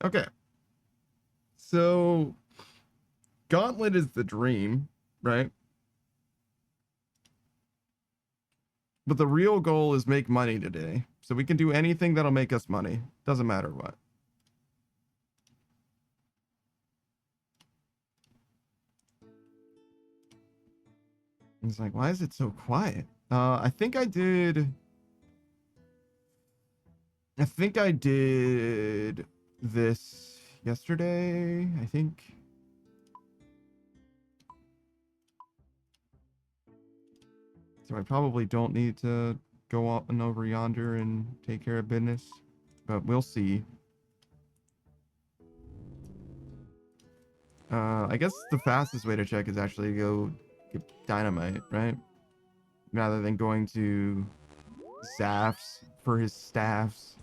Okay. So Gauntlet is the dream, right? But the real goal is make money today. So we can do anything that'll make us money. Doesn't matter what. It's like, why is it so quiet? I think I did this yesterday, I think. So I probably don't need to go up and over yonder and take care of business, but we'll see. I guess the fastest way to check is actually to go get dynamite, right? Rather than going to Zaf's for his staffs.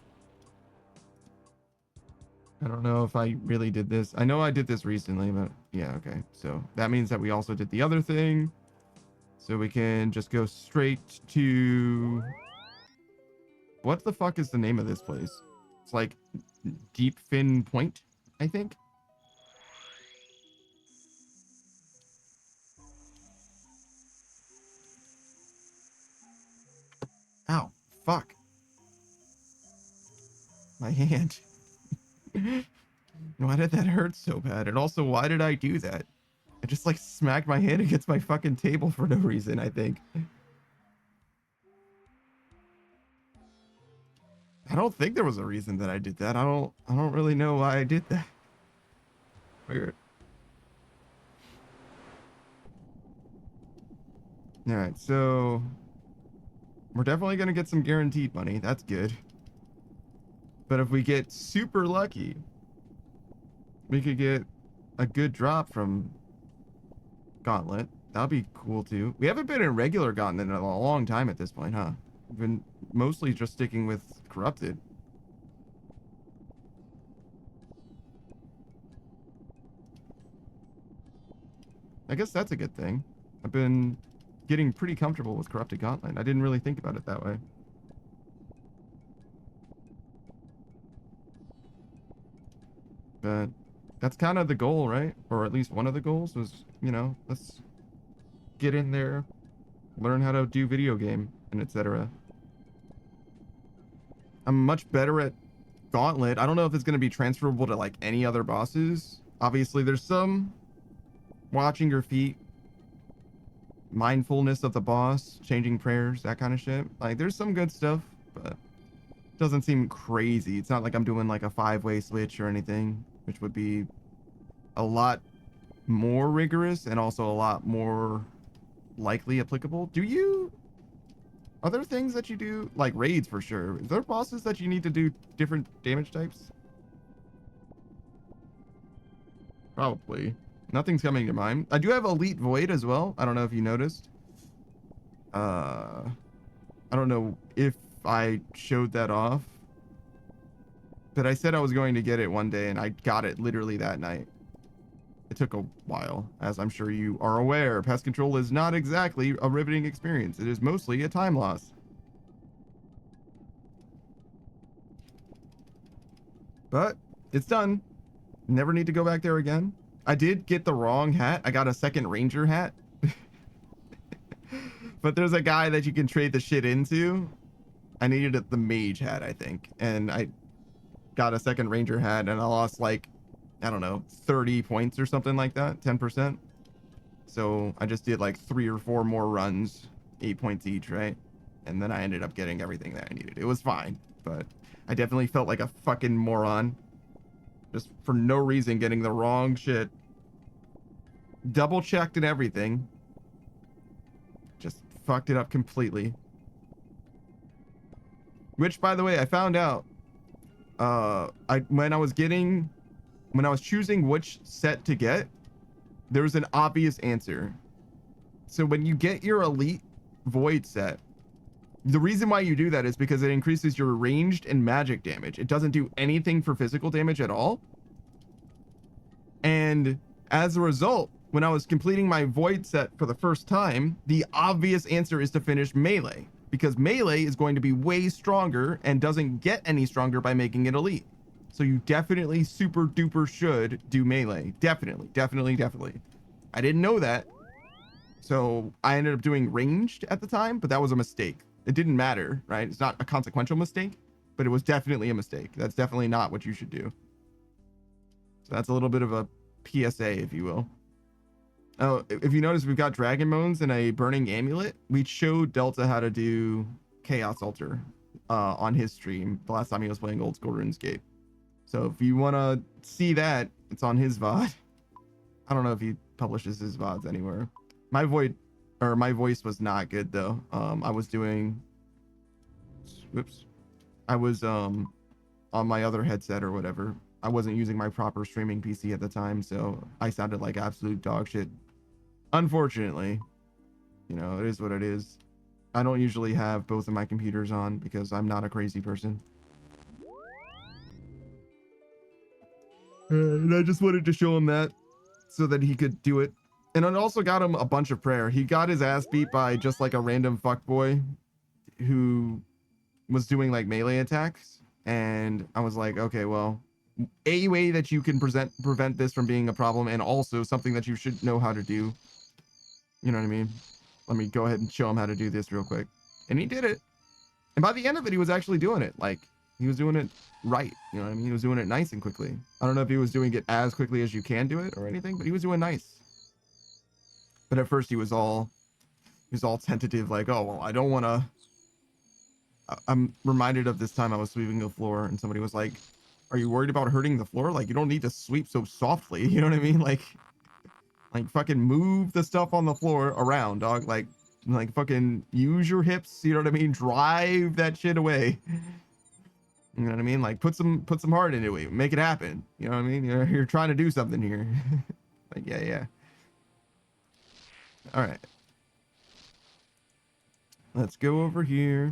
I don't know if I really did this. I know I did this recently, but yeah, okay. So that means that we also did the other thing. So we can just go straight to... What the fuck is the name of this place? It's like Deep Fin Point, I think. Ow, fuck. My hand. Why did that hurt so bad? And also, why did I do that? I just like smacked my hand against my fucking table for no reason, I think. I don't think there was a reason that I did that. I don't really know why I did that. Weird. All right, so we're definitely going to get some guaranteed money. That's good. But if we get super lucky, we could get a good drop from Gauntlet. That'd be cool too. We haven't been in regular Gauntlet in a long time at this point, huh? We've been mostly just sticking with Corrupted. I guess that's a good thing. I've been getting pretty comfortable with Corrupted Gauntlet. I didn't really think about it that way. But that's kind of the goal, right? Or at least one of the goals was, you know, let's get in there, learn how to do video game, and etc. I'm much better at Gauntlet. I don't know if it's going to be transferable to like any other bosses. Obviously, there's some watching your feet, mindfulness of the boss, changing prayers, that kind of shit. Like, there's some good stuff, but it doesn't seem crazy. It's not like I'm doing like a 5-way switch or anything, which would be a lot more rigorous and also a lot more likely applicable. Do you... Are there things that you do, like raids for sure? Is there bosses that you need to do different damage types? Probably. Nothing's coming to mind. I do have Elite Void as well. I don't know if you noticed. I don't know if I showed that off, but I said I was going to get it one day and I got it literally that night. It took a while, as I'm sure you are aware. Pest control is not exactly a riveting experience. It is mostly a time loss. But it's done. Never need to go back there again. I did get the wrong hat. I got a second ranger hat. But there's a guy that you can trade the shit into. I needed the mage hat, I think. And I got a second ranger hat and I lost like, I don't know, 30 points or something like that, 10%. So I just did like 3 or 4 more runs, 8 points each, right? And then I ended up getting everything that I needed. It was fine, but I definitely felt like a fucking moron. Just for no reason getting the wrong shit. Double checked and everything. Just fucked it up completely. Which, by the way, I found out when I was choosing which set to get, there was an obvious answer. So when you get your Elite Void set, the reason why you do that is because it increases your ranged and magic damage. It doesn't do anything for physical damage at all. And as a result, when I was completing my Void set for the first time, the obvious answer is to finish melee, because melee is going to be way stronger and doesn't get any stronger by making it Elite. So you definitely super duper should do melee. Definitely. I didn't know that. So I ended up doing ranged at the time, but that was a mistake. It didn't matter, right? It's not a consequential mistake, but it was definitely a mistake. That's definitely not what you should do. So that's a little bit of a PSA, if you will. Oh, if you notice, we've got Dragon Bones and a Burning Amulet. We showed Delta how to do Chaos Altar on his stream the last time he was playing Old School RuneScape. So if you want to see that, it's on his VOD. I don't know if he publishes his VODs anywhere. My voice was not good though. I was doing, whoops. I was on my other headset or whatever. I wasn't using my proper streaming PC at the time, so I sounded like absolute dog shit. Unfortunately, you know, it is what it is. I don't usually have both of my computers on because I'm not a crazy person. And I just wanted to show him that so that he could do it. And it also got him a bunch of prayer. He got his ass beat by just like a random fuckboy who was doing like melee attacks. And I was like, okay, well, a way that you can prevent this from being a problem, and also something that you should know how to do. You know what I mean? Let me go ahead and show him how to do this real quick. And he did it. And by the end of it, he was actually doing it. Like, he was doing it right. You know what I mean? He was doing it nice and quickly. I don't know if he was doing it as quickly as you can do it or anything, but he was doing nice. But at first he was all tentative, like, oh, well, I don't want to. I'm reminded of this time I was sweeping the floor and somebody was like, are you worried about hurting the floor? Like, you don't need to sweep so softly. You know what I mean? Like fucking move the stuff on the floor around, dog. Like fucking use your hips. You know what I mean? Drive that shit away. You know what I mean? Like put some heart into it. Make it happen. You know what I mean? You're trying to do something here. Like, yeah. All right. Let's go over here.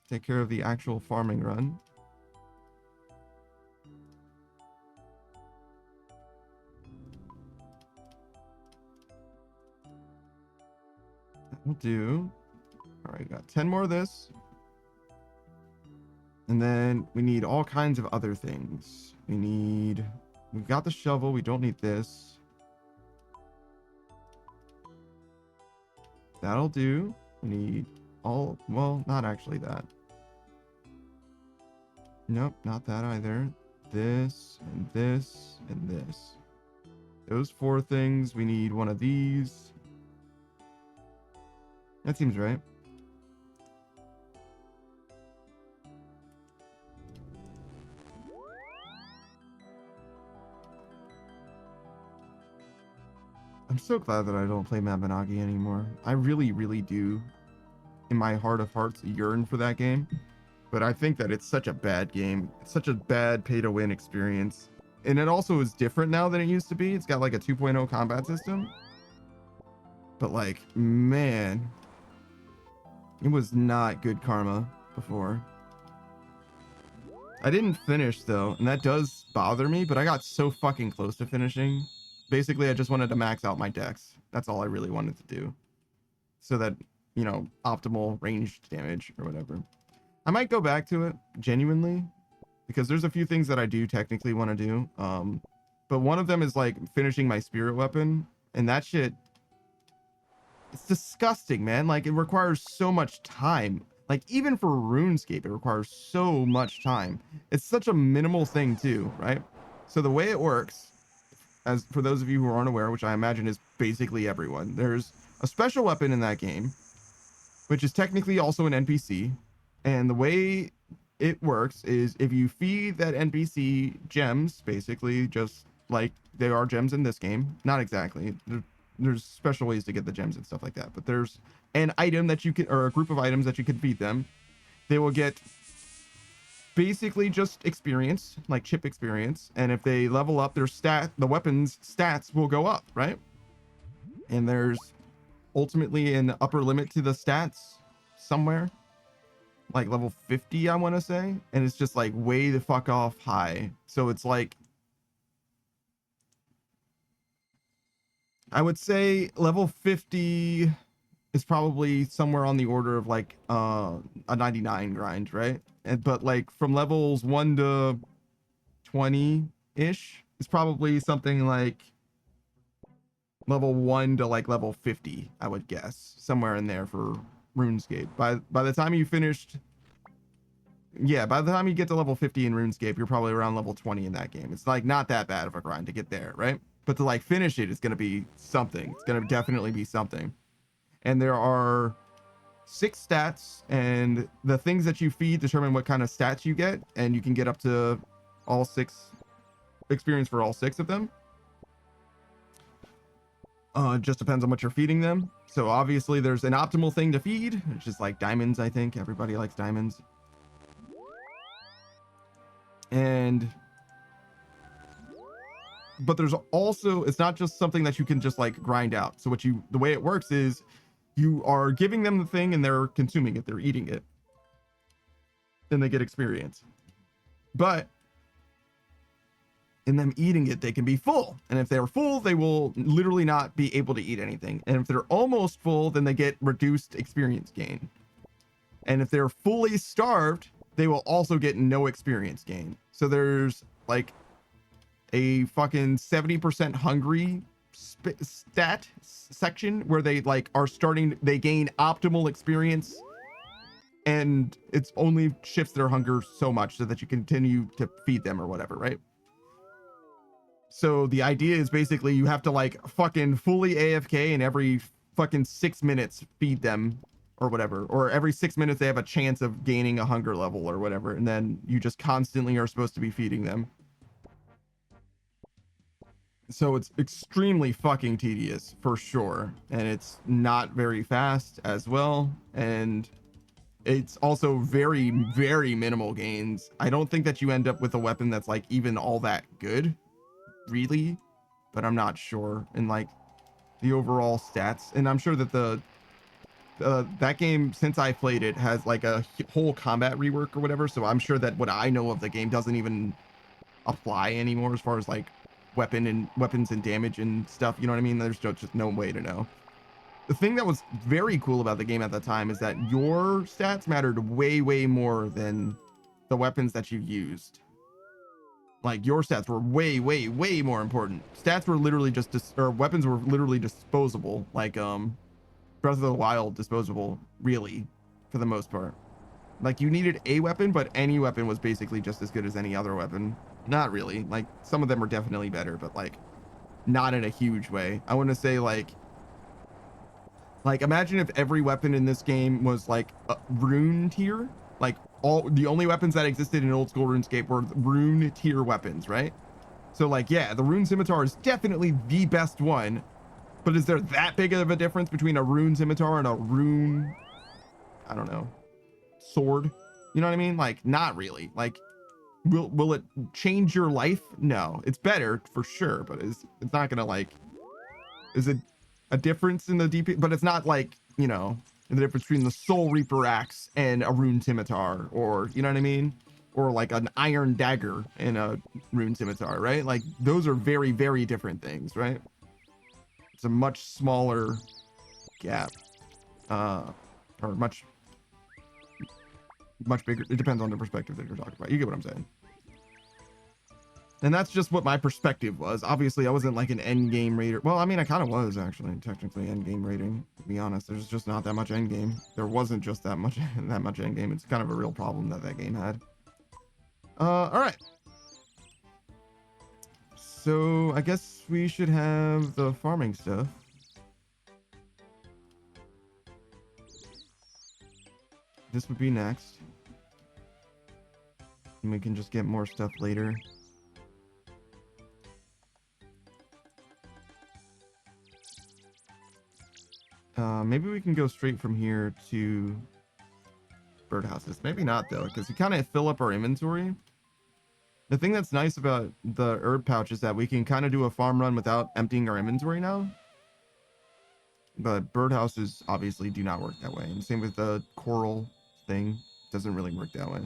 Take care of the actual farming run. That will do. All right, got 10 more of this. And then we need all kinds of other things. We've got the shovel. We don't need this. That'll do. We need well, not actually that. Nope, not that either. This and this and this. Those 4 things. We need one of these. That seems right. I'm so glad that I don't play Mabinogi anymore. I really, really do, in my heart of hearts, yearn for that game. But I think that it's such a bad game. It's such a bad pay-to-win experience. And it also is different now than it used to be. It's got like a 2.0 combat system. But like, man, it was not good karma before. I didn't finish though, and that does bother me, but I got so fucking close to finishing. Basically, I just wanted to max out my decks. That's all I really wanted to do. So that, you know, optimal ranged damage or whatever. I might go back to it, genuinely, because there's a few things that I do technically want to do. But one of them is like finishing my spirit weapon, and that shit, it's disgusting, man. Like, it requires so much time. Like, even for RuneScape, it requires so much time. It's such a minimal thing too, right? So the way it works, as for those of you who aren't aware, which I imagine is basically everyone, there's a special weapon in that game, which is technically also an NPC. And the way it works is if you feed that NPC gems, basically just like there are gems in this game, not exactly. There's special ways to get the gems and stuff like that, but there's an item that you can, or a group of items that you can feed them. They will get basically just experience, like chip experience, and if they level up their the weapon's stats will go up, right? And there's ultimately an upper limit to the stats somewhere, like level 50, I want to say, and it's just like way the fuck off high. So it's like, I would say level 50 is probably somewhere on the order of like a 99 grind, right? But like from levels 1 to 20 ish is probably something like level 1 to like level 50, I would guess, somewhere in there for RuneScape. By the time you finished, yeah, by the time you get to level 50 in RuneScape, you're probably around level 20 in that game. It's like not that bad of a grind to get there, right? But to like finish it, it's going to be something. It's going to definitely be something. And there are 6 stats, and the things that you feed determine what kind of stats you get, and you can get up to all 6 experience for all 6 of them. It just depends on what you're feeding them. So obviously there's an optimal thing to feed, which is like diamonds. I think everybody likes diamonds. But there's also, it's not just something that you can just like grind out. So the way it works is you are giving them the thing and they're consuming it, they're eating it, and they get experience. But in them eating it, they can be full. And if they're full, they will literally not be able to eat anything. And if they're almost full, then they get reduced experience gain. And if they're fully starved, they will also get no experience gain. So there's like a fucking 70% hungry stat section where they like are starting, they gain optimal experience, and it's only shifts their hunger so much so that you continue to feed them or whatever, right? So the idea is basically you have to like fucking fully AFK and every fucking 6 minutes feed them or whatever, or every 6 minutes they have a chance of gaining a hunger level or whatever, and then you just constantly are supposed to be feeding them. So it's extremely fucking tedious for sure, and it's not very fast as well, and it's also very, very minimal gains. I don't think that you end up with a weapon that's like even all that good, really, but I'm not sure in like the overall stats. And I'm sure that that game, since I played it, has like a whole combat rework or whatever, so I'm sure that what I know of the game doesn't even apply anymore as far as like weapons and damage and stuff, you know what I mean? There's just no way to know. The thing that was very cool about the game at the time is that your stats mattered way more than the weapons that you used. Like your stats were way more important. Stats were literally just or weapons were literally disposable, like Breath of the Wild disposable, really, for the most part. Like you needed a weapon, but any weapon was basically just as good as any other weapon. Not really, like some of them were definitely better, but like not in a huge way. I want to say like imagine if every weapon in this game was like a rune tier, like all the only weapons that existed in old school RuneScape were rune tier weapons, right? So like, yeah, the rune scimitar is definitely the best one, but is there that big of a difference between a rune scimitar and a rune, I don't know, sword? You know what I mean? Like, not really. Like, will it change your life? No, it's better for sure, but it's not gonna like, is it a difference in the DP? But it's not like, you know, the difference between the Soul Reaper axe and a rune scimitar, or you know what I mean, or like an iron dagger and a rune scimitar, right? Like those are very different things, right? It's a much smaller gap, or much bigger. It depends on the perspective that you're talking about. You get what I'm saying? And that's just what my perspective was. Obviously, I wasn't like an end game raider. Well, I mean, I kind of was actually technically end game rating. To be honest, there's just not that much end game. There wasn't just that much end game. It's kind of a real problem that game had. All right. So I guess we should have the farming stuff. This would be next. And we can just get more stuff later. Maybe we can go straight from here to birdhouses. Maybe not though, because we kind of fill up our inventory. The thing that's nice about the herb pouch is that we can kind of do a farm run without emptying our inventory now. But birdhouses obviously do not work that way. And same with the coral thing. Doesn't really work that way.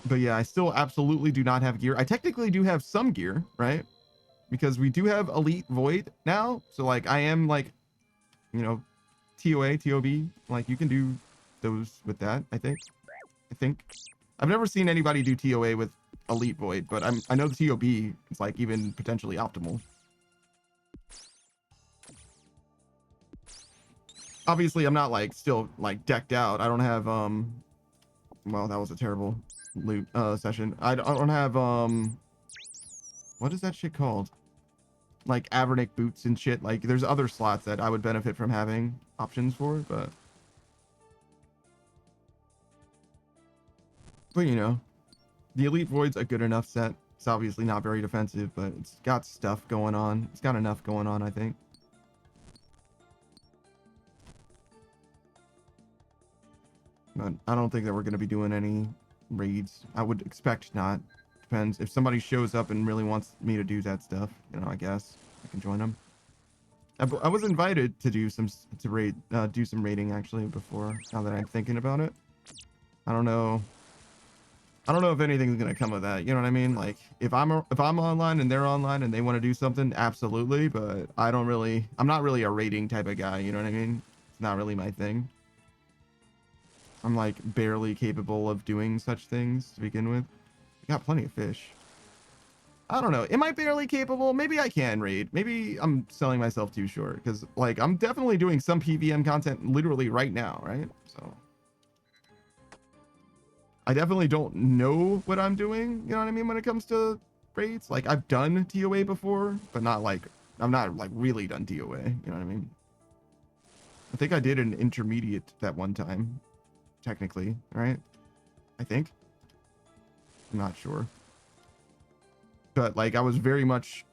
But yeah, I still absolutely do not have gear. I technically do have some gear, right? because we do have Elite Void now. So like I am like, you know, TOA, TOB, like you can do those with that, I think. I've never seen anybody do TOA with Elite Void, but I know the TOB is like even potentially optimal. Obviously, I'm not like still like decked out. I don't have well, that was a terrible loot session. I don't have what is that shit called? Like Avernic boots and shit. Like there's other slots that I would benefit from having options for, but you know, the Elite Void's a good enough set. It's obviously not very defensive, but it's got stuff going on. It's got enough going on, I think. But I don't think that we're going to be doing any raids. I would expect not. Depends. If somebody shows up and really wants me to do that stuff, you know, I guess I can join them. I was invited to do some do some raiding actually before. Now that I'm thinking about it, I don't know if anything's gonna come of that. You know what I mean? Like if I'm online and they're online and they want to do something, absolutely. But I'm not really a raiding type of guy. You know what I mean? It's not really my thing. I'm like barely capable of doing such things to begin with. We got plenty of fish. I don't know. Am I barely capable? Maybe I can raid. Maybe I'm selling myself too short because like I'm definitely doing some PVM content literally right now, right? So I definitely don't know what I'm doing. You know what I mean? When it comes to raids, like I've done TOA before, but not like I'm not like really done TOA. You know what I mean? I think I did an intermediate that one time, technically, right? I think. I'm not sure. But like I was very much,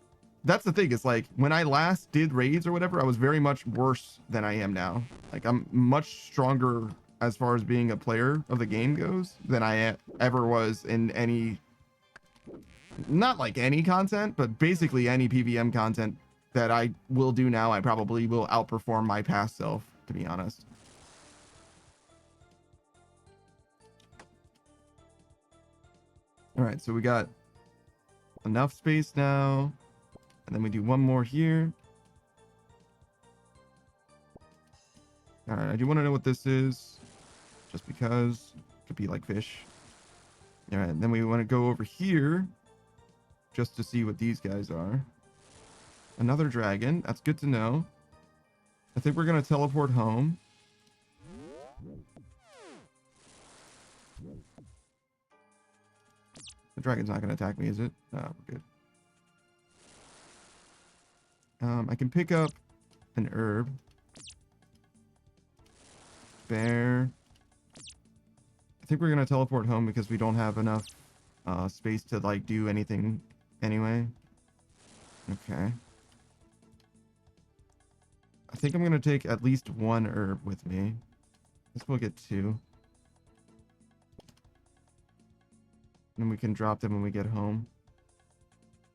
that's the thing, is like when I last did raids or whatever, I was very much worse than I am now. Like I'm much stronger as far as being a player of the game goes than I ever was in any, not like any content, but basically any PVM content that I will do now. I probably will outperform my past self, to be honest. All right, so we got enough space now, and then we do one more here. All right, I do want to know what this is, just because it could be like fish. All right, and then we want to go over here just to see what these guys are. Another dragon. That's good to know. I think we're gonna teleport home. The dragon's not gonna attack me, is it? No, we're good. I can pick up an herb. Bear. I think we're gonna teleport home because we don't have enough space to like do anything anyway. Okay. I think I'm gonna take at least one herb with me. I guess we'll get two. And we can drop them when we get home.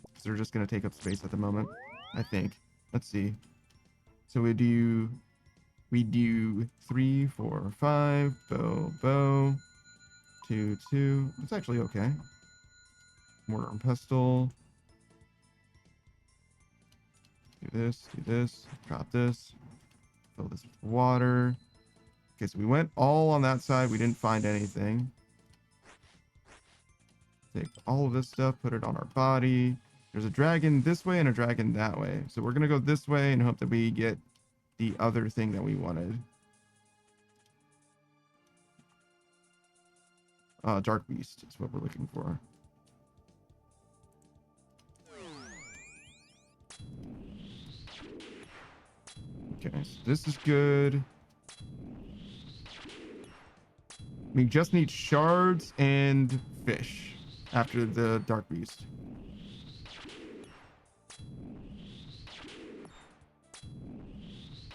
Because they're just gonna take up space at the moment, I think. Let's see. So we do 3, 4, 5, bow, 2, 2. It's actually okay. Mortar and pestle. Do this, drop this, fill this with water. Okay, so we went all on that side. We didn't find anything. Take all of this stuff, put it on our body. There's a dragon this way and a dragon that way. So we're going to go this way and hope that we get the other thing that we wanted. Dark Beast is what we're looking for. Okay, so this is good. We just need shards and fish after the Dark Beast.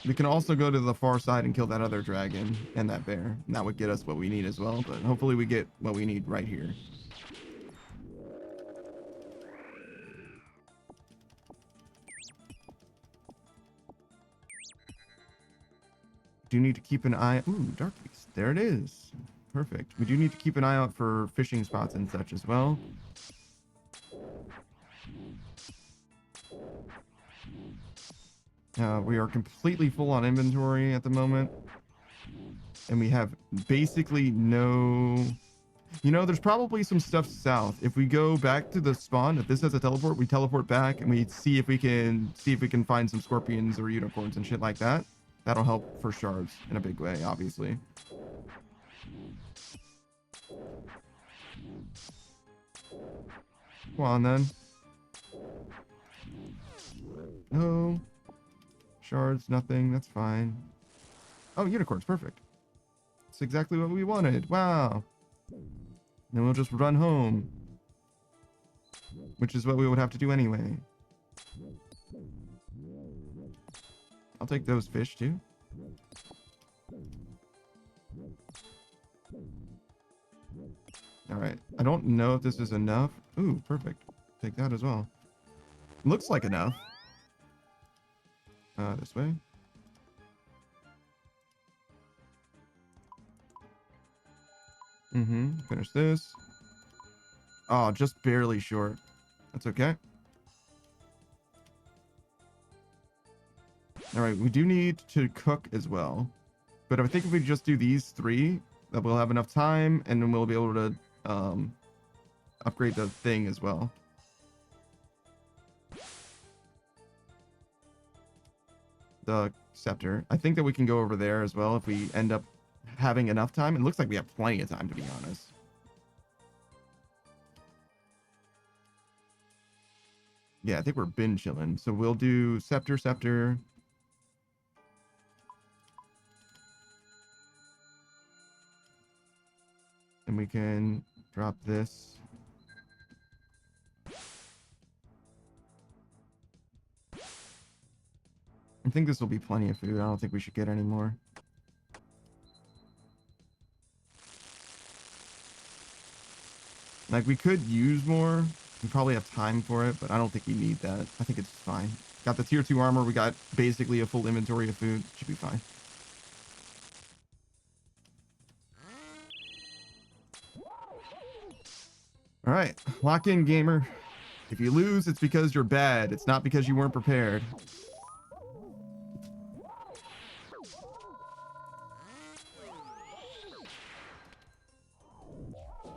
We can also go to the far side and kill that other dragon and that bear. And that would get us what we need as well, but hopefully we get what we need right here. Do need to keep an eye. Ooh, Dark Beast. There it is. Perfect. We do need to keep an eye out for fishing spots and such as well. We are completely full on inventory at the moment. And we have basically no... You know, there's probably some stuff south. If we go back to the spawn, if this has a teleport, we teleport back and we see if we can find some scorpions or unicorns and shit like that. That'll help for shards in a big way, obviously. Come on, then. No. Shards, nothing. That's fine. Oh, unicorns. Perfect. That's exactly what we wanted. Wow. Then we'll just run home. Which is what we would have to do anyway. I'll take those fish, too. Alright. I don't know if this is enough. Ooh, perfect. Take that as well. Looks like enough. This way. Finish this. Oh, just barely short. That's okay. Alright, we do need to cook as well. But I think if we just do these three, that we'll have enough time, and then we'll be able to upgrade the thing as well. The scepter. I think that we can go over there as well if we end up having enough time. It looks like we have plenty of time, to be honest. Yeah, I think we're bin chilling. So we'll do scepter. And we can drop this. I think this will be plenty of food. I don't think we should get any more. Like, we could use more. We probably have time for it, but I don't think we need that. I think it's fine. Got the tier 2 armor. We got basically a full inventory of food. Should be fine. All right. Lock in, gamer. If you lose, it's because you're bad. It's not because you weren't prepared.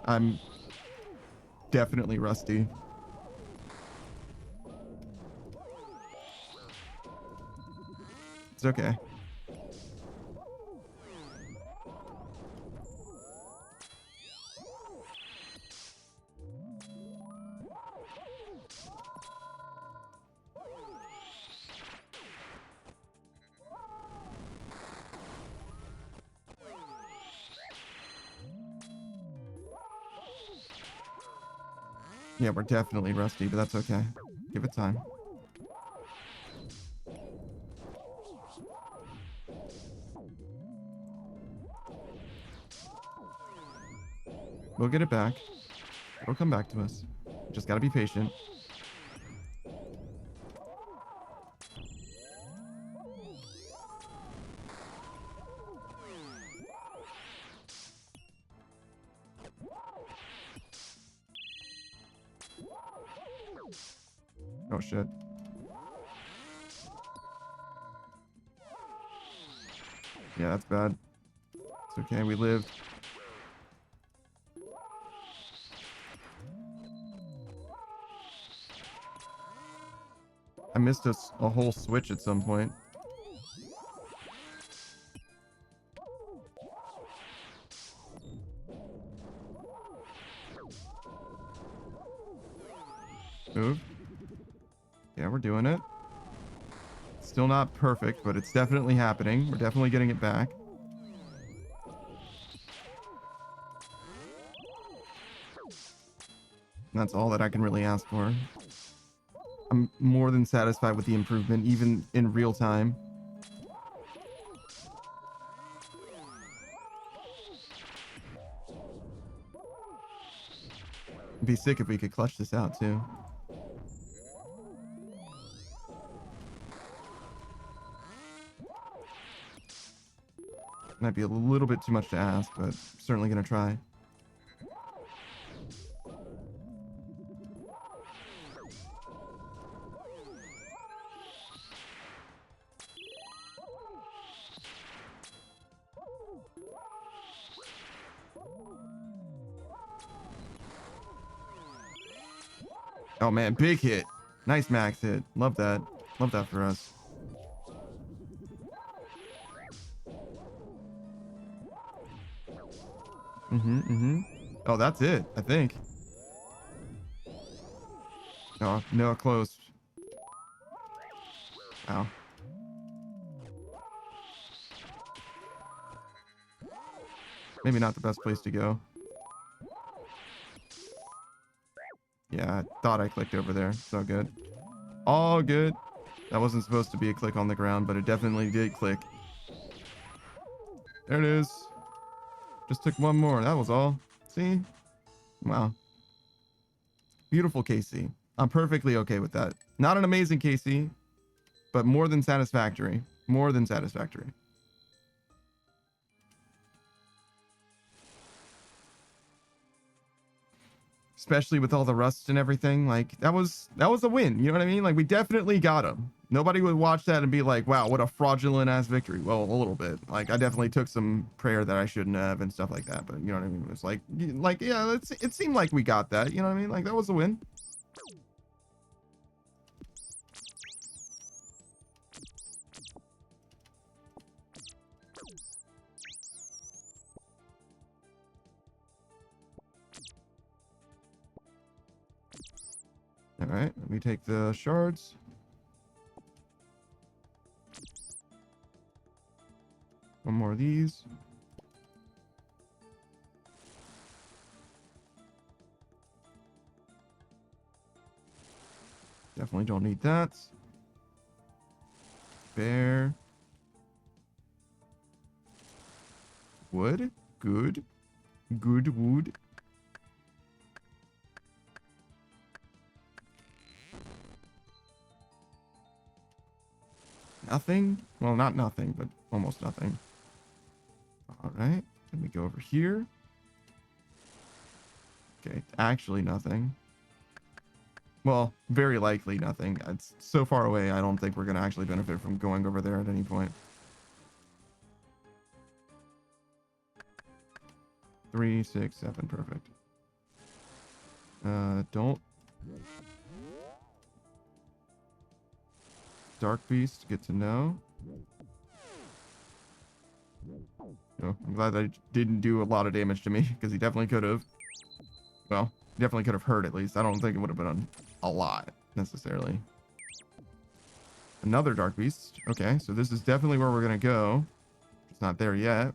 I'm definitely rusty. It's okay. Yeah, we're definitely rusty, but that's okay. Give it time. We'll get it back. It'll come back to us. Just gotta be patient. Oh shit. Yeah, that's bad. It's okay, we lived. I missed a whole switch at some point. Move. Yeah, we're doing it. Still not perfect, but it's definitely happening. We're definitely getting it back. And that's all that I can really ask for. I'm more than satisfied with the improvement, even in real time. It'd be sick if we could clutch this out, too. Might be a little bit too much to ask, but certainly gonna try. Oh man, big hit. Nice max hit. Love that. Love that for us. Oh, that's it, I think. Oh, no, close. Ow. Maybe not the best place to go. Yeah, I thought I clicked over there. So good. All good. That wasn't supposed to be a click on the ground, but it definitely did click. There it is. Just took one more. That was all. See? Wow. Beautiful KC. I'm perfectly okay with that. Not an amazing KC, but more than satisfactory. More than satisfactory. Especially with all the rust and everything. Like, that was a win. You know what I mean? Like, we definitely got him. Nobody would watch that and be like, wow, what a fraudulent ass victory. Well, a little bit. Like, I definitely took some prayer that I shouldn't have and stuff like that. But you know what I mean? It's like, yeah, it seemed like we got that. You know what I mean? Like, that was a win. All right, let me take the shards. One more of these. Definitely don't need that. Bear. Wood. Good. Good wood. Nothing? Well, not nothing, but almost nothing. All right. Let me go over here. Okay, actually nothing. Well, very likely nothing. It's so far away, I don't think we're going to actually benefit from going over there at any point. 3, 6, 7, perfect. Don't. Dark Beast, good to know. Oh, I'm glad that didn't do a lot of damage to me, because he definitely could have. Well, definitely could have hurt at least. I don't think it would have been a lot, necessarily. Another Dark Beast. Okay, so this is definitely where we're going to go. It's not there yet.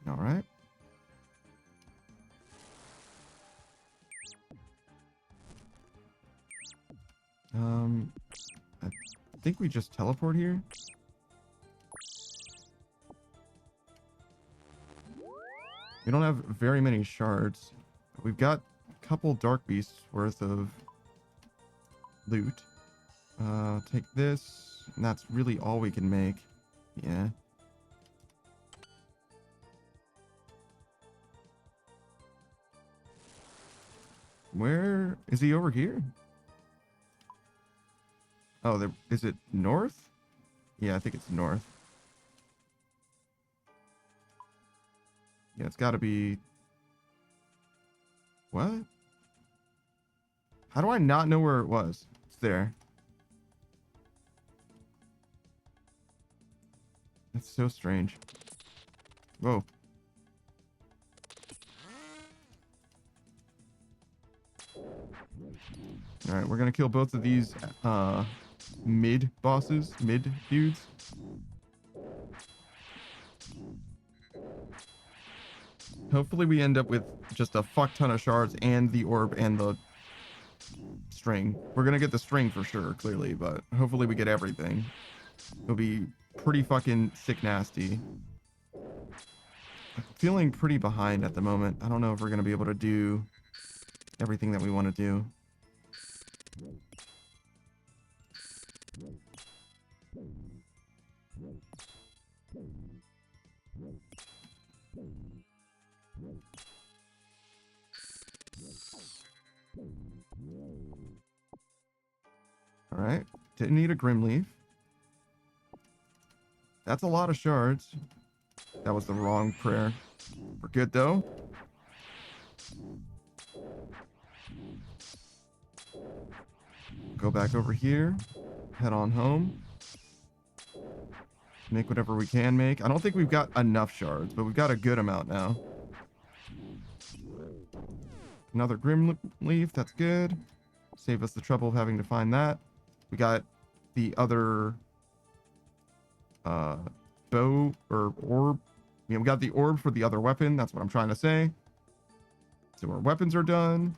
All right. I think we just teleport here. We don't have very many shards. But we've got a couple Dark Beasts worth of loot. Take this, and that's really all we can make. Yeah. Where is he? Over here? Oh, there is it north? Yeah, I think it's north. Yeah, it's got to be. What? How do I not know where it was? It's there. That's so strange. Whoa. All right, we're gonna kill both of these mid bosses, mid dudes. Hopefully we end up with just a fuck ton of shards and the orb and the string. We're gonna get the string for sure, clearly, but hopefully we get everything. It'll be pretty fucking sick nasty. I'm feeling pretty behind at the moment. I don't know if we're gonna be able to do everything that we want to do. All right, didn't need a Grim Leaf. That's a lot of shards. That was the wrong prayer. We're good though. Go back over here. Head on home. Make whatever we can make. I don't think we've got enough shards, but we've got a good amount now. Another Grim Leaf. That's good. Save us the trouble of having to find that. We got the other bow or orb. Yeah, we got the orb for the other weapon. That's what I'm trying to say. So our weapons are done.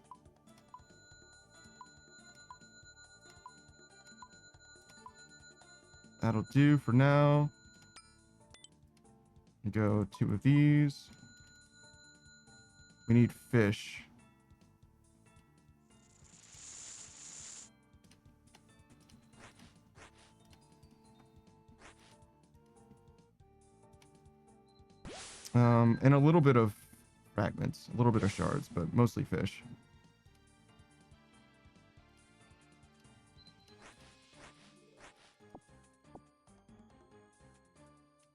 That'll do for now. Go 2 of these. We need fish. And a little bit of fragments, a little bit of shards, but mostly fish.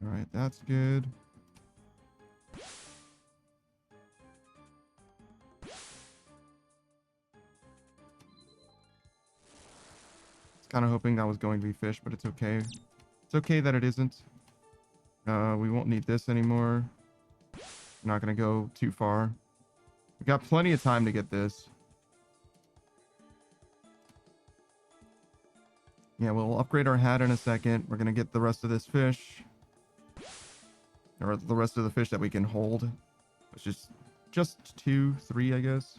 All right, that's good. Kind of hoping that was going to be fish, but it's okay. It's okay that it isn't. We won't need this anymore. We're not going to go too far. We got plenty of time to get this. Yeah, we'll upgrade our hat in a second. We're going to get the rest of this fish. Or the rest of the fish that we can hold. It's just 2, 3, I guess.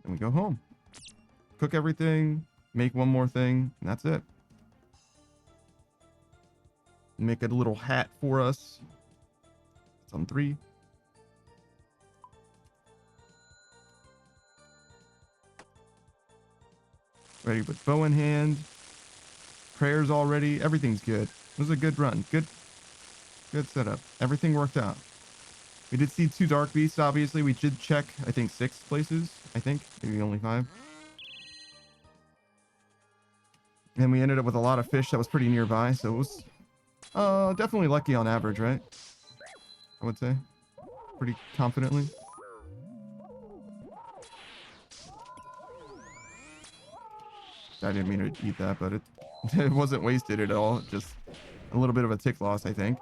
And we go home. Cook everything. Make one more thing. And that's it. Make a little hat for us. It's on 3. Ready with bow in hand. Prayers already. Everything's good. It was a good run. Good setup. Everything worked out. We did see 2 dark beasts, obviously. We did check, I think, 6 places. I think. Maybe only 5. And we ended up with a lot of fish that was pretty nearby. So it was definitely lucky on average, right? I would say. Pretty confidently. I didn't mean to eat that, but it wasn't wasted at all. Just a little bit of a tick loss, I think.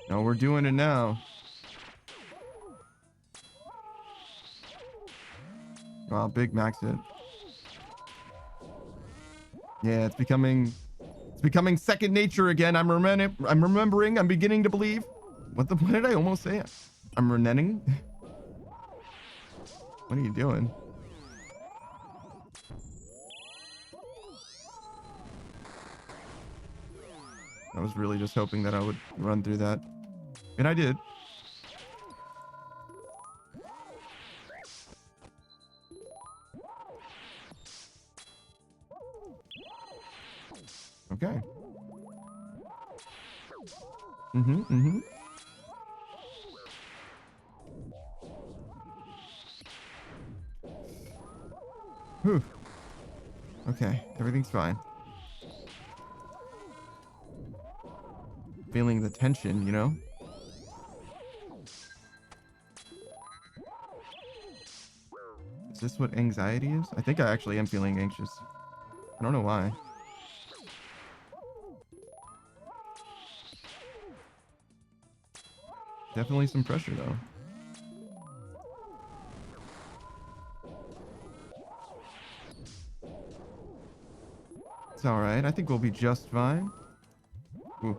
No, we're doing it now. Wow, big max hit. Yeah, it's becoming second nature again. I'm remembering. I'm beginning to believe. What did I almost say? I'm renenning. What are you doing? I was really just hoping that I would run through that. And I did. Okay. Whew. Okay, everything's fine. Feeling the tension, you know? Is this what anxiety is? I think I actually am feeling anxious. I don't know why. Definitely some pressure, though. It's alright. I think we'll be just fine. Ooh.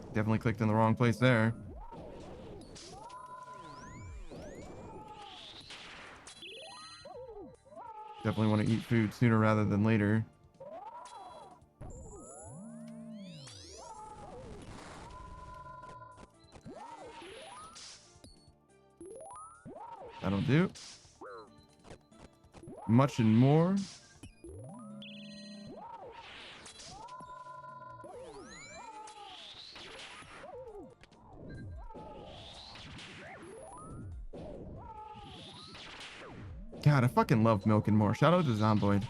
Definitely clicked in the wrong place there. Definitely want to eat food sooner rather than later. That'll do. Much and more. God, I fucking love Milk and More. Shout out to Zomboid.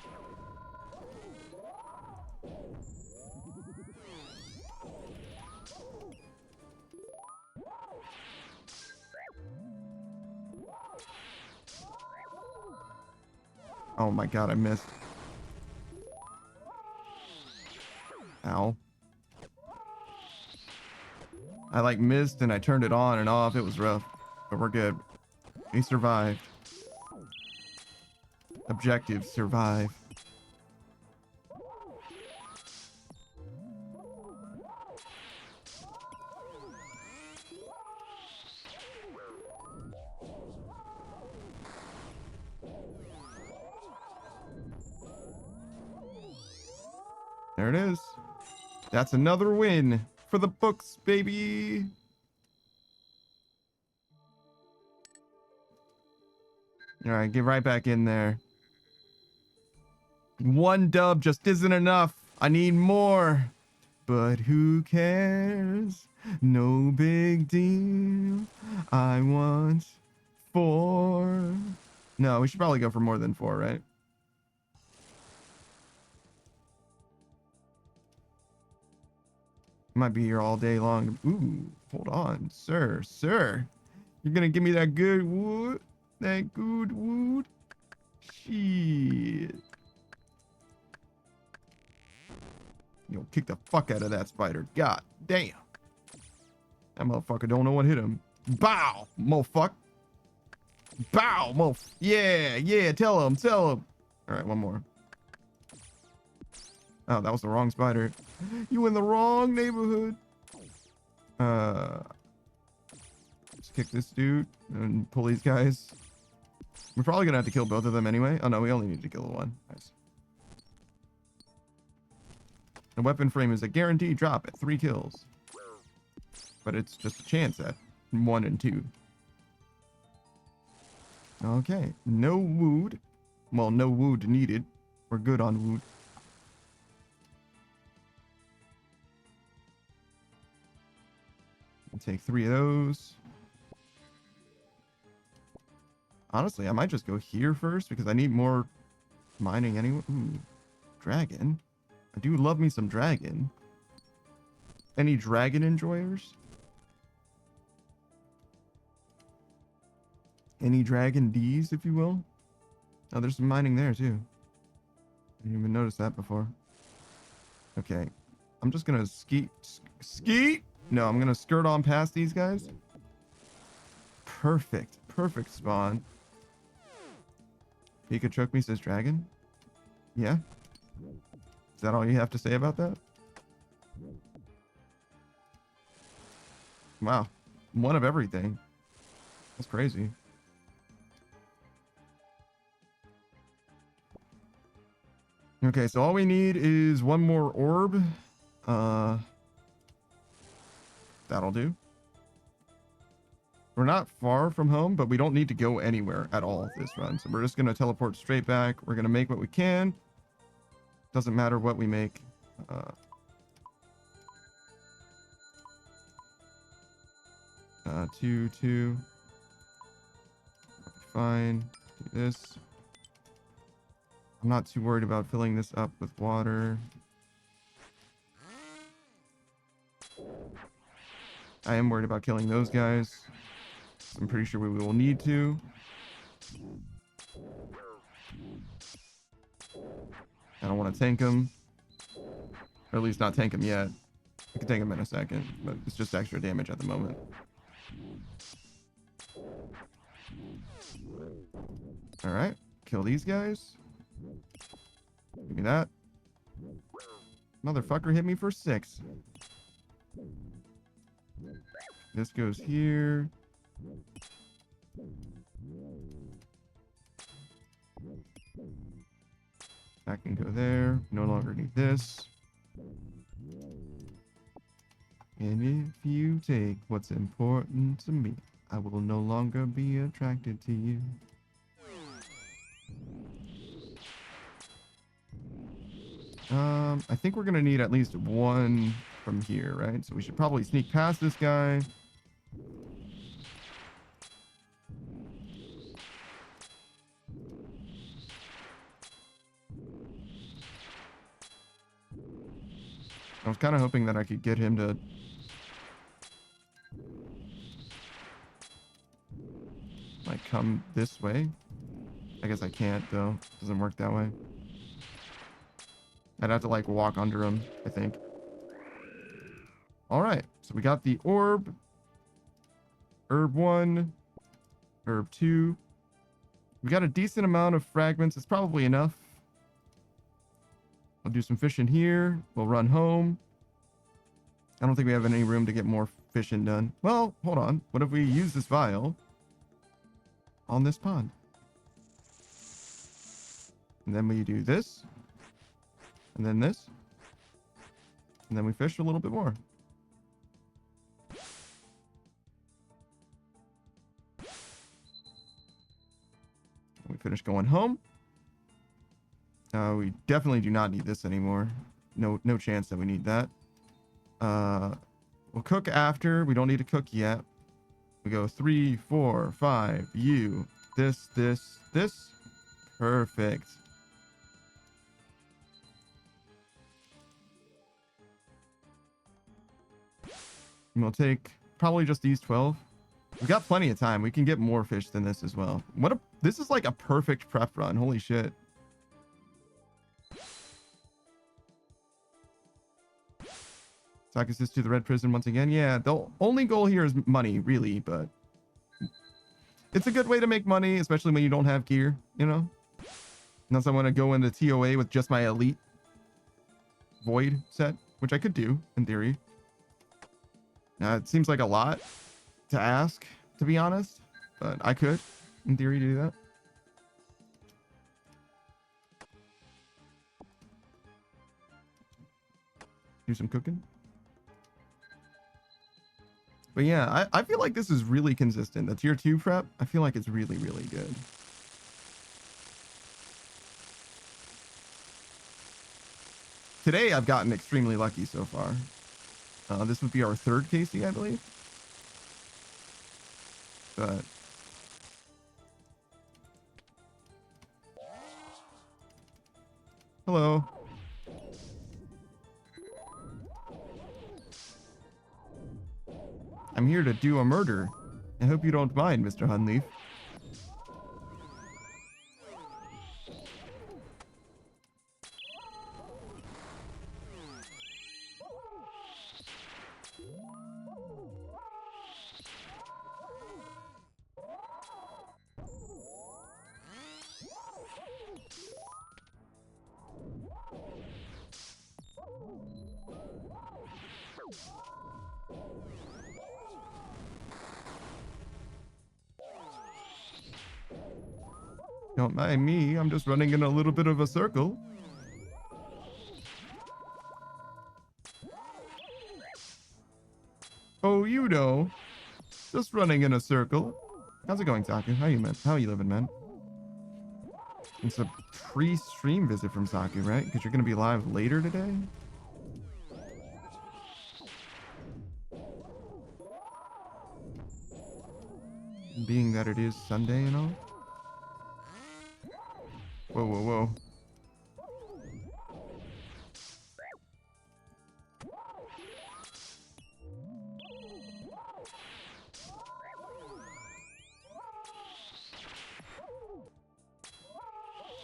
Oh my god, I missed. Ow. I like missed and I turned it on and off. It was rough, but we're good. We survived. Objective, survive. There it is. That's another win for the books, baby. All right, get right back in there. One dub just isn't enough. I need more. But who cares? No big deal. I want 4. No, we should probably go for more than 4, right? Might be here all day long. Ooh, hold on, sir. You're gonna give me that good wood? That good wood? Shit. You'll kick the fuck out of that spider. God damn. That motherfucker don't know what hit him. Bow, motherfucker. Bow, yeah, tell him. All right, one more. Oh, that was the wrong spider. You in the wrong neighborhood. Let's kick this dude and pull these guys. We're probably gonna have to kill both of them anyway. Oh no, we only need to kill one. Nice. The weapon frame is a guaranteed drop at 3 kills. But it's just a chance at 1 and 2. Okay, no wood. Well, no wood needed. We're good on wood. I'll take 3 of those. Honestly, I might just go here first because I need more mining anyway. Ooh, dragon. I do love me some dragon. Any dragon enjoyers? Any dragon D's, if you will? Oh, there's some mining there too. I didn't even notice that before. Okay. I'm just gonna skeet. No, I'm gonna skirt on past these guys. Perfect spawn. Pika choke me, says dragon. Yeah. Is that all you have to say about that? Wow. One of everything. That's crazy. Okay, so all we need is one more orb. That'll do. We're not far from home, but we don't need to go anywhere at all this run. So we're just going to teleport straight back. We're going to make what we can. Doesn't matter what we make. 2. Fine. Do this. I'm not too worried about filling this up with water. I am worried about killing those guys. I'm pretty sure we will need to. I don't want to tank them. Or at least not tank them yet. I can tank them in a second, but it's just extra damage at the moment. Alright, kill these guys. Give me that. Motherfucker hit me for 6. This goes here. That can go there. No longer need this. And if you take what's important to me, I will no longer be attracted to you. I think we're gonna need at least one from here, right? So we should probably sneak past this guy. I was kind of hoping that I could get him to like come this way. I guess I can't though. Doesn't work that way. I'd have to like walk under him, I think. All right, so we got the orb, herb 1, herb 2. We got a decent amount of fragments. It's probably enough. I'll do some fishing here. We'll run home. I don't think we have any room to get more fishing done. Well, hold on. What if we use this vial on this pond? And then we do this. And then this. And then we fish a little bit more. We finish going home. We definitely do not need this anymore. No chance that we need that. We'll cook after. We don't need to cook yet. We go 3, 4, 5. You. This. Perfect. And we'll take probably just these 12. We got plenty of time. We can get more fish than this as well. This is like a perfect prep run. Holy shit. Takis is to the red prison once again. Yeah, the only goal here is money, really, but it's a good way to make money, especially when you don't have gear, you know? Unless I want to go into TOA with just my elite void set, which I could do in theory. Now, it seems like a lot to ask, to be honest, but I could, in theory, do that. Do some cooking. But yeah, I feel like this is really consistent. The tier 2 prep, I feel like it's really, really good. Today, I've gotten extremely lucky so far. This would be our 3rd Casey, I believe. But hello. I'm here to do a murder. I hope you don't mind, Mr. Hunleaf. Don't mind me, I'm just running in a little bit of a circle. Oh, you know. Just running in a circle. How's it going, Saku? How you, man? How you living, man? It's a pre-stream visit from Saku, right? Because you're going to be live later today? Being that it is Sunday and all. Whoa, whoa, whoa.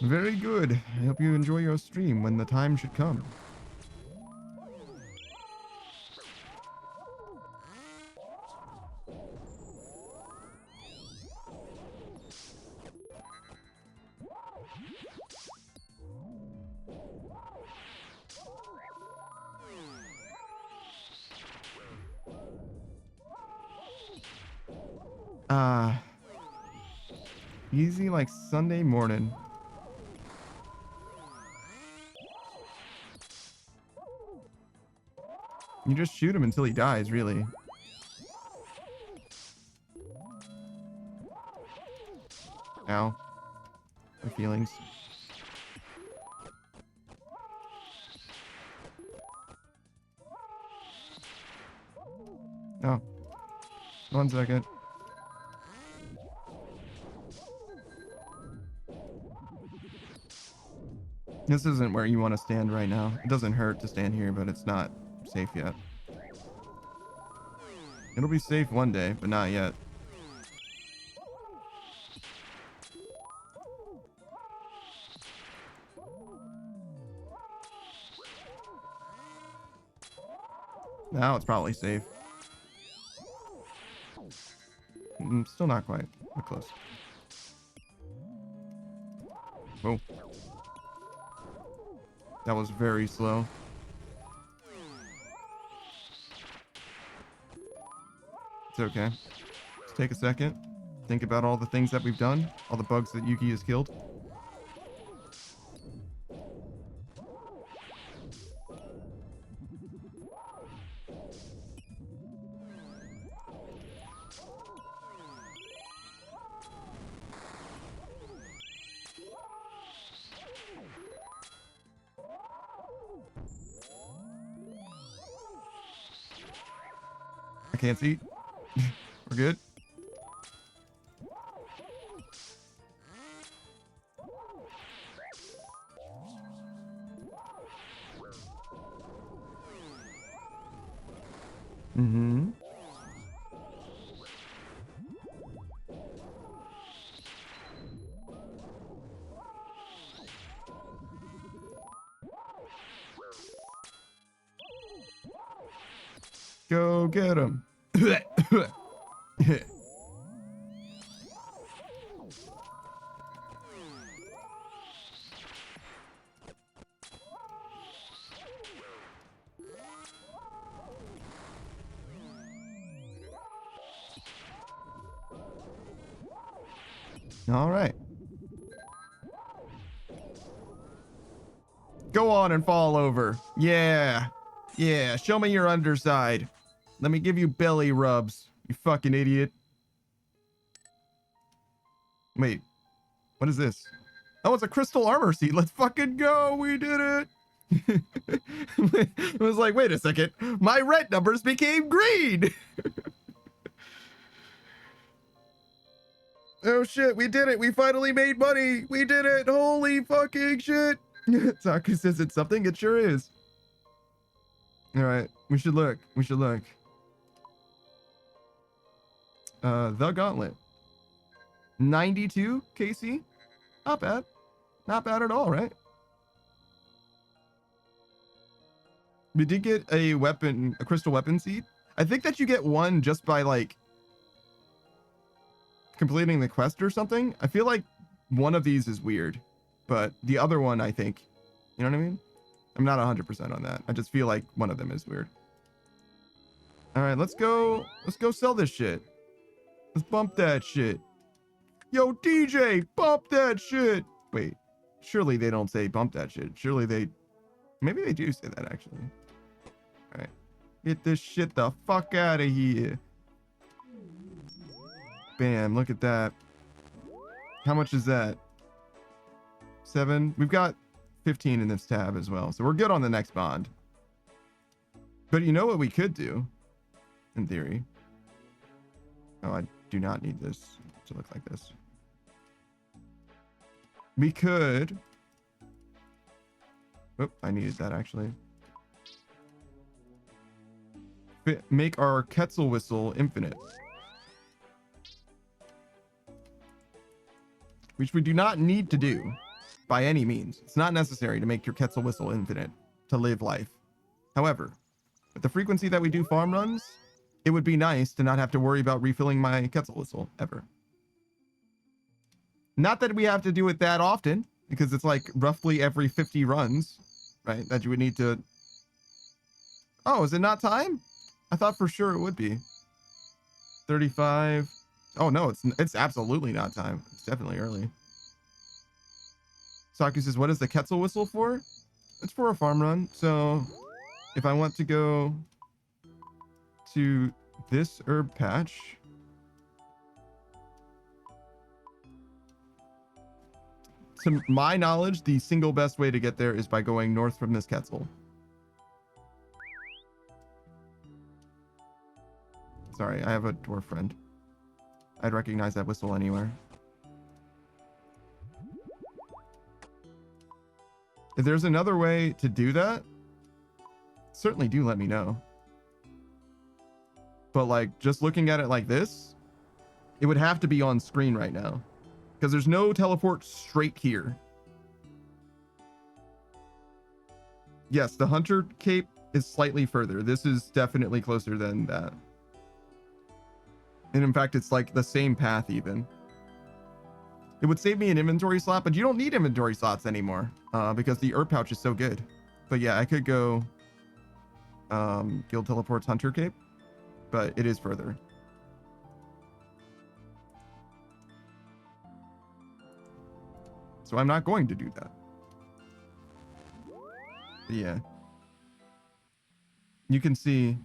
Very good. I hope you enjoy your stream when the time should come. Easy like Sunday morning. You just shoot him until he dies, really. Ow. My feelings. Oh. 1 second. This isn't where you want to stand right now. It doesn't hurt to stand here, but it's not safe yet. It'll be safe one day, but not yet. Now it's probably safe. Still not quite. We're close. Whoa. That was very slow. It's okay. Just take a second. Think about all the things that we've done. All the bugs that Yuki has killed. I can't see. We're good. Mm-hmm. Go get him. All right. Go on and fall over. Yeah. Yeah. Show me your underside. Let me give you belly rubs. You fucking idiot. Wait. What is this? Oh, it's a crystal armor seat. Let's fucking go. We did it. It was like, wait a second. My red numbers became green. Oh shit, we did it. We finally made money. We did it. Holy fucking shit. Saku says it's something. It sure is. All right. We should look. We should look. The Gauntlet. 92 KC. Not bad. Not bad at all, right? We did get a weapon, a crystal weapon seed. I think that you get one just by like completing the quest or something. I feel like one of these is weird, but the other one, I think, you know what I mean? I'm not 100% on that. I just feel like one of them is weird. All right, let's go sell this shit. Let's bump that shit. Yo, DJ, bump that shit. Wait, surely they don't say bump that shit. Surely they, maybe they do say that actually. All right, get this shit the fuck out of here. Bam, look at that. How much is that? 7. We've got 15 in this tab as well. So we're good on the next bond. But you know what we could do? In theory. Oh, I do not need this to look like this. We could... Oop, I needed that actually. Make our Quetzal whistle infinite. Which we do not need to do by any means. It's not necessary to make your Quetzal whistle infinite to live life. However, with the frequency that we do farm runs, it would be nice to not have to worry about refilling my Quetzal whistle ever. Not that we have to do it that often, because it's like roughly every 50 runs, right? That you would need to... Oh, is it not time? I thought for sure it would be. 35... Oh no, it's absolutely not time. It's definitely early. Saku says, what is the Quetzal whistle for? It's for a farm run. So if I want to go to this herb patch, to my knowledge, the single best way to get there is by going north from this Quetzal. Sorry, I have a dwarf friend. I'd recognize that whistle anywhere. If there's another way to do that, certainly do let me know. But like, just looking at it like this, it would have to be on screen right now, because there's no teleport straight here. Yes, the Hunter Cape is slightly further. This is definitely closer than that. And in fact, it's like the same path even. It would save me an inventory slot, but you don't need inventory slots anymore because the herb pouch is so good. But yeah, I could go Guild Teleports Hunter Cape, but it is further. So I'm not going to do that. But yeah. You can see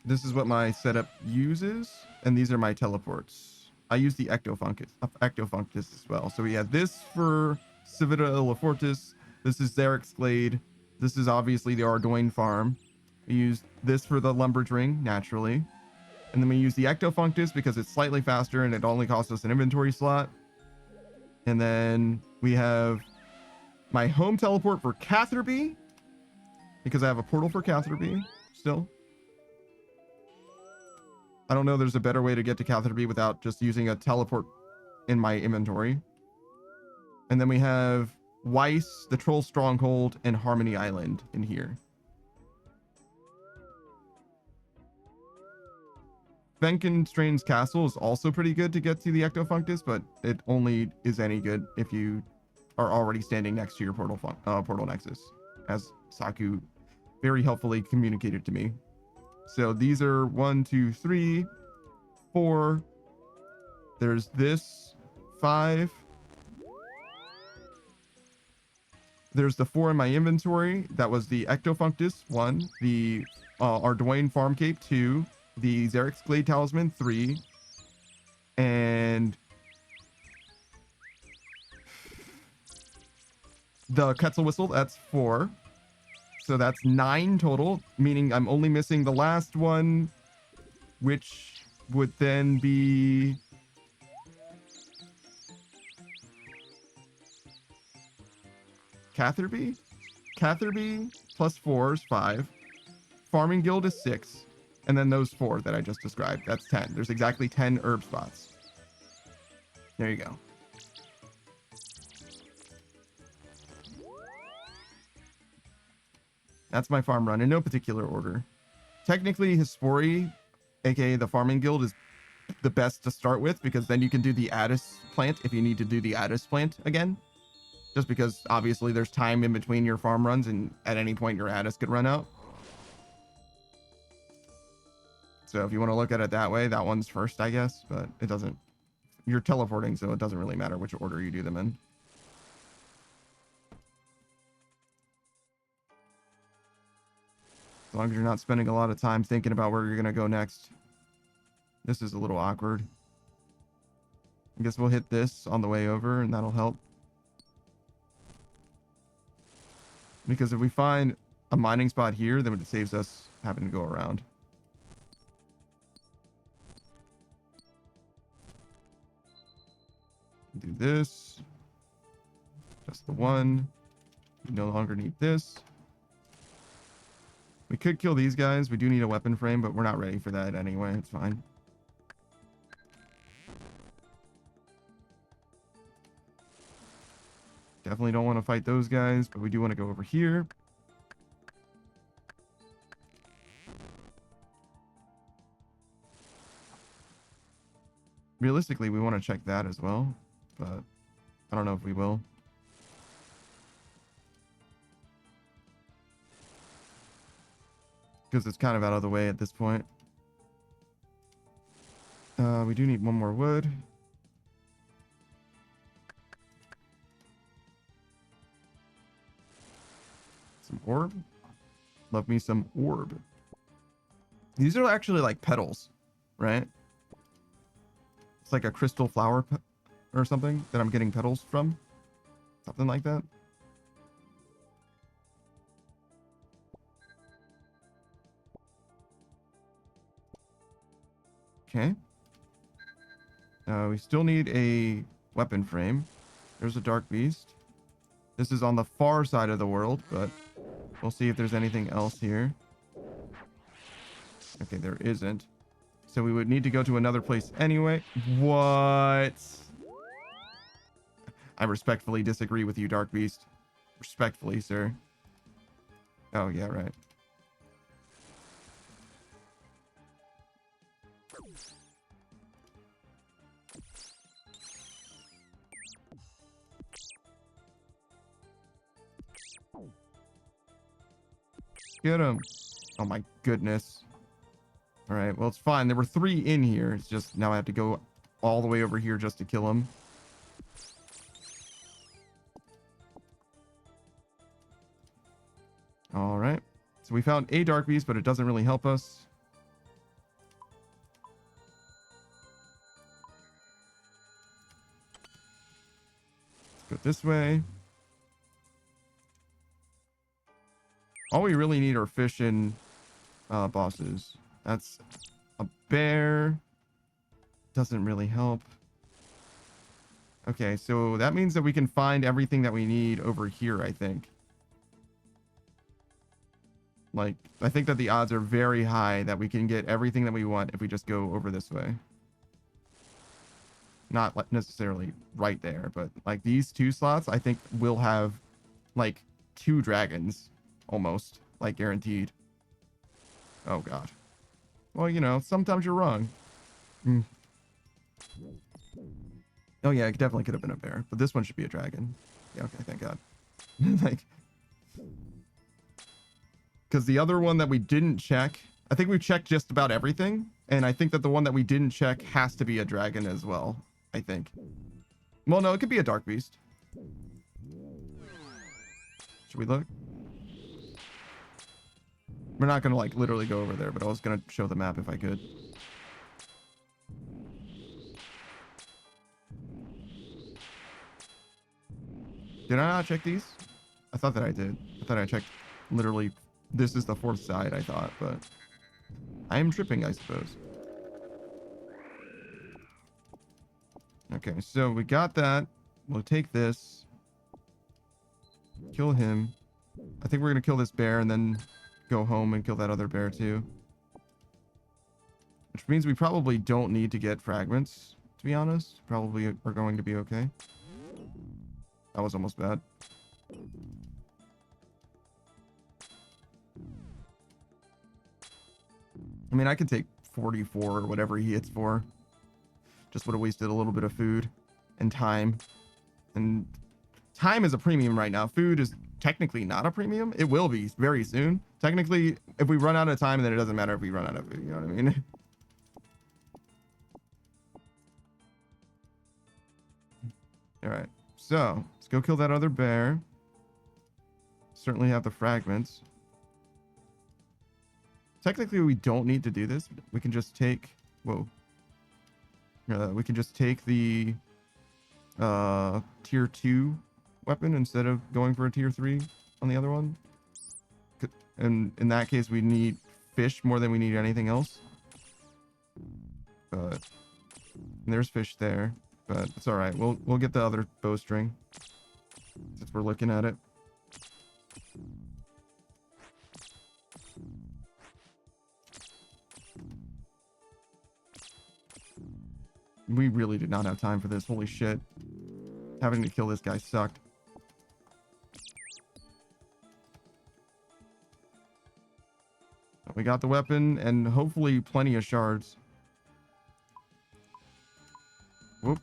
this is what my setup uses, and these are my teleports. I use the Ectofunctus as well. So we have this for Civita Illifortis. This is Zarek's Glade. This is obviously the Ardoin farm. We use this for the Lumberjring, naturally. And then we use the Ectofunctus because it's slightly faster and it only costs us an inventory slot. And then we have my home teleport for Catherby, because I have a portal for Catherby still. I don't know there's a better way to get to Catherby without just using a teleport in my inventory. And then we have Weiss, the Troll Stronghold, and Harmony Island in here. Venkenstrain's Castle is also pretty good to get to the Ectofunctus, but it only is any good if you are already standing next to your portal nexus, as Saku very helpfully communicated to me. So these are 1, 2, 3, 4. There's this 5. There's the 4 in my inventory. That was the Ectofunctus 1, the Ardoin Farm Cape 2, the Zarek's Glade Talisman 3, and the Quetzal Whistle, that's 4. So that's 9 total, meaning I'm only missing the last one, which would then be Catherby? Catherby plus 4 is 5. Farming Guild is 6. And then those 4 that I just described, that's 10. There's exactly 10 herb spots. There you go. That's my farm run in no particular order. Technically, Hispori, aka the Farming Guild, is the best to start with, because then you can do the Addis plant if you need to do the Addis plant again. Just because obviously there's time in between your farm runs, and at any point your Addis could run out. So if you want to look at it that way, that one's first, I guess, but it doesn't. You're teleporting, so it doesn't really matter which order you do them in. As long as you're not spending a lot of time thinking about where you're going to go next. This is a little awkward. I guess we'll hit this on the way over, and that'll help. Because if we find a mining spot here, then it saves us having to go around. Do this. Just the one. We no longer need this. We could kill these guys. We do need a weapon frame, but we're not ready for that anyway. It's fine. Definitely don't want to fight those guys, but we do want to go over here. Realistically, we want to check that as well, but I don't know if we will. Because it's kind of out of the way at this point. We do need one more wood. Some orb. Love me some orb. These are actually like petals, right? It's like a crystal flower or something that I'm getting petals from. Something like that. Okay. We still need a weapon frame. There's a dark beast. This is on the far side of the world, but we'll see if there's anything else here. Okay, there isn't. So we would need to go to another place anyway. What? I respectfully disagree with you, Dark Beast. Respectfully, sir. Oh, yeah, right. Get him. Oh, my goodness. All right, well, it's fine. There were 3 in here. It's just now I have to go all the way over here just to kill him. All right. So we found a dark beast, but it doesn't really help us. Let's go this way. All we really need are fish and bosses. That's a bear. Doesn't really help. Okay, so that means that we can find everything that we need over here, I think. Like, I think that the odds are very high that we can get everything that we want if we just go over this way. Not necessarily right there, but like these 2 slots, I think will have like 2 dragons almost, like guaranteed. Oh, God. Well, you know, sometimes you're wrong. Oh, yeah, it definitely could have been a bear, but this one should be a dragon. Yeah, okay, thank God. Like, because the other one that we didn't check, I think we checked just about everything, and I think that the one that we didn't check has to be a dragon as well, I think. Well, no, it could be a dark beast. Should we look? We're not going to, like, literally go over there, but I was going to show the map if I could. Did I not check these? I thought that I did. I thought I checked literally. This is the 4th side, I thought, but I am tripping, I suppose. Okay, so we got that. We'll take this. Kill him. I think we're going to kill this bear and then go home and kill that other bear too. Which means we probably don't need to get fragments, to be honest. Probably are going to be okay. That was almost bad. I mean, I could take 44 or whatever he hits for. Just would have wasted a little bit of food and time. And time is a premium right now. Food is technically not a premium. It will be very soon. Technically, if we run out of time, then it doesn't matter if we run out of food. You know what I mean? All right. So let's go kill that other bear. Certainly have the fragments. Technically, we don't need to do this. We can just take... Whoa. We can just take the tier 2 weapon instead of going for a tier 3 on the other one. And in that case, we need fish more than we need anything else. But there's fish there. But it's all right. We'll get the other bowstring since we're looking at it. We really did not have time for this. Holy shit. Having to kill this guy sucked. We got the weapon and hopefully plenty of shards. Whoop.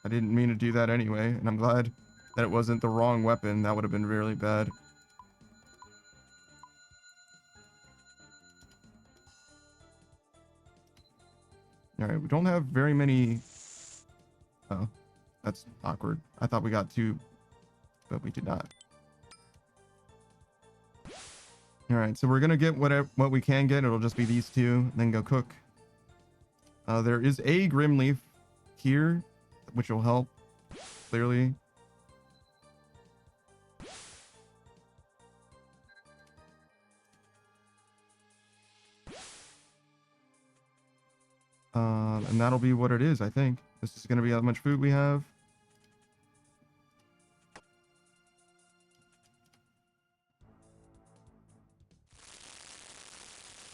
I didn't mean to do that anyway, and I'm glad that it wasn't the wrong weapon. That would have been really bad. Alright, we don't have very many... Oh, that's awkward. I thought we got 2, but we did not. Alright, so we're gonna get what we can get. It'll just be these 2, and then go cook. There is a Grimleaf here which will help, clearly. And that'll be what it is, I think. This is going to be how much food we have.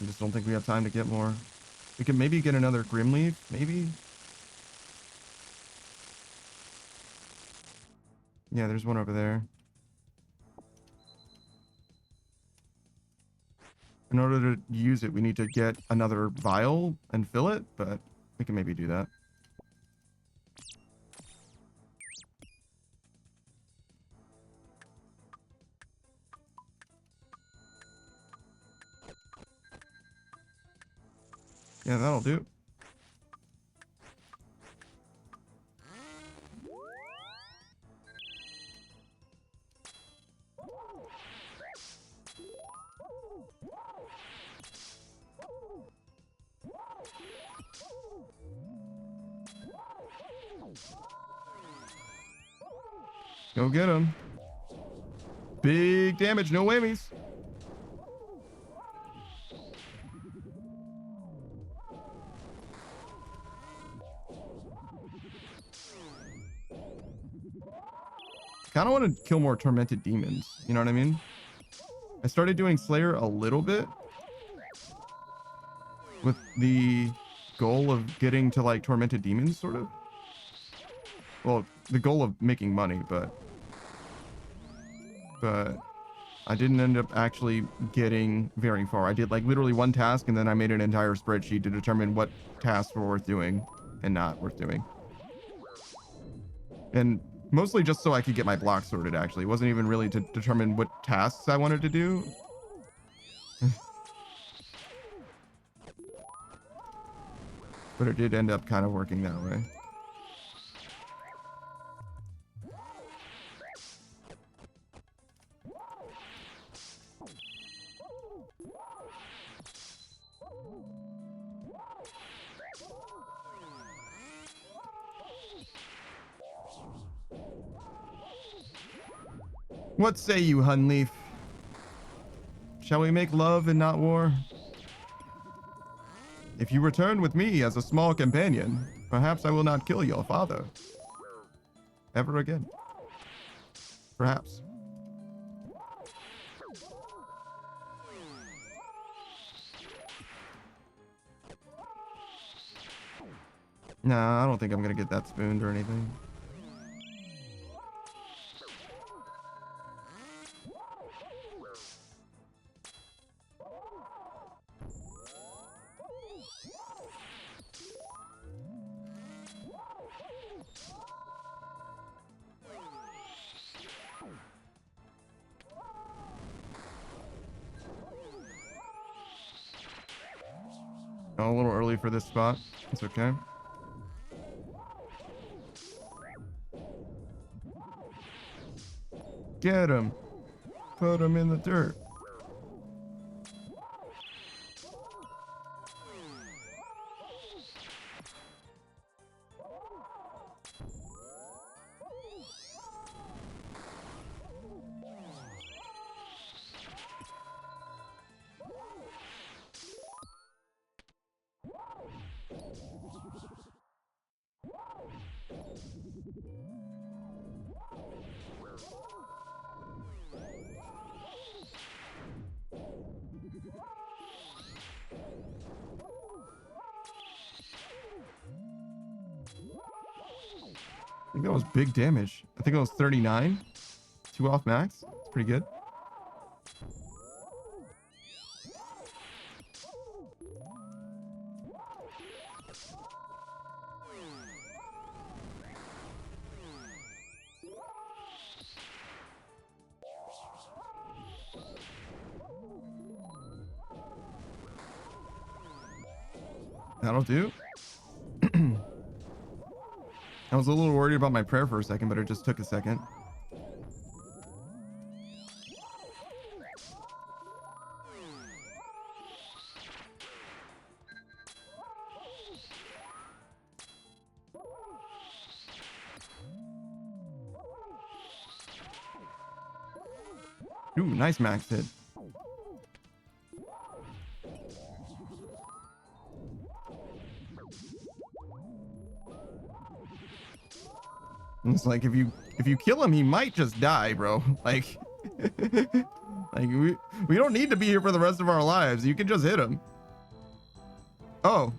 I just don't think we have time to get more. We can maybe get another Grim Leaf, maybe? Yeah, there's one over there. In order to use it, we need to get another vial and fill it, but we can maybe do that. Yeah, that'll do. Go get him. Big damage, no whammies. Kind of want to kill more tormented demons. You know what I mean? I started doing Slayer a little bit with the goal of getting to like tormented demons, sort of. Well, the goal of making money, but I didn't end up actually getting very far. I did like literally one task, and then I made an entire spreadsheet to determine what tasks were worth doing and not worth doing. And mostly just so I could get my blocks sorted, actually. It wasn't even really to determine what tasks I wanted to do. But it did end up kind of working that way. What say you, Hunleaf? Shall we make love and not war? If you return with me as a small companion, perhaps I will not kill your father. Ever again. Perhaps. Nah, I don't think I'm gonna get that spooned or anything. Oh, a little early for this spot. It's okay. Get him. Put him in the dirt. I think that was big damage. I think it was 39. 2 off max. It's pretty good. That'll do. I was a little worried about my prayer for a second, but it just took a second. Ooh, nice max hit. And it's like if you kill him, he might just die, bro. Like, like we don't need to be here for the rest of our lives. You can just hit him. Oh.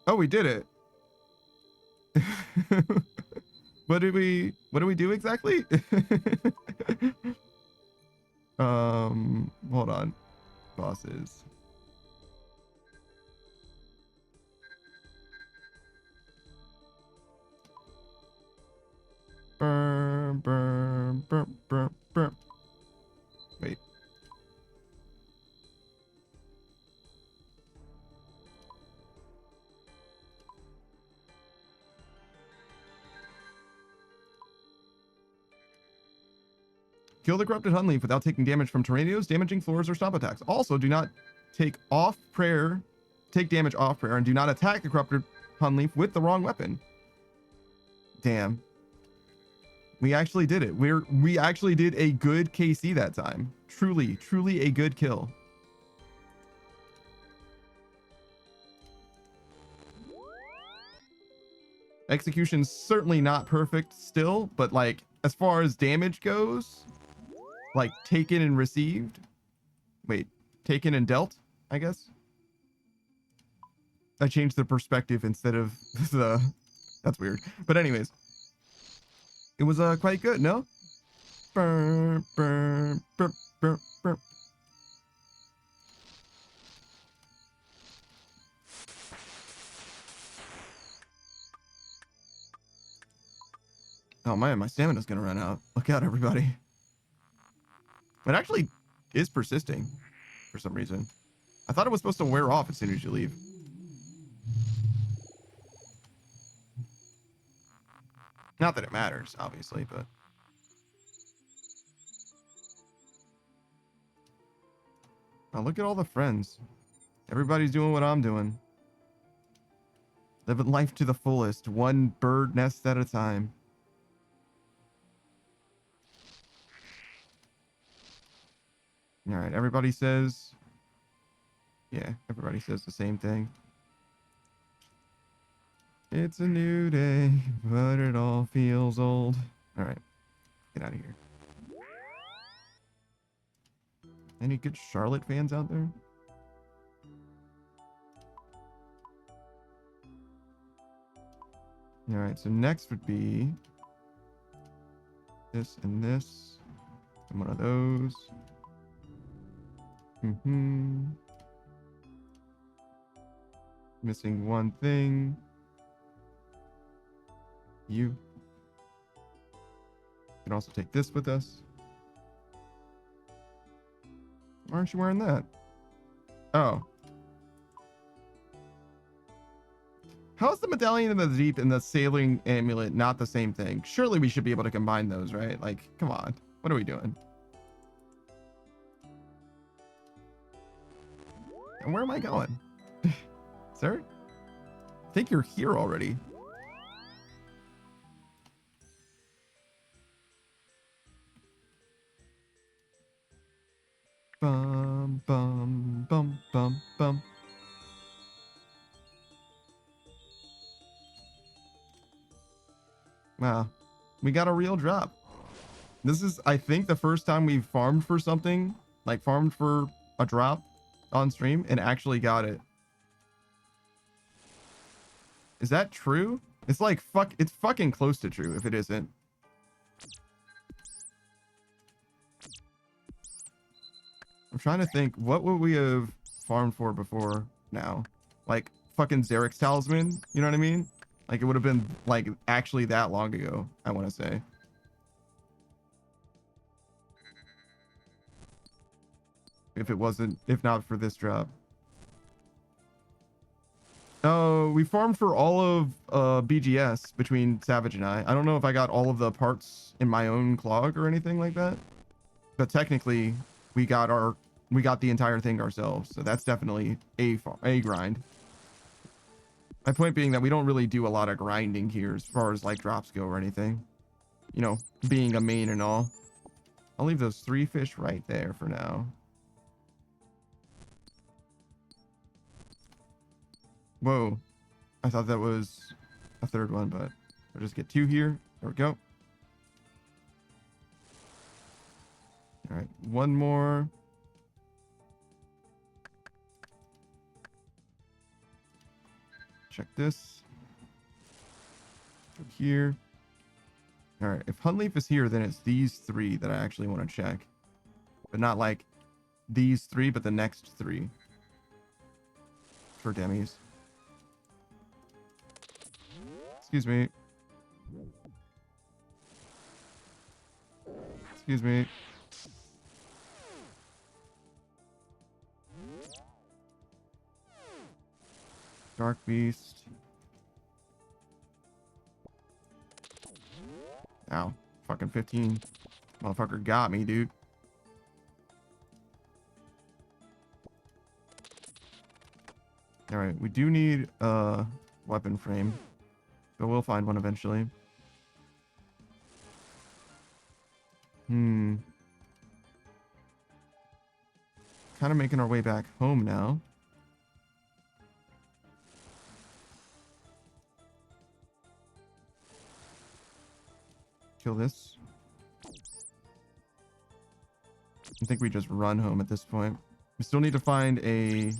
Oh, we did it. What do we do exactly? Hold on. Bosses. Burn, burn, burn, burn, burn. Wait. Kill the corrupted Hunleaf without taking damage from tornadoes, damaging floors, or stomp attacks. Also, do not take damage off prayer, and do not attack the corrupted Hunleaf with the wrong weapon. Damn. We actually did it. We actually did a good KC that time. Truly, truly a good kill. Execution's certainly not perfect still, but like as far as damage goes, like taken and received. Wait, taken and dealt, I guess. I changed the perspective instead of the. That's weird. But anyways, it was quite good, no? Burr, burr, burr, burr, burr. Oh man, my stamina's gonna run out. Look out, everybody. It actually is persisting for some reason. I thought it was supposed to wear off as soon as you leave. Not that it matters, obviously, but. Oh, look at all the friends. Everybody's doing what I'm doing. Living life to the fullest, one bird nest at a time. All right, everybody says. Yeah, everybody says the same thing. It's a new day, but it all feels old. All right, get out of here. Any good Charlotte fans out there? All right, so next would be this and this, and one of those. Missing one thing. You can also take this with us. Why aren't you wearing that? Oh. How is the Medallion in the Deep and the Sailing Amulet not the same thing? Surely we should be able to combine those, right? Like, come on. What are we doing? And where am I going? Sir? I think you're here already. Bum, bum, bum, bum, bum. Wow. We got a real drop. This is, I think, the first time we've farmed for something, like farmed for a drop on stream and actually got it. Is that true? It's like, it's fucking close to true if it isn't. I'm trying to think, what would we have farmed for before now? Like fucking Zarek's Talisman, you know what I mean? Like it would have been like actually that long ago, I want to say. If it wasn't, if not for this drop. Oh, we farmed for all of BGS between Savage and I. I don't know if I got all of the parts in my own clog or anything like that. But technically, we got the entire thing ourselves. So that's definitely a grind. My point being that we don't really do a lot of grinding here as far as like drops go or anything. You know, being a main and all. I'll leave those 3 fish right there for now. Whoa. I thought that was a third one, but I'll just get 2 here. There we go. All right, 1 more. Check this. Go here. All right, if Huntleaf is here, then it's these 3 that I actually want to check. But not like these 3, but the next 3. For demis. Excuse me. Excuse me. Dark Beast. Ow. Fucking 15. Motherfucker got me, dude. Alright, we do need a weapon frame. But we'll find one eventually. Kind of making our way back home now. Kill this. I think we just run home at this point. We still need to find a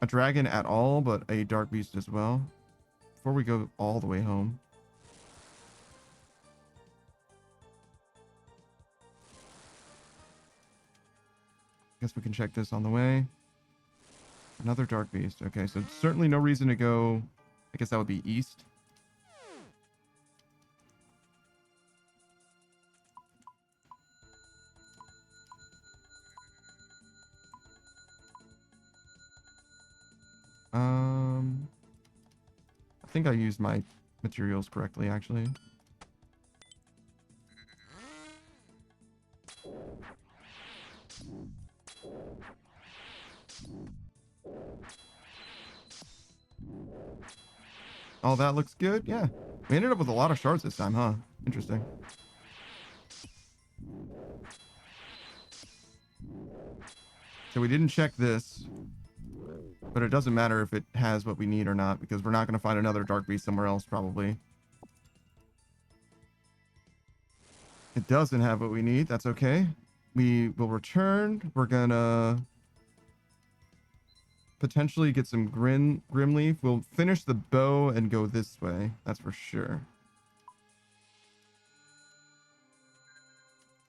dragon at all, but a dark beast as well, before we go all the way home. Guess we can check this on the way. Another dark beast. Okay, so certainly no reason to go. I guess that would be east. I think I used my materials correctly, actually. Oh, that looks good. Yeah. We ended up with a lot of shards this time, huh? Interesting. So we didn't check this, but it doesn't matter if it has what we need or not, because we're not going to find another dark beast somewhere else, probably. It doesn't have what we need. That's okay. We will return. We're going to potentially get some grim leaf. We'll finish the bow and go this way. That's for sure.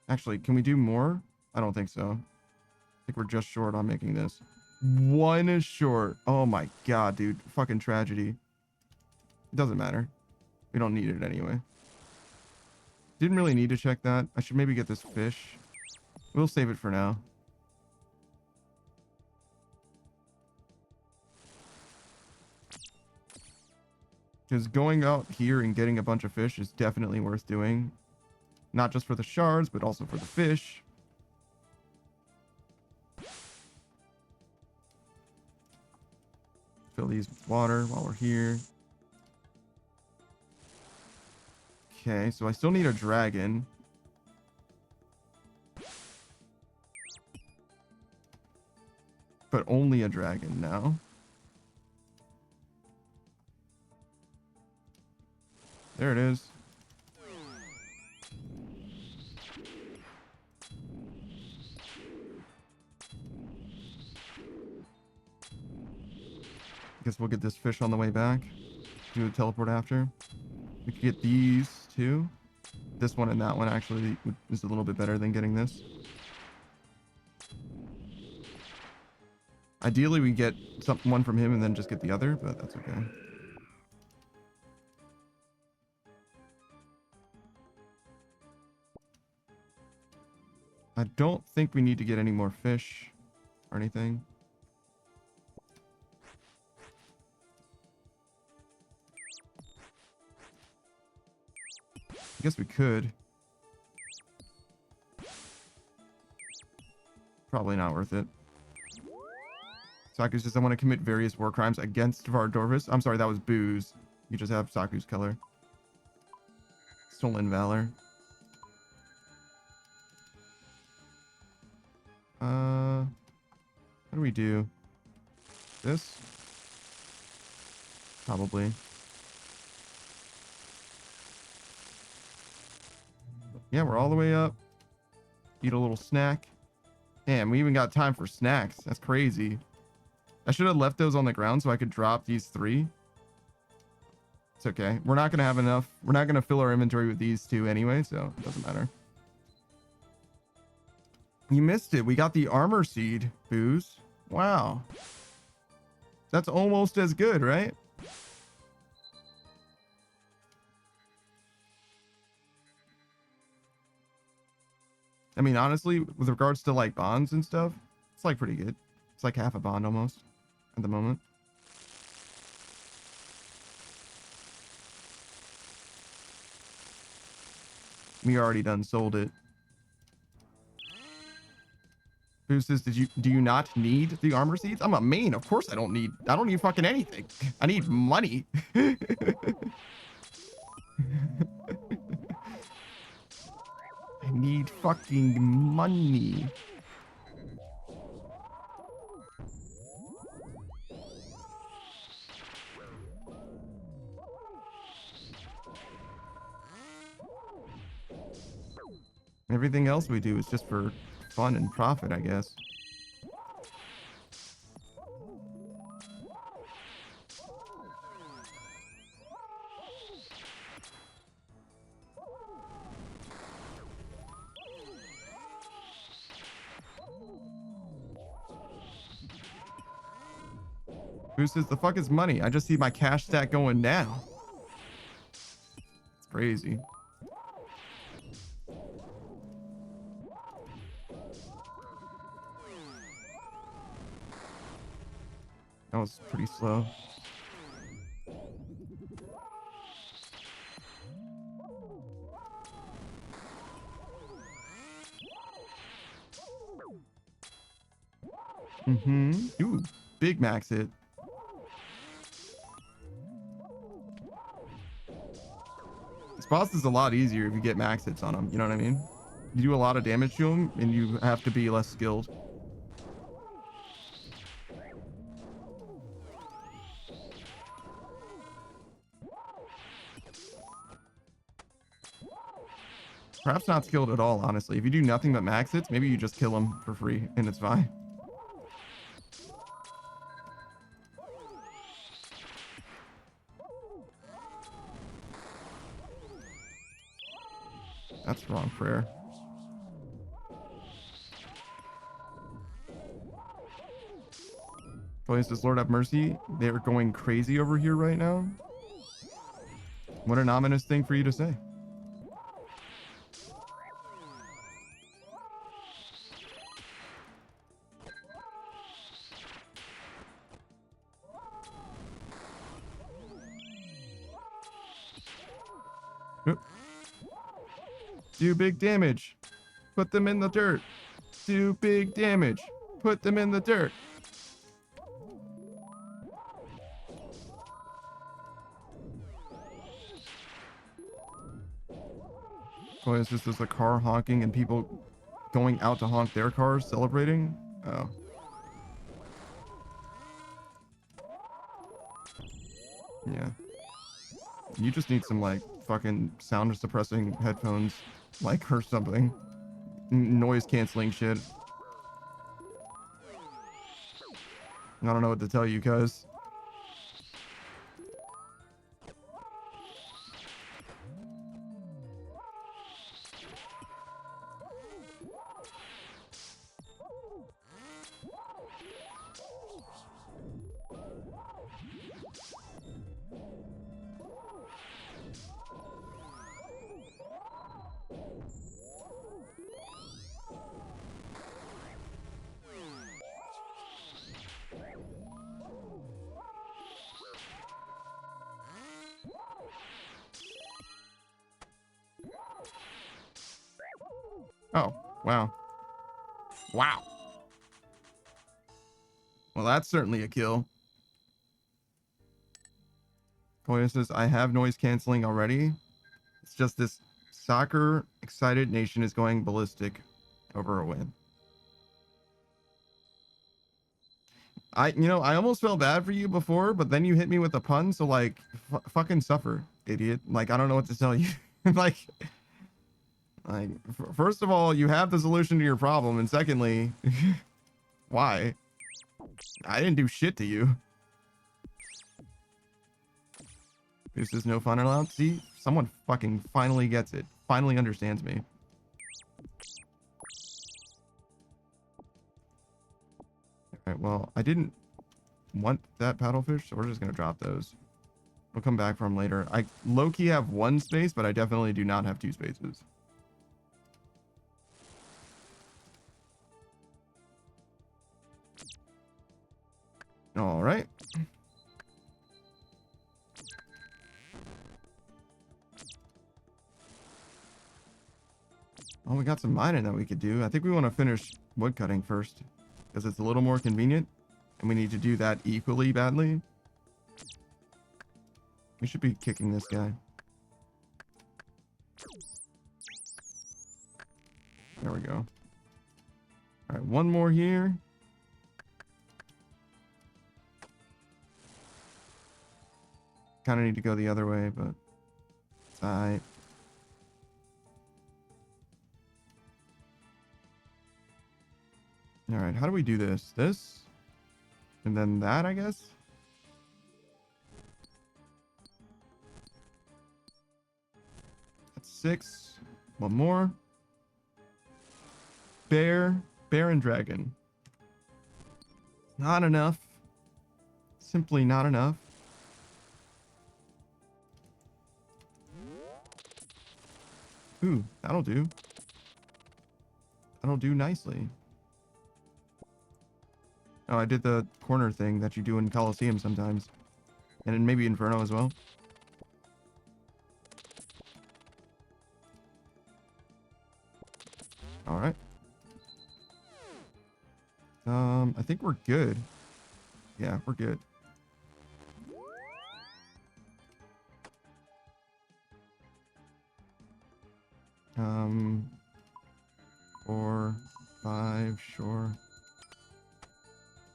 Actually, can we do more? I don't think so. I think we're just short on making this. 1 is short. Oh my god, dude. Fucking tragedy. It doesn't matter. We don't need it anyway. Didn't really need to check that. I should maybe get this fish. We'll save it for now. Because going out here and getting a bunch of fish is definitely worth doing. Not just for the shards, but also for the fish. Fill these with water while we're here. Okay, so I still need a dragon. But only a dragon now. There it is. Guess we'll get this fish on the way back. Do a teleport after. We could get these two. This one and that one actually is a little bit better than getting this. Ideally, we get one from him and then just get the other, but that's okay. I don't think we need to get any more fish or anything. I guess we could. Probably not worth it. Saku says, I want to commit various war crimes against Vardorvis. I'm sorry, that was Booze. You just have Saku's color. Stolen Valor. What do we do? This? Probably. Yeah, we're all the way up. Eat a little snack. Damn, we even got time for snacks. That's crazy. I should have left those on the ground so I could drop these 3. It's okay. We're not going to have enough. We're not going to fill our inventory with these 2 anyway, so it doesn't matter. You missed it. We got the armor seed, Booze. Wow. That's almost as good, right? I mean, honestly, with regards to like bonds and stuff, it's like pretty good. It's like half a bond almost at the moment. We already done sold it. Who says, do you not need the armor seeds? I'm a main. Of course I don't need fucking anything. I need money. I need fucking money. Everything else we do is just for fun and profit, I guess. Who says the fuck is money? I just see my cash stack going down. It's crazy. That was pretty slow. Ooh, big max hit. This boss is a lot easier if you get max hits on him. You know what I mean? You do a lot of damage to him, and you have to be less skilled. Perhaps not skilled at all, honestly. If you do nothing but max hits, maybe you just kill him for free, and it's fine. That's wrong prayer. Please, does Lord have mercy? They're going crazy over here right now. What an ominous thing for you to say. Do big damage. Put them in the dirt. Do big damage. Put them in the dirt. Oh, is this just a car honking and people going out to honk their cars celebrating? Oh. Yeah. You just need some like fucking sound suppressing headphones, like, or something. Noise canceling shit. I don't know what to tell you, cuz. Oh, wow. Wow. Well, that's certainly a kill. Koya says, I have noise canceling already. It's just this Soccer excited nation is going ballistic over a win. I almost felt bad for you before, but then you hit me with a pun, so like, fucking suffer, idiot. Like, I don't know what to tell you. like, first of all, you have the solution to your problem, and secondly, why? I didn't do shit to you. This is no fun allowed. See, someone fucking finally gets it. Finally understands me. All right, well, I didn't want that paddlefish, so we're just gonna drop those. We'll come back for them later. I low-key have one space, but I definitely do not have two spaces. All right. Oh, we got some mining that we could do. I think we want to finish wood cutting first because it's a little more convenient and we need to do that equally badly. We should be kicking this guy. There we go. All right, one more here. Kind of need to go the other way, but it's all right. All right, how do we do this? This? And then that, I guess? That's 6. One more. Bear and dragon. Not enough. Simply not enough. Ooh, that'll do. That'll do nicely. Oh, I did the corner thing that you do in Coliseum sometimes. And then maybe Inferno as well. Alright. I think we're good. Yeah, we're good. Um, 4, 5, sure.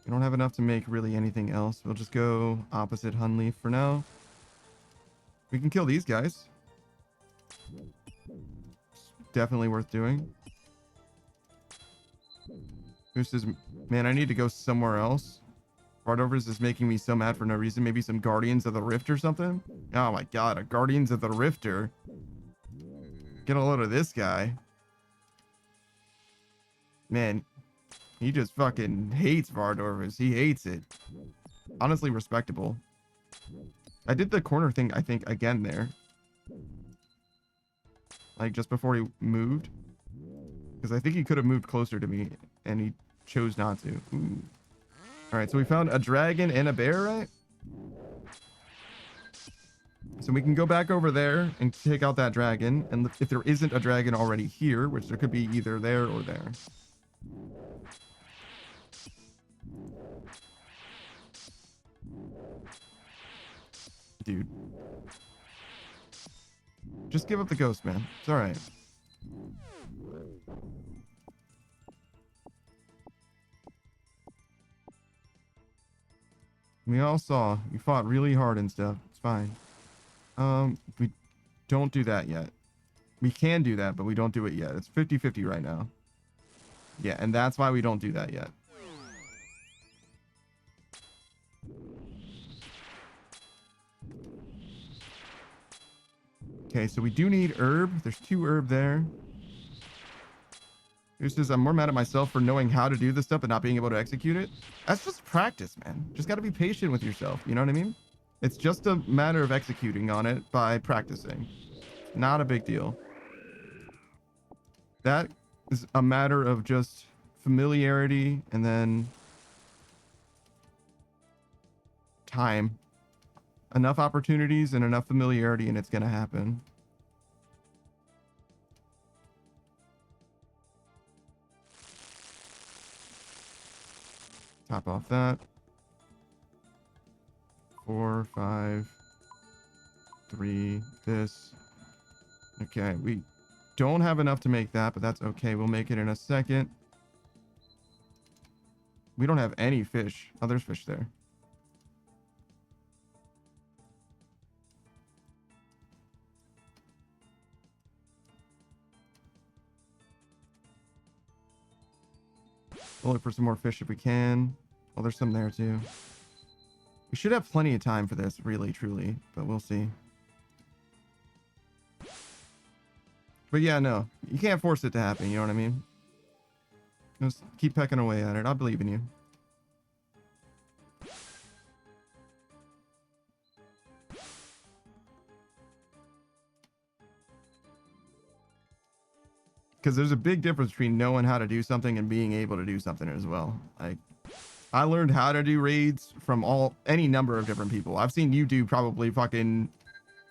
We don't have enough to make really anything else. We'll just go opposite Hunleaf for now. We can kill these guys. It's definitely worth doing. Goose is... Man, I need to go somewhere else. Bardovers is making me so mad for no reason. Maybe some Guardians of the Rift or something? Oh my god, a Guardians of the Rifter. Get a load of this guy. Man, he just fucking hates Vardorvis. He hates it. Honestly, respectable. I did the corner thing, I think, again there. Like, just before he moved. Because I think he could have moved closer to me, and he chose not to. Ooh. Alright, so we found a dragon and a bear, right? So we can go back over there and take out that dragon. And if there isn't a dragon already here, which there could be either there or there. Dude. Just give up the ghost, man. It's alright. We all saw. You fought really hard and stuff. It's fine. We don't do that yet. We can do that, but we don't do it yet. It's 50-50 right now. Yeah, and that's why we don't do that yet. Okay, so we do need herb. There's 2 herb there. Who says I'm more mad at myself for knowing how to do this stuff but not being able to execute it? That's just practice, man. Just got to be patient with yourself. You know what I mean? It's just a matter of executing on it by practicing. Not a big deal. That is a matter of just familiarity and then time. Enough opportunities and enough familiarity and it's going to happen. Top off that. 4, 5, 3, this. Okay, we don't have enough to make that, but that's okay. We'll make it in a second. We don't have any fish. Oh, there's fish there. We'll look for some more fish if we can. Well, there's some there too. We should have plenty of time for this, really, truly, but we'll see. But yeah, no, you can't force it to happen. You know what I mean? Just keep pecking away at it. I believe in you. Because there's a big difference between knowing how to do something and being able to do something as well. Like, I learned how to do raids from any number of different people. I've seen you do probably fucking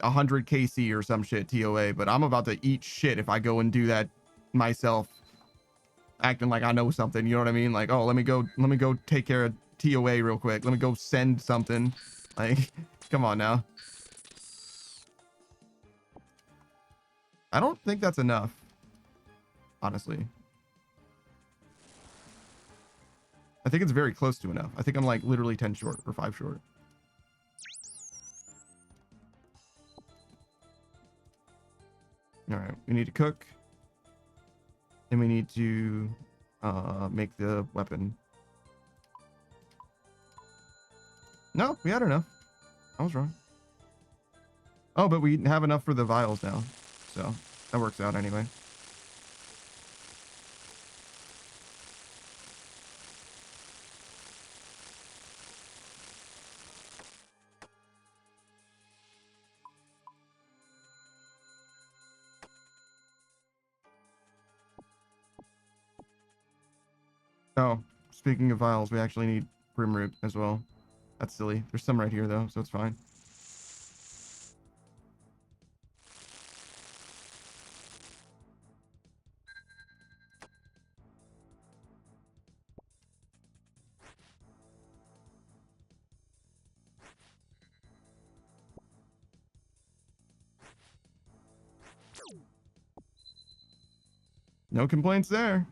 100 KC or some shit TOA, but I'm about to eat shit if I go and do that myself, acting like I know something. You know what I mean? Like, oh, let me go take care of TOA real quick. Let me go send something. Like, come on now. I don't think that's enough, honestly. I think it's very close to enough. I think I'm like literally 10 short or 5 short. All right, we need to cook. And we need to make the weapon. No, we had enough. I was wrong. Oh, but we have enough for the vials now. So that works out anyway. Oh, speaking of vials, we actually need Brimroot as well. That's silly. There's some right here, though, so it's fine. No complaints there.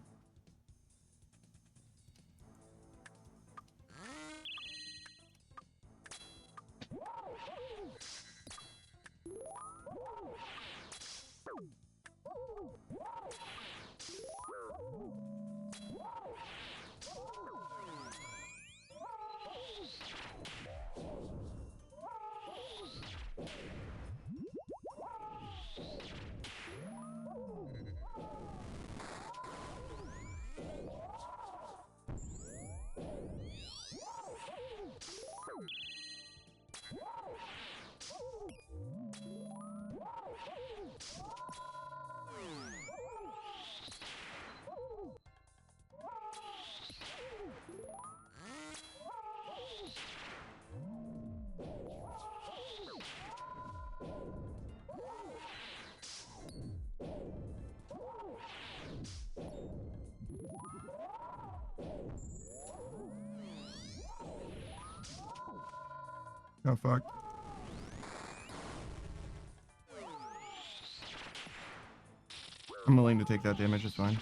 Oh, fuck. I'm willing to take that damage, it's fine.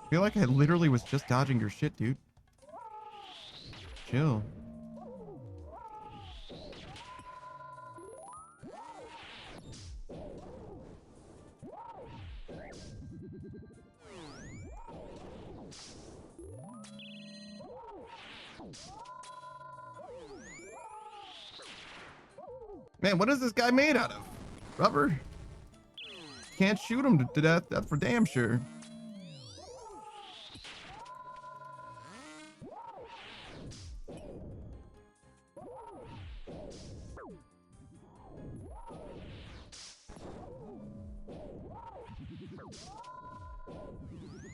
I feel like I literally was just dodging your shit, dude. Chill. Man, what is this guy made out of? Rubber? Can't shoot him to death, that's for damn sure.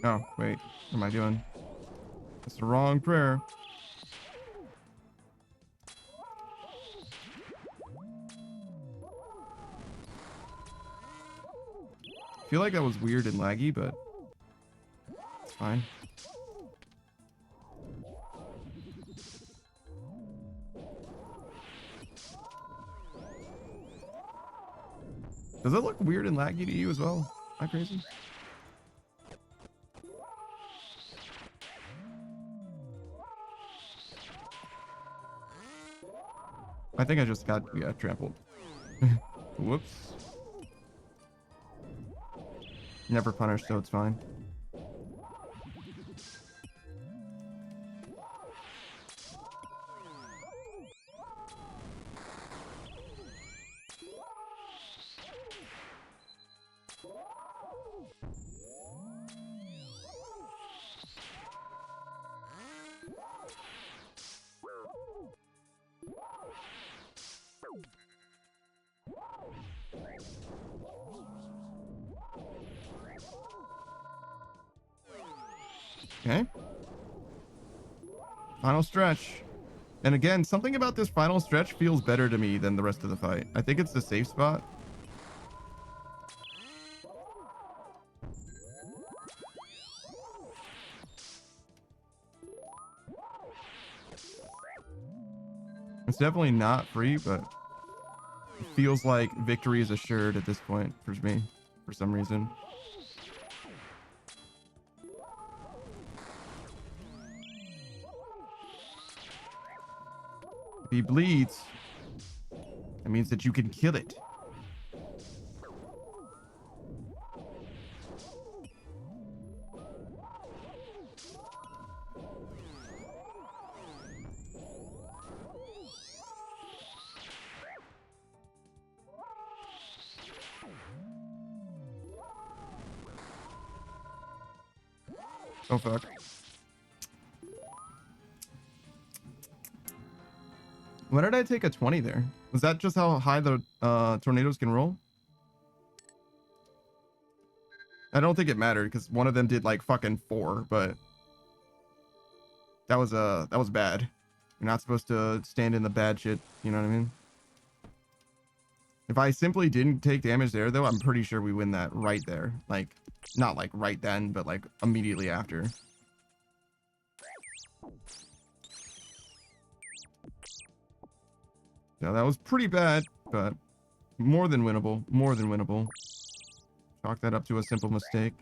Oh, wait. What am I doing? That's the wrong prayer. feel like that was weird and laggy, but it's fine. Does it look weird and laggy to you as well? Am I crazy? I think I just got trampled. Whoops. Never punished, so it's fine. Okay. Final stretch. And again, something about this final stretch feels better to me than the rest of the fight. I think it's the safe spot. It's definitely not free, but it feels like victory is assured at this point for me, for some reason. If he bleeds, that means that you can kill it. Oh, fuck. Why did I take a 20 there? Was that just how high the tornadoes can roll? I don't think it mattered because one of them did like fucking 4, but that was bad. You're not supposed to stand in the bad shit, you know what I mean? If I simply didn't take damage there though, I'm pretty sure we win that right there. Like, not like right then, but like immediately after. Yeah, that was pretty bad, but more than winnable. More than winnable. Chalk that up to a simple mistake.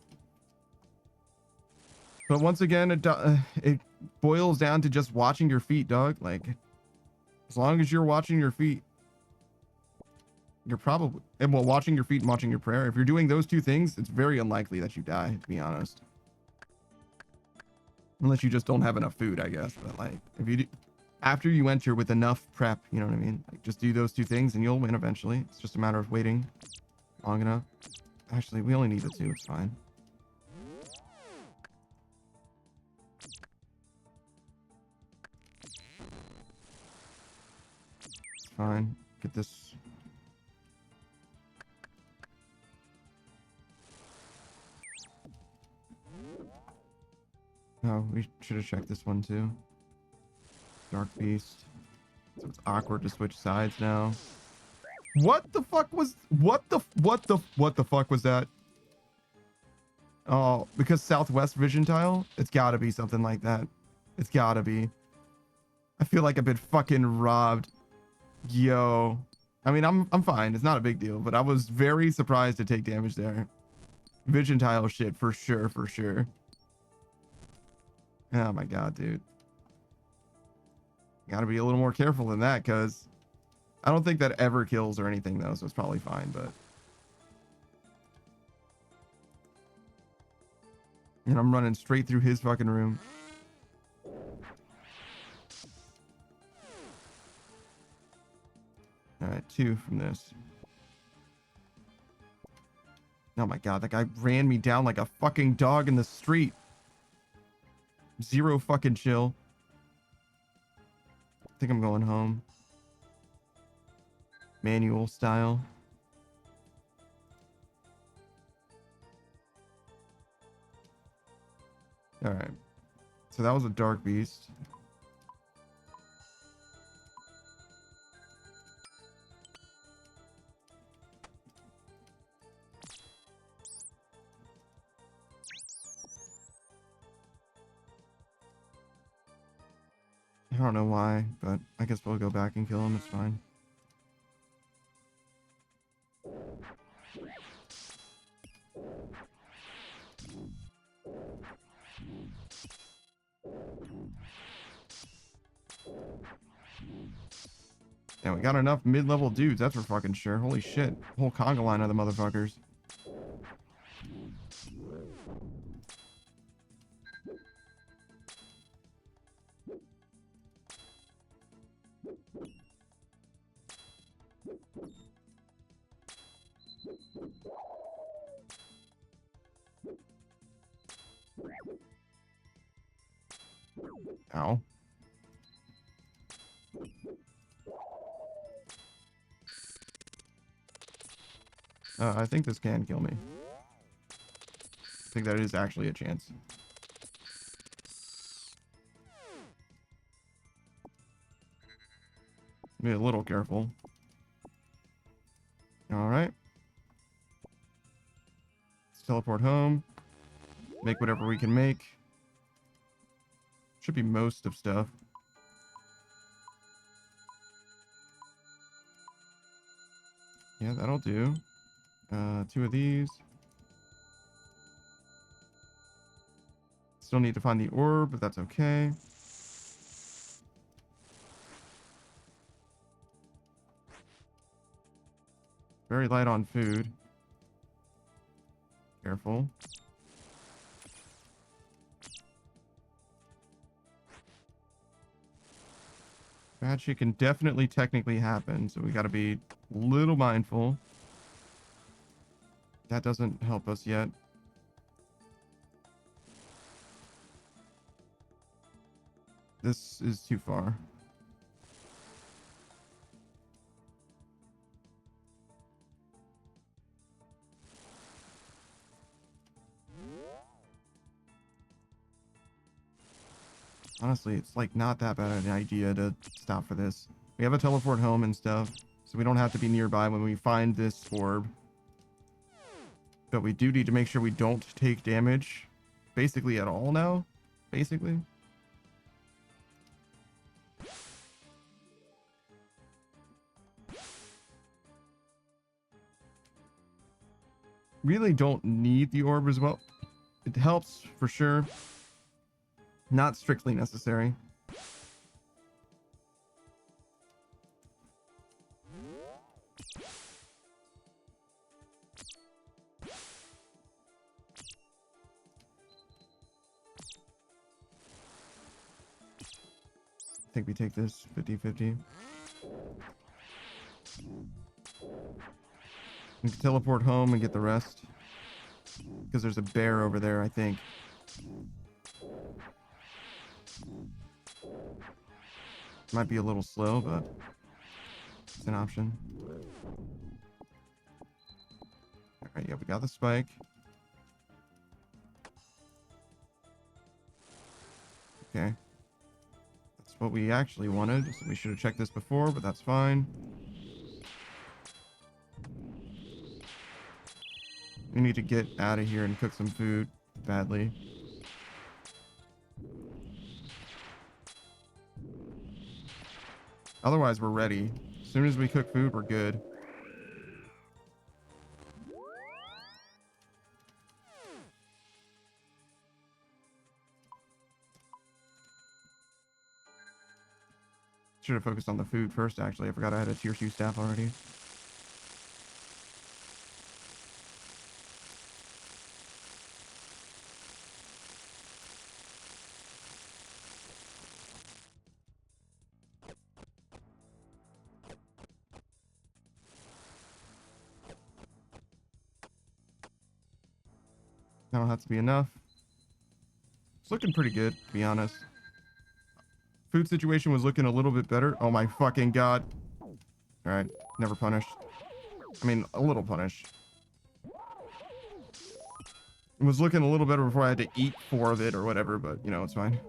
But once again, it boils down to just watching your feet, dog. Like, as long as you're watching your feet, you're probably... And well, watching your feet and watching your prayer. If you're doing those two things, it's very unlikely that you die, to be honest. Unless you just don't have enough food, I guess. But, like, if you do... After you enter with enough prep, you know what I mean? Like, just do those two things and you'll win eventually. It's just a matter of waiting long enough. Actually, we only need the 2. It's fine. It's fine. Get this. Oh, we should have checked this one too. Dark Beast. So it's awkward to switch sides now. What the fuck was... What the fuck was that? Oh, because Southwest Vision Tile? It's gotta be something like that. It's gotta be. I feel like I've been fucking robbed. Yo. I mean, I'm fine. It's not a big deal, but I was very surprised to take damage there. Vision Tile shit, for sure, for sure. Oh my god, dude. Gotta be a little more careful than that, because I don't think that ever kills or anything, though, so it's probably fine, but... And I'm running straight through his fucking room. Alright, 2 from this. Oh my god, that guy ran me down like a fucking dog in the street. Zero fucking chill. I think I'm going home. Manual style. Alright. So that was a Dark Beast. I don't know why, but I guess we'll go back and kill him. It's fine. Yeah, we got enough mid-level dudes, that's for fucking sure. Holy shit. Whole conga line of the motherfuckers. Ow. I think this can kill me. I think that is actually a chance. Be a little careful. Alright. Let's teleport home. Make whatever we can make. Should be most of stuff. Yeah, that'll do. 2 of these. Still need to find the orb, but that's okay. Very light on food. Careful. Bad shit can definitely technically happen, so we gotta be a little mindful. That doesn't help us yet. This is too far. Honestly, it's like not that bad of an idea to stop for this. We have a teleport home and stuff, so we don't have to be nearby when we find this orb. But we do need to make sure we don't take damage basically at all now. Basically. Really don't need the orb as well. It helps for sure. Not strictly necessary. I think we take this 50-50. We can teleport home and get the rest. Because there's a bear over there, I think. Might be a little slow, but it's an option. Alright, yeah, we got the spike. Okay. That's what we actually wanted. So we should have checked this before, but that's fine. We need to get out of here and cook some food badly. Otherwise, we're ready. As soon as we cook food, we're good. Should have focused on the food first, actually. I forgot I had a tier 2 staff already. That'll have to be enough. It's looking pretty good, to be honest. Food situation was looking a little bit better. Oh my fucking god. Alright, never punished. I mean, a little punished. It was looking a little better before I had to eat 4 of it or whatever, but, you know, it's fine.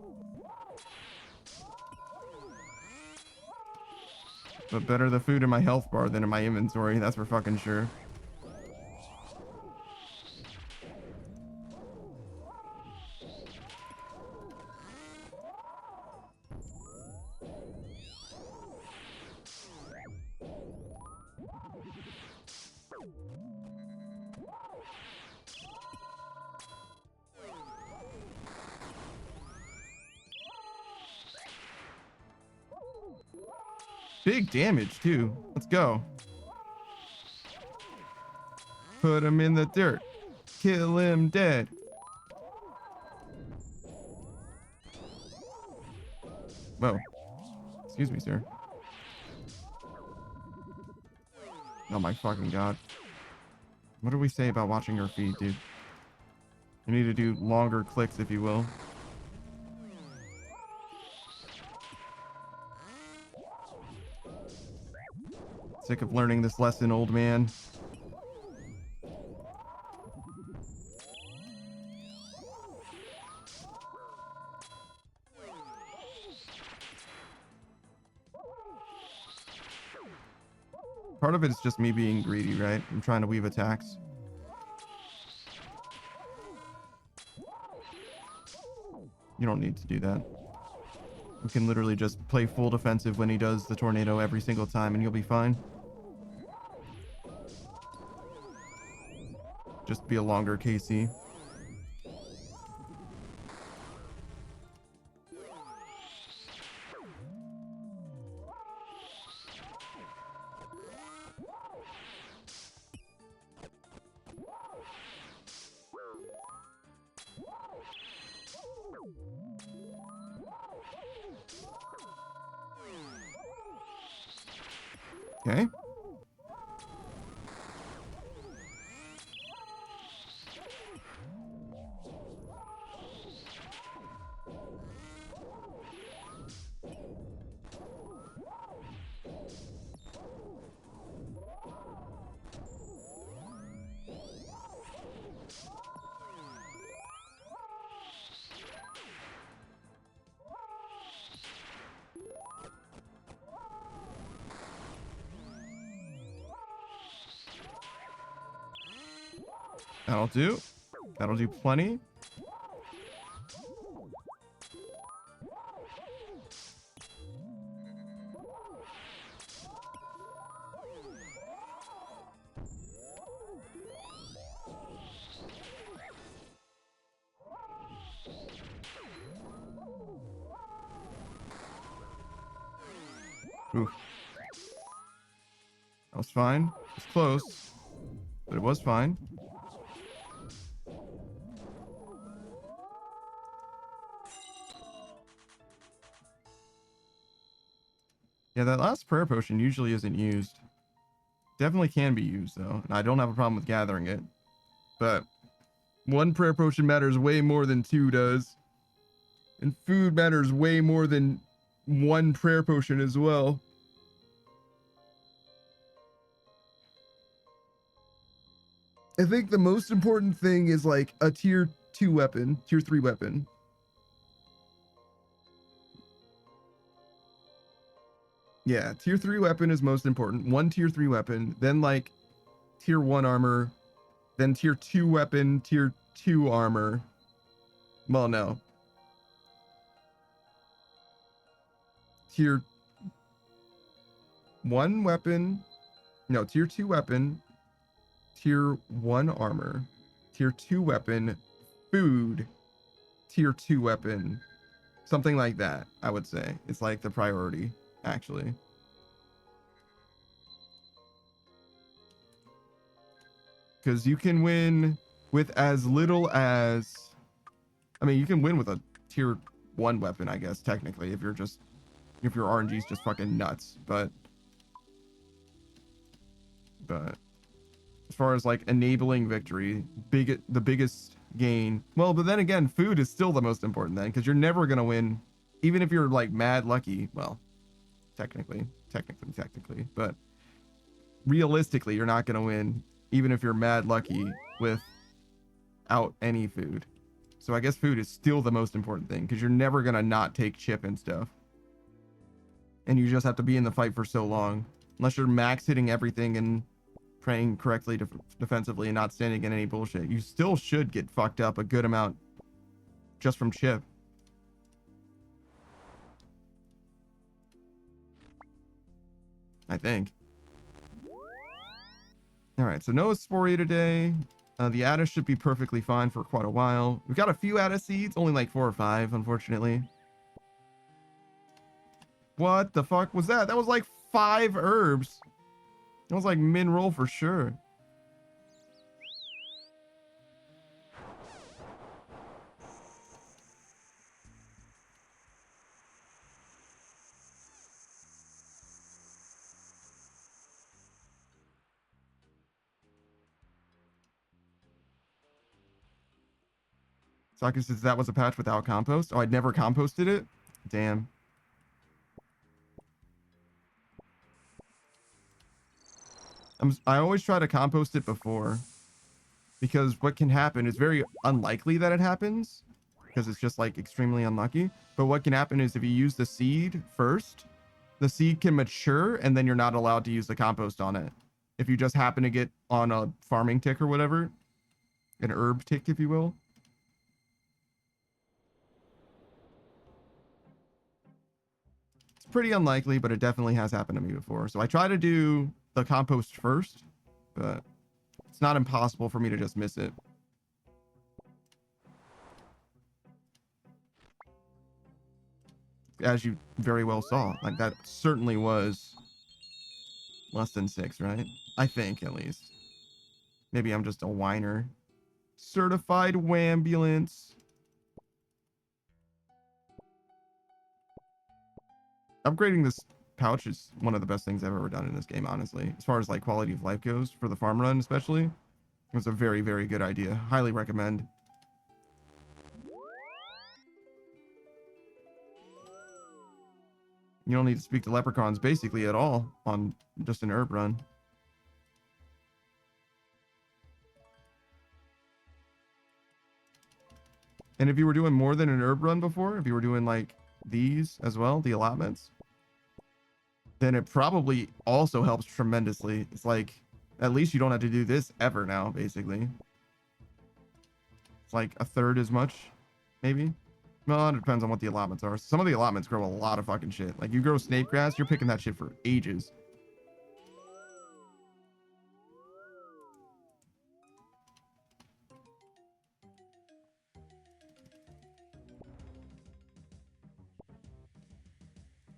But better the food in my health bar than in my inventory, that's for fucking sure. Big damage too. Let's go. Put him in the dirt. Kill him dead. Whoa. Excuse me, sir. Oh my fucking god. What do we say about watching our feet, dude? You need to do longer clicks, if you will. Sick of learning this lesson, old man. Part of it is just me being greedy, right? I'm trying to weave attacks. You don't need to do that. You can literally just play full defensive when he does the tornado every single time and you'll be fine. Just be a longer KC. Okay. That'll do. That'll do plenty. Ooh. That was fine. It's close, but it was fine. Yeah, that last prayer potion usually isn't used. Definitely can be used, though. And I don't have a problem with gathering it. But one prayer potion matters way more than two does. And food matters way more than one prayer potion as well. I think the most important thing is like a tier 2 weapon, tier 3 weapon. Yeah, tier 3 weapon is most important. One tier 3 weapon, then like tier 1 armor, then tier 2 weapon, tier 2 armor. Well, no. Tier 1 weapon, no, tier 2 weapon, tier 1 armor, tier 2 weapon, food, tier 2 weapon. Something like that, I would say. It's like the priority, actually. Because you can win with as little as... I mean, you can win with a tier 1 weapon, I guess, technically, if you're just... if your RNG is just fucking nuts, but as far as like enabling victory, the biggest gain, well, but then again, food is still the most important then, because you're never gonna win, even if you're like mad lucky. Well, technically, but realistically, you're not gonna win, even if you're mad lucky without any food. So I guess food is still the most important thing, because you're never gonna not take chip and stuff. And you just have to be in the fight for so long. Unless you're max hitting everything and praying correctly defensively and not standing in any bullshit. You still should get fucked up a good amount just from chip. I think. Alright, so no Sporia today. The Addis should be perfectly fine for quite a while. We've got a few Addis seeds, only like 4 or 5, unfortunately. What the fuck was that? That was like 5 herbs. That was like min roll for sure. Saka says that was a patch without compost. Oh, I'd never composted it? Damn. I always try to compost it before, because what can happen is very unlikely that it happens, because it's just like extremely unlucky. But what can happen is if you use the seed first, the seed can mature and then you're not allowed to use the compost on it. If you just happen to get on a farming tick or whatever, an herb tick, if you will. It's pretty unlikely, but it definitely has happened to me before. So I try to do the compost first, but it's not impossible for me to just miss it. As you very well saw, like that certainly was less than 6, right? I think, at least. Maybe I'm just a whiner. Certified wambulance. Upgrading this pouch is one of the best things I've ever done in this game, honestly. As far as like quality of life goes, for the farm run especially, it was a very, very good idea. Highly recommend. You don't need to speak to leprechauns basically at all on just an herb run. And if you were doing more than an herb run before, if you were doing like these as well, the allotments, then it probably also helps tremendously. It's like, at least you don't have to do this ever now, basically. It's like a third as much, maybe. Well, it depends on what the allotments are. Some of the allotments grow a lot of fucking shit. Like you grow snake grass, you're picking that shit for ages.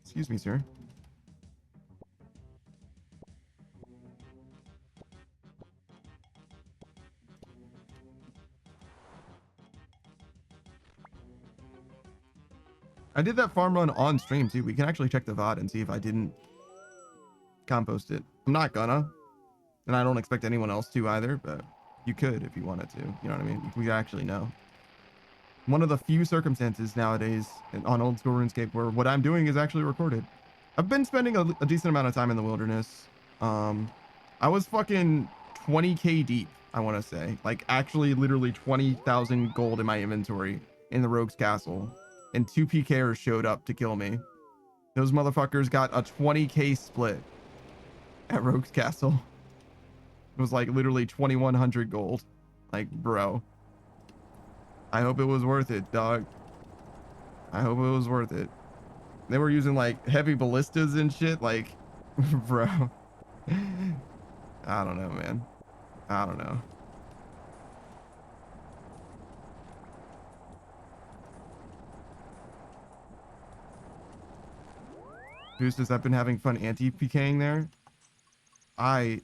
Excuse me, sir. I did that farm run on stream too. We can actually check the VOD and see if I didn't compost it. I'm not gonna, and I don't expect anyone else to either, but you could if you wanted to. You know what I mean? We actually know. One of the few circumstances nowadays on old school RuneScape where what I'm doing is actually recorded. I've been spending a decent amount of time in the wilderness. I was fucking 20k deep, I want to say. Like actually literally 20,000 gold in my inventory in the Rogue's Castle. And 2 PKers showed up to kill me. Those motherfuckers got a 20k split at Rogue's Castle. It was like literally 2,100 gold. Like, bro. I hope it was worth it, dog. I hope it was worth it. They were using like heavy ballistas and shit. Like, bro. I don't know, man. I don't know. Boosters, I've been having fun anti-PKing there. I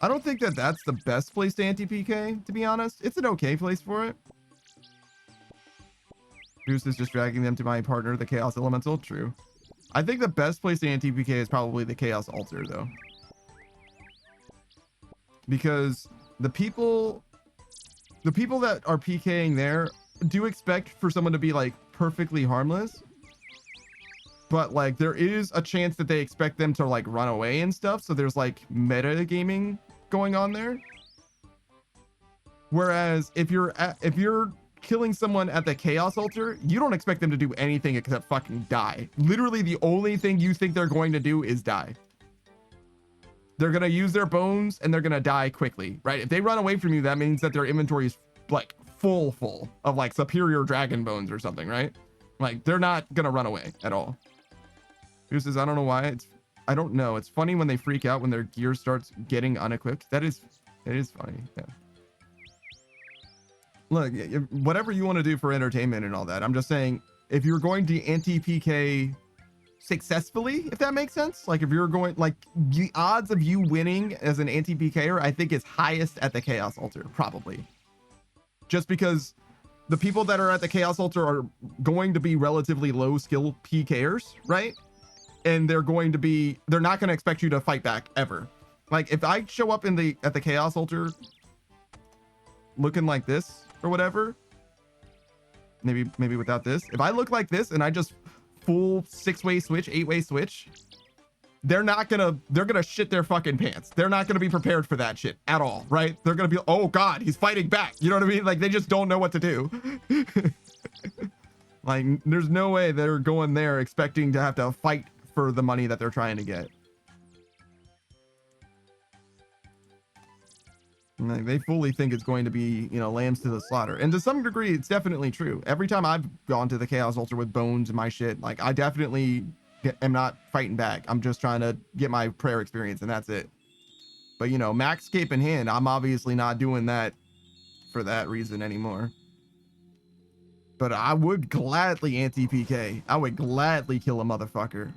don't think that that's the best place to anti-PK, to be honest. It's an okay place for it. Goose is just dragging them to my partner, the Chaos Elemental. True. I think the best place to anti-PK is probably the Chaos Altar, though. Because the people that are PKing there do expect for someone to be like perfectly harmless. But like there is a chance that they expect them to like run away and stuff. So there's like meta gaming going on there. Whereas if you're killing someone at the Chaos Altar, you don't expect them to do anything except fucking die. Literally the only thing you think they're going to do is die. They're going to use their bones and they're going to die quickly, right? If they run away from you, that means that their inventory is like full of like superior dragon bones or something, right? Like they're not going to run away at all. Who says, I don't know why. I don't know. It's funny when they freak out when their gear starts getting unequipped. It is funny. Yeah. Look, whatever you want to do for entertainment and all that. I'm just saying, if you're going to anti-PK successfully, if that makes sense. Like if you're going, like the odds of you winning as an anti-PKer, I think is highest at the Chaos Altar, probably. Just because the people that are at the Chaos Altar are going to be relatively low skill PKers, right? And they're not going to expect you to fight back ever. Like if I show up at the Chaos Altar looking like this or whatever, maybe without this, if I look like this and I just full 6-way switch, 8-way switch, they're gonna shit their fucking pants. They're not gonna be prepared for that shit at all, right? They're gonna be, oh god, he's fighting back. You know what I mean? Like they just don't know what to do. Like there's no way they're going there expecting to have to fight for the money that they're trying to get. Like they fully think it's going to be, you know, lambs to the slaughter. And to some degree, it's definitely true. Every time I've gone to the Chaos Altar with bones and my shit, like I definitely am not fighting back. I'm just trying to get my prayer experience and that's it. But, you know, max cape in hand, I'm obviously not doing that for that reason anymore. But I would gladly anti-PK. I would gladly kill a motherfucker.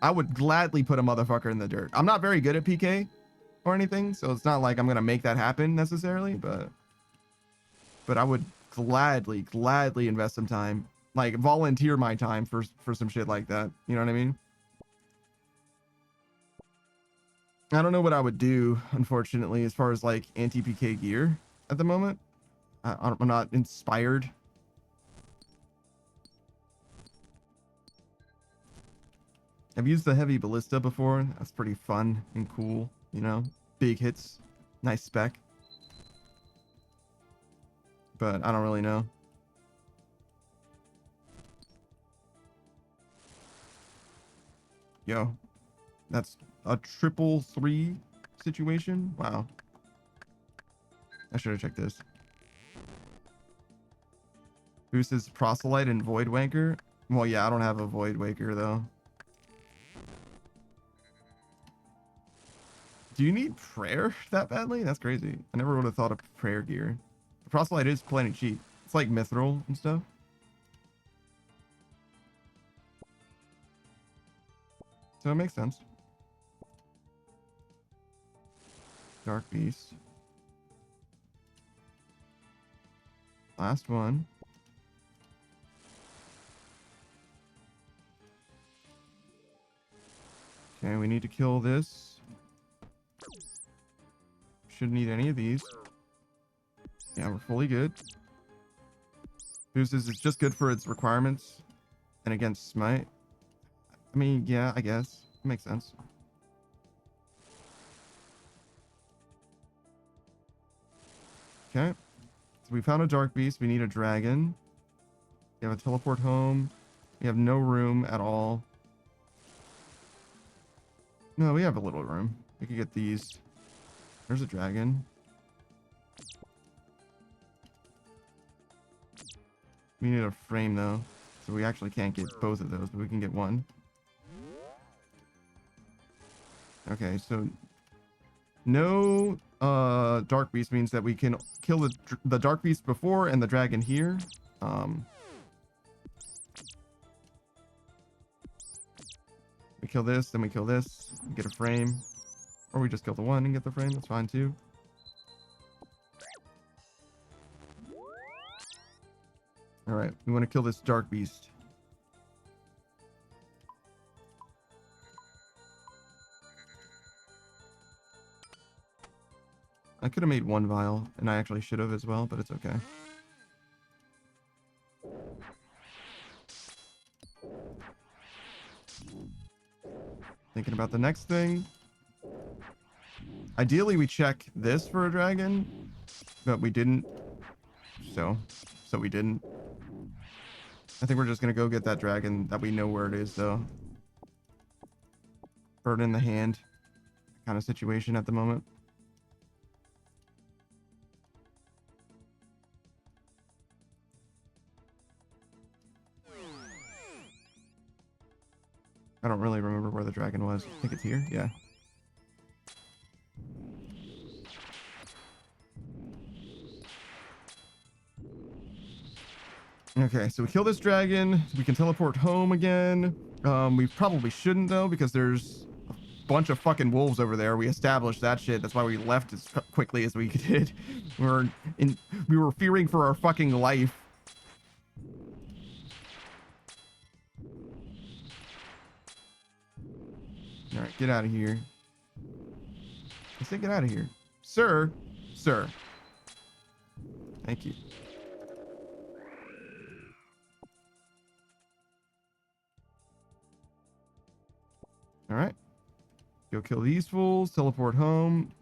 I would gladly put a motherfucker in the dirt. I'm not very good at PK or anything, so it's not like I'm gonna make that happen necessarily, but I would gladly invest some time, like volunteer my time for some shit like that. You know what I mean? I don't know what I would do, unfortunately, as far as like anti-PK gear at the moment. I'm not inspired. I've used the heavy ballista before. That's pretty fun and cool, you know, big hits, nice spec. But I don't really know. Yo, that's a 333 situation. Wow. I should have checked this. Who's his proselyte and void wanker? Well, yeah, I don't have a void wanker though. Do you need prayer that badly? That's crazy. I never would have thought of prayer gear. The proselyte is plenty cheap. It's like mithril and stuff. So it makes sense. Dark beast. Last one. Okay, we need to kill this. Shouldn't need any of these. Yeah, we're fully good. Boosters is just good for its requirements and against smite. I mean, yeah, I guess. It makes sense. Okay. So we found a dark beast. We need a dragon. We have a teleport home. We have no room at all. No, we have a little room. We could get these. There's a dragon. We need a frame though, so we actually can't get both of those, but we can get one. Okay, so no dark beast means that we can kill the dark beast before and the dragon here. We kill this, then we kill this, we get a frame. Or we just kill the one and get the frame, that's fine too. Alright, we want to kill this dark beast. I could have made one vial, and I actually should have as well, but it's okay. Thinking about the next thing. Ideally, we check this for a dragon, but we didn't. So we didn't. I think we're just gonna go get that dragon that we know where it is, though. Bird in the hand kind of situation at the moment. I don't really remember where the dragon was. I think it's here. Yeah. Okay, so we kill this dragon. We can teleport home again. We probably shouldn't though, because there's a bunch of fucking wolves over there. We established that shit. That's why we left as quickly as we did. We were fearing for our fucking life. All right, get out of here. I say get out of here, sir. Sir. Thank you. All right. Go kill these fools. Teleport home.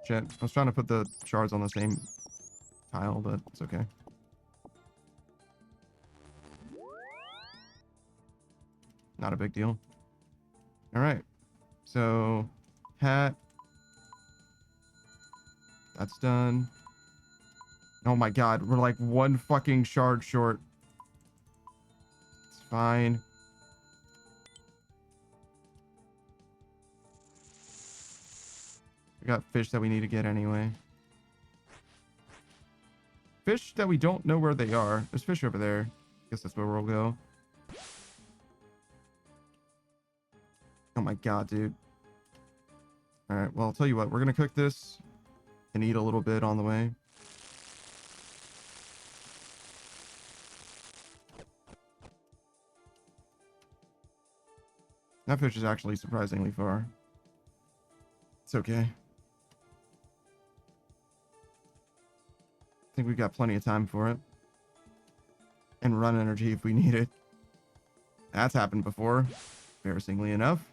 Shit. I was trying to put the shards on the same tile, but it's okay. Not a big deal. All right. So, hat. That's done. Oh my god, we're like one fucking shard short. It's fine. We got fish that we need to get anyway. Fish that we don't know where they are. There's fish over there. Guess that's where we'll go. Oh my god, dude. Alright, well, I'll tell you what. We're gonna cook this and eat a little bit on the way. That fish is actually surprisingly far. It's okay. I think we've got plenty of time for it. And run energy if we need it. That's happened before, embarrassingly enough.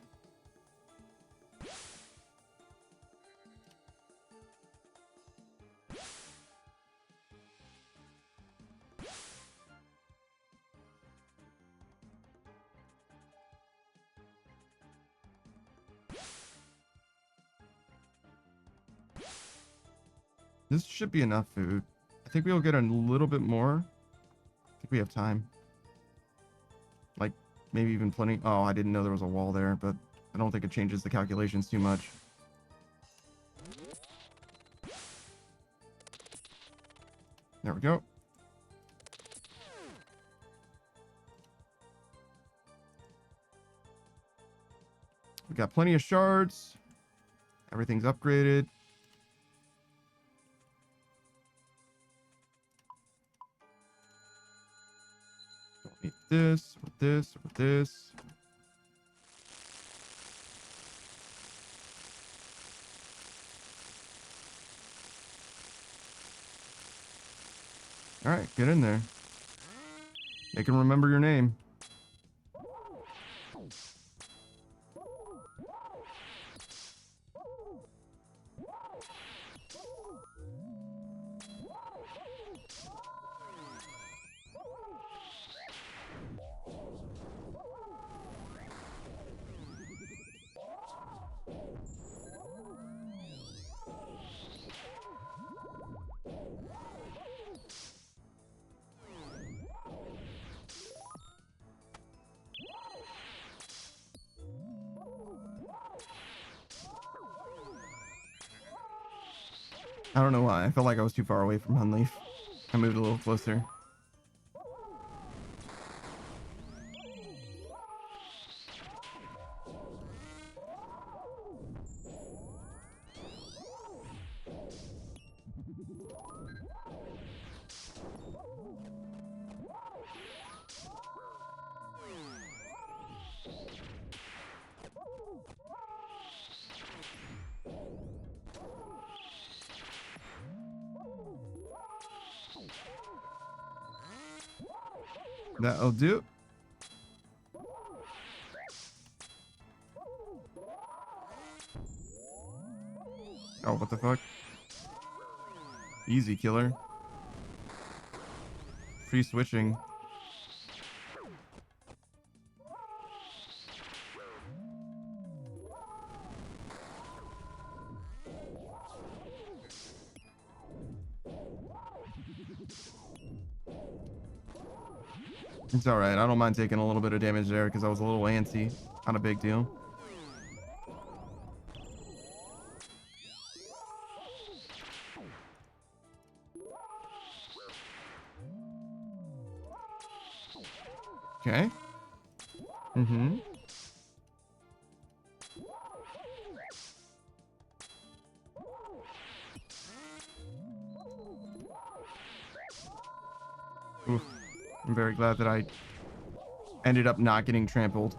This should be enough food. I think we'll get a little bit more. I think we have time. Like, maybe even plenty. Oh, I didn't know there was a wall there, but I don't think it changes the calculations too much. There we go. We got plenty of shards. Everything's upgraded. Don't need this, with this, with this. All right, get in there. They can remember your name. I don't know why. I felt like I was too far away from Hunleaf. I moved a little closer. That'll do. Oh, what the fuck? Easy killer. Free switching. It's all right. I don't mind taking a little bit of damage there because I was a little antsy. Not a big deal. Okay. Mm-hmm. Oof. I'm very glad that I ended up not getting trampled.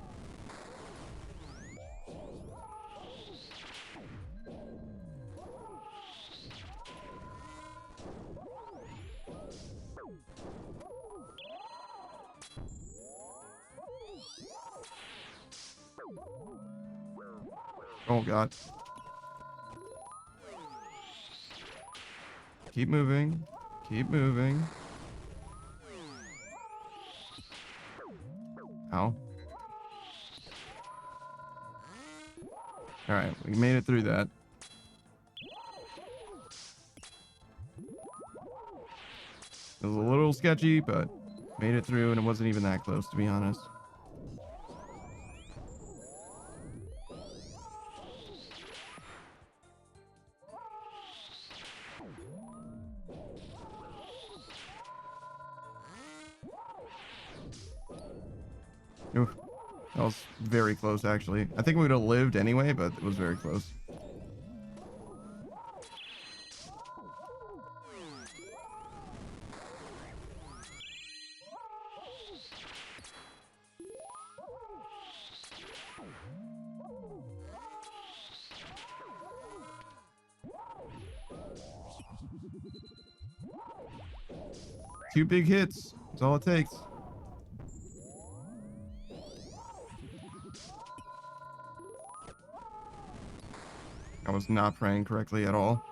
Oh god. Keep moving. Keep moving. Ow. Alright, we made it through that. It was a little sketchy, but made it through, and it wasn't even that close, to be honest. Oof. That was very close, actually. I think we would have lived anyway, but it was very close. Two big hits. That's all it takes. I was not praying correctly at all.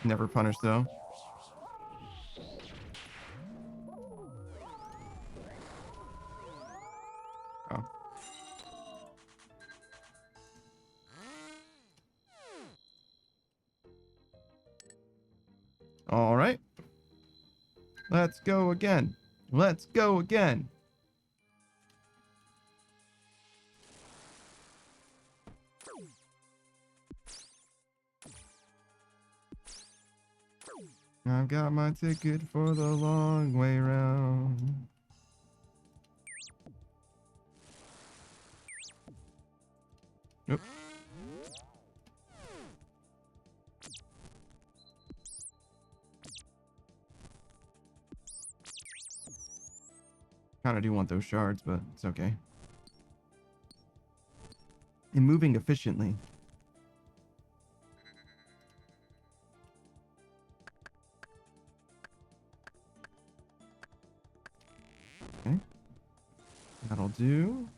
Never punished, though. Oh. All right. Let's go again. Let's go again. I've got my ticket for the long way round. Nope. Kind of do want those shards, but it's okay. And moving efficiently. Okay. That'll do.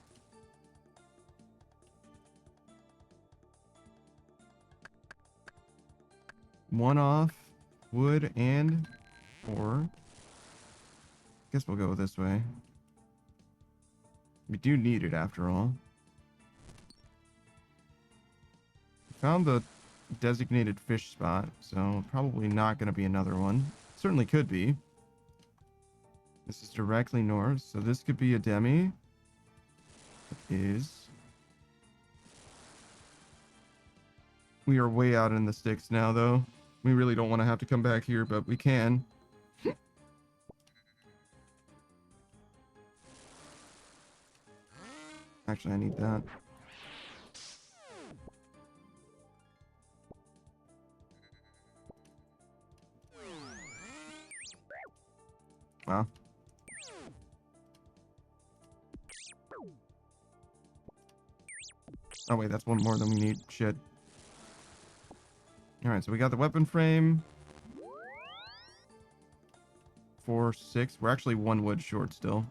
One off. Wood and ore. Guess we'll go this way. We do need it after all. Found the designated fish spot, so probably not going to be another one. Certainly could be. This is directly north, so this could be a demi. It is. We are way out in the sticks now, though. We really don't want to have to come back here, but we can. Actually, I need that. Wow. Oh wait, that's one more than we need. Shit. Alright, so we got the weapon frame. 4, 6. We're actually 1 wood short still.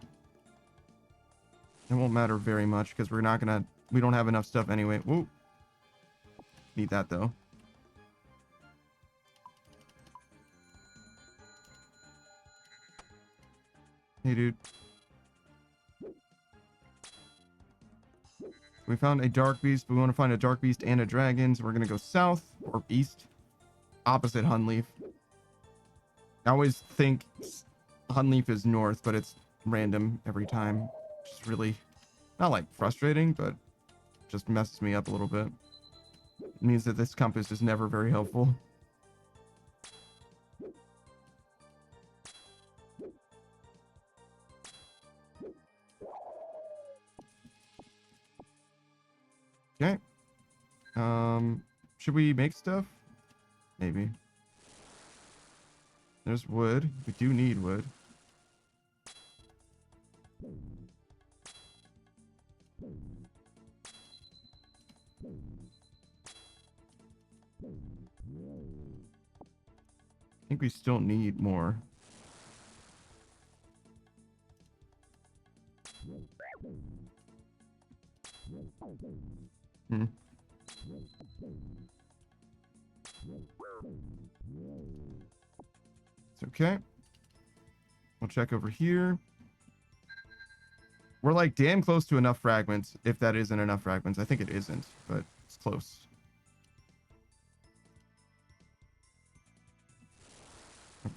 It won't matter very much because we're not gonna... We don't have enough stuff anyway. Whoa. Need that though. Hey, dude. We found a dark beast, but we want to find a dark beast and a dragon, so we're going to go south or east. Opposite Hunleaf. I always think Hunleaf is north, but it's random every time. Just really not like frustrating, but just messes me up a little bit. It means that this compass is never very helpful. Okay. Should we make stuff? Maybe. There's wood. We do need wood. I think we still need more. Hmm. It's okay. We'll check over here. We're like damn close to enough fragments, if that isn't enough fragments. I think it isn't, but it's close.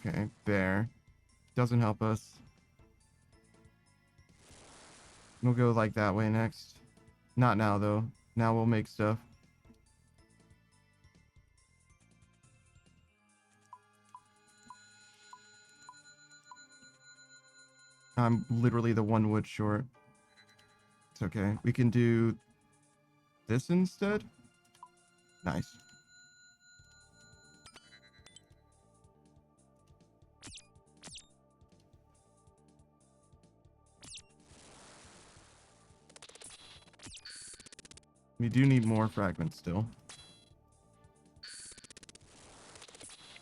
Okay, there. Doesn't help us. We'll go like that way next. Not now, though. Now we'll make stuff. I'm literally the one wood short. It's okay. We can do this instead. Nice. We do need more fragments still.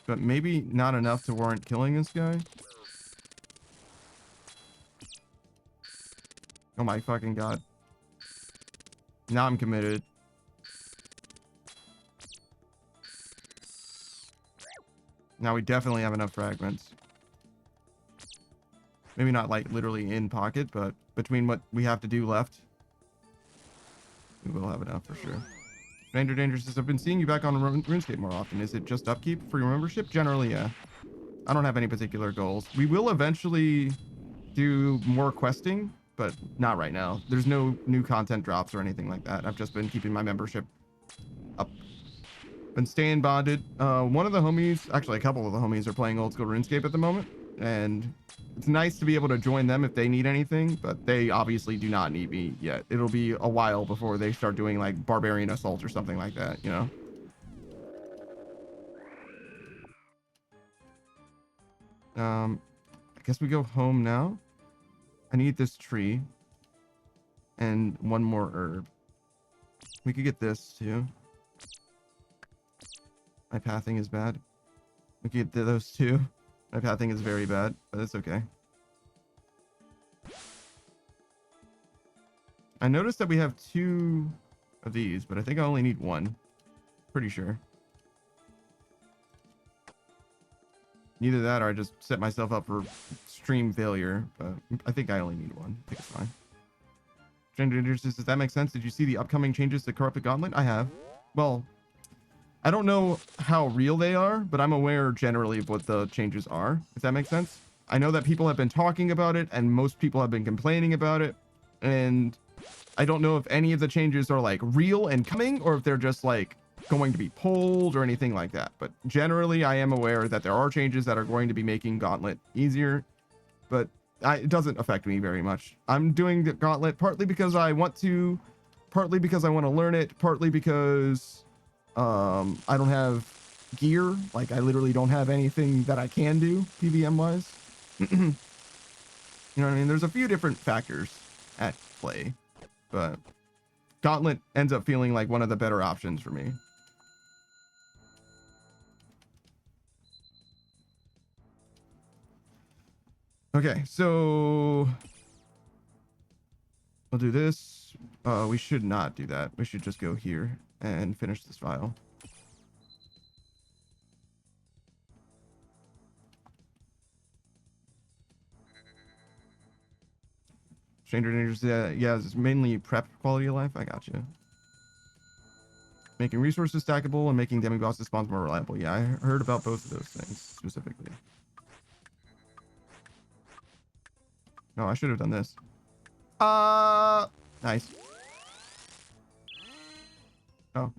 But maybe not enough to warrant killing this guy. Oh my fucking god. Now I'm committed. Now we definitely have enough fragments. Maybe not like literally in pocket, but between what we have to do left, we will have enough for sure. Stranger Danger says, I've been seeing you back on RuneScape more often. Is it just upkeep for your membership? Generally, yeah. I don't have any particular goals. We will eventually do more questing, but not right now. There's no new content drops or anything like that. I've just been keeping my membership up. Been staying bonded. One of the homies, actually a couple of the homies, are playing old school RuneScape at the moment, and it's nice to be able to join them if they need anything, but they obviously do not need me yet. It'll be a while before they start doing like Barbarian Assault or something like that, you know? I guess we go home now. I need this tree and one more herb. We could get this too. My pathing is bad. We could get those two. My pathing is very bad, but it's okay. I noticed that we have 2 of these, but I think I only need 1. Pretty sure. Either that or I just set myself up for extreme failure, but I think I only need 1. I think it's fine. Stranger Danger says, does that make sense? Did you see the upcoming changes to Corrupted Gauntlet? I have. Well, I don't know how real they are, but I'm aware generally of what the changes are, if that makes sense. I know that people have been talking about it, and most people have been complaining about it, and I don't know if any of the changes are like real and coming, or if they're just like going to be pulled or anything like that. But generally, I am aware that there are changes that are going to be making Gauntlet easier, but it doesn't affect me very much. I'm doing the Gauntlet partly because I want to, partly because I want to learn it, partly because I don't have gear. Like, I literally don't have anything that I can do PVM wise. You know what I mean? There's a few different factors at play, but Gauntlet ends up feeling like one of the better options for me. Okay, so we'll do this. We should not do that. We should just go here and finish this file. Stranger Dangers, yeah, it's mainly prep quality of life. I got you. Making resources stackable and making demigod spawns more reliable. Yeah, I heard about both of those things specifically. No, I should have done this. Nice. Oh.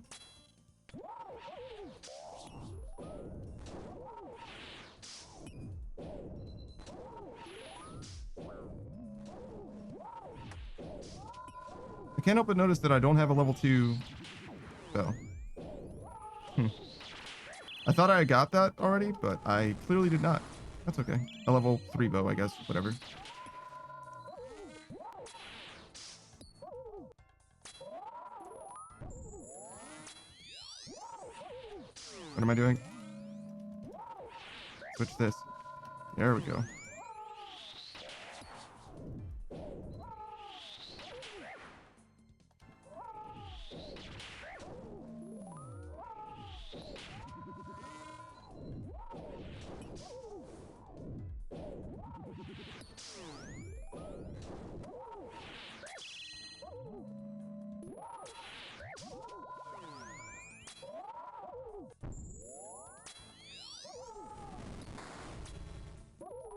I can't help but notice that I don't have a level 2 bow. I thought I got that already, but I clearly did not. That's okay. A level 3 bow, I guess. Whatever. What am I doing? Switch this. There we go.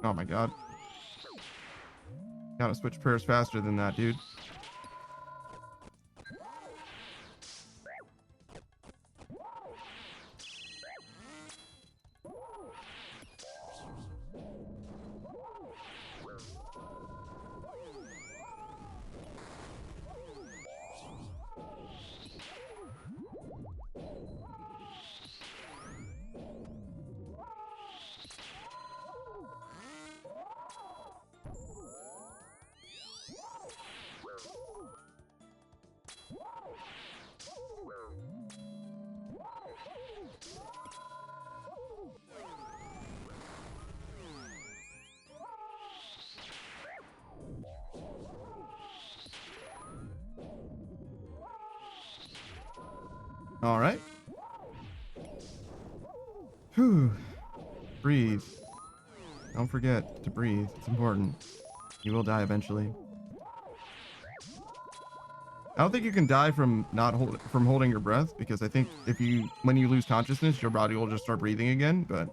Oh my god. Gotta switch prayers faster than that, dude. All right. Whew. Breathe. Don't forget to breathe. It's important. You will die eventually. I don't think you can die from from holding your breath, because I think when you lose consciousness, your body will just start breathing again. But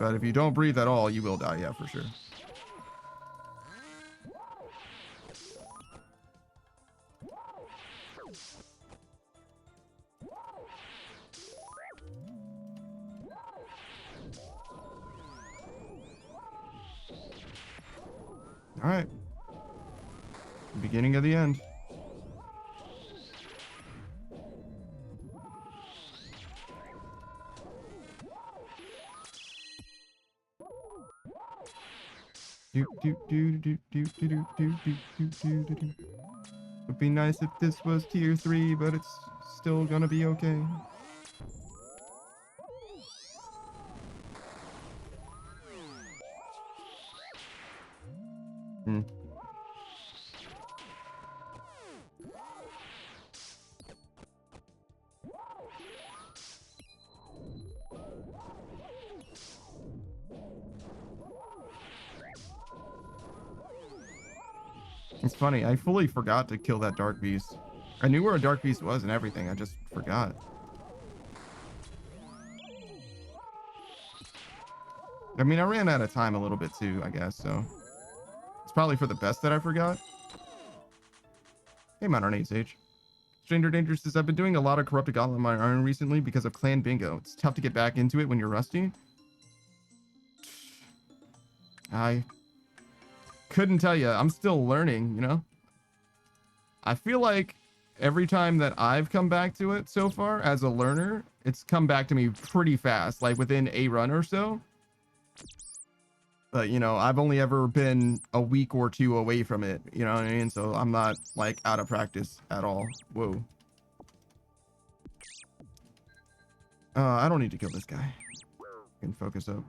if you don't breathe at all, you will die. Yeah, for sure. All right. Beginning of the end. Would be nice if this was tier 3, but it's still gonna be okay. It's funny, I fully forgot to kill that dark beast. I knew where a dark beast was and everything, I just forgot. I mean, I ran out of time a little bit too, I guess, so it's probably for the best that I forgot. Hey, Modern Age Sage. Stranger Danger says, I've been doing a lot of Corrupted Gauntlet on my iron recently because of Clan Bingo. It's tough to get back into it when you're rusty. I couldn't tell you. I'm still learning, you know? I feel like every time that I've come back to it so far as a learner, it's come back to me pretty fast, like within a run or so. But, you know, I've only ever been a week or two away from it, you know what I mean? So I'm not, like, out of practice at all. Whoa. I don't need to kill this guy. I can focus up.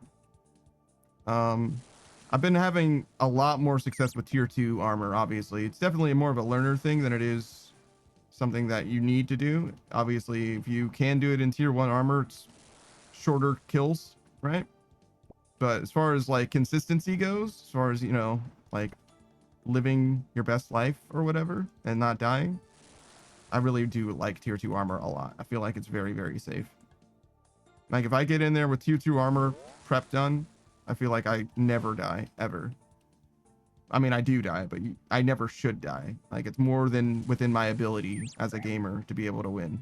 I've been having a lot more success with tier 2 armor, obviously. It's definitely more of a learner thing than it is something that you need to do. Obviously, if you can do it in tier 1 armor, it's shorter kills, right? But as far as like consistency goes, as far as, you know, like living your best life or whatever and not dying, I really do like tier 2 armor a lot. I feel like it's very, very safe. Like if I get in there with tier 2 armor prep done, I feel like I never die ever. I mean, I do die, but I never should die. Like, it's more than within my ability as a gamer to be able to win.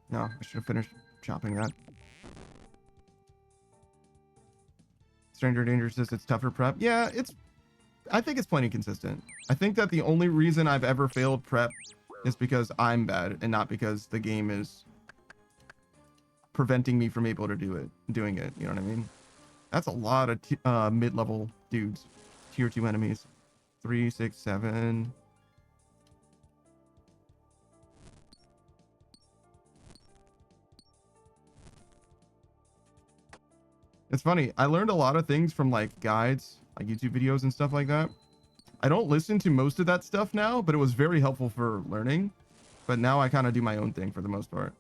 No, I should have finished chopping that. Stranger Danger says it's tougher prep. Yeah, I think it's plenty consistent. I think that the only reason I've ever failed prep is because I'm bad and not because the game is preventing me from able to doing it. You know what I mean? That's a lot of mid-level dudes, tier 2 enemies. 3, 6, 7. It's funny. I learned a lot of things from like guides, like YouTube videos and stuff like that. I don't listen to most of that stuff now, but it was very helpful for learning. But now I kind of do my own thing for the most part.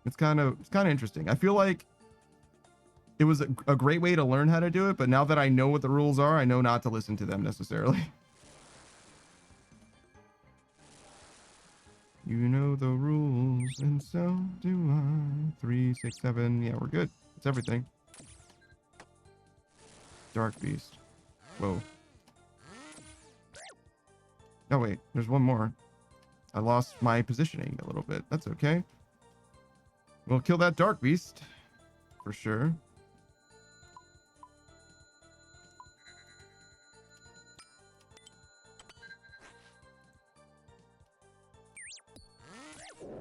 It's kind of interesting. I feel like it was a great way to learn how to do it, but now that I know what the rules are, I know not to listen to them necessarily. You know the rules, and so do I. 3, 6, 7. Yeah, we're good. It's everything. Dark Beast. Whoa. Oh, wait. There's one more. I lost my positioning a little bit. That's okay. We'll kill that Dark Beast. For sure.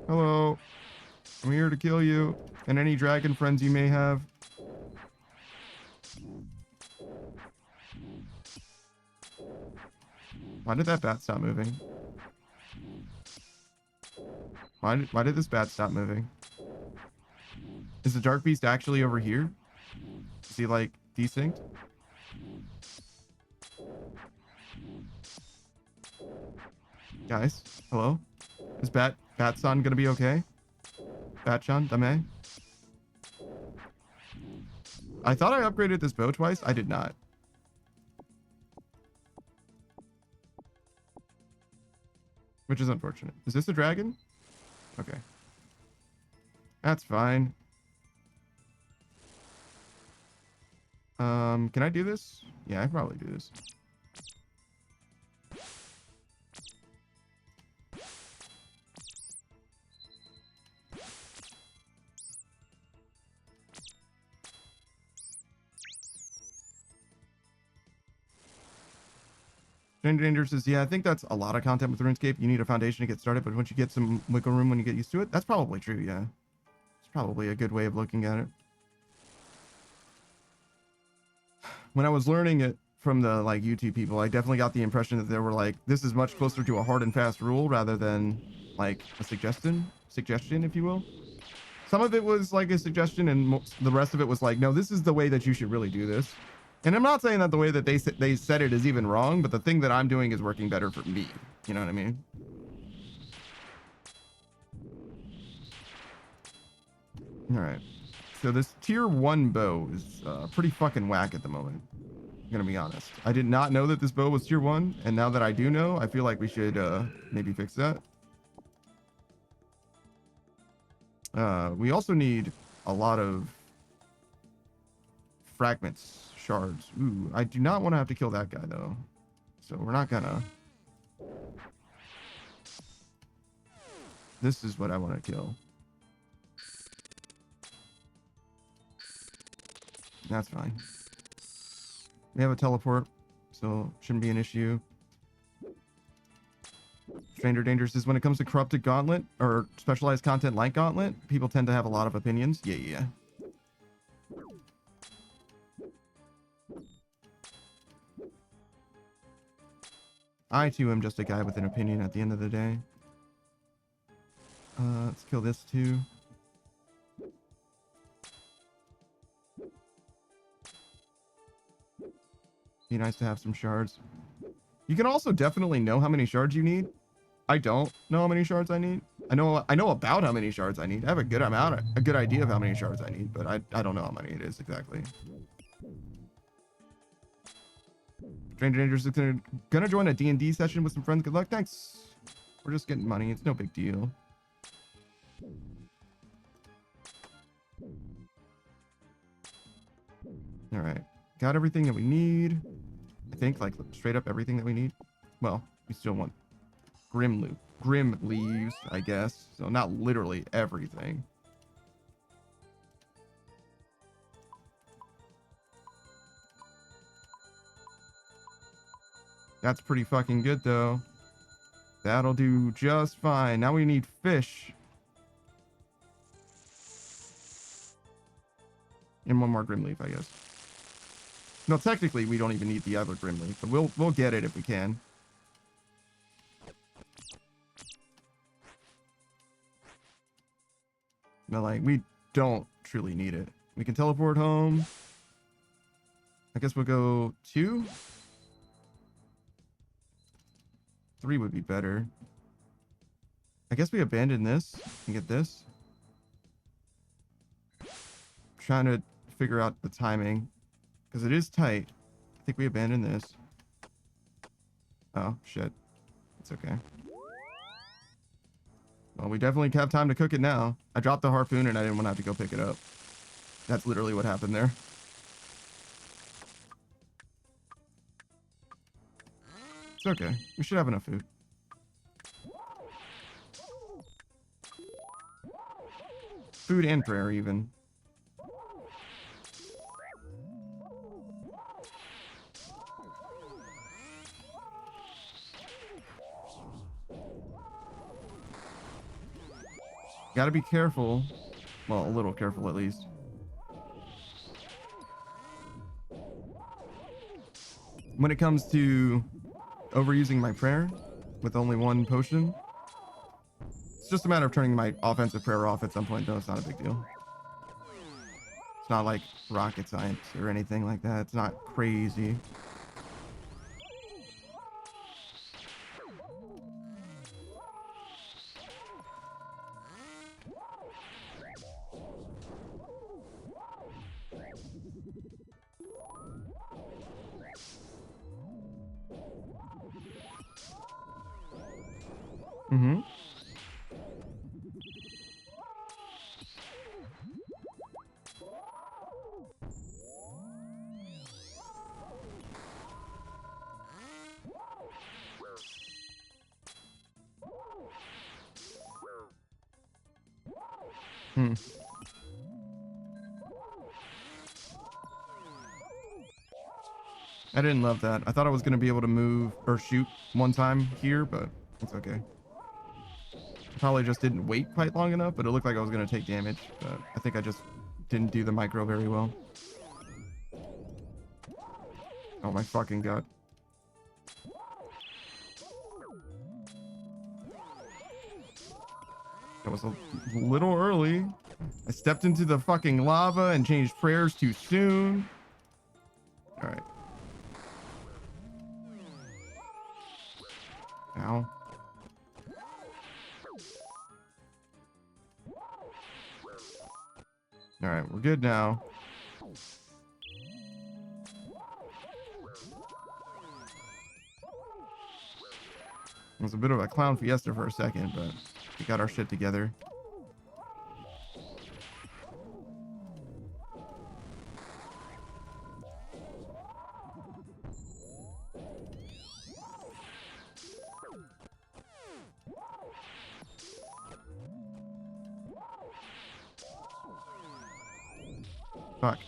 Hello. I'm here to kill you. And any dragon friends you may have. Why did that bat stop moving? Why did this bat stop moving? Is the Dark Beast actually over here? Is he like desynced? Guys, hello? Is Batson gonna be okay? Batchan, Dame? I thought I upgraded this bow twice. I did not. Which is unfortunate. Is this a dragon? Okay. That's fine. Can I do this? Yeah, I can probably do this. Stranger Danger says, yeah, I think that's a lot of content with RuneScape. You need a foundation to get started, but once you get some wiggle room when you get used to it, that's probably true, yeah. It's probably a good way of looking at it. When I was learning it from the like YouTube people, I definitely got the impression that they were like, this is much closer to a hard and fast rule rather than like a suggestion, if you will. Some of it was like a suggestion, and the rest of it was like, no, this is the way that you should really do this. And I'm not saying that the way that they said it is even wrong, but the thing that I'm doing is working better for me. You know what I mean? All right. So this tier 1 bow is pretty fucking whack at the moment. I'm gonna be honest. I did not know that this bow was tier 1, and now that I do know, I feel like we should maybe fix that. We also need a lot of fragments. Shards. Ooh, I do not want to have to kill that guy though. So we're not gonna. This is what I want to kill. That's fine. We have a teleport, so shouldn't be an issue. Stranger Danger says, when it comes to corrupted Gauntlet or specialized content like Gauntlet, people tend to have a lot of opinions. Yeah. I too am just a guy with an opinion at the end of the day. Let's kill this too. Be nice to have some shards. You can also definitely know how many shards you need. I don't know how many shards I need. I know about how many shards I need. I have a good idea of how many shards I need, but I don't know how many it is exactly. Stranger Danger is gonna join a D&D session with some friends. Good luck. Thanks. We're just getting money. It's no big deal. All right. Got everything that we need. I think, like, straight up everything that we need. Well, we still want grim leaves, I guess. So not literally everything. That's pretty fucking good, though. That'll do just fine. Now we need fish. And one more grim leaf, I guess. No, technically, we don't even need the other grim leaf, but we'll get it if we can. No, like, we don't truly need it. We can teleport home. I guess we'll go 2. 3 would be better. I guess we abandon this and get this. Trying to figure out the timing because it is tight. I think we abandon this. Oh, shit. It's okay. Well, we definitely have time to cook it now. I dropped the harpoon and I didn't want to have to go pick it up. That's literally what happened there. It's okay. We should have enough food. Food and prayer, even. Gotta be careful. Well, a little careful at least. When it comes to overusing my prayer with only 1 potion, it's just a matter of turning my offensive prayer off at some point, though. It's not a big deal. It's not like rocket science or anything like that. It's not crazy. Mm-hmm. Hmm. I didn't love that. I thought I was going to be able to move or shoot one time here, but it's okay. Probably just didn't wait quite long enough, but it looked like I was going to take damage. But I think I just didn't do the micro very well. Oh my fucking god. That was a little early. I stepped into the fucking lava and changed prayers too soon. All right. Ow. All right, we're good now. It was a bit of a clown fiesta for a second, but we got our shit together. Fuck.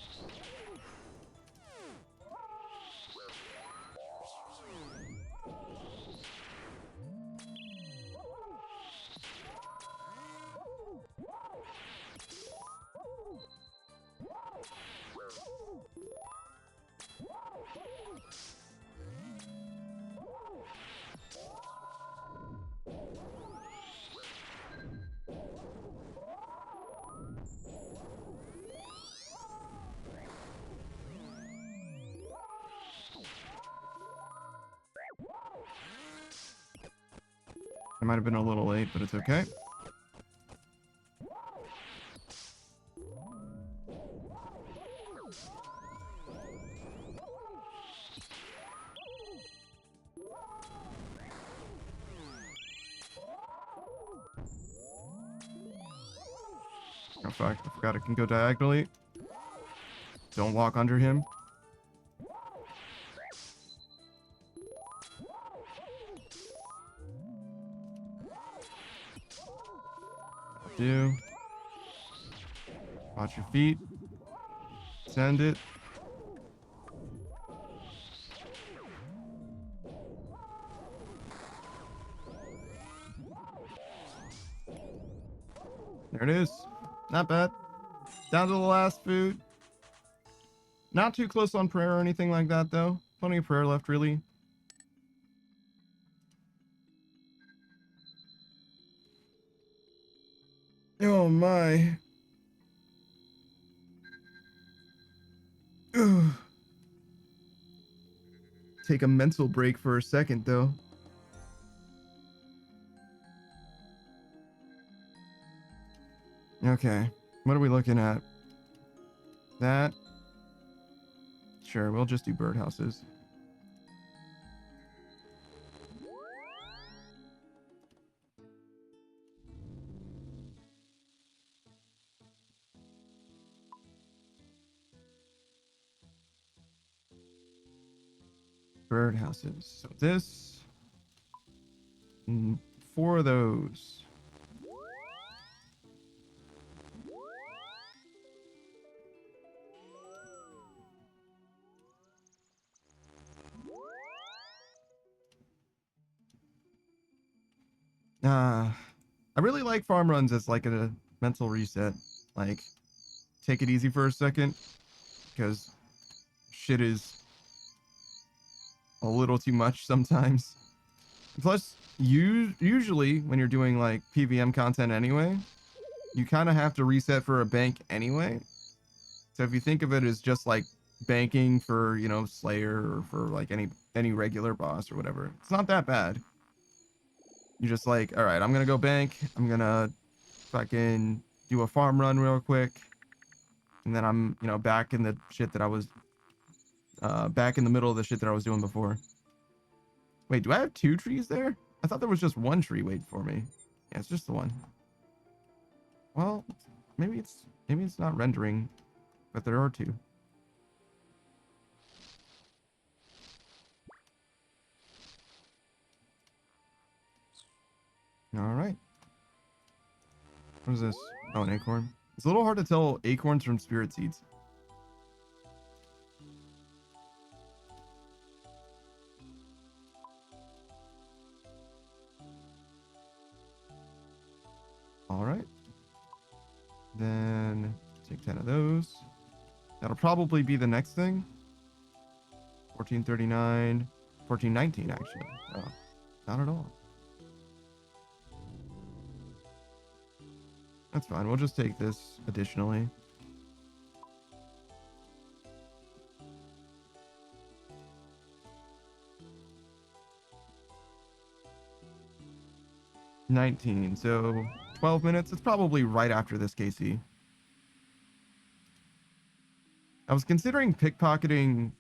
I might have been a little late, but it's okay. Oh fuck, I forgot it can go diagonally. Don't walk under him. Do. Watch your feet. Send it. There it is. Not bad. Down to the last food. Not too close on prayer or anything like that, though. Plenty of prayer left, really. Oh, my. Ugh. Take a mental break for a second, though. Okay. What are we looking at? That. Sure, we'll just do birdhouses. Birdhouses. So this. 4 of those. I really like farm runs as like a mental reset. Like, take it easy for a second, because shit is a little too much sometimes. Plus, usually when you're doing like PVM content anyway, you kind of have to reset for a bank anyway. So if you think of it as just like banking for, you know, Slayer or for like any regular boss or whatever, it's not that bad. You're just like, all right, I'm gonna go bank. I'm gonna fucking do a farm run real quick, and then I'm, you know, back in the shit that I was back in the middle of the shit that I was doing before. Wait, do I have 2 trees there? I thought there was just 1 tree waiting for me. Yeah, it's just the one. Well, maybe it's not rendering, but there are 2. All right. What is this? Oh, an acorn. It's a little hard to tell acorns from spirit seeds. All right. Then take 10 of those. That'll probably be the next thing. 1439, 1419 actually. Oh, not at all. That's fine. We'll just take this additionally. $19. So 12 minutes. It's probably right after this, Casey. I was considering pickpocketing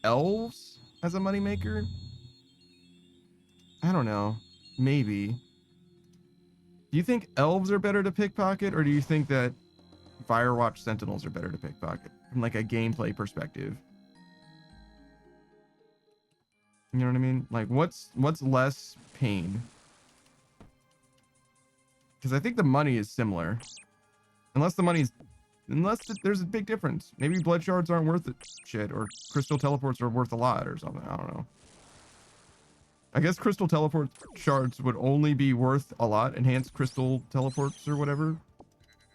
elves as a moneymaker. I don't know. Maybe. Do you think elves are better to pickpocket, or do you think that Firewatch Sentinels are better to pickpocket from like a gameplay perspective? You know what I mean? Like, what's less pain? Because I think the money is similar, unless there's a big difference. Maybe blood shards aren't worth it, shit, or crystal teleports are worth a lot, or something. I don't know. I guess crystal teleport shards would only be worth a lot. Enhanced crystal teleports or whatever.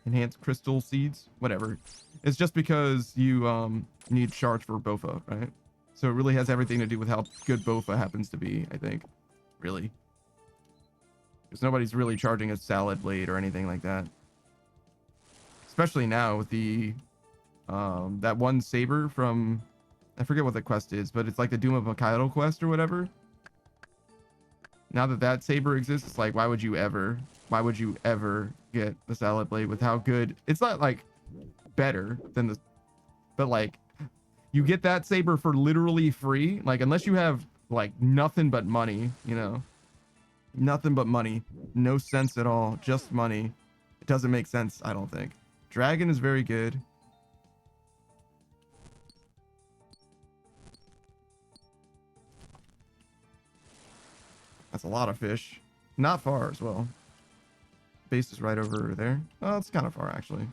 Enhanced crystal seeds, whatever. It's just because you need shards for Bofa, right? So it really has everything to do with how good Bofa happens to be, I think. Really. Because nobody's really charging a salad blade or anything like that. Especially now with the that one saber from, I forget what the quest is, but it's like the Doom of Mikhail quest or whatever. Now that saber exists, it's like, why would you ever get the salad blade with how good? It's not like better than the, but like you get that saber for literally free. Like, unless you have like nothing but money, you know, nothing but money, no sense at all, just money. doesn't make sense, I don't think. Dragon is very good. That's a lot of fish. Not far as well. Base is right over there. Oh, it's kind of far actually.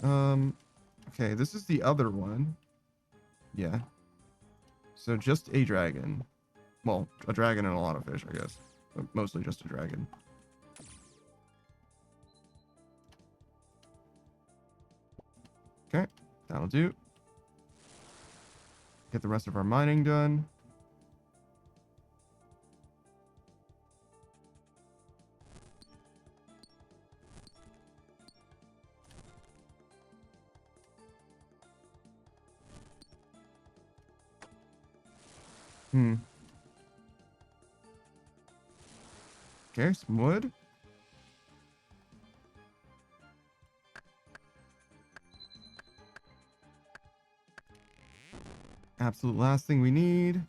Okay, this is the other one. Yeah. So just a dragon. Well, a dragon and a lot of fish, I guess. But mostly just a dragon. Okay, that'll do. Get the rest of our mining done. Okay, some wood. Absolute last thing we need.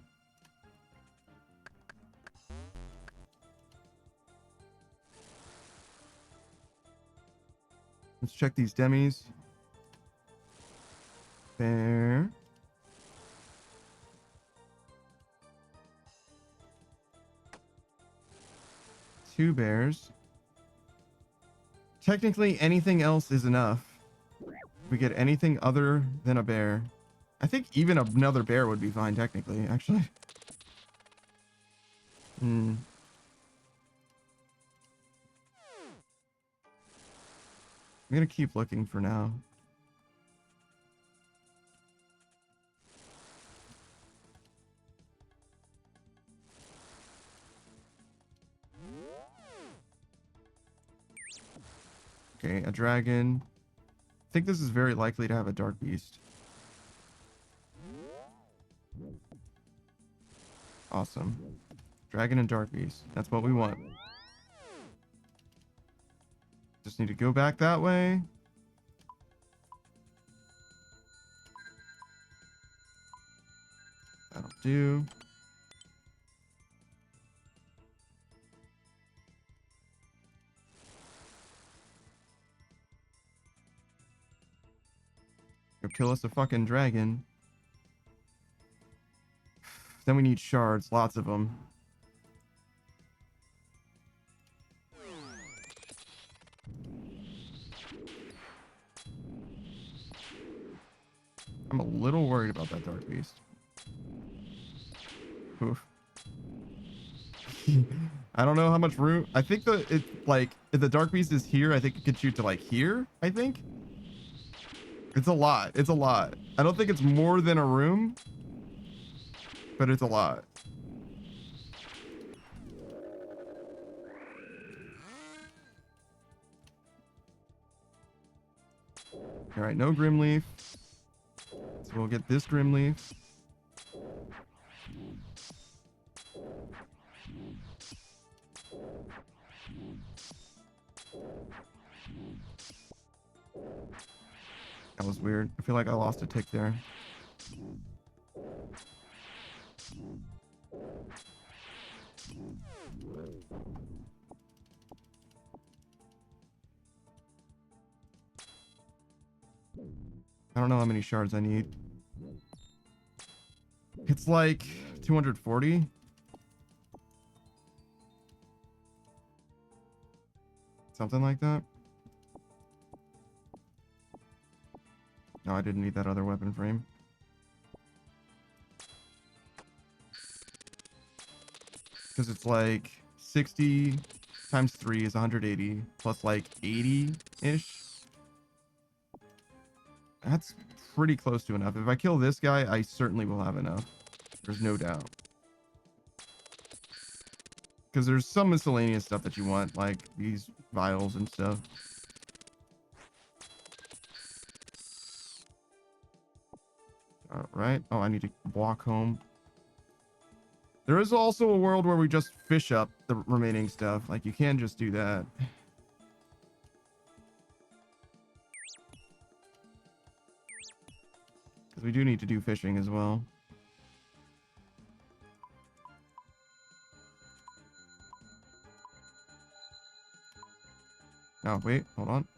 Let's check these demis. There. Two bears. Technically, anything else is enough. If we get anything other than a bear. I think even another bear would be fine, technically, actually. I'm gonna keep looking for now. Okay, a dragon. I think this is very likely to have a dark beast. Awesome. Dragon and dark beast. That's what we want. Just need to go back that way. That'll do. Go kill us a fucking dragon. Then we need shards, lots of them. I'm a little worried about that dark beast. Oof. I don't know how much room. I think if the dark beast is here, I think it could shoot to like here, I think. It's a lot. It's a lot. I don't think it's more than a room, but it's a lot. All right, no Grimleaf. So we'll get this Grimleaf. That was weird. I feel like I lost a tick there. I don't know how many shards I need. It's like 240. Something like that. No, I didn't need that other weapon frame. Because it's like 60 times 3 is 180 plus like 80-ish. That's pretty close to enough. If I kill this guy, I certainly will have enough. There's no doubt. Because there's some miscellaneous stuff that you want, like these vials and stuff. All right. Oh, I need to walk home. There is also a world where we just fish up the remaining stuff. Like, you can just do that. Because we do need to do fishing as well. Oh, wait, hold on.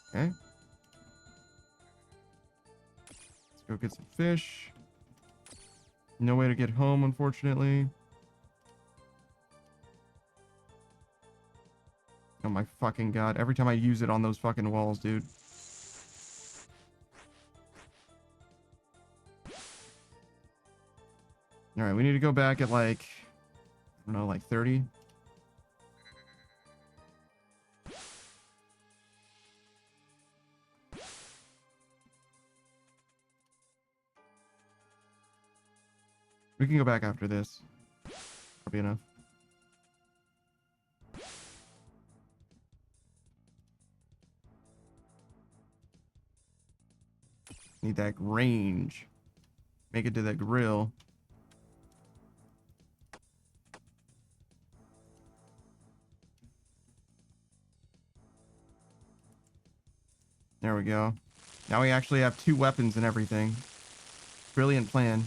Okay. Let's go get some fish. No way to get home, unfortunately. Oh my fucking god. Every time I use it on those fucking walls, dude. Alright, we need to go back at like, I don't know, like 30. We can go back after this. That'll be enough. Need that range. Make it to the grill. There we go. Now we actually have 2 weapons and everything. Brilliant plan.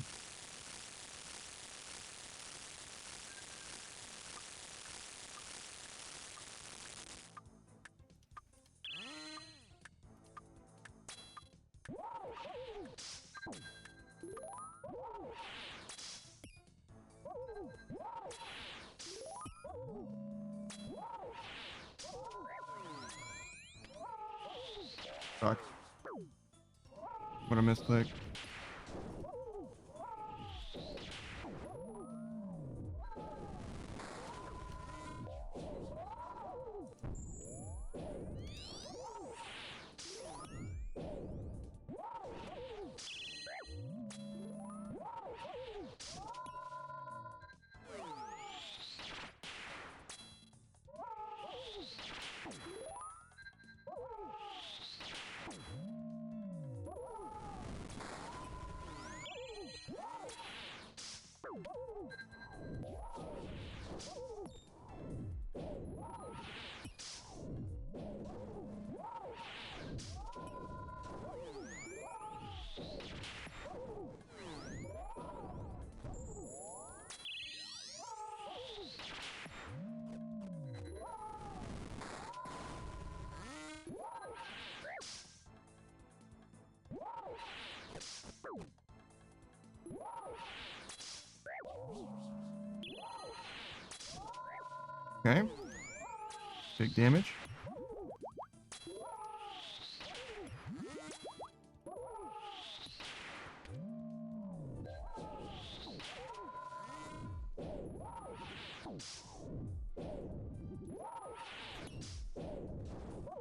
Fuck. What a misclick. Okay. Big damage.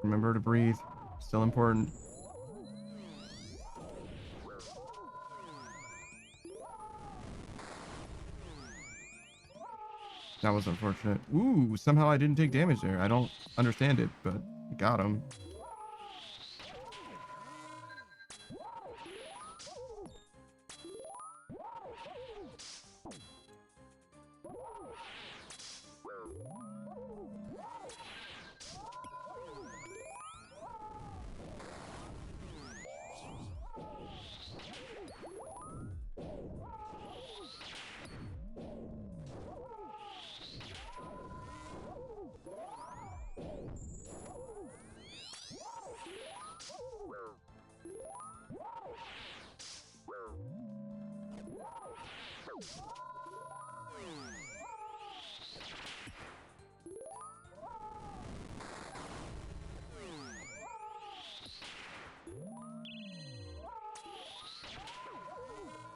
Remember to breathe. Still important. That was unfortunate. Ooh, somehow I didn't take damage there. I don't understand it, but got him.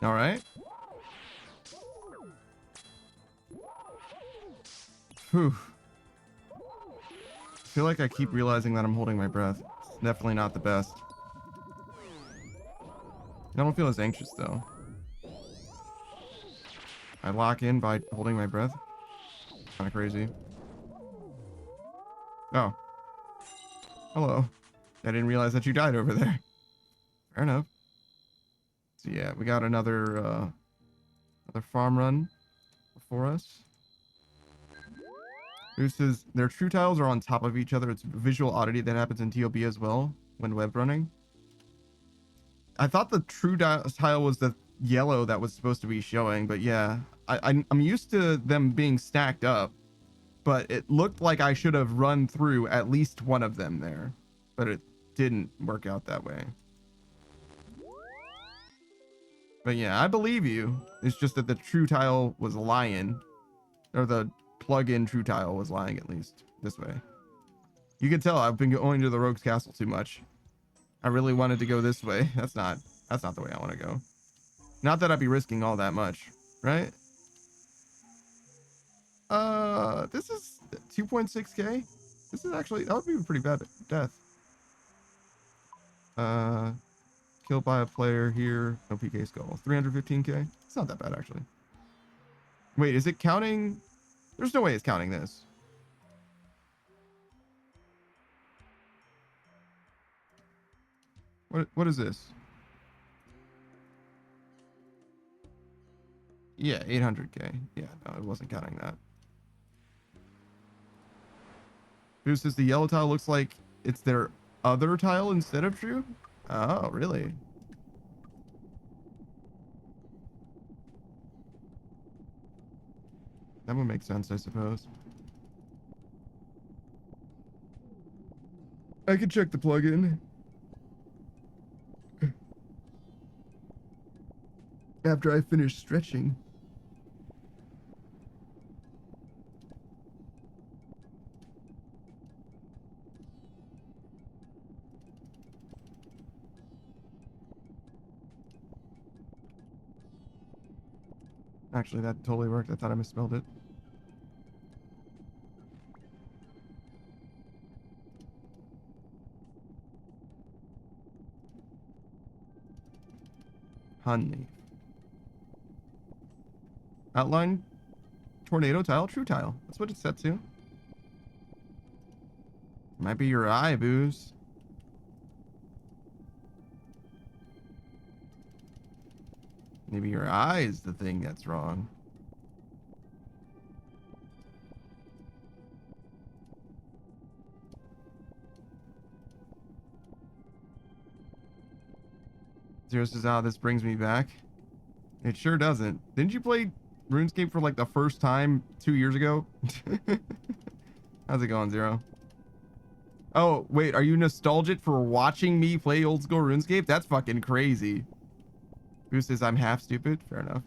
All right. Whew. I feel like I keep realizing that I'm holding my breath. It's definitely not the best. I don't feel as anxious though. I lock in by holding my breath. Kind of crazy. Oh. Hello. I didn't realize that you died over there. Fair enough. So yeah, we got another another farm run before us. This is their true tiles are on top of each other. It's visual oddity that happens in TOB as well when web running. I thought the true tile was the yellow that was supposed to be showing, but yeah, I'm used to them being stacked up. but it looked like I should have run through at least one of them there, but it didn't work out that way. But yeah, I believe you. It's just that the true tile was lying, or the plug-in true tile was lying, at least this way. You can tell I've been going to the Rogue's Castle too much. I really wanted to go this way. That's not the way I want to go. Not that I'd be risking all that much, right? This is 2.6k. This is actually, that would be a pretty bad death. Killed by a player here. No PK skull. 315k. It's not that bad, actually. Wait, is it counting? There's no way it's counting this. What is this? Yeah, 800k. Yeah, no, it wasn't counting that. Who says the yellow tile looks like it's their other tile instead of true? Oh, really? That would make sense, I suppose. I could check the plugin after I finish stretching. Actually, that totally worked. I thought I misspelled it. Honey. Outline tornado tile, true tile. That's what it's set to. Might be your eye, Booze. Maybe your eye is the thing that's wrong. Zero says, "Oh, this brings me back." It sure doesn't. Didn't you play RuneScape for like the first time 2 years ago? How's it going, Zero? Oh, wait, are you nostalgic for watching me play old school RuneScape? That's fucking crazy. Who says I'm half stupid? Fair enough.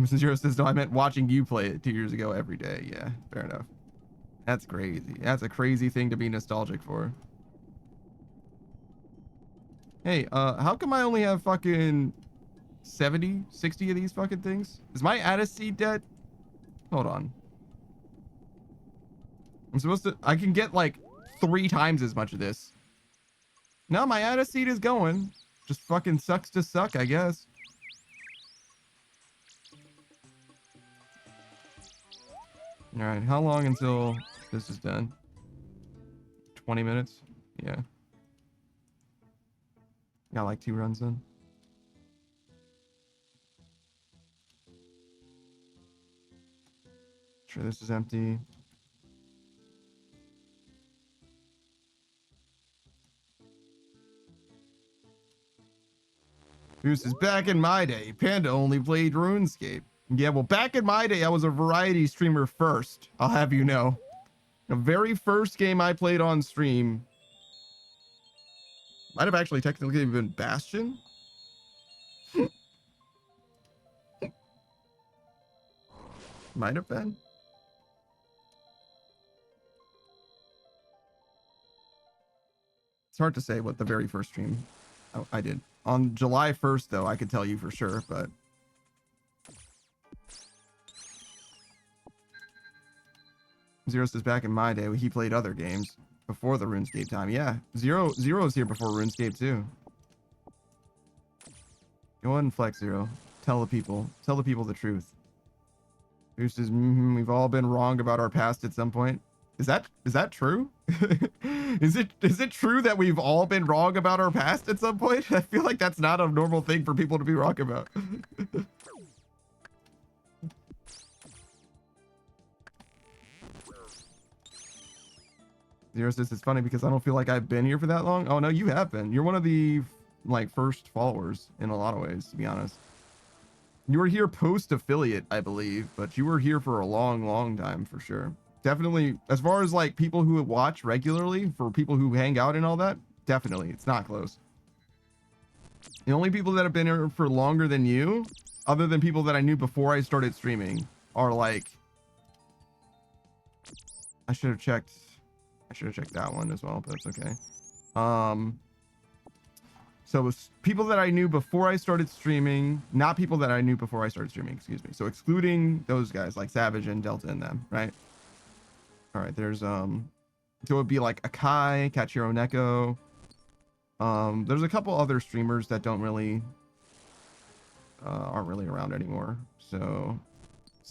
Zero says, no, I meant watching you play it 2 years ago every day. Yeah, fair enough. That's crazy. That's a crazy thing to be nostalgic for. Hey, how come I only have fucking 70, 60 of these fucking things? Is my Addis seed dead? Hold on. I'm supposed to, I can get like 3 times as much of this. No, my Addis seed is going. Just fucking sucks to suck, I guess. All right, how long until this is done? 20 minutes? Yeah. Got like 2 runs in. Sure, this is empty. Goose is back in my day. Panda only played RuneScape. Yeah, well, back in my day, I was a variety streamer first. I'll have you know. The very first game I played on stream might have actually technically been Bastion. Might have been. It's hard to say what the very first stream I did. On July 1st, though, I could tell you for sure, but... Zero says back in my day, he played other games before the RuneScape time. Yeah, Zero's here before RuneScape, too. Go ahead and flex, Zero. Tell the people the truth. Who says, we've all been wrong about our past at some point. Is that true? Is it true that we've all been wrong about our past at some point? I feel like that's not a normal thing for people to be wrong about. Zero says it's funny because I don't feel like I've been here for that long. Oh no, you have been. You're one of the like first followers in a lot of ways, to be honest. You were here post affiliate, I believe, but you were here for a long, long time for sure. Definitely, as far as like people who watch regularly, for people who hang out and all that, definitely, it's not close. The only people that have been here for longer than you, other than people that I knew before I started streaming, are like, I should have checked that one as well, but it's okay. So it's people that I knew before I started streaming, not people that I knew before I started streaming, excuse me. So excluding those guys like Savage and Delta and them, right? All right, there's so it would be like Akai, Kachiro Neko. There's a couple other streamers that don't really aren't really around anymore. So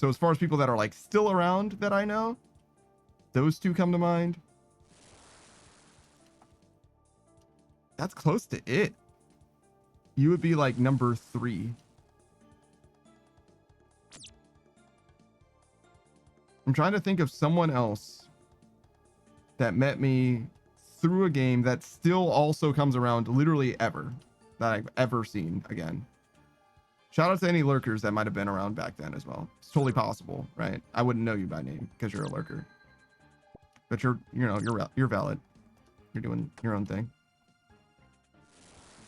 as far as people that are like still around that I know, those two come to mind. That's close to it. You would be like number 3. I'm trying to think of someone else that met me through a game that still also comes around literally ever that I've ever seen again. Shout out to any lurkers that might have been around back then as well. It's totally possible, right? I wouldn't know you by name because you're a lurker, but you're valid. You're doing your own thing.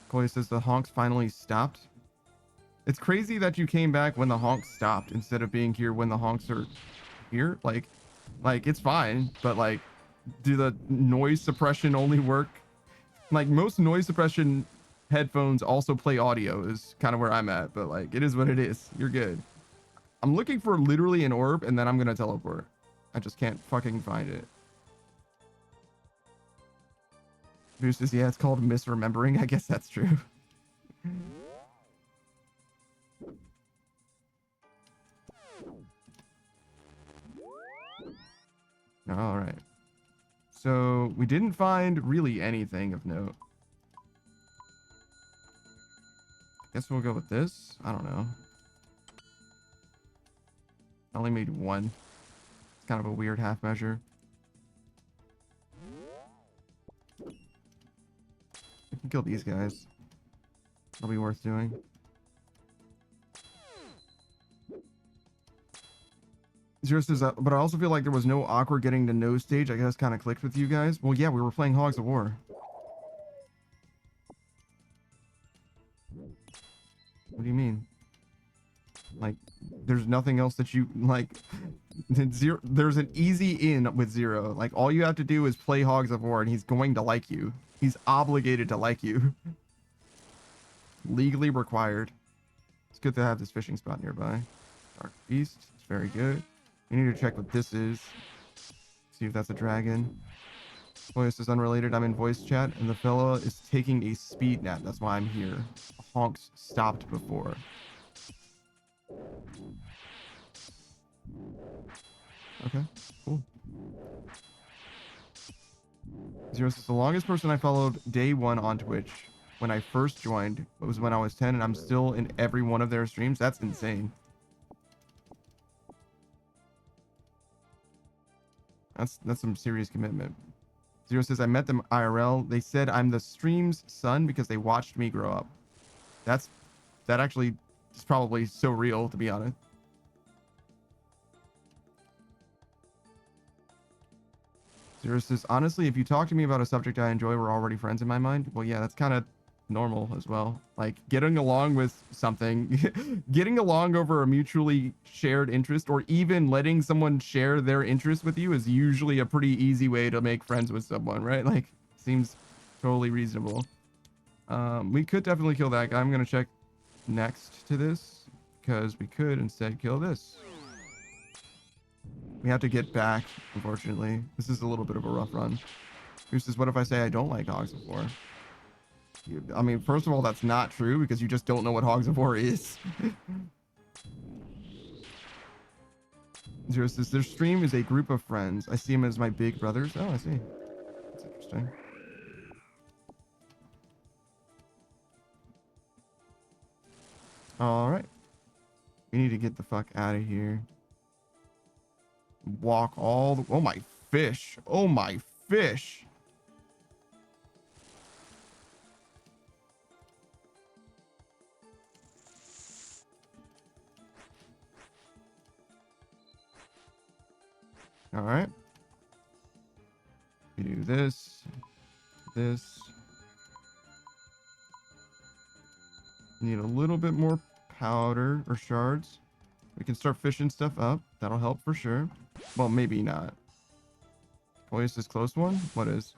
Chloe says the honks finally stopped. It's crazy that you came back when the honks stopped instead of being here when the honks are here. Like it's fine, but like, do the noise suppression only work? Like most noise suppression headphones also play audio is kind of where I'm at, but like it is what it is. You're good. I'm looking for literally an orb and then I'm gonna teleport. I just can't fucking find it. Boost says, yeah, it's called misremembering. I guess that's true. All right. So we didn't find really anything of note. Guess we'll go with this. I don't know. I only made one. It's kind of a weird half measure. I can kill these guys. That'll be worth doing. Zero says, but I also feel like there was no awkward getting to know stage. I guess kind of clicked with you guys. Well, yeah, we were playing Hogs of War. What do you mean? Like, there's nothing else that you like. Zero, there's an easy in with Zero. Like, all you have to do is play Hogs of War, and he's going to like you. He's obligated to like you. Legally required. It's good to have this fishing spot nearby. Dark Beast. It's very good. We need to check what this is. See if that's a dragon. Voice is unrelated. I'm in voice chat, and the fella is taking a speed nap. That's why I'm here. Honks stopped before. Okay, cool. Zero says the longest person I followed day 1 on Twitch when I first joined was when I was 10, and I'm still in every one of their streams. That's insane. That's some serious commitment. Zero says I met them IRL. They said I'm the stream's son because they watched me grow up. That actually is probably so real, to be honest. Zero says, honestly, if you talk to me about a subject I enjoy, we're already friends in my mind. Well, yeah, that's kind of normal as well. Like getting along with something, getting along over a mutually shared interest, or even letting someone share their interest with you is usually a pretty easy way to make friends with someone, right? Like, seems totally reasonable. We could definitely kill that guy. I'm going to check next to this because we could instead kill this. We have to get back, unfortunately. This is a little bit of a rough run. Who says, what if I say I don't like Hogs of War? I mean, first of all, that's not true because you just don't know what Hogs of War is. Zero says, their stream is a group of friends. I see them as my big brothers. Oh, I see. That's interesting. All right. We need to get the fuck out of here. Walk all the... Oh, my fish. Oh, my fish. All right. We do this. This. Need a little bit more powder or shards. We can start fishing stuff up. That'll help for sure. Well, maybe not. Oh, is this close one? What is?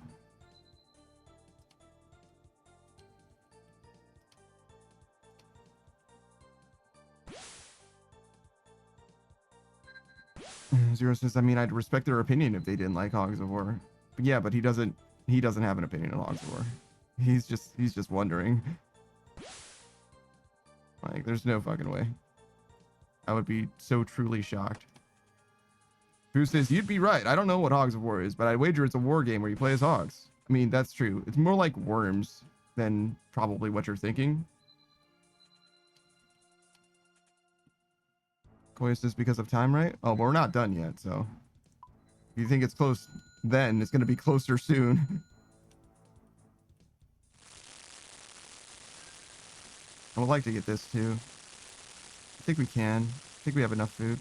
Zero says, I mean, I'd respect their opinion if they didn't like Hogs of War. But yeah, but he doesn't have an opinion on Hogs of War. He's just wondering. Like, there's no fucking way. I would be so truly shocked. Who says, you'd be right. I don't know what Hogs of War is, but I wager it's a war game where you play as hogs. I mean, that's true. It's more like Worms than probably what you're thinking. Koi says, because of time, right? Oh, but we're not done yet, so. If you think it's close then, it's going to be closer soon. I would like to get this too. I think we can. I think we have enough food.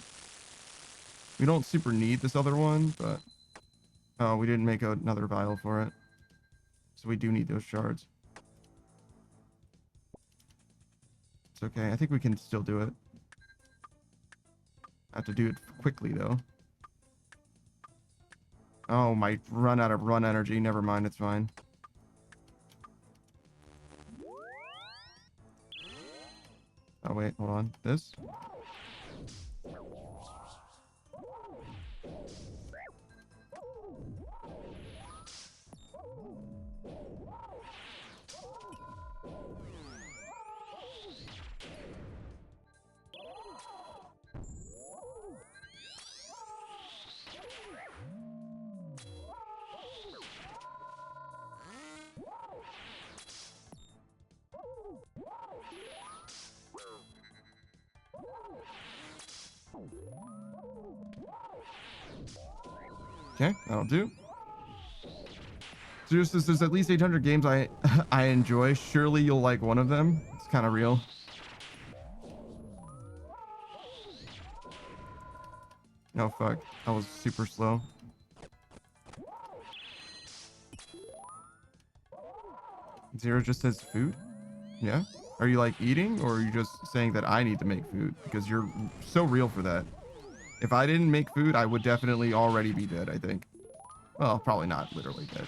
We don't super need this other one, but... Oh, we didn't make another vial for it. So we do need those shards. It's okay. I think we can still do it. I have to do it quickly, though. Oh, my run out of run energy. Never mind. It's fine. Oh, wait. Hold on. This? Okay, that'll do. So just there's at least 800 games I enjoy. Surely you'll like one of them. It's kind of real. Oh fuck, that was super slow. Zero just says food. Yeah. Are you like eating, or are you just saying that I need to make food? Because you're so real for that. If I didn't make food, I would definitely already be dead, I think. Well, probably not literally dead.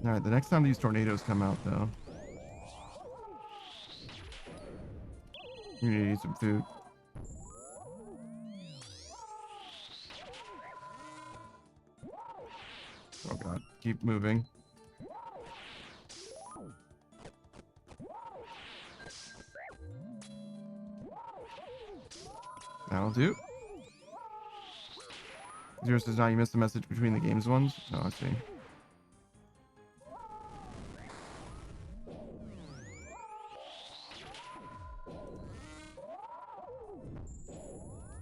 Alright, the next time these tornadoes come out, though. You need to eat some food. Oh god, keep moving. That'll do. Zero says, now you missed the message between the games ones. Oh, I see.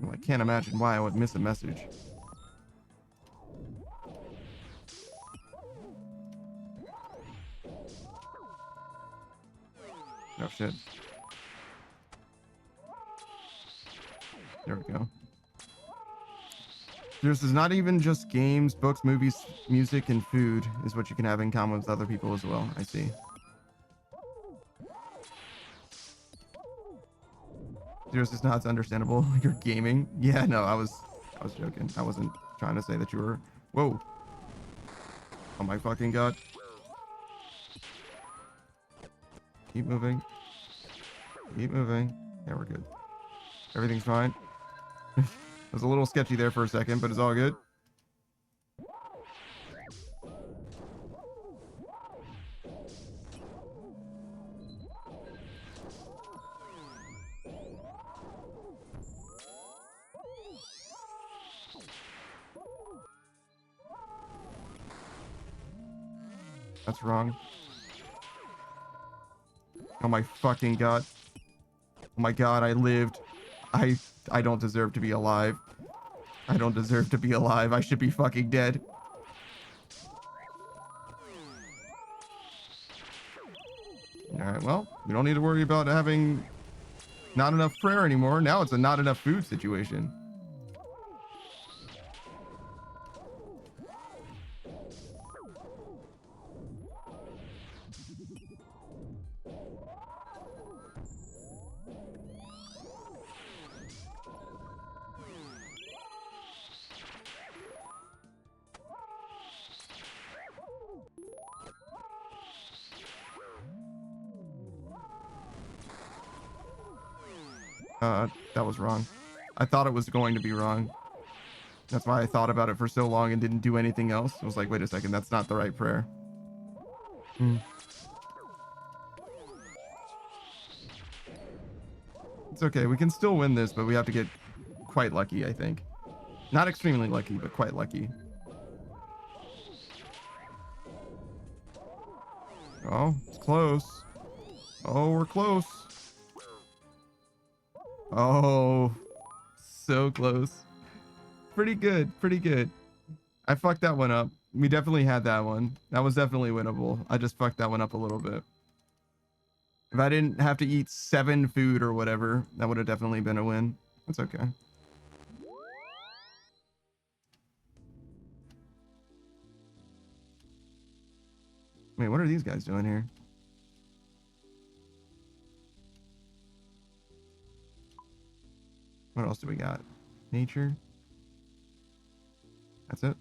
Well, I can't imagine why I would miss a message. Oh shit. There we go. This is not even just games, books, movies, music, and food is what you can have in common with other people as well. I see. Zeros is not, it's understandable. You're gaming. Yeah, no, I was joking. I wasn't trying to say that you were. Whoa. Oh my fucking god. Keep moving. Keep moving. Yeah, we're good. Everything's fine. It was a little sketchy there for a second, but it's all good. That's wrong. Oh my fucking god. Oh my god, I lived. I don't deserve to be alive. I don't deserve to be alive. I should be fucking dead. Alright, well, we don't need to worry about having not enough prayer anymore. Now it's a not enough food situation. That was wrong. I thought it was going to be wrong. That's why I thought about it for so long and didn't do anything else. I was like, wait a second, that's not the right prayer. It's okay. We can still win this, but we have to get quite lucky, I think. Not extremely lucky, but quite lucky. Oh, it's close. Oh, we're close. Oh, so close. Pretty good. Pretty good. I fucked that one up. We definitely had that one. That was definitely winnable. I just fucked that one up a little bit. If I didn't have to eat 7 food or whatever, that would have definitely been a win. That's okay. Wait, what are these guys doing here? What else do we got? Nature. That's it.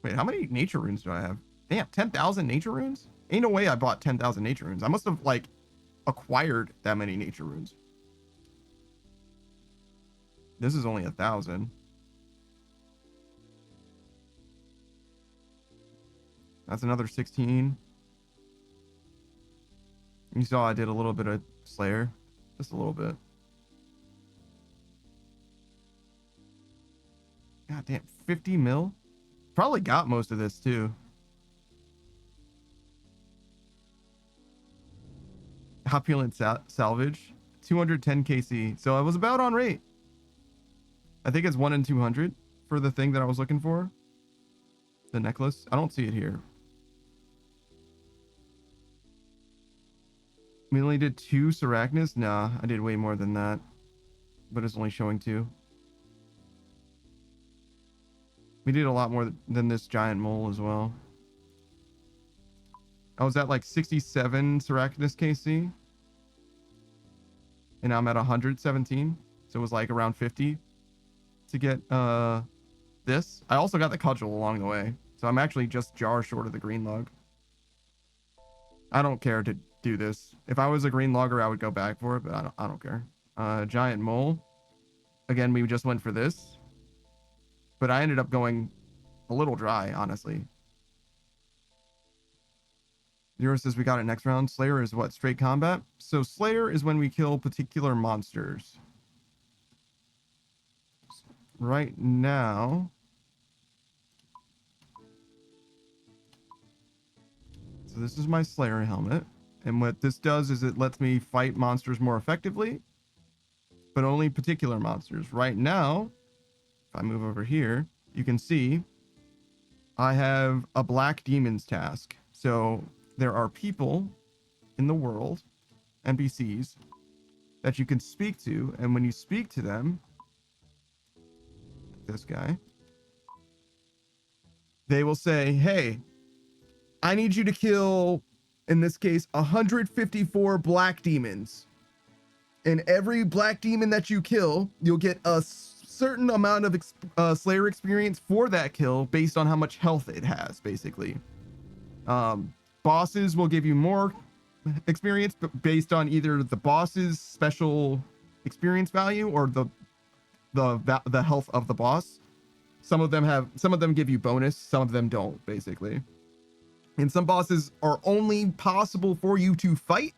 Wait, how many nature runes do I have? Damn, 10,000 nature runes? Ain't no way I bought 10,000 nature runes. I must have, like, acquired that many nature runes. This is only 1,000. That's another 16. You saw I did a little bit of Slayer. Just a little bit. God damn, 50 mil? Probably got most of this too. Opulent salvage. 210 KC. So I was about on rate. I think it's 1 in 200 for the thing that I was looking for. The necklace. I don't see it here. We only did 2 Sarachnis? Nah, I did way more than that. But it's only showing 2. We did a lot more than this giant mole as well. I was at like 67 Sarachnis KC. And now I'm at 117. So it was like around 50 to get this. I also got the cudgel along the way. So I'm actually just jar short of the green log. I don't care to do this. If I was a green logger, I would go back for it, but I don't care. Giant mole. Again, we just went for this. But I ended up going a little dry, honestly. Zero says we got it next round. Slayer is what? Straight combat? So Slayer is when we kill particular monsters. Right now... So this is my Slayer helmet. And what this does is it lets me fight monsters more effectively. But only particular monsters. Right now, if I move over here, you can see I have a Black Demons task. So there are people in the world, NPCs, that you can speak to. And when you speak to them, this guy, they will say, hey, I need you to kill, in this case, 154 black demons. And every black demon that you kill, you'll get a certain amount of Slayer experience for that kill based on how much health it has, basically. Bosses will give you more experience based on either the boss's special experience value or the health of the boss. Some of them give you bonus, some of them don't, basically. And some bosses are only possible for you to fight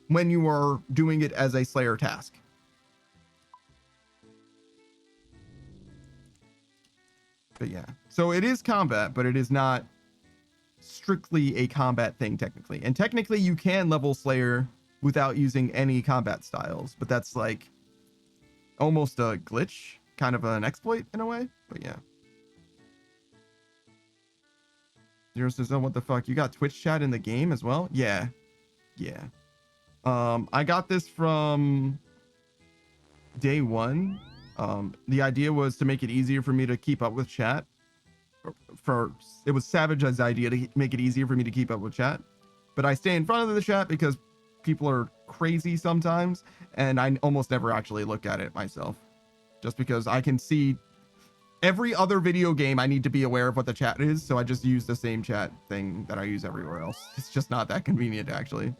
when you are doing it as a Slayer task. But yeah, so it is combat, but it is not strictly a combat thing technically. And technically you can level Slayer without using any combat styles, but that's like almost a glitch, kind of an exploit in a way. But yeah. Zero says, oh, what the fuck? You got Twitch chat in the game as well? Yeah. Yeah. I got this from day one. The idea was to make it easier for me to keep up with chat. It was Savage's idea to make it easier for me to keep up with chat. But I stay in front of the chat because people are crazy sometimes, and I almost never actually look at it myself. Just because I can see every other video game, I need to be aware of what the chat is, so I just use the same chat thing that I use everywhere else. It's just not that convenient, actually.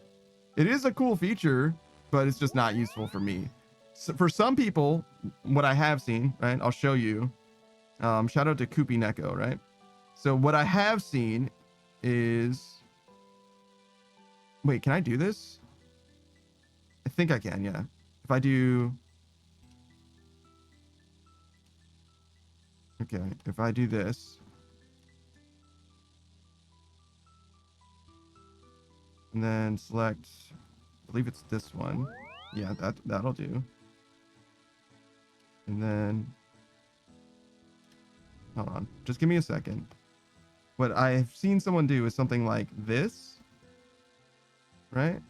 It is a cool feature, but it's just not useful for me. So for some people, what I have seen, right, I'll show you. Shout out to Koopy Neko, right? So what I have seen is... Wait, can I do this? I think I can, yeah. If I do... Okay, if I do this, and then select, I believe it's this one. Yeah, that'll do. And then, hold on, just give me a second. What I've seen someone do is something like this, right?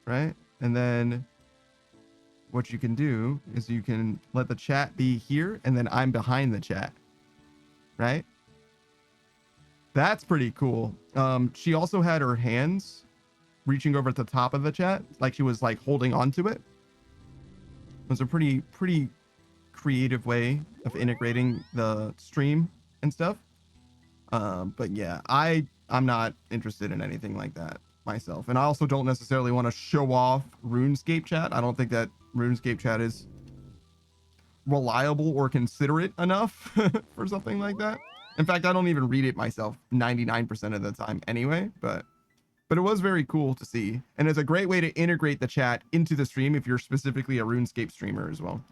Right? And then what you can do is you can let the chat be here, and then I'm behind the chat, right? That's pretty cool. She also had her hands reaching over at the top of the chat, like she was like holding onto it. It was a pretty creative way of integrating the stream and stuff. But yeah, I'm not interested in anything like that myself, and I also don't necessarily want to show off RuneScape chat. I don't think that RuneScape chat is reliable or considerate enough for something like that. In fact, I don't even read it myself 99% of the time anyway, but it was very cool to see, and it's a great way to integrate the chat into the stream if you're specifically a RuneScape streamer as well.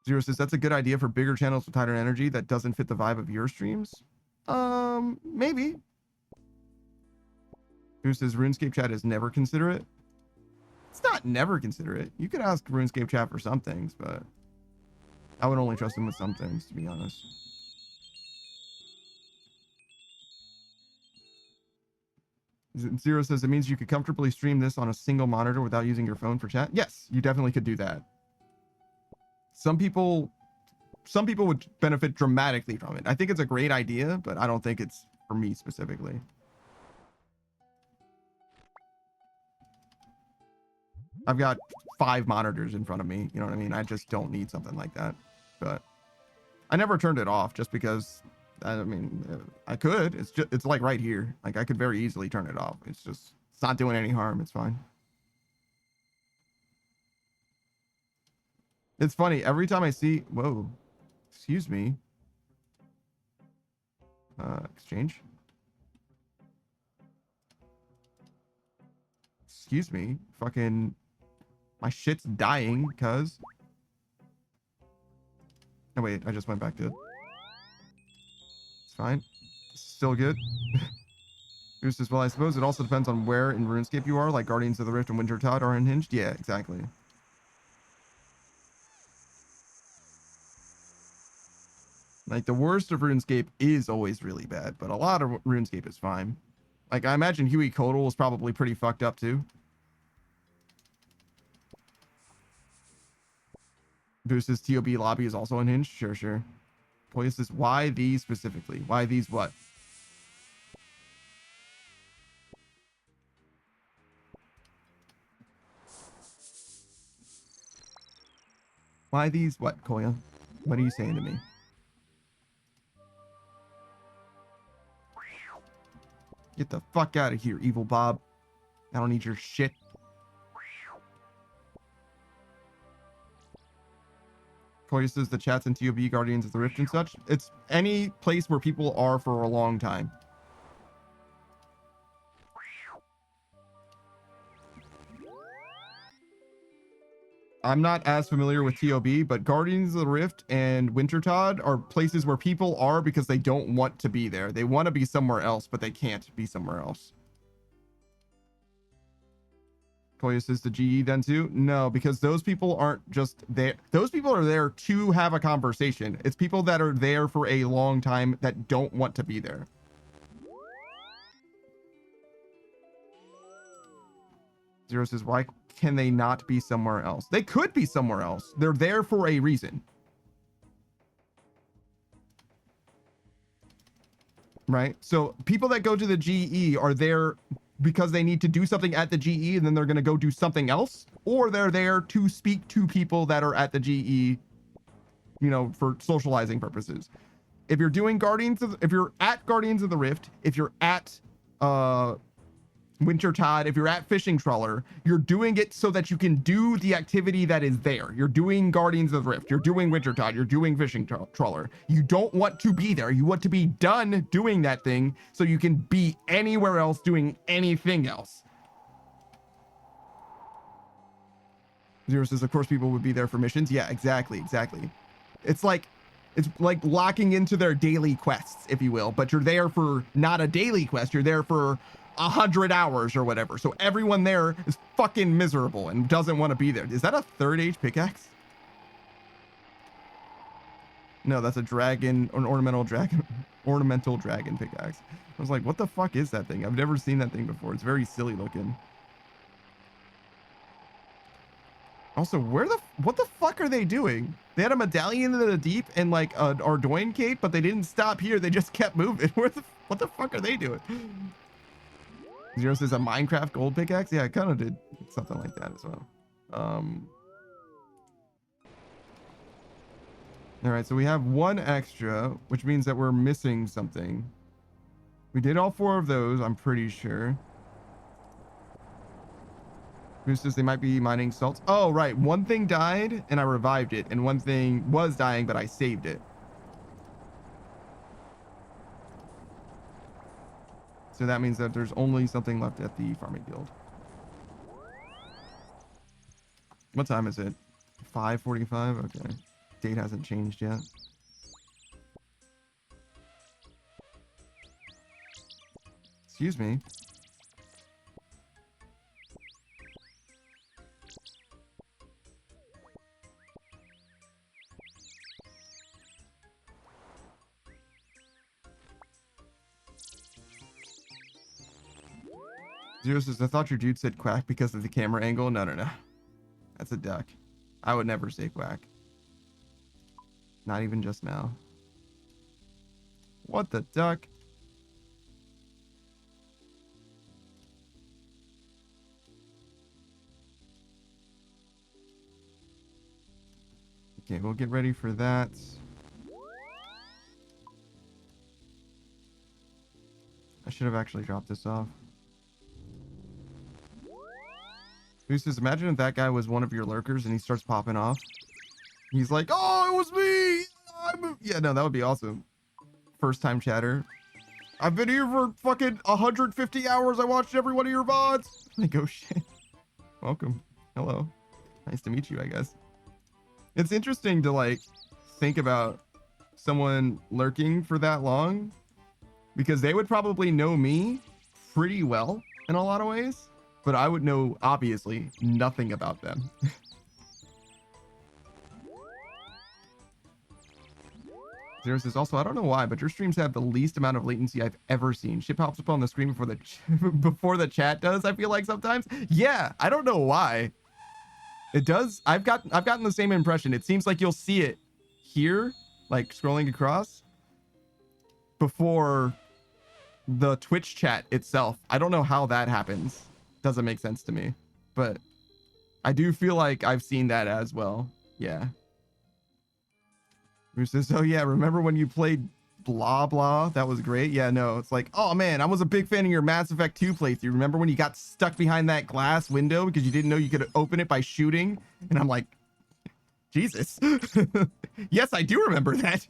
Zero says, that's a good idea for bigger channels with tighter energy that doesn't fit the vibe of your streams. Maybe. Who says RuneScape chat is never considerate? It's not never considerate. You could ask RuneScape chat for some things, but I would only trust them with some things, to be honest. Zero says, it means you could comfortably stream this on a single monitor without using your phone for chat. Yes, you definitely could do that. Some people would benefit dramatically from it. I think it's a great idea, but I don't think it's for me specifically. I've got 5 monitors in front of me. You know what I mean? I just don't need something like that. But I never turned it off just because, I mean, I could. It's like right here. Like I could very easily turn it off. It's not doing any harm. It's fine. It's funny. Every time I see, whoa, excuse me. Exchange. Excuse me. Fucking, my shit's dying, cuz. Oh wait, I just went back to it. It's fine. Still good. Goose says, well, I suppose it also depends on where in RuneScape you are, like Guardians of the Rift and Wintertide are unhinged. Yeah, exactly. Like the worst of RuneScape is always really bad, but a lot of RuneScape is fine. Like I imagine Huey Codal was probably pretty fucked up too. Boost's TOB lobby is also unhinged. Sure. Poise says, why these specifically? Why these what? Why these what, Koya? What are you saying to me? Get the fuck out of here, evil Bob. I don't need your shit. Koya says the chats in TOB, Guardians of the Rift and such. It's any place where people are for a long time. I'm not as familiar with TOB, but Guardians of the Rift and Wintertod are places where people are because they don't want to be there. They want to be somewhere else, but they can't be somewhere else. Koya says the GE then too? No, because those people aren't just there. Those people are there to have a conversation. It's people that are there for a long time that don't want to be there. Zero says, why can they not be somewhere else? They could be somewhere else. They're there for a reason. Right? So people that go to the GE are there because they need to do something at the GE and then they're going to go do something else, or they're there to speak to people that are at the GE, you know, for socializing purposes. If you're doing if you're at Guardians of the Rift, if you're at Wintertod, if you're at Fishing Trawler, you're doing it so that you can do the activity that is there. You're doing Guardians of the Rift, you're doing Wintertod, you're doing Fishing Trawler. You don't want to be there. You want to be done doing that thing so you can be anywhere else doing anything else. Zero says, of course people would be there for missions. Yeah, exactly. It's like locking into their daily quests, if you will, but you're there for not a daily quest, you're there for 100 hours or whatever. So everyone there is fucking miserable and doesn't want to be there. Is that a third age pickaxe? No, that's a dragon, an ornamental dragon pickaxe. I was like, what the fuck is that thing? I've never seen that thing before. It's very silly looking. Also, what the fuck are they doing? They had a medallion in the deep and like an Ardoin cape, but they didn't stop here. They just kept moving. What the fuck are they doing? Zero says a Minecraft gold pickaxe. Yeah, I kind of did something like that as well. All right, so we have one extra, which means that we're missing something. We did all 4 of those, I'm pretty sure. Who says they might be mining salts? Oh, right. One thing died and I revived it, and one thing was dying, but I saved it. So that means that there's only something left at the farming guild. What time is it? 5:45? Okay. Date hasn't changed yet. Excuse me. Zero says, I thought your dude said quack because of the camera angle. No. That's a duck. I would never say quack. Not even just now. What the duck? Okay, we'll get ready for that. I should have actually dropped this off. Who says, imagine if that guy was one of your lurkers and he starts popping off. He's like, oh, it was me. Yeah, no, that would be awesome. First time chatter. I've been here for fucking 150 hours. I watched every one of your VODs. Like, oh shit. Welcome. Hello. Nice to meet you, I guess. It's interesting to like think about someone lurking for that long, because they would probably know me pretty well in a lot of ways, but I would know obviously nothing about them. Zero says, also, I don't know why, but your streams have the least amount of latency I've ever seen. Shit pops up on the screen before the chat does, I feel like sometimes. Yeah, I don't know why. It does. I've gotten the same impression. It seems like you'll see it here, like scrolling across, before the Twitch chat itself. I don't know how that happens. Doesn't make sense to me, but I do feel like I've seen that as well. Yeah. Who says, oh yeah, remember when you played blah blah? That was great. Yeah, no, it's like, oh man, I was a big fan of your Mass Effect 2 playthrough. Remember when you got stuck behind that glass window because you didn't know you could open it by shooting? And I'm like, Jesus. Yes, I do remember that.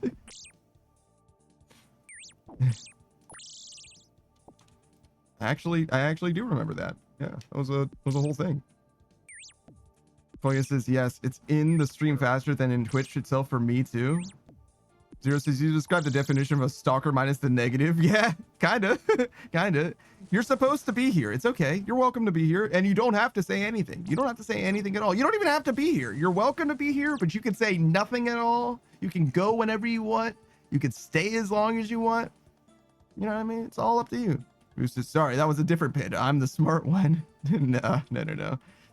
I actually do remember that. Yeah, that was a whole thing. Foya says, yes, it's in the stream faster than in Twitch itself for me too. Zero says, you described the definition of a stalker minus the negative. Yeah, kind of. Kind of. You're supposed to be here. It's okay. You're welcome to be here. And you don't have to say anything. You don't have to say anything at all. You don't even have to be here. You're welcome to be here, but you can say nothing at all. You can go whenever you want. You can stay as long as you want. You know what I mean? It's all up to you. Who says, sorry, that was a different pit. I'm the smart one. No.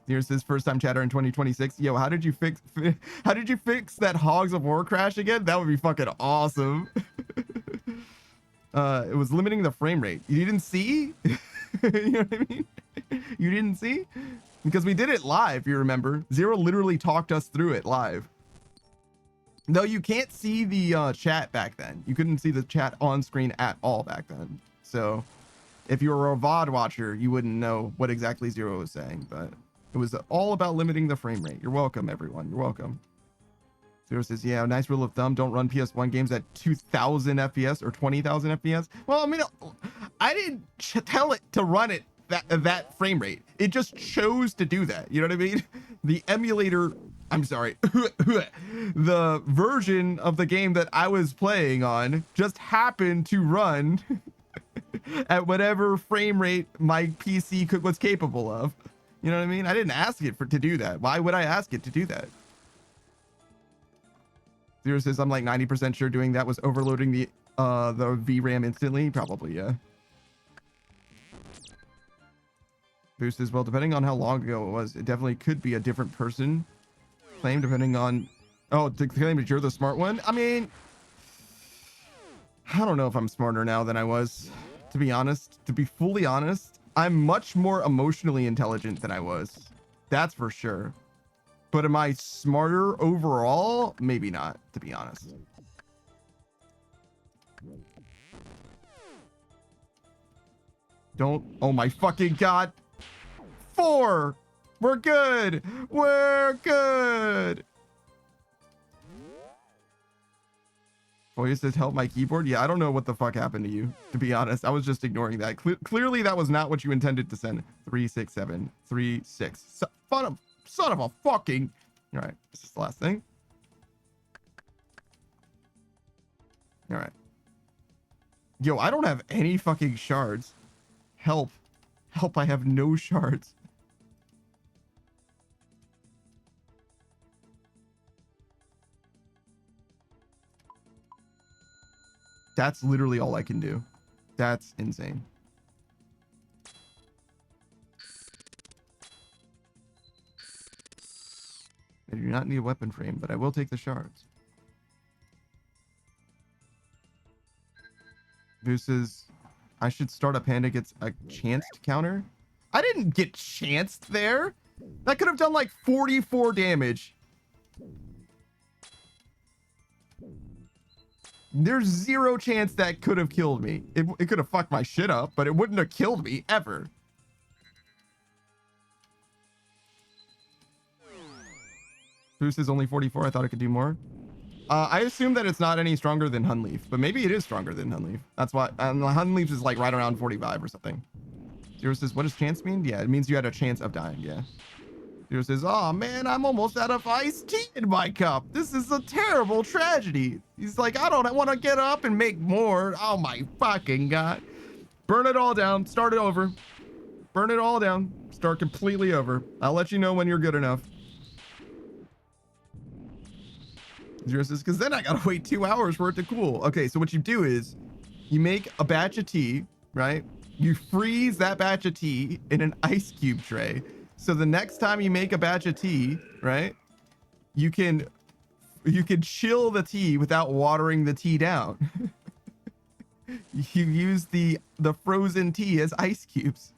Here's his first time chatter in 2026. Yo, how did you fix that Hogs of War crash again? That would be fucking awesome. It was limiting the frame rate. You didn't see? You know what I mean? You didn't see? Because we did it live, you remember. Zero literally talked us through it live. No, you can't see the chat back then. You couldn't see the chat on screen at all back then. So if you were a VOD watcher, you wouldn't know what exactly Zero was saying, but it was all about limiting the frame rate. You're welcome, everyone. You're welcome. Zero says, yeah, nice rule of thumb. Don't run PS1 games at 2,000 FPS or 20,000 FPS. Well, I mean, I didn't tell it to run it that frame rate. It just chose to do that. You know what I mean? The emulator, I'm sorry, the version of the game that I was playing on just happened to run at whatever frame rate my PC was capable of. You know what I mean? I didn't ask it to do that. Why would I ask it to do that? Zero says, I'm like 90% sure doing that was overloading the VRAM instantly. Probably, yeah. Boost says, well, depending on how long ago it was, it definitely could be a different person. Claim depending on... Oh, to claim that you're the smart one? I mean, I don't know if I'm smarter now than I was, to be honest. To be fully honest, I'm much more emotionally intelligent than I was. That's for sure. But am I smarter overall? Maybe not, to be honest. Don't... Oh my fucking god. 4! We're good! We're good! Foya says, help my keyboard. Yeah, I don't know what the fuck happened to you, to be honest. I was just ignoring that. Clearly, that was not what you intended to send. 367 36. Son of a fucking... All right, this is the last thing. All right. Yo, I don't have any fucking shards. Help. Help, I have no shards. That's literally all I can do. That's insane. I do not need a weapon frame, but I will take the shards. Versus, I should start a panda gets a chanced counter. I didn't get chanced there. That could have done like 44 damage. There's zero chance that could have killed me. It could have fucked my shit up, but it wouldn't have killed me ever. Boost is only 44. I thought it could do more. I assume that it's not any stronger than Hunleaf, but maybe it is stronger than Hunleaf. That's why. And Hunleaf is like right around 45 or something. Zero says, what does chance mean? Yeah, it means you had a chance of dying. Yeah. Zero says, oh man, I'm almost out of iced tea in my cup. This is a terrible tragedy. He's like, I don't want to get up and make more. Oh my fucking god. Burn it all down. Start it over. Burn it all down. Start completely over. I'll let you know when you're good enough. Zero says, because then I gotta wait 2 hours for it to cool. Okay, so what you do is you make a batch of tea, right? You freeze that batch of tea in an ice cube tray. So the next time you make a batch of tea, right, you can chill the tea without watering the tea down. You use the frozen tea as ice cubes.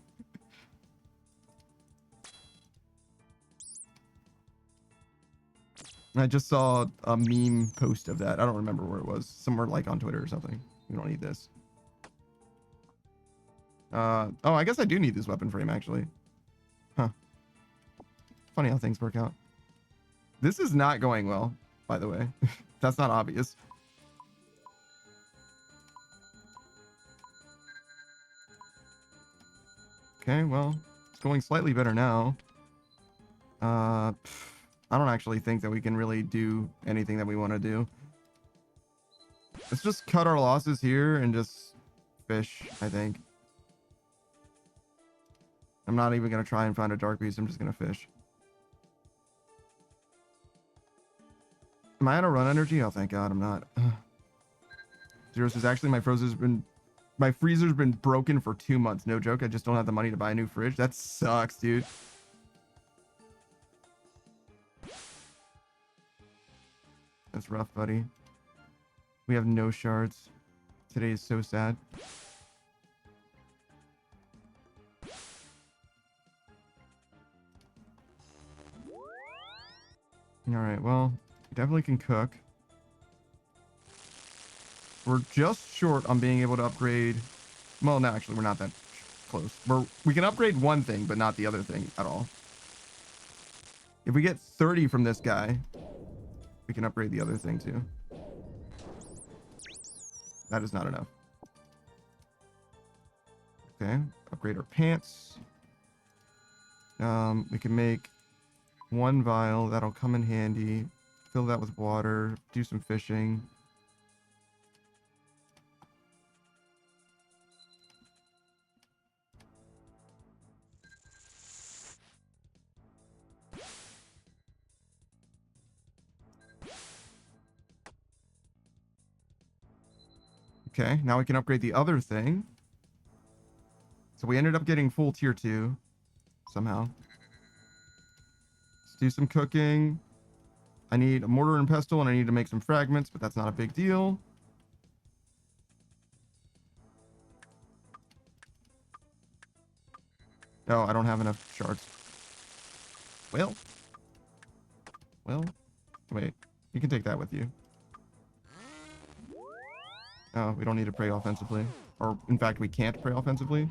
I just saw a meme post of that. I don't remember where it was. Somewhere like on Twitter or something. We don't need this. Oh, I guess I do need this weapon frame actually. Huh. Funny how things work out. This is not going well, by the way. That's not obvious. Okay, well, it's going slightly better now. I don't actually think that we can really do anything that we want to do. Let's just cut our losses here and just fish, I think. I'm not even going to try and find a dark beast. I'm just going to fish. Am I out of run energy? Oh, thank God I'm not. Zero says, actually, my freezer's been broken for 2 months. No joke. I just don't have the money to buy a new fridge. That sucks, dude. That's rough, buddy. We have no shards. Today is so sad. All right, well, definitely can cook. We're just short on being able to upgrade. Well, no, actually, we're not that close. We can upgrade one thing, but not the other thing at all. If we get 30 from this guy, we can upgrade the other thing too. That is not enough. Okay, upgrade our pants. We can make 1 vial. That'll come in handy. Fill that with water. Do some fishing. Okay, now we can upgrade the other thing. So we ended up getting full tier 2 somehow. Let's do some cooking. I need a mortar and pestle, and I need to make some fragments, but that's not a big deal. Oh, I don't have enough shards. Well, wait. You can take that with you. Oh, we don't need to pray offensively. Or, in fact, we can't pray offensively.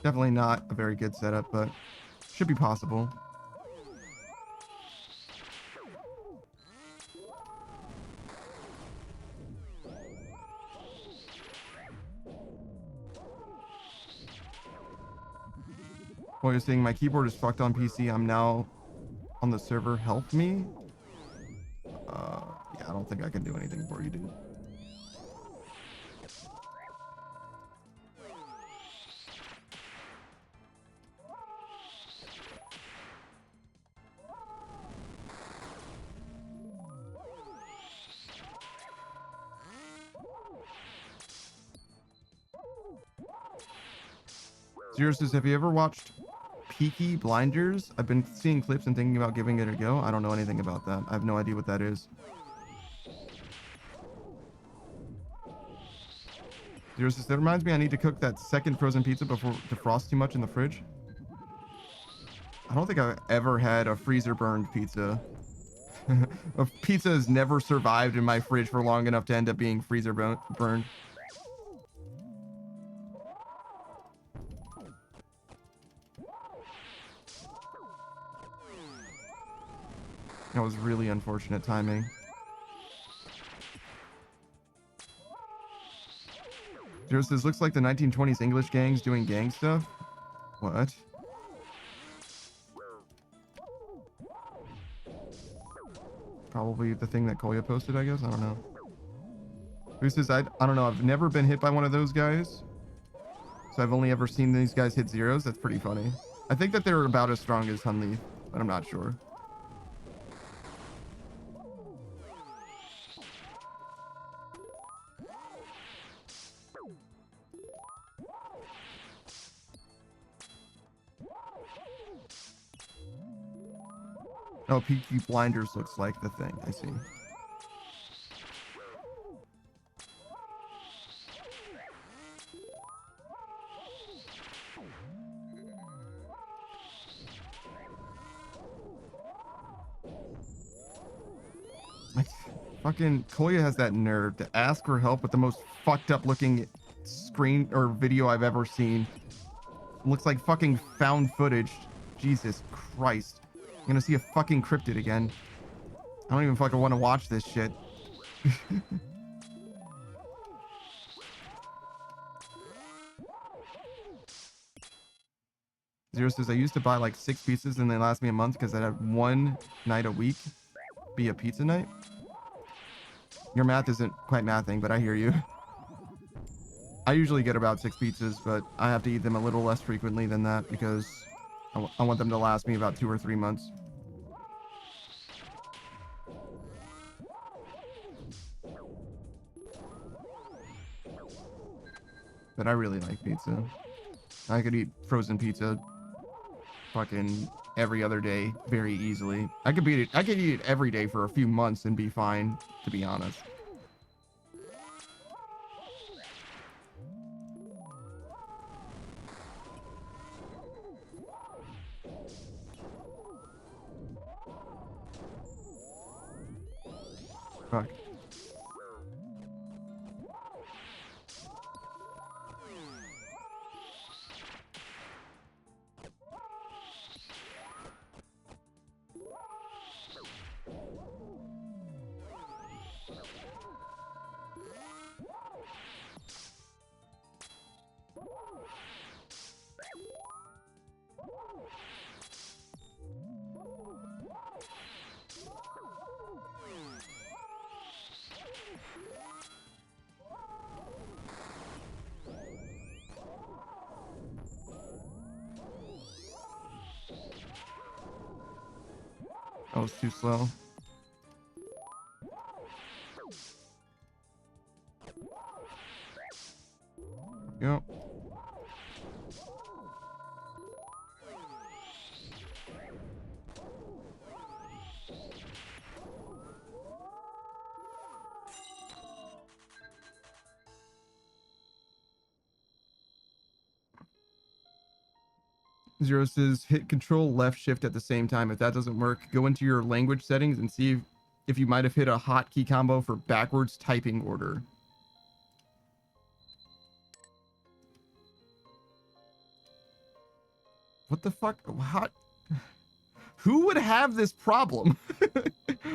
Definitely not a very good setup, but should be possible. Well, you're saying my keyboard is fucked on PC. I'm now on the server. Help me? Yeah, I don't think I can do anything for you, dude. Zero says, have you ever watched Peaky Blinders? I've been seeing clips and thinking about giving it a go. I don't know anything about that. I have no idea what that is. Zero says, that reminds me I need to cook that second frozen pizza before it defrosts too much in the fridge. I don't think I've ever had a freezer burned pizza. A pizza has never survived in my fridge for long enough to end up being freezer burned. That was really unfortunate timing. Zero says, looks like the 1920s English gangs doing gang stuff. What? Probably the thing that Koya posted, I guess. I don't know. Who says, I don't know. I've never been hit by one of those guys. So I've only ever seen these guys hit zeros. That's pretty funny. I think that they're about as strong as Hunley, but I'm not sure. Oh, Peaky Blinders looks like the thing. I see. Fucking Koya has that nerve to ask for help with the most fucked up looking screen or video I've ever seen. It looks like fucking found footage. Jesus Christ. I'm gonna see a fucking cryptid again. I don't even fucking want to watch this shit. Zero says, I used to buy like 6 pizzas and they last me a month because I'd have one night a week be a pizza night. Your math isn't quite mathing, but I hear you. I usually get about 6 pizzas, but I have to eat them a little less frequently than that because I want them to last me about 2 or 3 months. But I really like pizza. I could eat frozen pizza fucking every other day very easily. I could eat it every day for a few months and be fine, to be honest. Fuck. That was too slow. Yep. Zero says hit control left shift at the same time. If that doesn't work, go into your language settings and see if you might have hit a hotkey combo for backwards typing order. What the fuck? What? Who would have this problem?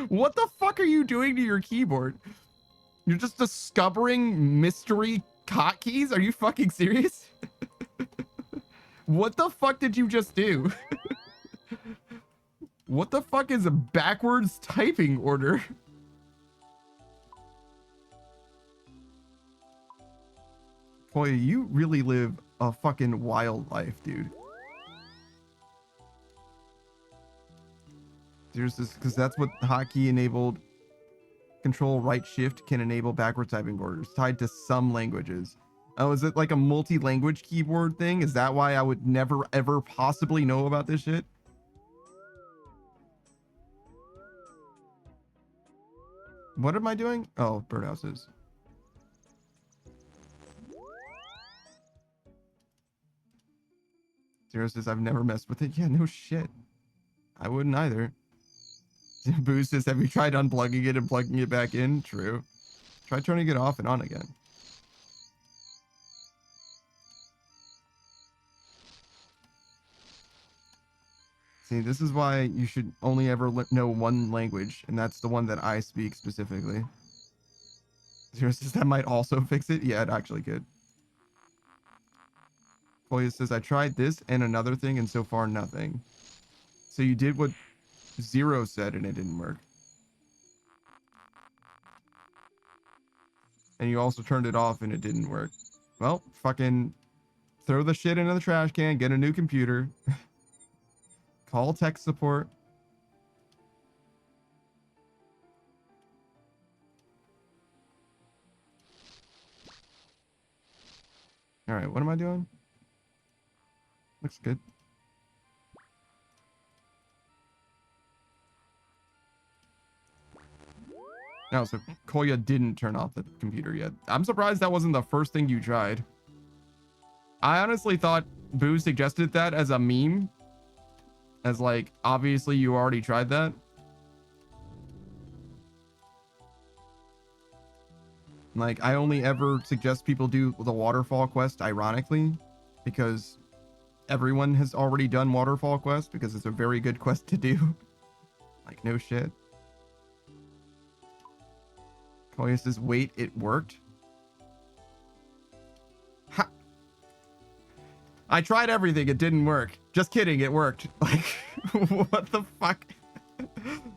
What the fuck are you doing to your keyboard? You're just discovering mystery hotkeys? Are you fucking serious? What the fuck did you just do? What the fuck is a backwards typing order? Boy, you really live a fucking wild life, dude. Seriously, because that's what hotkey enabled control right shift can enable backwards typing orders tied to some languages. Oh, is it like a multi-language keyboard thing? Is that why I would never ever possibly know about this shit? What am I doing? Oh, birdhouses. Zero says I've never messed with it. Yeah, no shit. I wouldn't either. Boost says, have you tried unplugging it and plugging it back in? True. Try turning it off and on again. See, this is why you should only ever know one language, and that's the one that I speak specifically. Zero says that might also fix it. Yeah, it actually could. Koya says, I tried this and another thing, and so far nothing. So you did what Zero said, and it didn't work. And you also turned it off, and it didn't work. Well, fucking throw the shit into the trash can, get a new computer. Call tech support. All right, what am I doing? Looks good. No, so Koya didn't turn off the computer yet. I'm surprised that wasn't the first thing you tried. I honestly thought Boo suggested that as a meme. As like, obviously you already tried that. Like, I only ever suggest people do the waterfall quest, ironically, because everyone has already done waterfall quest because it's a very good quest to do. Like, no shit. Koya says, wait, it worked? Ha! I tried everything. It didn't work. Just kidding. It worked. Like, what the fuck?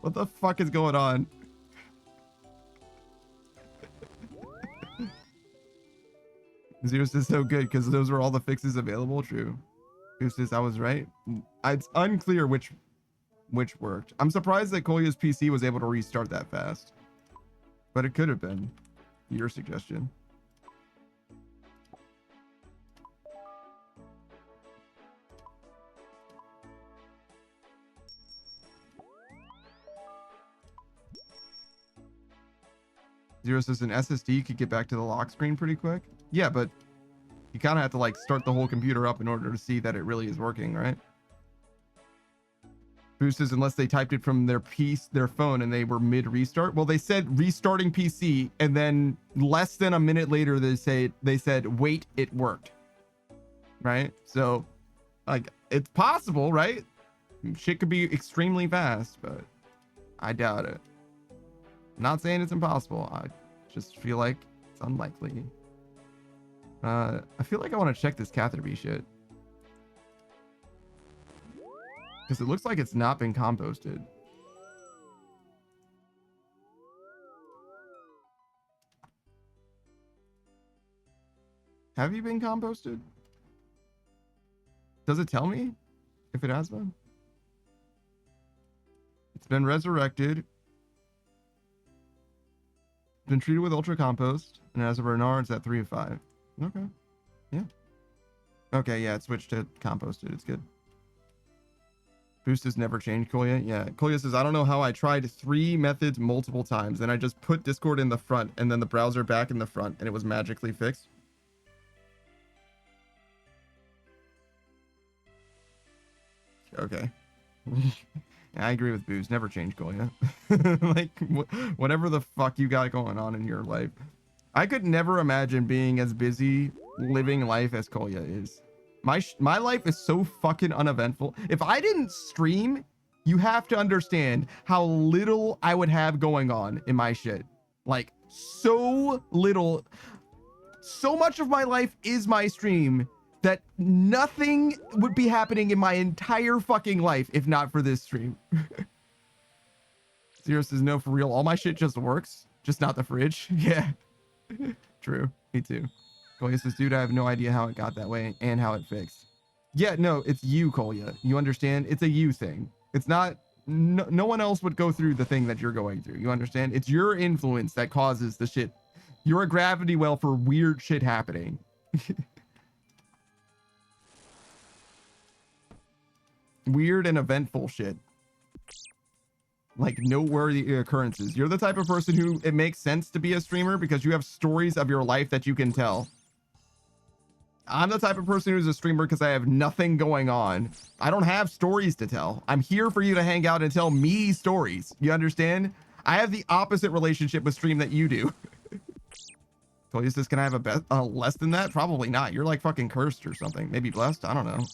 What the fuck is going on? Zeus is so good because those were all the fixes available. True. Zeus says I was right. It's unclear which worked. I'm surprised that Kolya's PC was able to restart that fast, but it could have been your suggestion. Zero says an SSD could get back to the lock screen pretty quick. Yeah, but you kind of have to like start the whole computer up in order to see that it really is working, right? Boost says unless they typed it from their phone and they were mid restart. Well, they said restarting PC, and then less than a minute later they said wait, it worked. Right? So like it's possible, right? Shit could be extremely fast, but I doubt it. Not saying it's impossible. I just feel like it's unlikely. I feel like I want to check this Catherby shit. Because it looks like it's not been composted. Have you been composted? Does it tell me if it has been? It's been resurrected. Been treated with ultra compost, and as of Bernard, it's at 3 of 5. Okay. Yeah. Okay, yeah, it switched to composted. It's good. Boost has never changed, Kolya. Yeah, Kolya says, I don't know how I tried 3 methods multiple times. Then I just put Discord in the front and then the browser back in the front, and it was magically fixed. Okay. I agree with Booze. Never change Kolya. Like, whatever the fuck you got going on in your life. I could never imagine being as busy living life as Kolya is. My life is so fucking uneventful. If I didn't stream, you have to understand how little I would have going on in my shit. Like, so little. So much of my life is my stream that nothing would be happening in my entire fucking life if not for this stream. Zero says, no, for real. All my shit just works, just not the fridge. Yeah, true. Me too. Kolya says, dude, I have no idea how it got that way and how it fixed. Yeah, no, it's you, Kolya. You understand? It's a you thing. It's not, no one else would go through the thing that you're going through. You understand? It's your influence that causes the shit. You're a gravity well for weird shit happening. Weird and eventful shit. Like noteworthy occurrences. You're the type of person who it makes sense to be a streamer because you have stories of your life that you can tell. I'm the type of person who's a streamer because I have nothing going on. I don't have stories to tell. I'm here for you to hang out and tell me stories. You understand? I have the opposite relationship with stream that you do. Kolya says, can I have a less than that? Probably not. You're like fucking cursed or something. Maybe blessed. I don't know.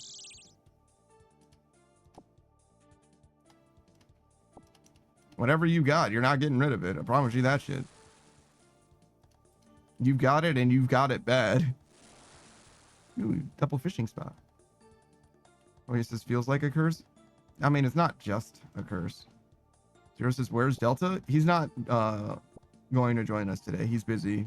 Whatever you got, you're not getting rid of it. I promise you that shit. You've got it and you've got it bad. Ooh, double fishing spot. Oh, he says, feels like a curse? I mean, it's not just a curse. Zero says, where's Delta? He's not going to join us today. He's busy.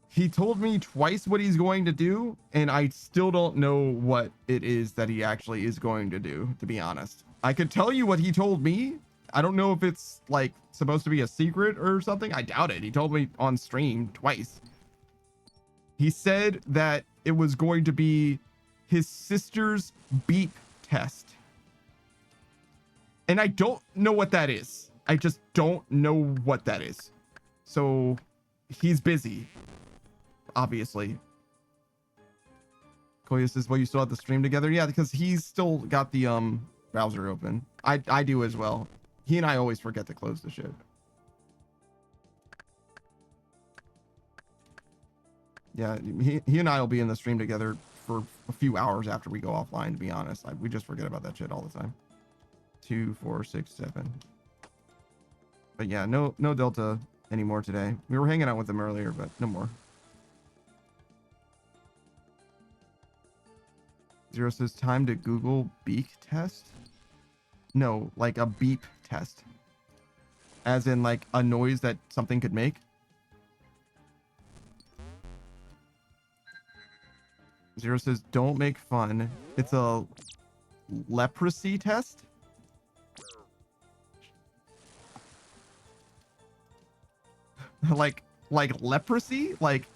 He told me twice what he's going to do, and I still don't know what it is that he actually is going to do, to be honest. I could tell you what he told me. I don't know if it's like supposed to be a secret or something. I doubt it. He told me on stream twice. He said that it was going to be his sister's beep test. And I don't know what that is. I just don't know what that is. So he's busy, obviously. Kolya says, well, you still have the stream together? Yeah, because he's still got the browser open. I do as well. He and I always forget to close the shit. Yeah, he and I will be in the stream together for a few hours after we go offline, to be honest. We just forget about that shit all the time. 2, 4, 6, 7. But yeah, no Delta anymore today. We were hanging out with them earlier, but no more. Zero says time to Google beak test. No, like a beep test. As in like a noise that something could make. Zero says don't make fun. It's a leprosy test. like leprosy? Like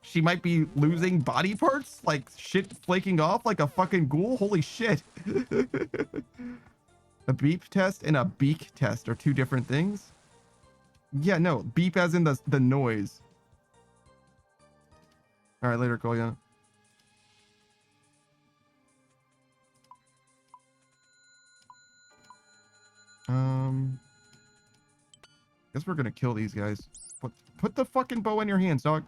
she might be losing body parts? Like shit flaking off like a fucking ghoul? Holy shit. A beep test and a beak test are two different things? Yeah, no. Beep as in the noise. Alright, later, Kolya. Guess we're gonna kill these guys. Put the fucking bow in your hands, dog.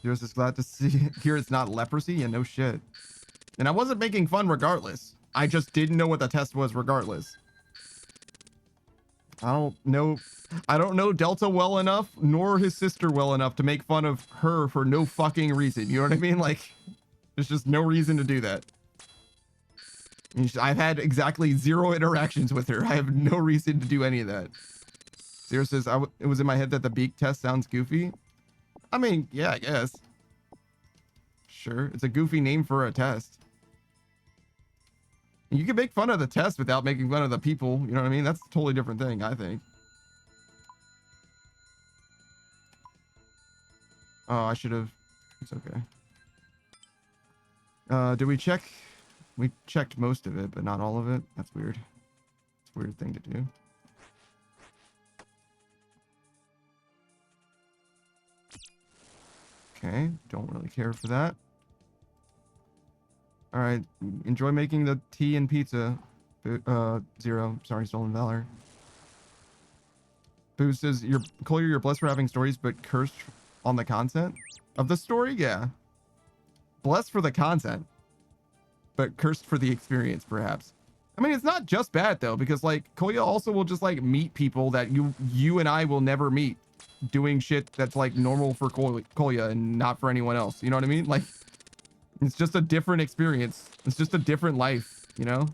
You're just glad to see here it's not leprosy. Yeah, no shit. And I wasn't making fun regardless. I just didn't know what the test was regardless. I don't know Delta well enough, nor his sister well enough to make fun of her for no fucking reason. You know what I mean? Like, there's just no reason to do that. I've had exactly 0 interactions with her. I have no reason to do any of that. Zero says, it was in my head that the beak test sounds goofy. I mean, yeah, I guess. Sure. It's a goofy name for a test. You can make fun of the test without making fun of the people. You know what I mean? That's a totally different thing, I think. Oh, I should have. It's okay. Did we check? We checked most of it, but not all of it. That's weird. It's a weird thing to do. Okay, don't really care for that. All right, enjoy making the tea and pizza. Zero, sorry, Stolen Valor. Boo says, Collier, you're blessed for having stories, but cursed on the content of the story? Yeah. Blessed for the content, but cursed for the experience, perhaps. I mean, it's not just bad, though, because, like, Kolya also will just, like, meet people that you and I will never meet doing shit that's, like, normal for Kolya and not for anyone else. You know what I mean? Like, it's just a different experience. It's just a different life, you know?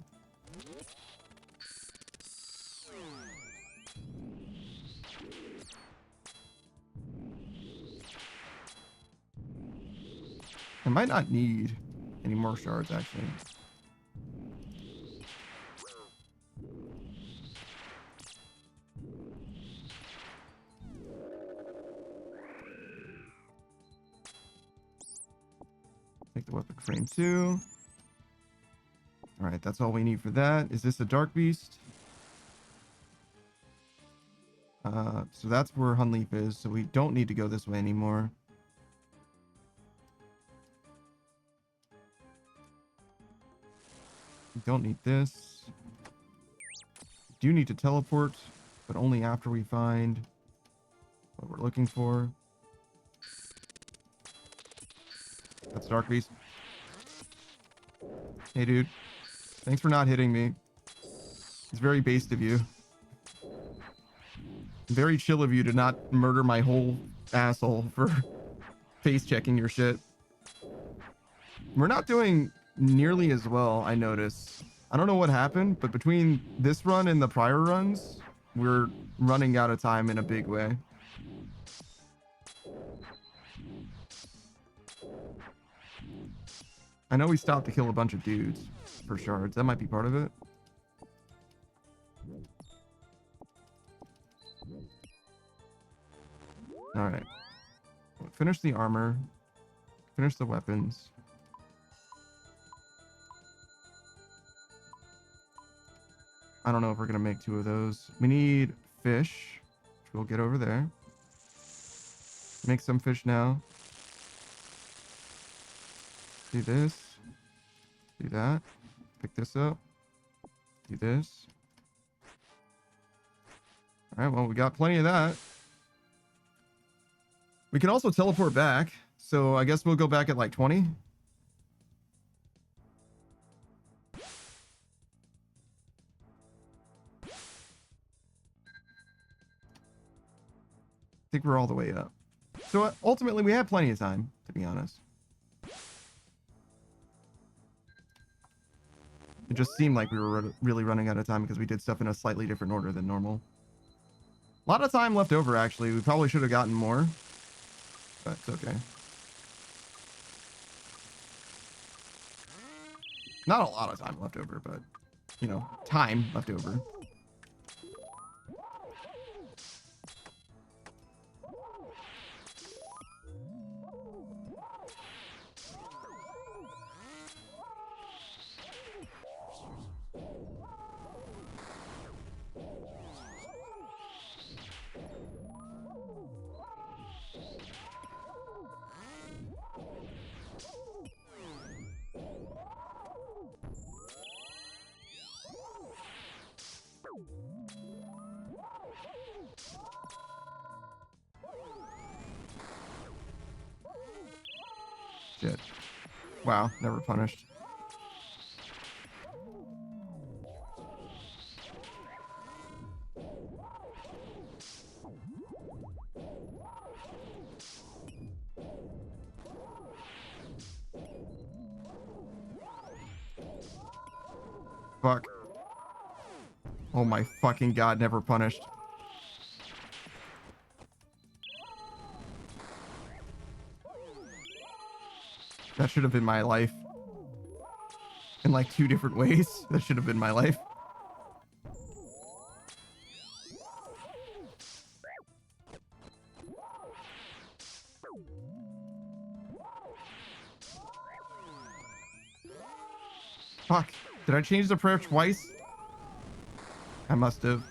I might not need any more shards, actually. Take the weapon frame too. All right, that's all we need for that. Is this a dark beast? So that's where Hunleaf is, so we don't need to go this way anymore. We don't need this. We do need to teleport, but only after we find what we're looking for. That's dark beast. Hey, dude. Thanks for not hitting me. It's very based of you. Very chill of you to not murder my whole asshole for face checking your shit. We're not doing nearly as well, I notice. I don't know what happened, but between this run and the prior runs, we're running out of time in a big way. I know we stopped to kill a bunch of dudes for shards. That might be part of it. All right. Finish the armor. Finish the weapons. I don't know if we're going to make 2 of those. We need fish, which we'll get over there. Make some fish now. Do this. Do that. Pick this up. Do this. All right, well, we got plenty of that. We can also teleport back. So I guess we'll go back at like 20. think we're all the way up. So ultimately, we have plenty of time, to be honest. It just seemed like we were really running out of time because we did stuff in a slightly different order than normal. A lot of time left over, actually. We probably should have gotten more, but it's okay. Not a lot of time left over, but, you know, time left over. Shit. Wow, never punished. Fuck. Oh my fucking god, never punished. That should have been my life. In like 2 different ways. That should have been my life. Fuck. Did I change the prayer twice? I must have.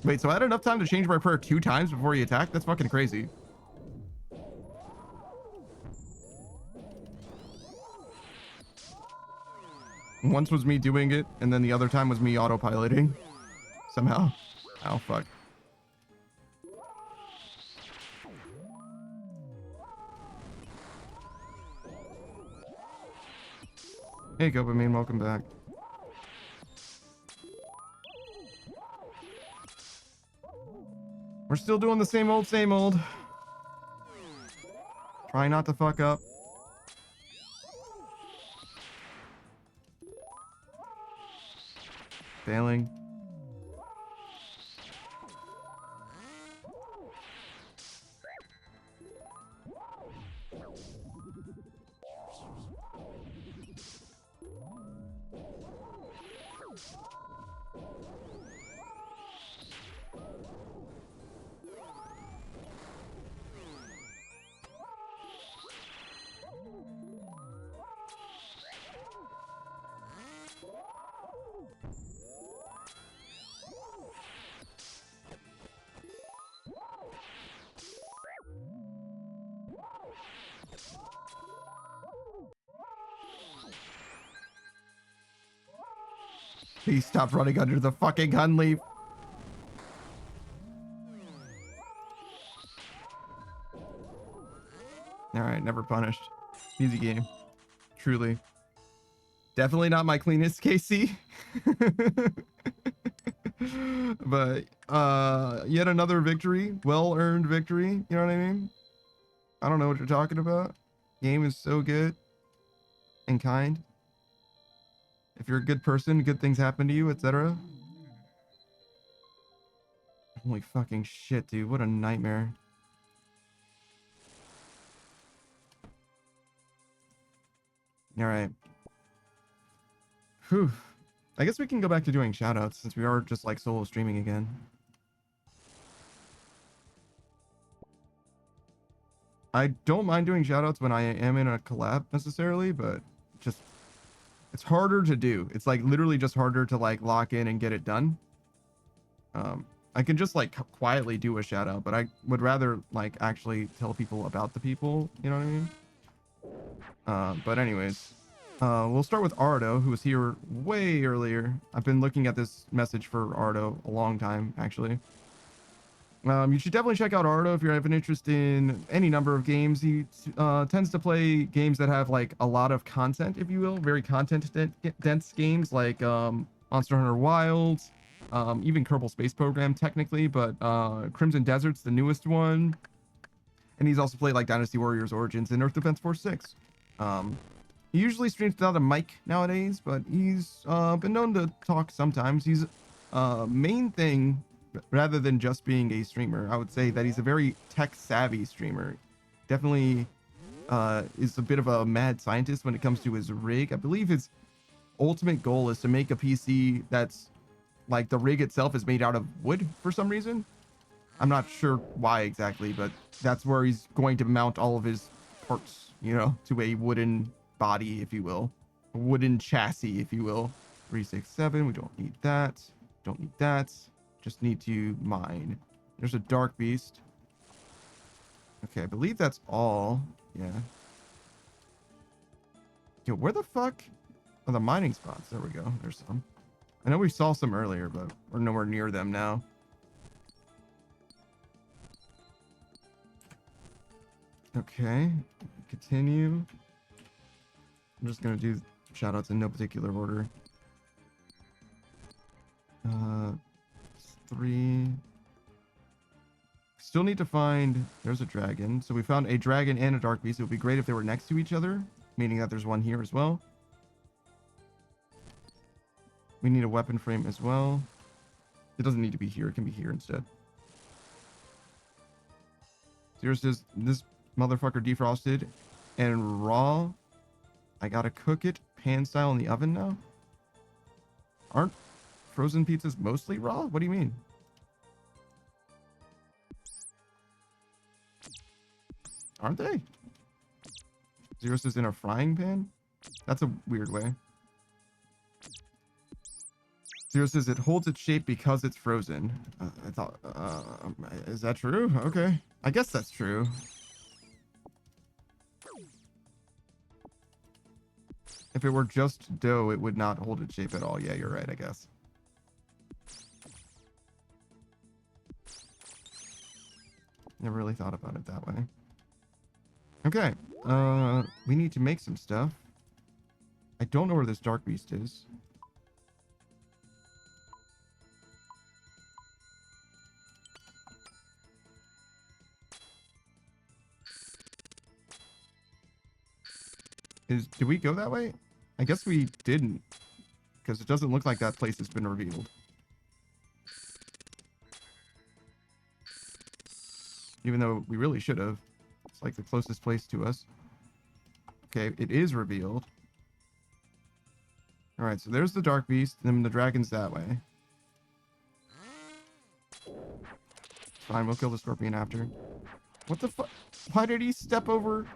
Wait, so I had enough time to change my prayer 2 times before he attacked? That's fucking crazy. Once was me doing it, and then the other time was me autopiloting. Somehow. Oh, fuck. Hey, Gopamine, welcome back. We're still doing the same old, same old. Try not to fuck up. Failing. Please stop running under the fucking gun leaf. Alright, never punished. Easy game. Truly. Definitely not my cleanest KC. But yet another victory. Well-earned victory. You know what I mean? I don't know what you're talking about. Game is so good and kind. If you're a good person, good things happen to you, etc. Holy fucking shit, dude. What a nightmare. Alright. Whew. I guess we can go back to doing shoutouts since we are just like solo streaming again. I don't mind doing shoutouts when I am in a collab necessarily, but just it's harder to do. It's like literally just harder to like lock in and get it done. I can just like quietly do a shout out, but I would rather like actually tell people about the people, you know what I mean? But anyways, we'll start with Ardo, who was here way earlier. I've been looking at this message for Ardo a long time, actually. You should definitely check out Ardo if you have an interest in any number of games. He tends to play games that have like a lot of content, if you will, very content dense games like Monster Hunter Wilds, even Kerbal Space Program technically, but Crimson Desert's the newest one. And he's also played like Dynasty Warriors Origins and Earth Defense Force 6. He usually streams without a mic nowadays, but he's been known to talk sometimes. He's main thing, rather than just being a streamer, I would say that he's a very tech savvy streamer. Definitely is a bit of a mad scientist when it comes to his rig. I believe his ultimate goal is to make a PC that's like the rig itself is made out of wood for some reason. I'm not sure why exactly, but that's where he's going to mount all of his parts, you know, to a wooden body, if you will, a wooden chassis, if you will. 367, we don't need that. Don't need that. Just need to mine. There's a dark beast. Okay, I believe that's all. Yeah. Yo, where the fuck are the mining spots? There we go. There's some. I know we saw some earlier, but we're nowhere near them now. Okay, continue. I'm just gonna do shout outs in no particular order. 3. Still need to find, there's a dragon. So we found a dragon and a dark beast. It would be great if they were next to each other, meaning that there's one here as well. We need a weapon frame as well. It doesn't need to be here. It can be here instead. Zero says, this motherfucker defrosted and raw. I gotta cook it pan style in the oven now. Aren't frozen pizzas mostly raw? What do you mean? Aren't they? Zero says in a frying pan? That's a weird way. Zero says it holds its shape because it's frozen. I thought, is that true? Okay. I guess that's true. If it were just dough, it would not hold its shape at all. Yeah, you're right, I guess. Never really thought about it that way. Okay. We need to make some stuff. I don't know where this dark beast is. Did we go that way? I guess we didn't, because it doesn't look like that place has been revealed. Even though we really should have. It's like the closest place to us. Okay, it is revealed. Alright, so there's the dark beast, and then the dragon's that way. Fine, we'll kill the scorpion after. What the fuck? Why did he step over?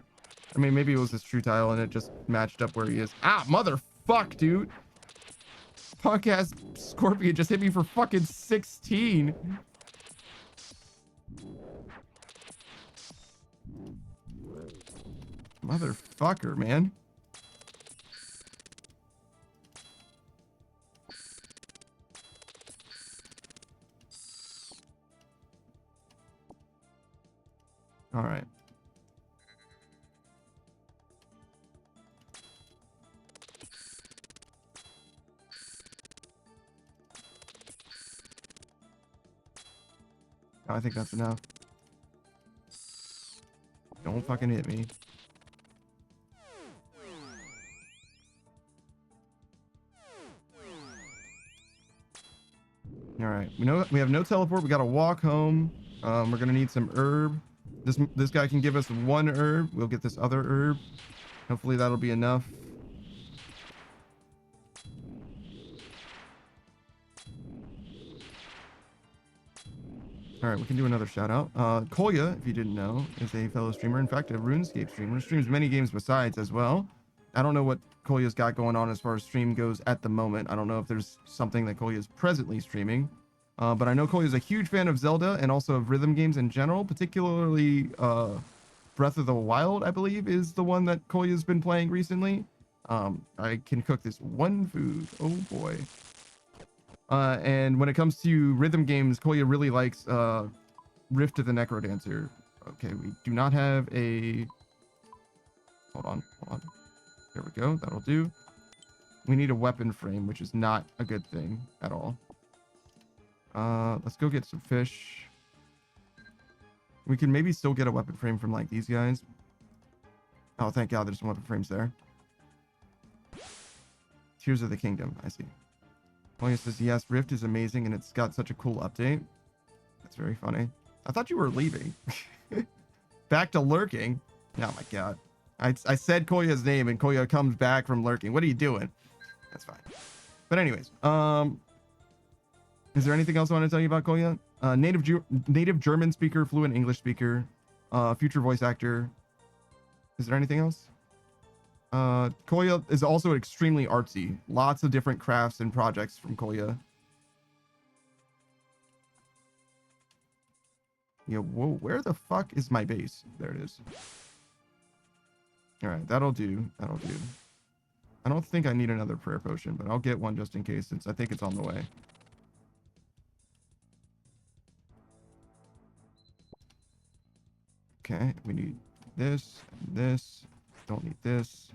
I mean, maybe it was his true tile and it just matched up where he is. Ah, motherfuck, dude. Punk ass scorpion just hit me for fucking 16. Motherfucker, man. All right. I think that's enough. Don't fucking hit me. All right, we have no teleport. We gotta walk home. We're gonna need some herb. This guy can give us 1 herb. We'll get this other herb. Hopefully that'll be enough. All right, we can do another shout out. Kolya, if you didn't know, is a fellow streamer. In fact, a RuneScape streamer. Streams many games besides as well. I don't know what Kolya's got going on as far as stream goes at the moment. I don't know if there's something that Kolya's presently streaming. But I know Kolya's a huge fan of Zelda and also of rhythm games in general, particularly Breath of the Wild, I believe, is the one that Kolya's been playing recently. I can cook this one food. Oh boy. And when it comes to rhythm games, Kolya really likes Rift to the Necrodancer. Okay, we do not have a... Hold on, hold on. There we go. That'll do. We need a weapon frame, which is not a good thing at all. Let's go get some fish. We can maybe still get a weapon frame from like these guys. Oh, thank God there's some weapon frames there. Tears of the Kingdom. I see. Moya says, yes, Rift is amazing and it's got such a cool update. That's very funny. I thought you were leaving. Back to lurking. Oh my God. I said Koya's name and Koya comes back from lurking. What are you doing? That's fine. But anyways, is there anything else I want to tell you about Koya? Native German speaker, fluent English speaker, future voice actor. Is there anything else? Koya is also extremely artsy. Lots of different crafts and projects from Koya. Yo, whoa, where the fuck is my base? There it is. All right, that'll do. That'll do. I don't think I need another prayer potion, but I'll get one just in case, since I think it's on the way. Okay, we need this and this. Don't need this.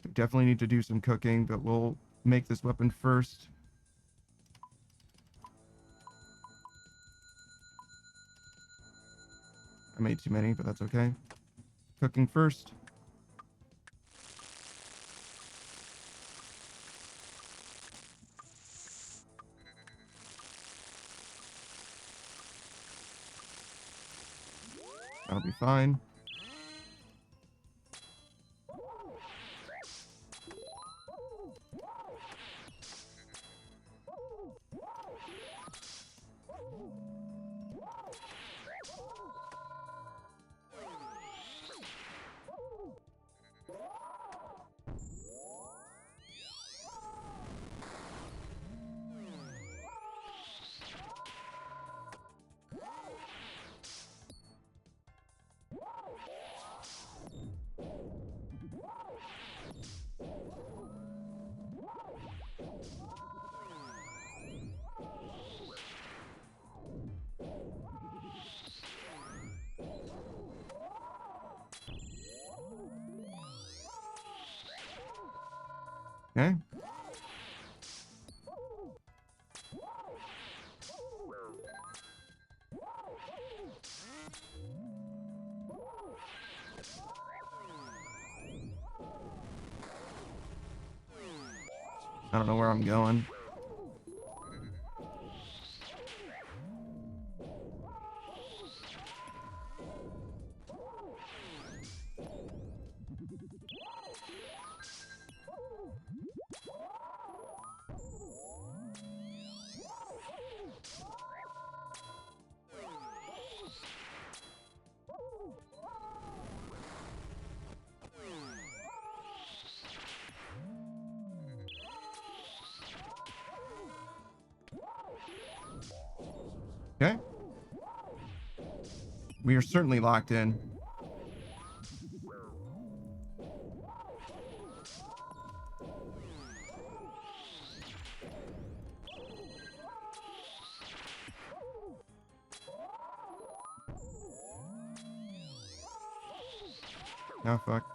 We definitely need to do some cooking, but we'll make this weapon first. I made too many, but that's okay. Cooking first. That'll be fine. Okay. I don't know where I'm going. Okay. We are certainly locked in. Oh, fuck.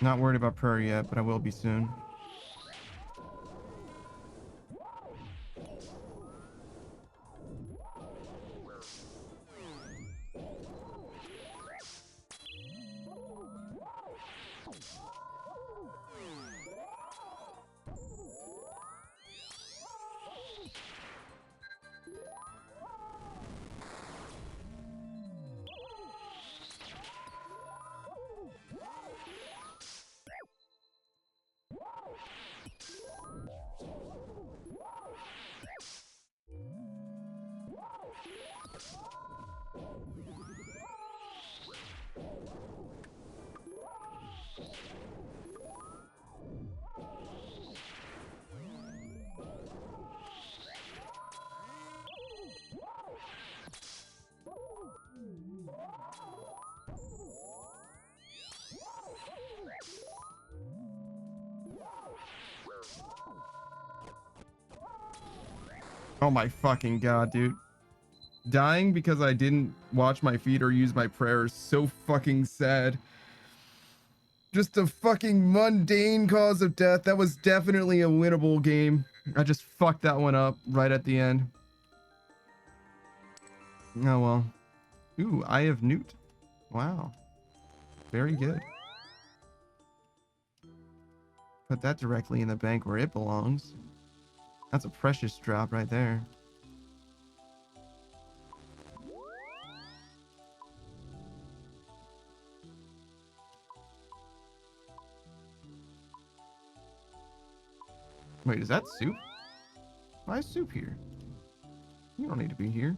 Not worried about prayer yet, but I will be soon. Oh my fucking god, dude. Dying because I didn't watch my feet or use my prayers. So fucking sad. Just a fucking mundane cause of death. That was definitely a winnable game. I just fucked that one up right at the end. Oh well. Ooh, Eye of Newt. Wow. Very good. Put that directly in the bank where it belongs. That's a precious drop right there. Wait, is that Soup? Why is Soup here? You don't need to be here.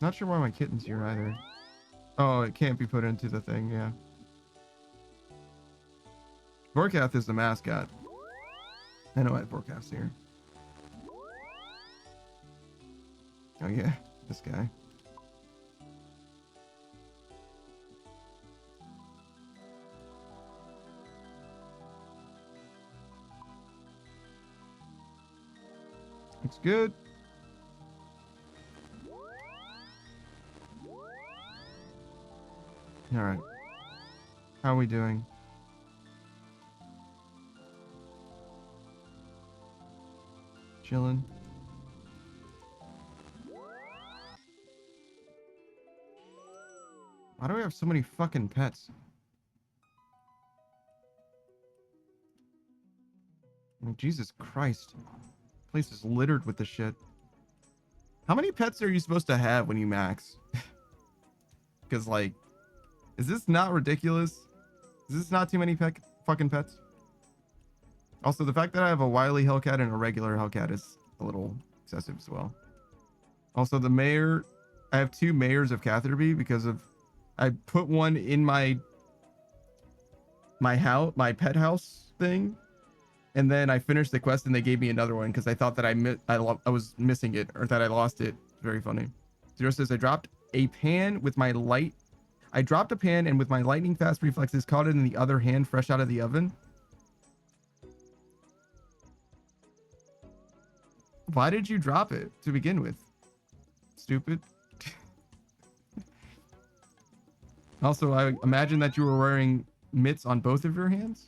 Not sure why my kitten's here either. Oh, it can't be put into the thing, yeah. Vorkath is the mascot. I know I have Vorkath's here. Oh yeah, this guy. Looks good. All right. How are we doing? Chilling. Why do we have so many fucking pets? I mean, Jesus Christ. The place is littered with the shit. How many pets are you supposed to have when you max? Because, like, is this not ridiculous? Is this not too many fucking pets? Also, the fact that I have a wily Hellcat and a regular Hellcat is a little excessive as well. Also, the mayor, I have 2 mayors of Catherby because of, I put one in my house, my pet house thing, and then I finished the quest and they gave me another one because I thought that I was missing it or that I lost it. Very funny. Zero says I dropped a pan with my light. I dropped a pan and with my lightning fast reflexes caught it in the other hand fresh out of the oven. Why did you drop it to begin with? Stupid. Also, I imagine that you were wearing mitts on both of your hands.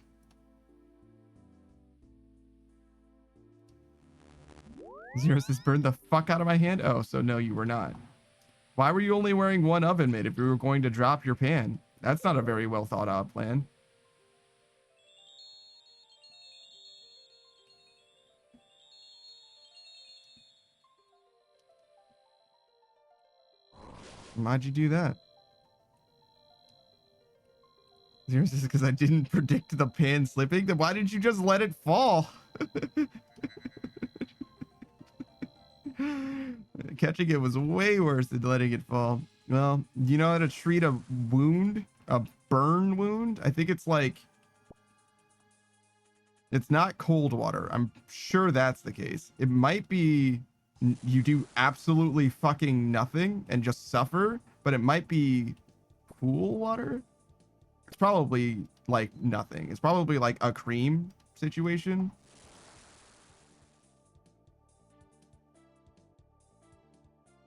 Zero says burned the fuck out of my hand. Oh, so no, you were not. Why were you only wearing one oven mitt if you were going to drop your pan? That's not a very well thought out plan. Why'd you do that? Zero says because I didn't predict the pan slipping. Then why didn't you just let it fall? Catching it was way worse than letting it fall. Well, you know how to treat a wound? A burn wound? I think it's like... It's not cold water. I'm sure that's the case. It might be you do absolutely fucking nothing and just suffer, but it might be cool water. It's probably like nothing. It's probably like a cream situation.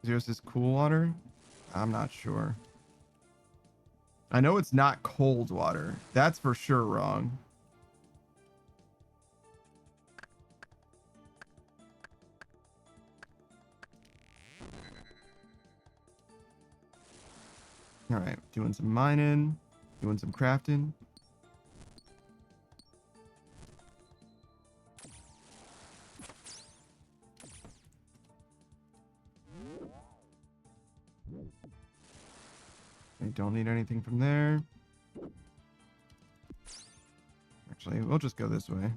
Zero says cool water. I'm not sure. I know it's not cold water. That's for sure wrong. All right, doing some mining, doing some crafting. I don't need anything from there. Actually, we'll just go this way.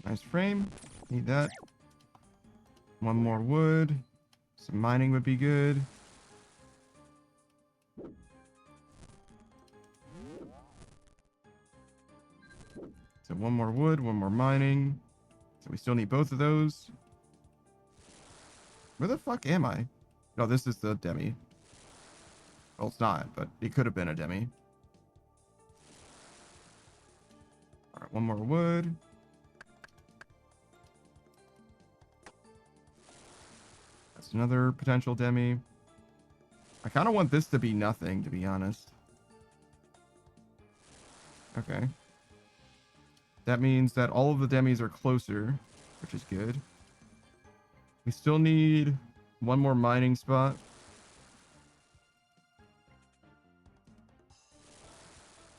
Nice frame. Need that. One more wood. Some mining would be good. So one more wood, one more mining. So we still need both of those. Where the fuck am I? No, this is the demi. Well, it's not, but it could have been a demi. All right, one more wood. That's another potential demi. I kind of want this to be nothing, to be honest. Okay. That means that all of the demis are closer, which is good. We still need one more mining spot.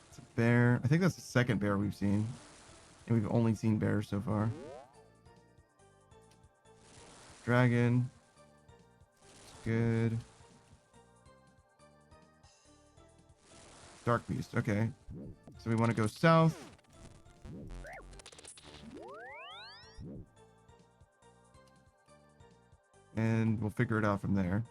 It's a bear. I think that's the second bear we've seen. And we've only seen bears so far. Dragon. It's good. Dark beast. Okay. So we want to go south. And we'll figure it out from there.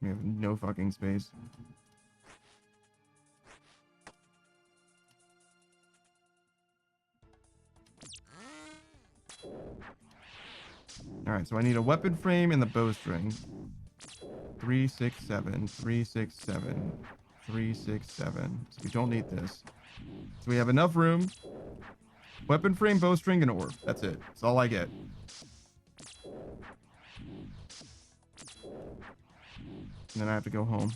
We have no fucking space. Alright, so I need a weapon frame and the bowstring. 3, 6, 7, 3, 6, 7, 3, 6, 7. So we don't need this. So we have enough room. Weapon frame, bowstring, and orb. That's it. That's all I get. And then I have to go home.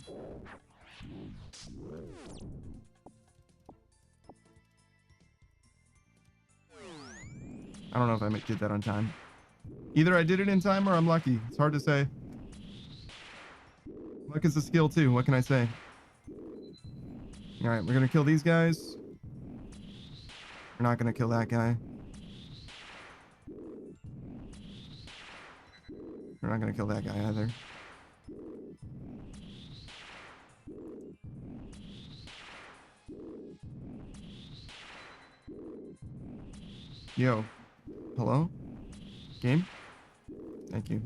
I don't know if I did that on time. Either I did it in time or I'm lucky. It's hard to say. Luck is a skill too. What can I say? Alright, we're gonna kill these guys. We're not gonna kill that guy. We're not gonna kill that guy either. Yo. Hello? Game? Thank you.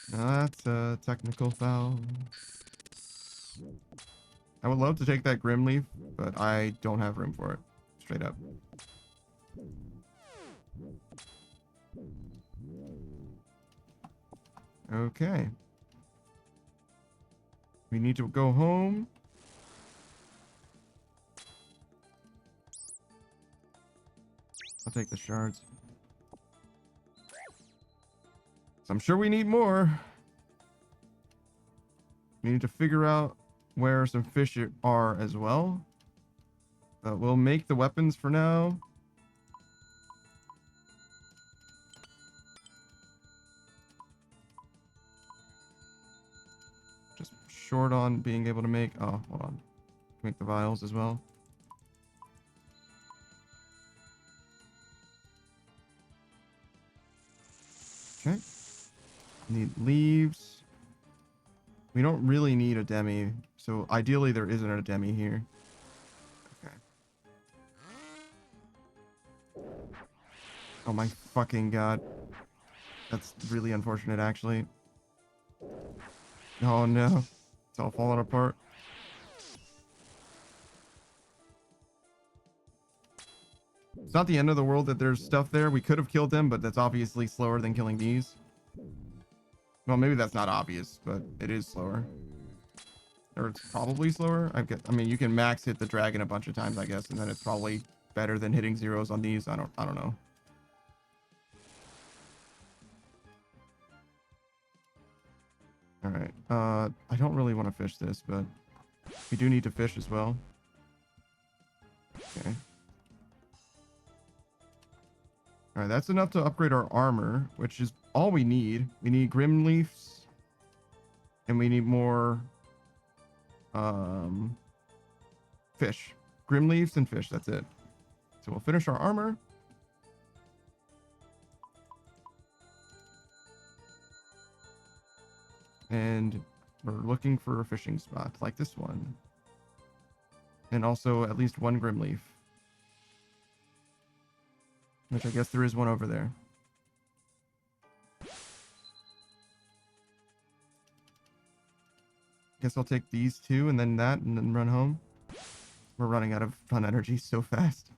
That's a technical foul. I would love to take that Grim Leaf, but I don't have room for it. Straight up. Okay. We need to go home. I'll take the shards. So I'm sure we need more. We need to figure out where some fish are as well. But we'll make the weapons for now. Just short on being able to make... Oh, hold on. Make the vials as well. Okay. Need leaves. We don't really need a demi, so ideally there isn't a demi here. Okay. Oh my fucking god. That's really unfortunate, actually. Oh no. It's all falling apart. It's not the end of the world that there's stuff there. We could have killed them, but that's obviously slower than killing these. Well, maybe that's not obvious, but it is slower. Or it's probably slower. I mean, you can max hit the dragon a bunch of times, I guess, and then it's probably better than hitting zeros on these. I don't know. All right. I don't really want to fish this, but we do need to fish as well. Okay. All right, that's enough to upgrade our armor, which is all we need. We need Grim Leafs, and we need more fish. Grim Leaves and fish, that's it. So we'll finish our armor. And we're looking for a fishing spot like this one. And also at least one Grim Leaf. Which I guess there is one over there. Guess I'll take these two and then that and then run home. We're running out of fun energy so fast.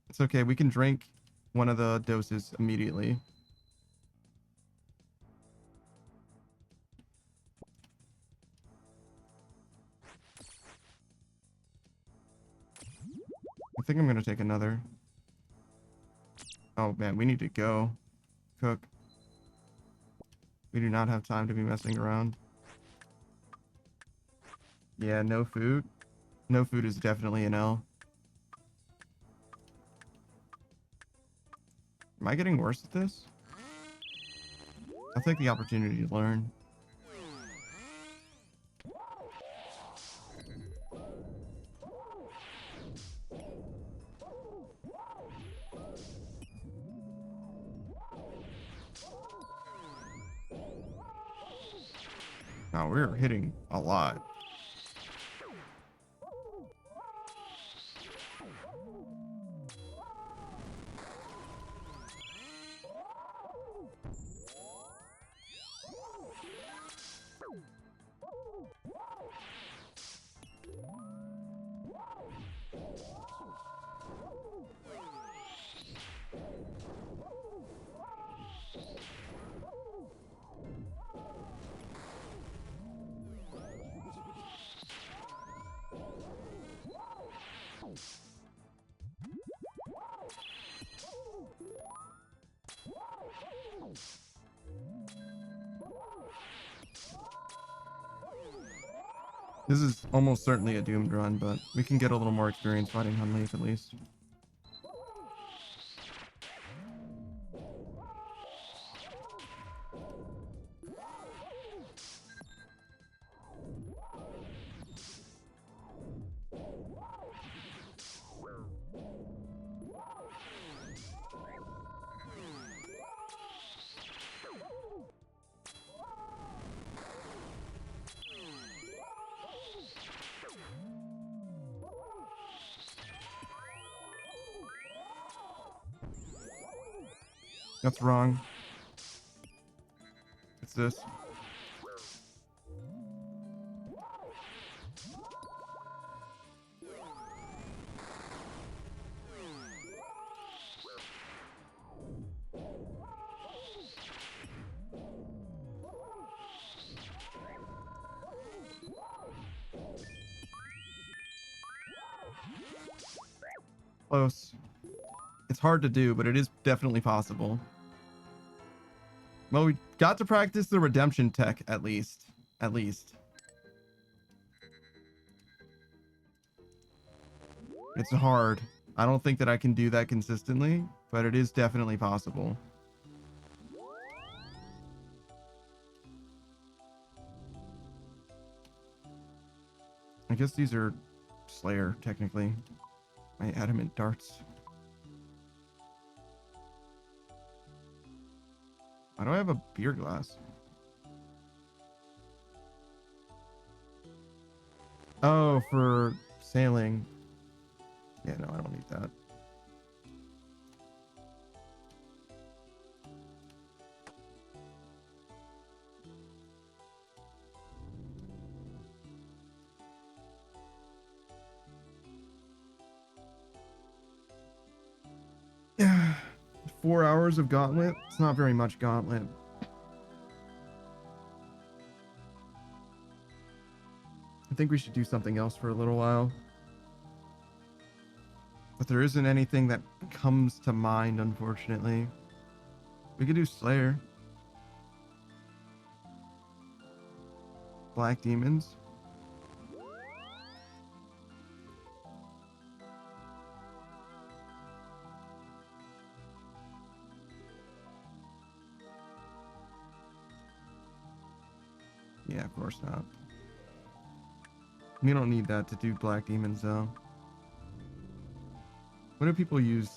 It's okay, we can drink one of the doses immediately. I think I'm gonna take another. Oh man, we need to go. Cook. We do not have time to be messing around. Yeah, no food. No food is definitely an L. Am I getting worse at this? I'll take the opportunity to learn. Now we're hitting a lot. This is almost certainly a doomed run, but we can get a little more experience fighting Hunleaf at least. That's wrong. It's this. Close. It's hard to do, but it is definitely possible. Well, we got to practice the redemption tech at least. At least. It's hard. I don't think that I can do that consistently, but it is definitely possible. I guess these are Slayer, technically. My adamant darts. Why do I have a beer glass? Oh, for sailing. Yeah, no, I don't need that. Yeah. 4 hours of Gauntlet? It's not very much Gauntlet. I think we should do something else for a little while. But there isn't anything that comes to mind, unfortunately. We could do Slayer. Black Demons. Yeah, of course not. We don't need that to do Black Demons, though. What do people use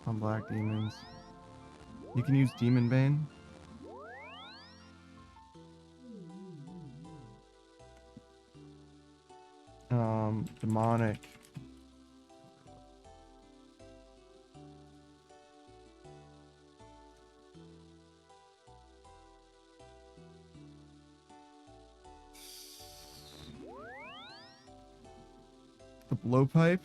on Black Demons? You can use Demon Bane. Demonic. The blowpipe.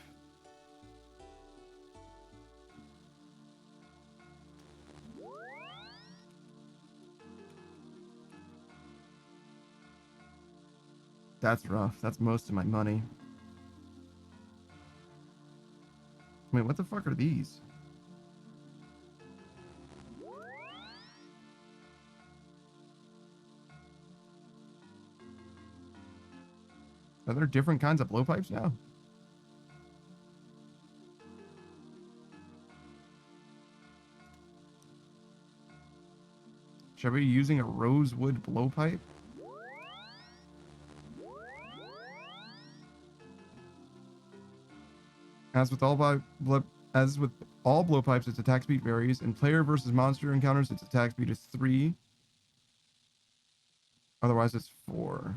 That's rough. That's most of my money. Wait, what the fuck are these? Are there different kinds of blowpipes now? Should I be using a rosewood blowpipe? As with all blowpipes, its attack speed varies. In player versus monster encounters, its attack speed is 3. Otherwise, it's 4.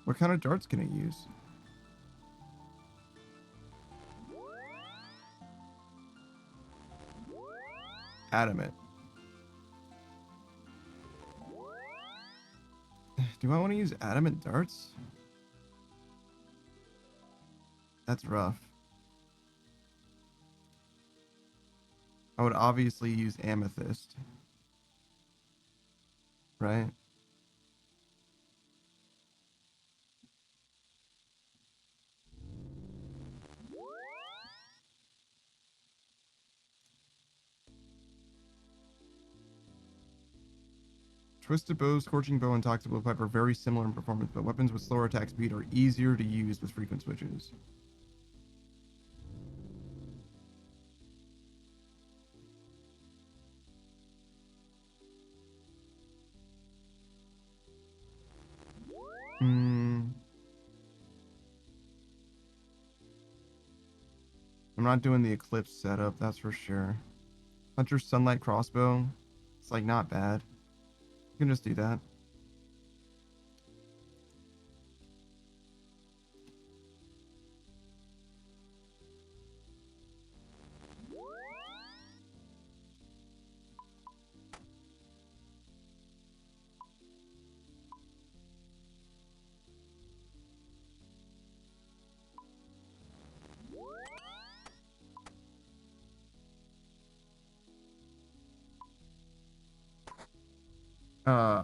What kind of darts can it use? Adamant. Do I want to use adamant darts? That's rough. I would obviously use amethyst. Right? Twisted Bow, Scorching Bow, and Toxic Blowpipe are very similar in performance, but weapons with slower attack speed are easier to use with frequent switches. I'm not doing the Eclipse setup, that's for sure. Hunter's Sunlight Crossbow. It's like not bad. You can just do that.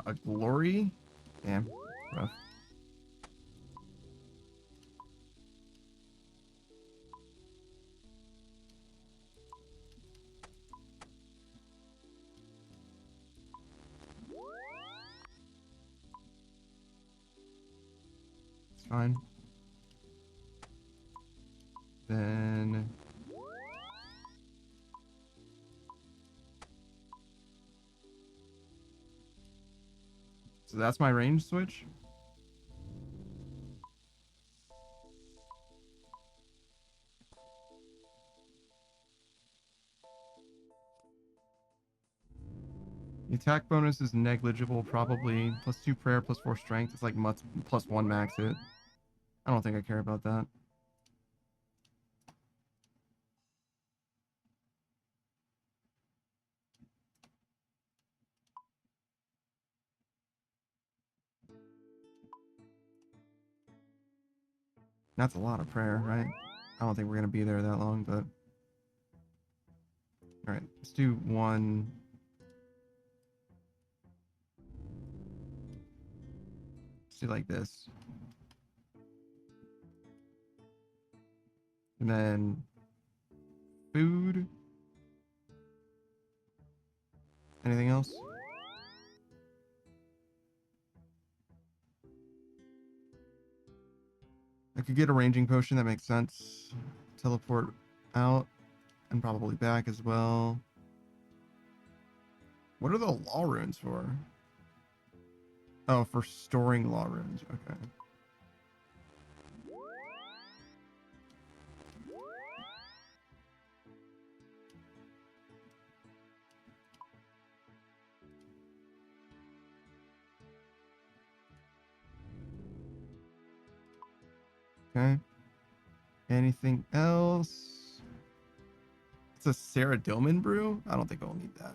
A Glory? Damn, rough. It's fine. Then... So that's my range switch? The attack bonus is negligible, probably. +2 prayer, +4 strength. It's like +1 max hit. I don't think I care about that. That's a lot of prayer, right? I don't think we're going to be there that long, but... Alright, let's do one... Let's do like this. And then... Food. Anything else? I could get a ranging potion, that makes sense. Teleport out and probably back as well. What are the law runes for? Oh, for storing law runes. Okay. Okay. Anything else? It's a Saradomin brew? I don't think I'll need that.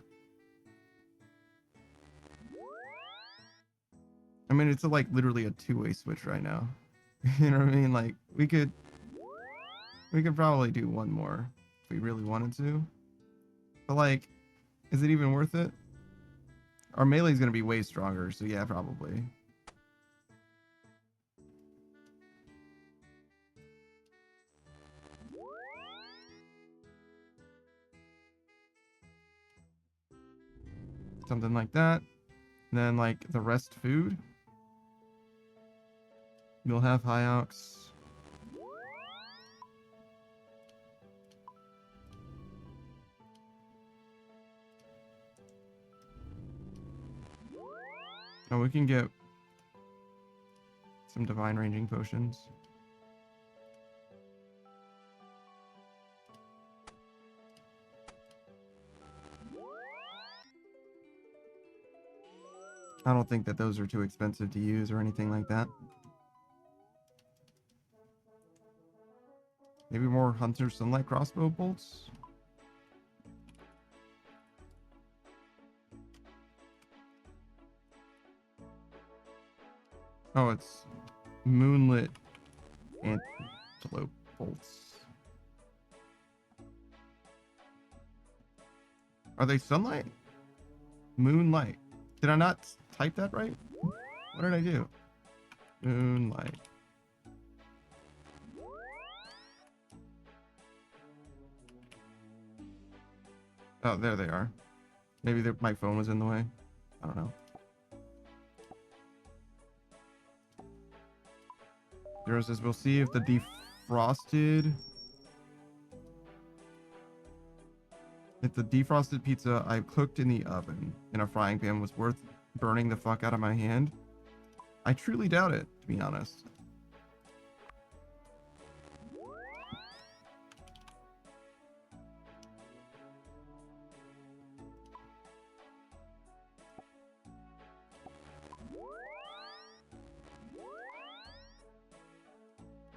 I mean, it's like literally a two-way switch right now. You know what I mean? Like we could probably do one more if we really wanted to. But like, is it even worth it? Our melee is gonna be way stronger, so yeah, probably. Something like that. And then like the rest food. You'll have high ox. Oh, we can get some divine ranging potions. I don't think that those are too expensive to use or anything like that. Maybe more Hunter Sunlight crossbow bolts? Oh, it's Moonlit Antelope bolts. Are they sunlight? Moonlight. Did I not type that right? What did I do? Moonlight. Oh, there they are. Maybe my phone was in the way. I don't know. Zero says, we'll see if the defrosted... If the defrosted pizza I cooked in the oven in a frying pan was worth burning the fuck out of my hand. I truly doubt it, to be honest.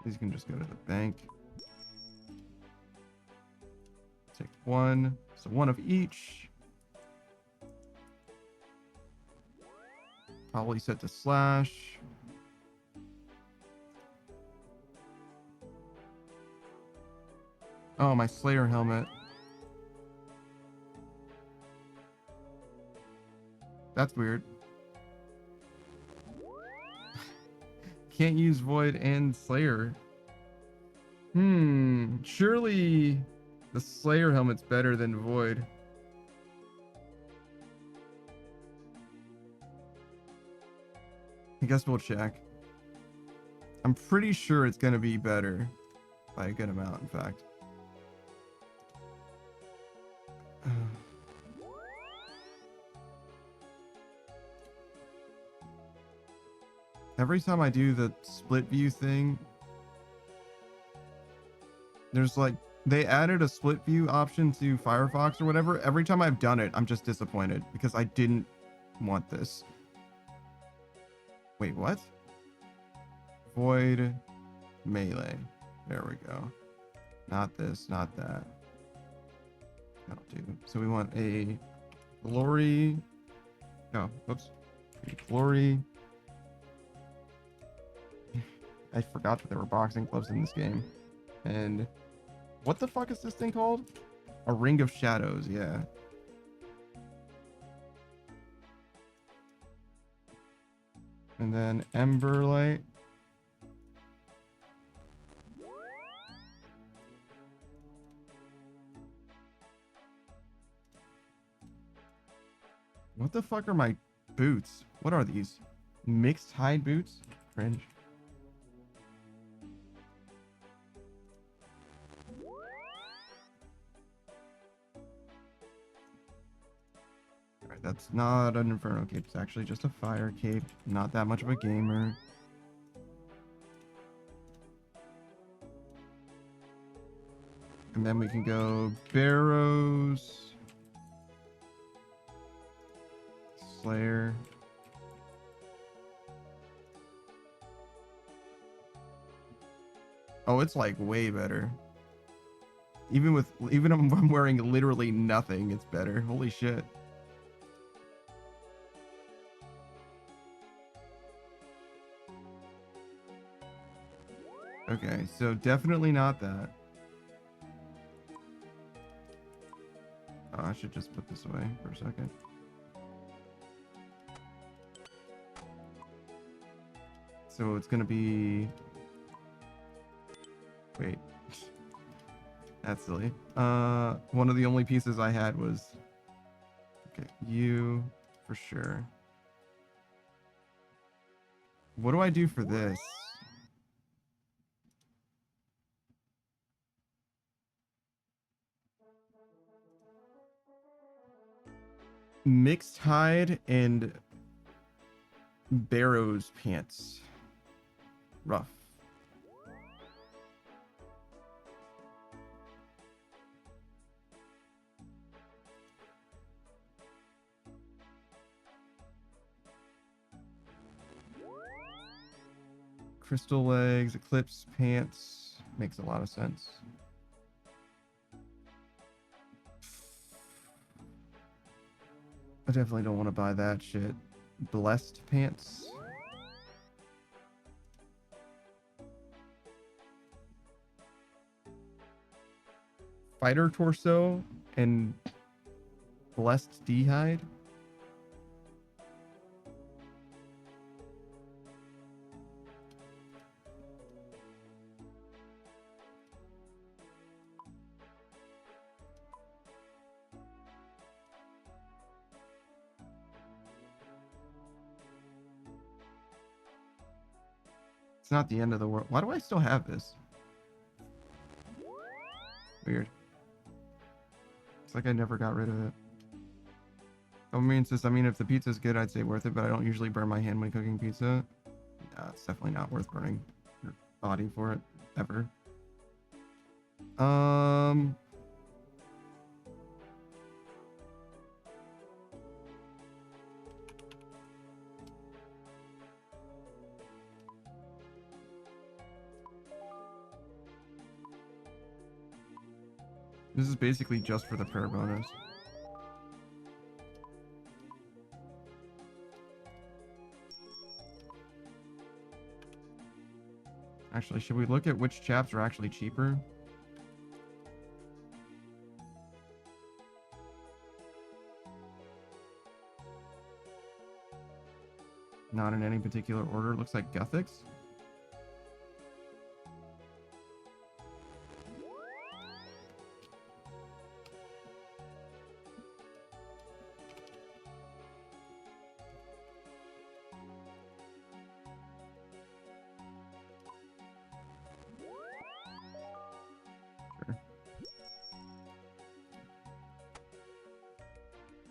These can just go to the bank. Take one. So one of each. Probably set to slash. Oh, my Slayer helmet. That's weird. Can't use Void and Slayer. Surely the Slayer helmet's better than Void. I guess we'll check. I'm pretty sure it's going to be better by a good amount, in fact. Every time I do the split view thing, there's like, they added a split view option to Firefox or whatever. Every time I've done it, I'm just disappointed because I didn't want this. Wait, what? Void melee. There we go. Not this, not that. That'll do. So we want a glory. Oh, oops. Glory. I forgot that there were boxing gloves in this game. And what the fuck is this thing called? A Ring of Shadows, yeah. And then Ember Light. What the fuck are my boots? What are these? Mixed hide boots? Cringe. Alright, That's not an Inferno cape. It's actually just a fire cape. Not that much of a gamer. And then we can go Barrows. Slayer. Oh, it's like way better. Even if I'm wearing literally nothing, it's better. Holy shit. Okay, so definitely not that. Oh, I should just put this away for a second. So it's gonna be... Wait. That's silly. One of the only pieces I had was... Okay, you for sure. What do I do for this? Mixed hide and Barrows pants. Rough. Crystal legs, Eclipse pants. Makes a lot of sense. I definitely don't want to buy that shit. Blessed pants. Fighter torso and Blessed D-hide. It's not the end of the world. Why do I still have this? Weird. It's like I never got rid of it. I mean, if the pizza's good, I'd say worth it, but I don't usually burn my hand when cooking pizza. Nah, it's definitely not worth burning your body for it, ever. This is basically just for the prayer bonus. Actually, should we look at which chaps are actually cheaper? Not in any particular order. Looks like Gothics.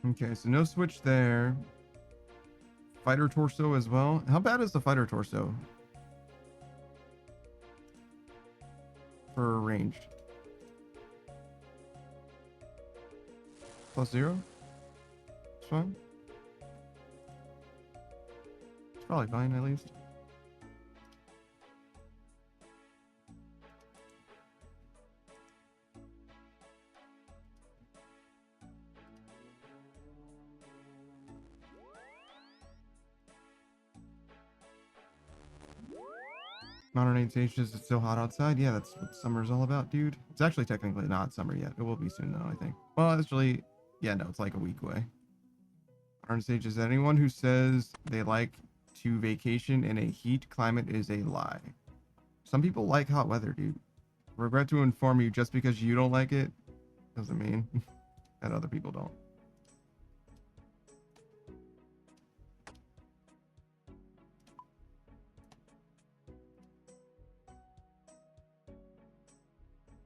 Okay, so no switch there. Fighter torso as well. How bad is the fighter torso? For ranged. +0? It's fine. It's probably fine at least. Modern age stages, it's still hot outside. Yeah, that's what summer's all about, dude. It's actually technically not summer yet. It will be soon, though, I think. Well, actually, yeah, no, it's like a week away. Modern stages, anyone who says they like to vacation in a heat climate is a lie. Some people like hot weather, dude. Regret to inform you, just because you don't like it doesn't mean that other people don't.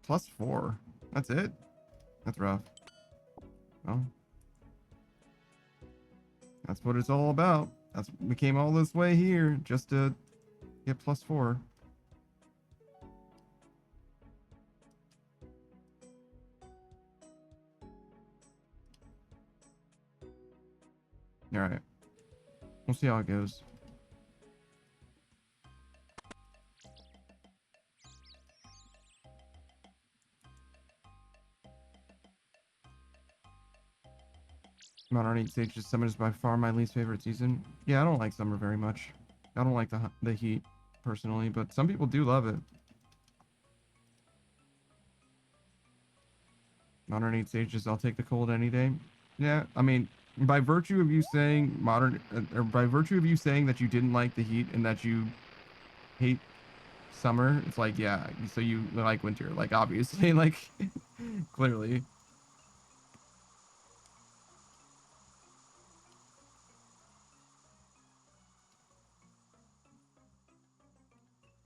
+4. That's it? That's rough. Well. That's what it's all about. We came all this way here just to get +4. All right. We'll see how it goes. Modern 8 Stages Summer is by far my least favorite season. Yeah, I don't like summer very much. I don't like the heat personally, but some people do love it. Modern 8 Stages, I'll take the cold any day. Yeah, I mean, by virtue of you saying or by virtue of you saying that you didn't like the heat and that you hate summer, it's like, yeah, so you like winter, like obviously, like clearly.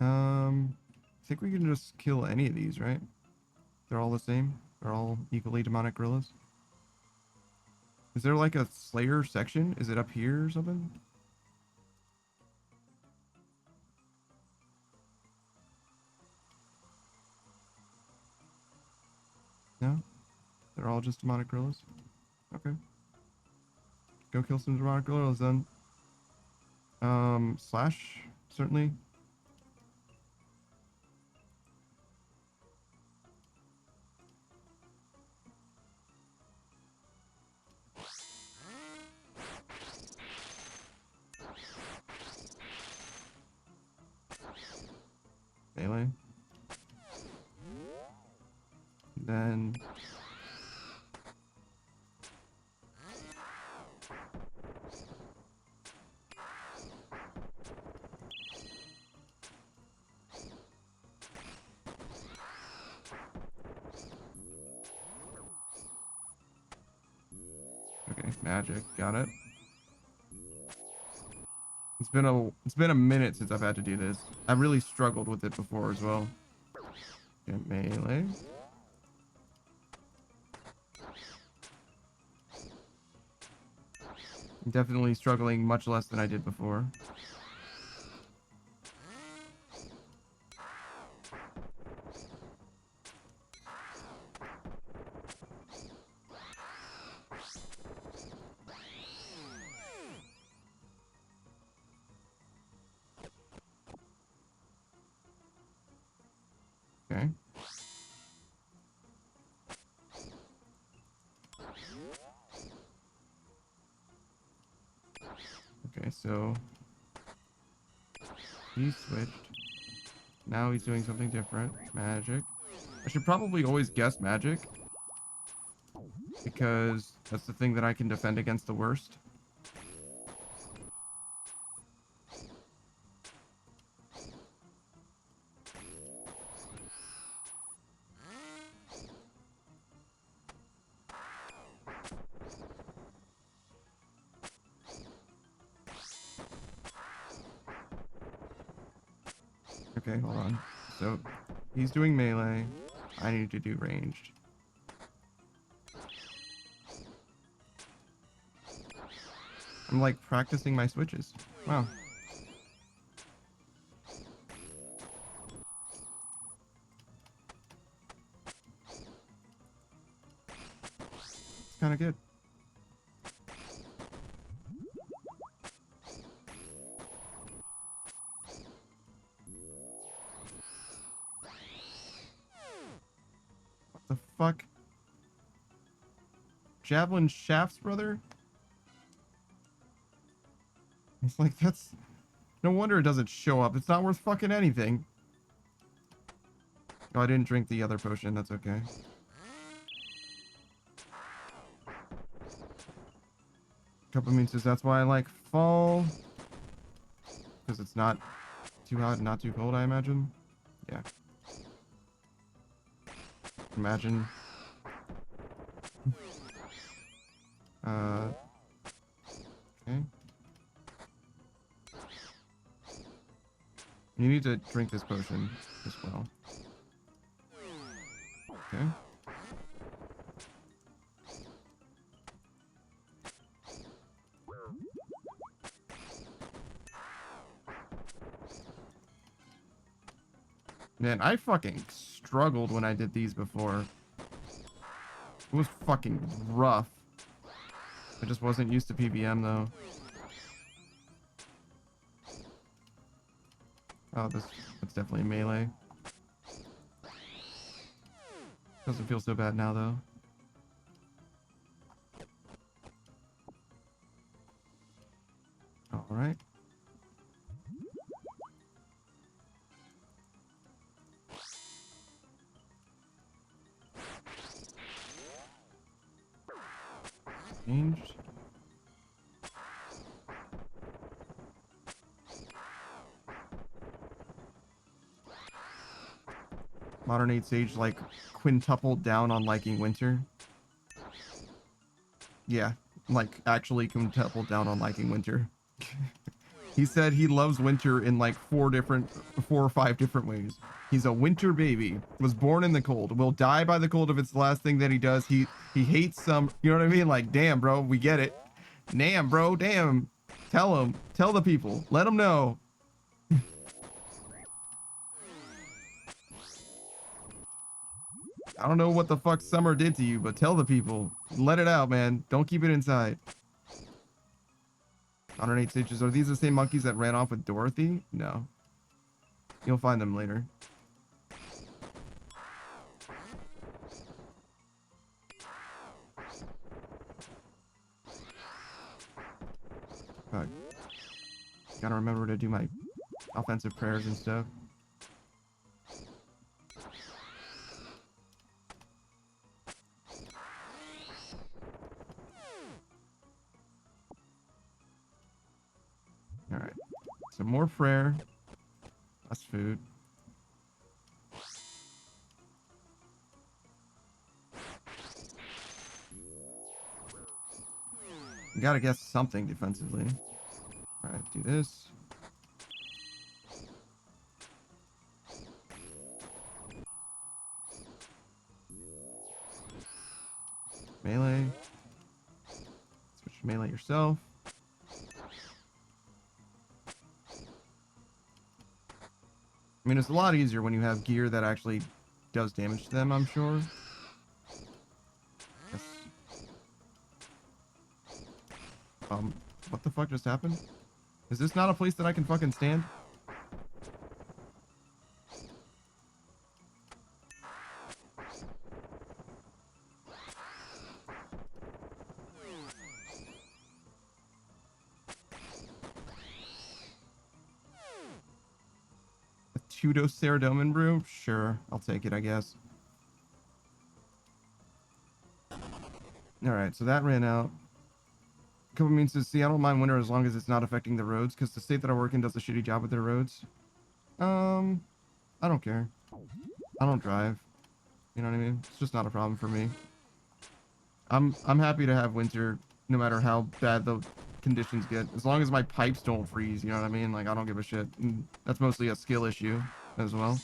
I think we can just kill any of these, right? They're all the same. They're all equally demonic gorillas. Is there like a Slayer section? Is it up here or something? No? They're all just demonic gorillas? Okay. Go kill some demonic gorillas then. Slash, certainly. Melee. Then... Okay, magic. Got it. It's been a minute since I've had to do this. I really struggled with it before as well. Okay, melee. I'm definitely struggling much less than I did before. Okay. Okay, so he switched. Now he's doing something different. Magic. I should probably always guess magic, because that's the thing that I can defend against the worst. Okay, hold on. So he's doing melee. I need to do ranged. I'm like practicing my switches. Wow. It's kind of good. What the fuck? Javelin shafts, brother? It's like, that's... No wonder it doesn't show up. It's not worth fucking anything. Oh, I didn't drink the other potion. That's okay. Cupamin says that's why I like fall. Because it's not too hot and not too cold, I imagine. Yeah. Imagine. Okay. You need to drink this potion as well. Okay. Man, I fucking struggled when I did these before. It was fucking rough. I just wasn't used to PVM though. Oh, that's definitely melee. Doesn't feel so bad now though. All right. Changed. Modern 8 Sage like quintupled down on liking winter. Yeah, like actually quintupled down on liking winter. He said he loves winter in like 4 or 5 different ways. He's a winter baby, was born in the cold, will die by the cold if it's the last thing that he does. He hates some, you know what I mean? Like, damn, bro, we get it. Damn, bro, damn. Tell him, tell the people, let them know. I don't know what the fuck summer did to you, but tell the people. Let it out, man. Don't keep it inside. 108 stitches. Are these the same monkeys that ran off with Dorothy? No. You'll find them later. Fuck. Gotta remember to do my offensive prayers and stuff. Alright. So more prayer. Less food. You gotta guess something defensively. Alright, do this. Melee. Switch to melee yourself. I mean, it's a lot easier when you have gear that actually does damage to them, I'm sure. Yes. What the fuck just happened? Is this not a place that I can fucking stand? A two-dose Ceradomin brew? Sure, I'll take it, I guess. Alright, so that ran out. Couple means to see, I don't mind winter as long as it's not affecting the roads, because the state that I work in does a shitty job with their roads. I don't care. I don't drive. You know what I mean? It's just not a problem for me. I'm happy to have winter no matter how bad the conditions get. As long as my pipes don't freeze, you know what I mean? Like, I don't give a shit. And that's mostly a skill issue as well.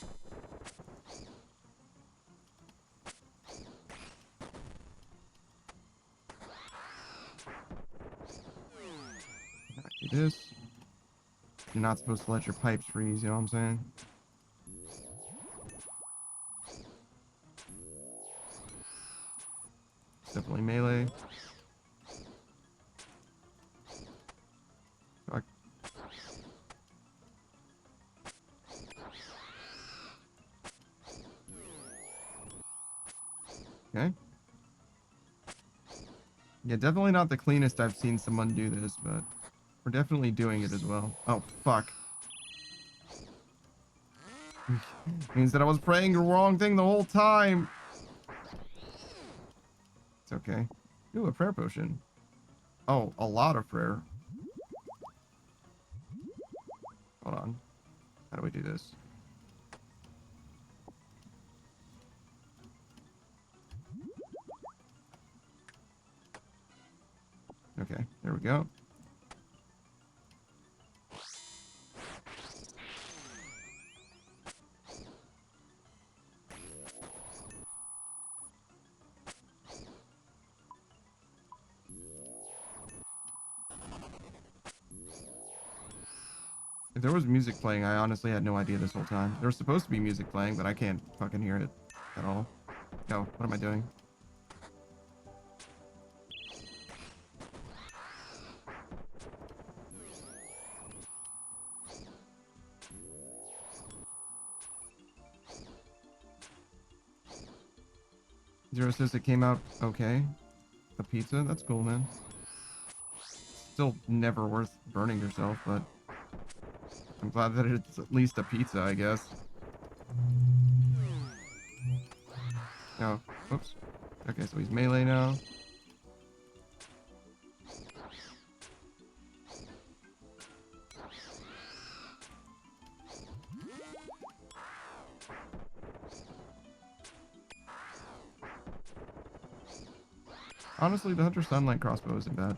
Do this. You're not supposed to let your pipes freeze, you know what I'm saying? It's definitely melee. Fuck. Okay. Yeah, definitely not the cleanest I've seen someone do this, but we're definitely doing it as well. Oh, fuck. Means that I was praying the wrong thing the whole time. It's okay. Ooh, a prayer potion. Oh, a lot of prayer. Hold on. How do we do this? Okay, there we go. If there was music playing, I honestly had no idea this whole time. There was supposed to be music playing, but I can't fucking hear it at all. No, what am I doing? Zero says it came out okay. A pizza? That's cool, man. Still never worth burning yourself, but I'm glad that it's at least a pizza, I guess. Oh, oops. Okay, so he's melee now. Honestly, the Hunter Sunlight crossbow isn't bad.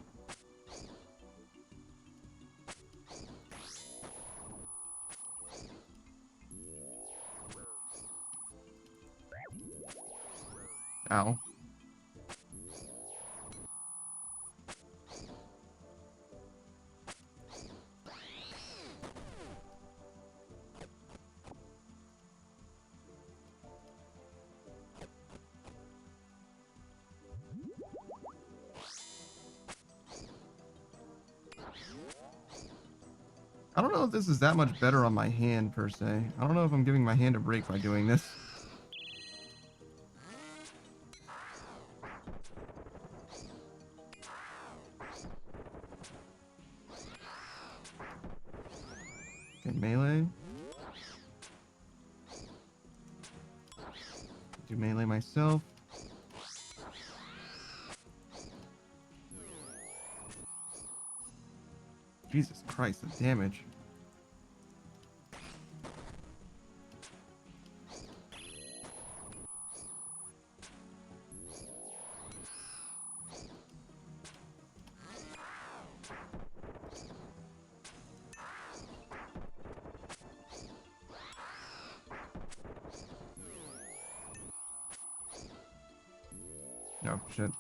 Ow. I don't know if this is that much better on my hand, per se. I don't know if I'm giving my hand a break by doing this. Okay, melee. Do melee myself. Jesus Christ, the damage. Oh, shit.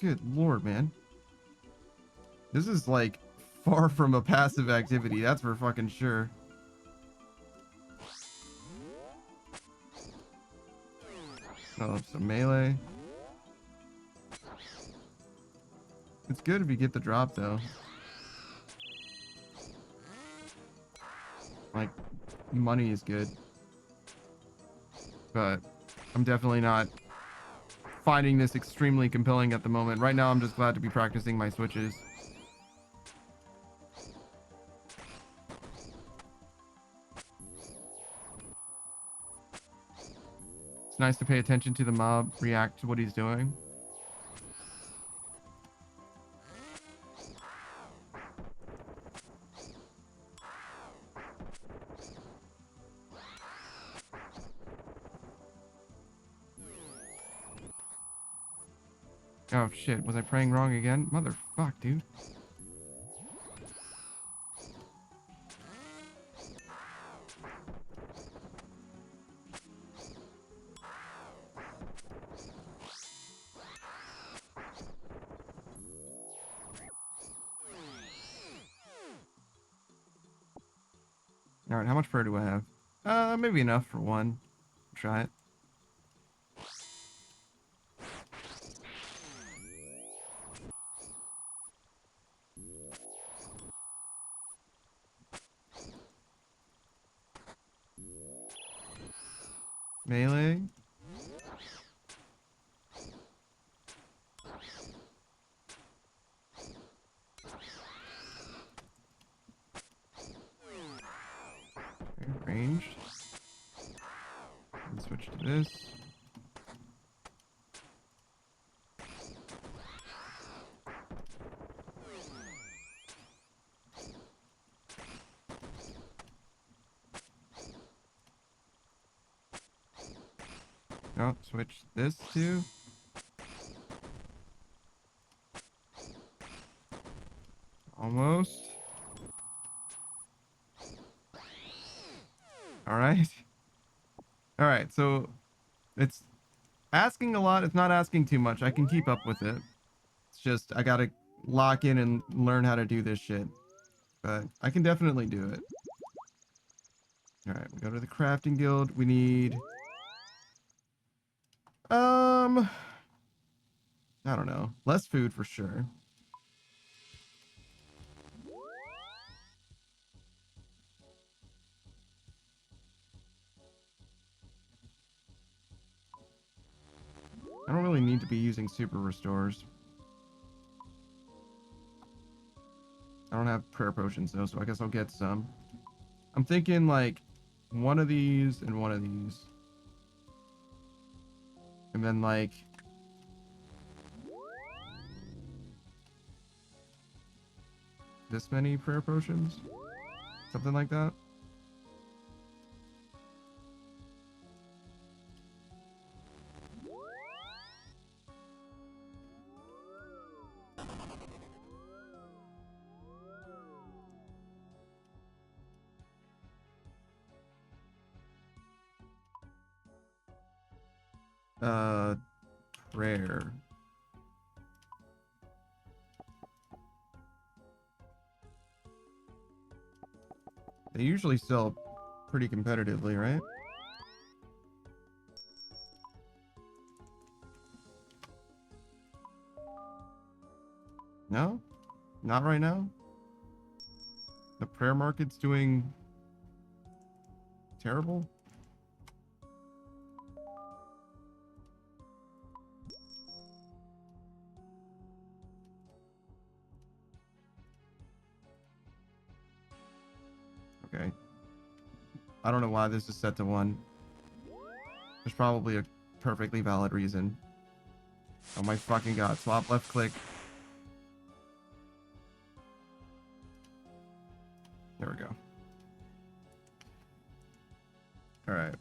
Good lord, man. This is like far from a passive activity, that's for fucking sure. Oh, some melee. It's good if you get the drop, though. Like, money is good. But I'm definitely not finding this extremely compelling at the moment. Right now, I'm just glad to be practicing my switches. It's nice to pay attention to the mob, react to what he's doing. Oh shit, was I praying wrong again? Motherfuck, dude. Alright, how much prayer do I have? Maybe enough for one. Try it. Melee. Okay, ranged. And switch to this. Oh, switch this to. Almost. All right. All right. So It's asking a lot. It's not asking too much. I can keep up with it. It's just I gotta lock in and learn how to do this shit. But I can definitely do it. Alright, we go to the crafting guild. We need... I don't know. Less food for sure. I don't really need to be using super restores. I don't have prayer potions though, so I guess I'll get some. I'm thinking like one of these and one of these. And then like this many prayer potions. Something like that. Prayer. They usually sell pretty competitively, right? No? Not right now? The prayer market's doing terrible? Okay. I don't know why this is set to 1. There's probably a perfectly valid reason. Oh my fucking god. Swap left click. There we go. Alright.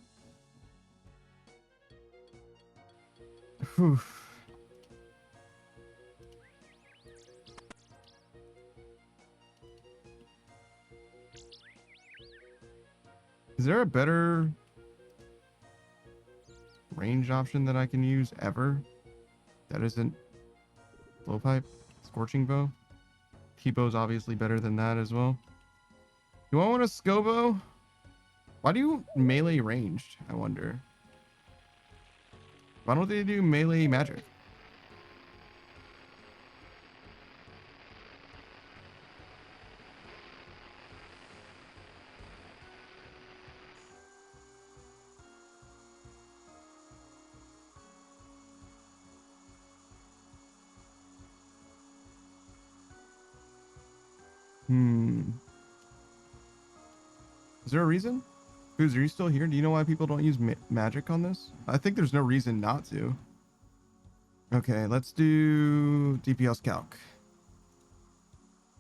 Is there a better range option that I can use ever that isn't blowpipe? Scorching bow? T-bow's obviously better than that as well. Do I want a scobo? Why do you melee ranged? I wonder. Why don't they do melee magic? Is there a reason? Who's, are you still here? Do you know why people don't use magic on this? I think there's no reason not to. Okay, let's do DPS calc.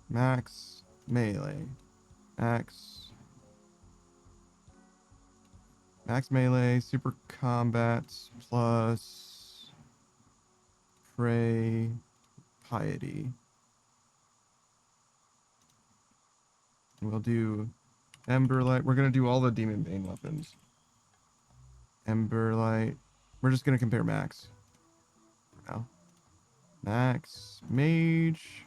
Max melee. Max melee, super combat plus pray piety. We'll do Ember Light. We're gonna do all the Demon Bane weapons. Ember Light. We're just gonna compare max. For now. Max Mage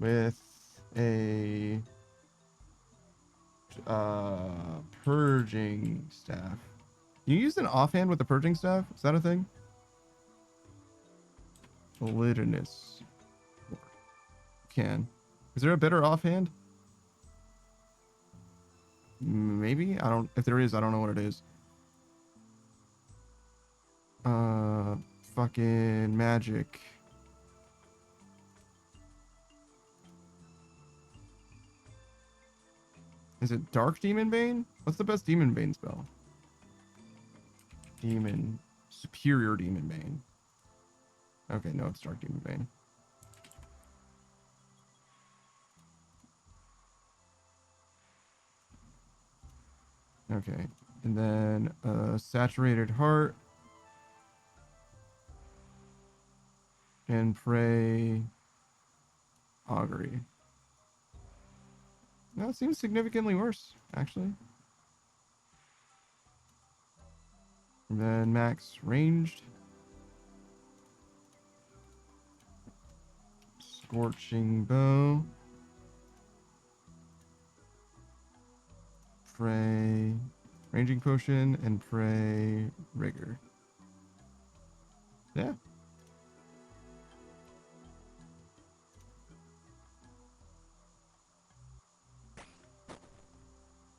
with a purging staff. You use an offhand with the purging staff? Is that a thing? Validinous. Can. Is there a better offhand? Maybe? I don't, if there is, I don't know what it is. Fucking magic. Is it Dark Demon Bane? What's the best Demon Bane spell? Superior Demon Bane. Okay, no, it's Dark Demon Bane. Okay, and then Saturated Heart. And Pray Augury. No, it seems significantly worse, actually. And then max ranged. Scorching bow. Prey. Ranging potion and prey rigor. Yeah.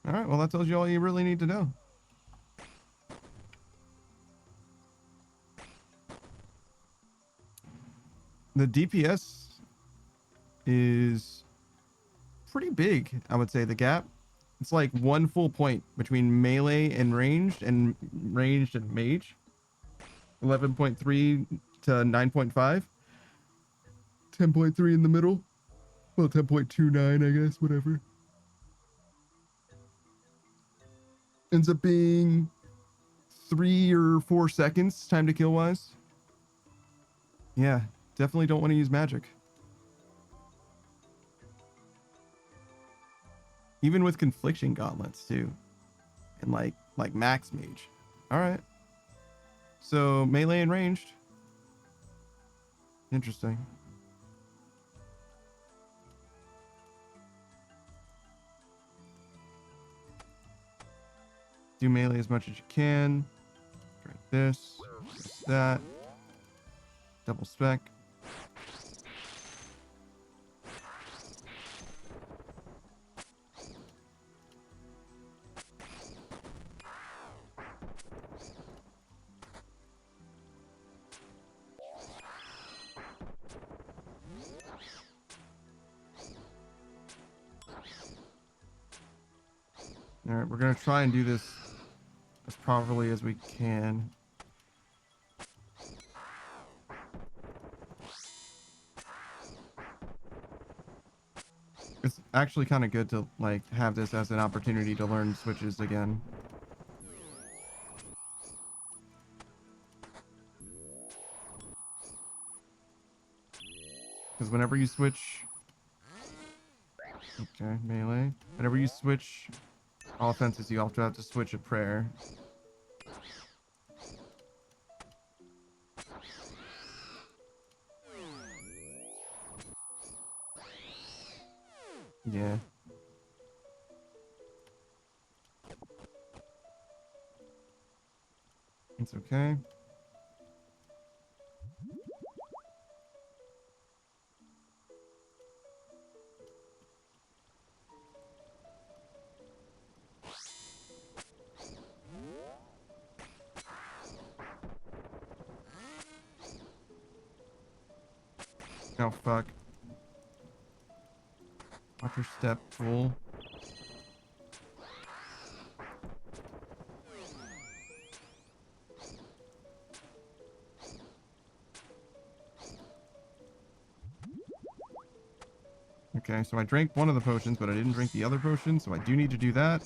All right. Well, that tells you all you really need to know. The DPS is pretty big, I would say, the gap. It's like 1 full point between melee and ranged and mage. 11.3 to 9.5. 10.3 in the middle. Well, 10.29, I guess, whatever. Ends up being 3 or 4 seconds time to kill wise. Yeah, definitely don't want to use magic. Even with confliction gauntlets too. And like max mage. All right. So melee and ranged. Interesting. Do melee as much as you can. Try this. That. Double spec. All right, we're going to try and do this as properly as we can. It's actually kind of good to like have this as an opportunity to learn switches again. Because whenever you switch... Okay, melee. Whenever you switch offenses, you also have to switch a prayer. Yeah. It's okay. Oh, fuck. Watch your step, fool. Okay, so I drank one of the potions, but I didn't drink the other potion, so I do need to do that.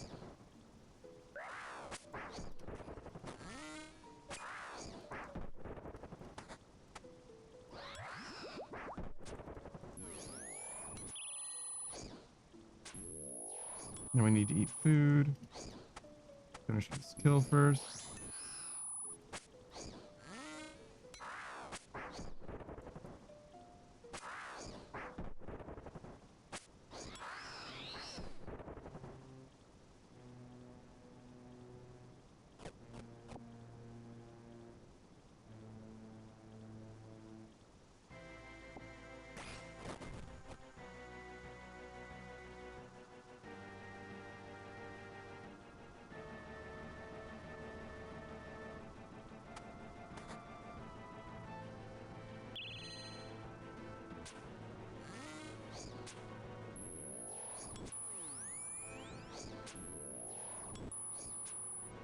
Then we need to eat food. Finish this kill first.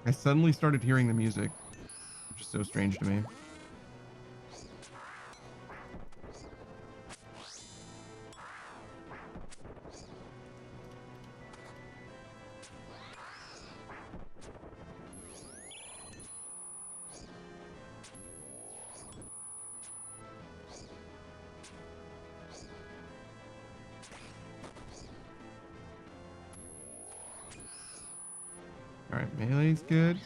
I suddenly started hearing the music, which is so strange to me. Alright, melee's good.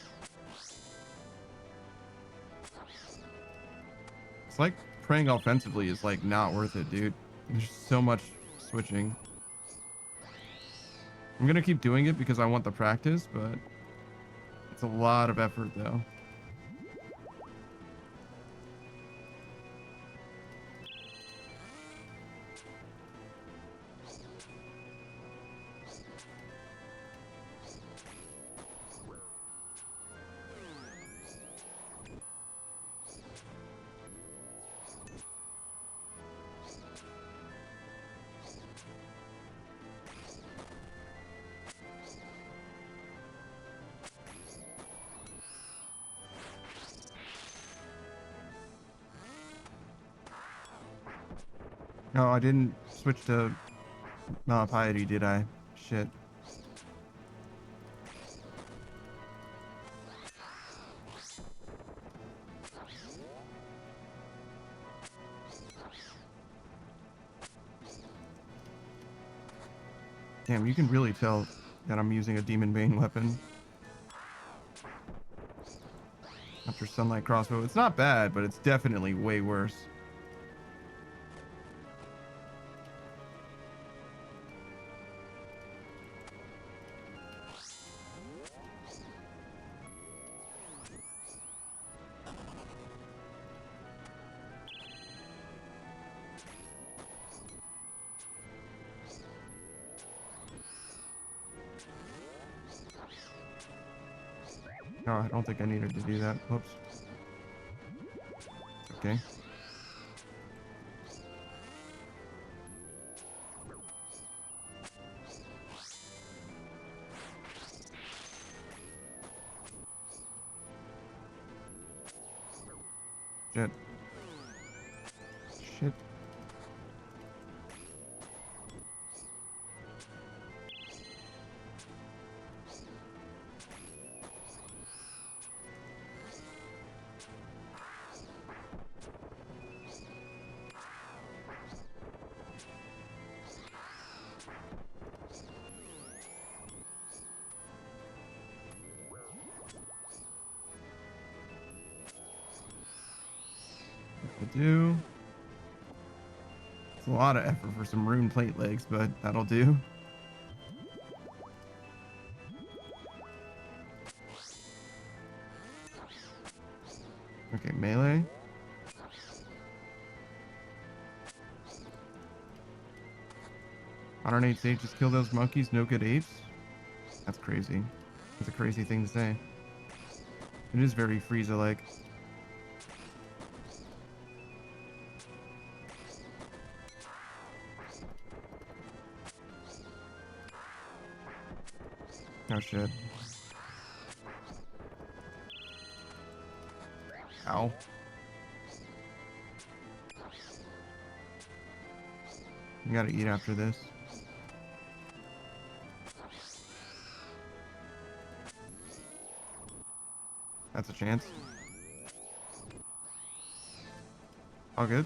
like praying offensively is like not worth it, dude. There's so much switching. I'm gonna keep doing it because I want the practice, but it's a lot of effort though. No, I didn't switch to piety, did I? Shit. Damn, you can really tell that I'm using a Demon Bane weapon. After Sunlight Crossbow. It's not bad, but it's definitely way worse. No, I don't think I needed to do that. Whoops. Okay. Shit. Shit. Do. It's a lot of effort for some rune plate legs, but that'll do. Okay, melee. Modern 8 Sage, just kill those monkeys, no good apes? That's crazy. That's a crazy thing to say. It is very Frieza-like. Oh shit. Ow. You gotta eat after this. That's a chance. All good.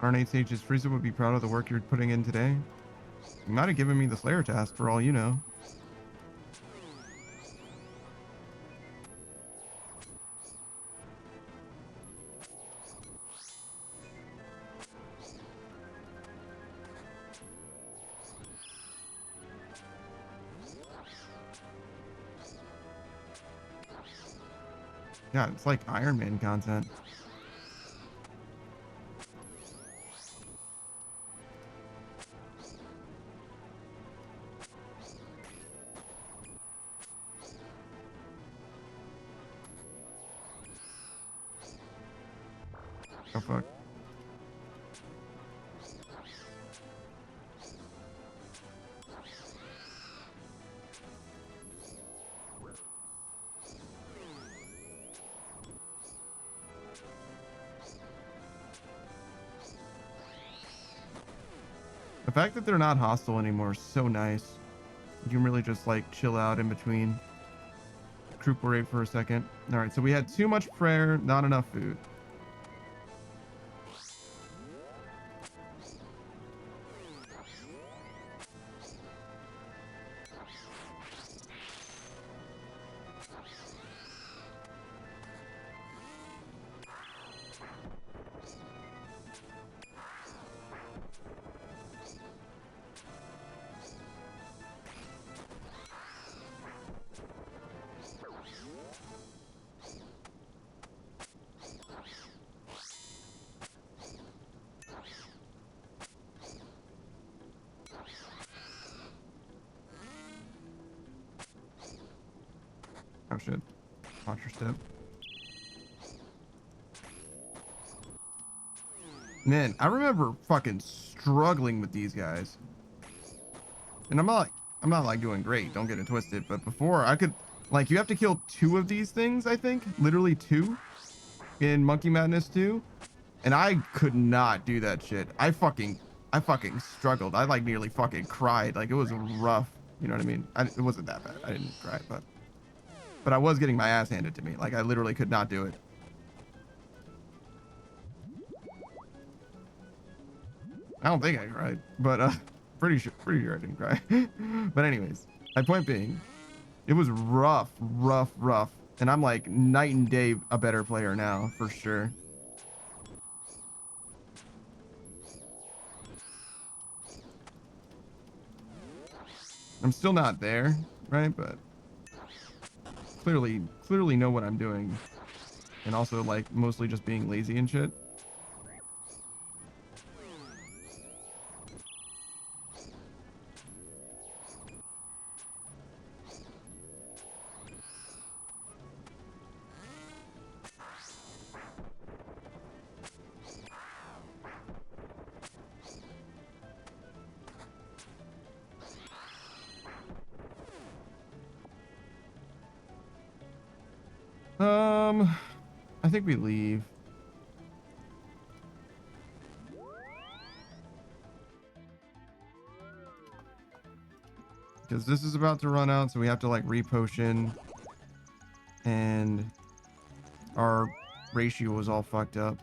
Arnate Sage's Frieza would be proud of the work you're putting in today. You might have given me the Slayer task for all you know. Yeah, it's like Iron Man content. Oh fuck. The fact that they're not hostile anymore is so nice. You can really just like chill out in between. Recuperate for a second. All right, so we had too much prayer, not enough food. Oh shit. Watch your step. Man, I remember fucking struggling with these guys. And I'm not like doing great, don't get it twisted, but before I could, like, you have to kill 2 of these things, I think, literally 2 in Monkey Madness 2, and I could not do that shit. I fucking struggled. I like nearly fucking cried. Like, it was rough, you know what I mean? It wasn't that bad. I didn't cry, but I was getting my ass handed to me. Like, I literally could not do it. I don't think I cried, but pretty sure I didn't cry. But anyways, my point being, it was rough, and I'm like night and day a better player now for sure. I'm still not there, right? But clearly know what I'm doing, and also like mostly just being lazy and shit. I think we leave. Because this is about to run out, so we have to like re-potion. And our ratio was all fucked up.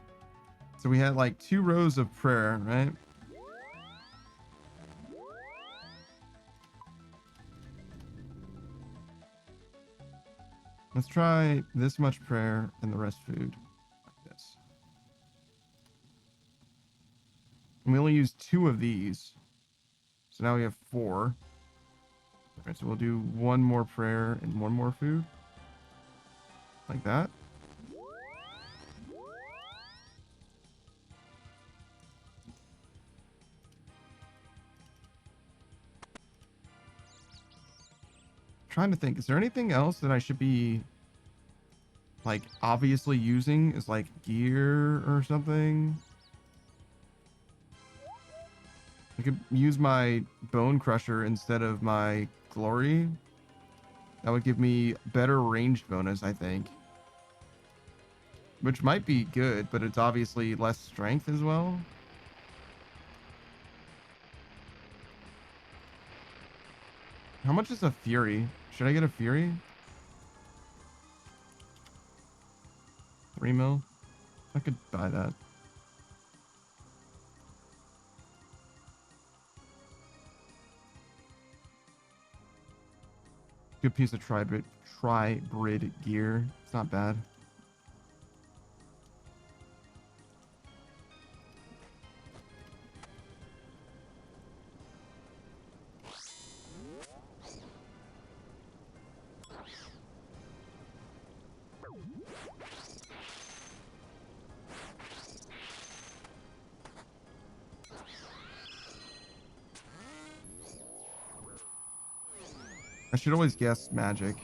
So we had like 2 rows of prayer, right? Let's try this much prayer and the rest food. Like this. And we only use 2 of these. So now we have 4. Okay, so we'll do 1 more prayer and 1 more food. Like that. Trying to think, is there anything else that I should be like obviously using as like gear or something? I could use my bone crusher instead of my glory. That would give me better ranged bonus, I think. Which might be good, but it's obviously less strength as well. How much is a fury? Should I get a fury? 3 mil? I could buy that. Good piece of tri-brid gear. It's not bad. I should always guess magic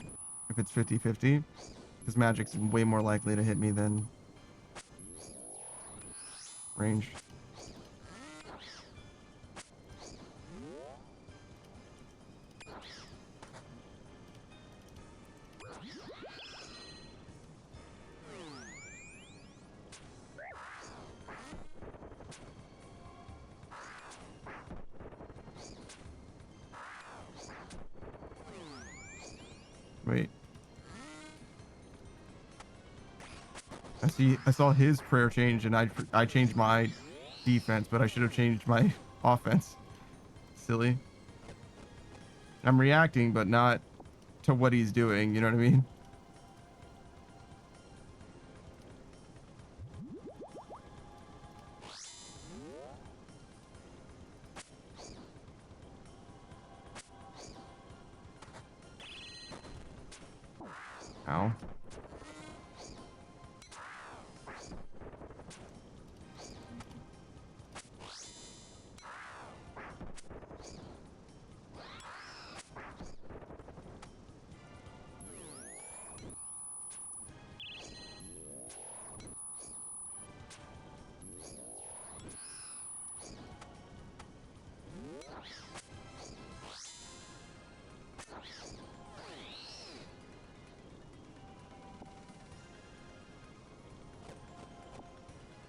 if it's 50-50, because magic's way more likely to hit me than range. Wait. I saw his prayer change, and I changed my defense, but I should have changed my offense. Silly. I'm reacting, but not to what he's doing, you know what I mean? Ow.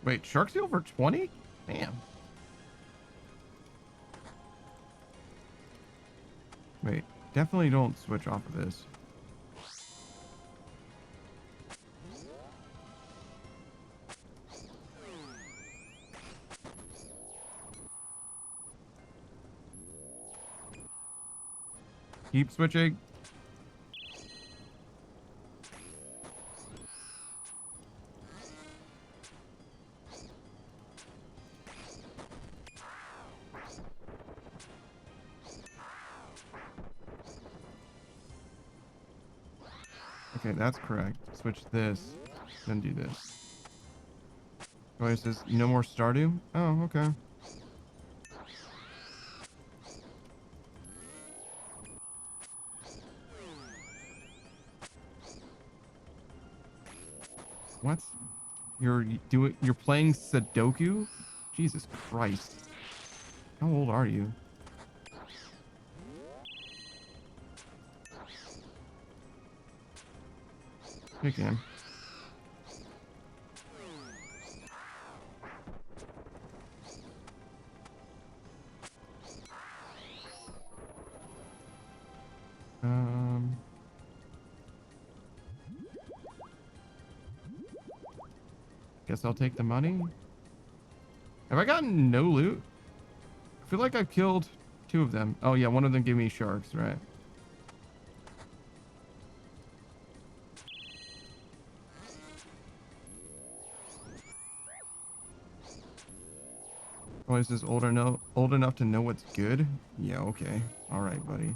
Wait, Shark Seal for 20? Damn. Wait, definitely don't switch off of this. Keep switching. Okay, that's correct. Switch this, then do this. Oh, it says no more Stardew? Oh, okay. What? You're playing Sudoku? Jesus Christ. How old are you? You can. Guess I'll take the money. Have I gotten no loot? I feel like I've killed 2 of them. Oh yeah, one of them gave me sharks, right? Oh, is this old enough to know what's good? Yeah, okay. All right, buddy.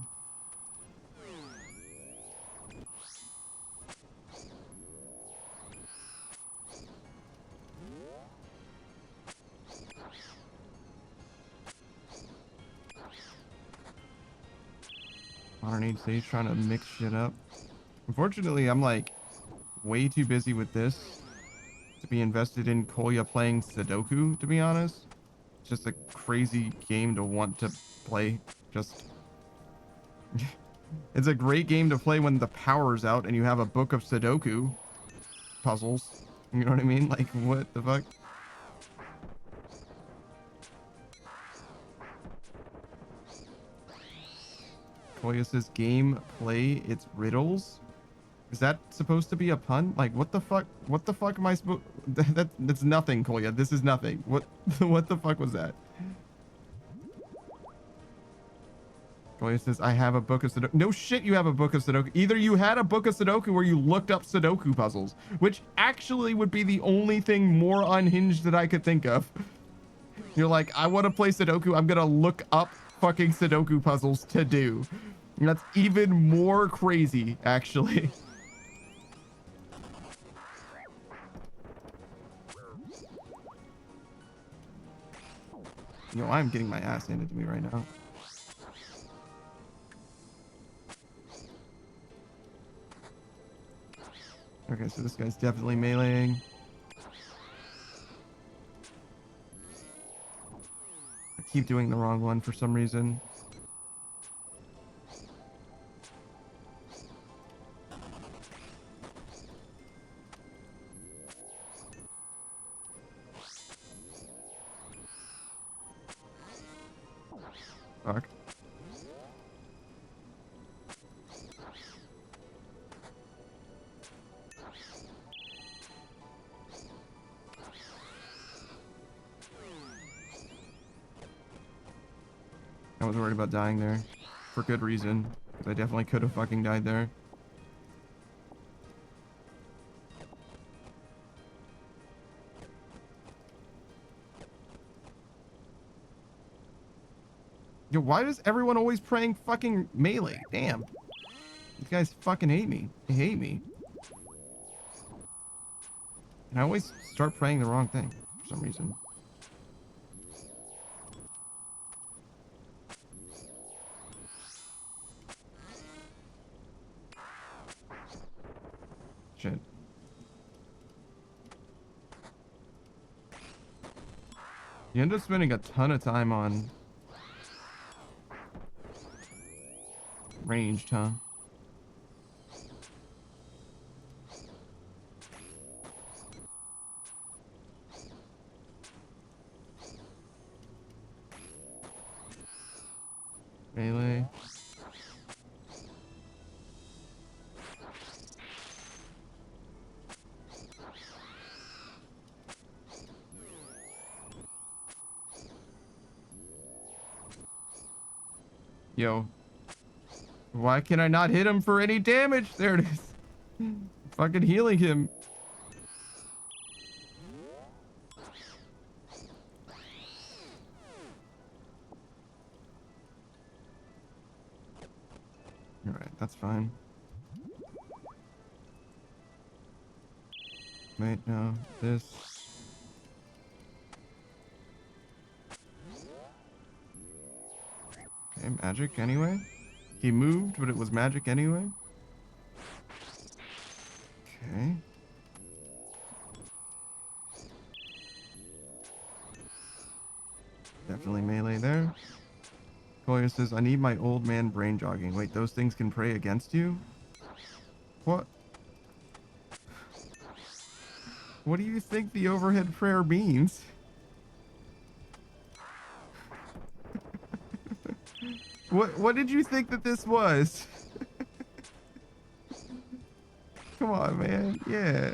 Modern Age Sage trying to mix shit up. Unfortunately, I'm like way too busy with this to be invested in Kolya playing Sudoku, to be honest. It's just a crazy game to want to play. Just it's a great game to play when the power's out and you have a book of Sudoku puzzles. You know what I mean? Like, what the fuck? Kolya says game play, it's riddles. Is that supposed to be a pun? Like, what the fuck? What the fuck am I supposed? That's nothing, Kolya. This is nothing. What? What the fuck was that? Kolya says, I have a book of Sudoku. No shit, you have a book of Sudoku. Either you had a book of Sudoku or you looked up Sudoku puzzles, which actually would be the only thing more unhinged that I could think of. You're like, I want to play Sudoku. I'm gonna look up fucking Sudoku puzzles to do. And that's even more crazy, actually. Yo, I'm getting my ass handed to me right now. Okay, so this guy's definitely meleeing. I keep doing the wrong one for some reason. Fuck. I was worried about dying there. For good reason. Because I definitely could have fucking died there. Yo, why does everyone always praying fucking melee? Damn. These guys fucking hate me. They hate me. And I always start praying the wrong thing for some reason. Shit. You end up spending a ton of time on ranged, huh? Melee. Yo. Why can I not hit him for any damage? There it is. Fucking healing him. Alright, that's fine. Wait, no. This. Okay, magic anyway. He moved, but it was magic anyway. Okay. Definitely melee there. Koya says, I need my old man brain jogging. Wait, those things can pray against you? What? What do you think the overhead prayer means? What did you think that this was? Come on, man. Yeah.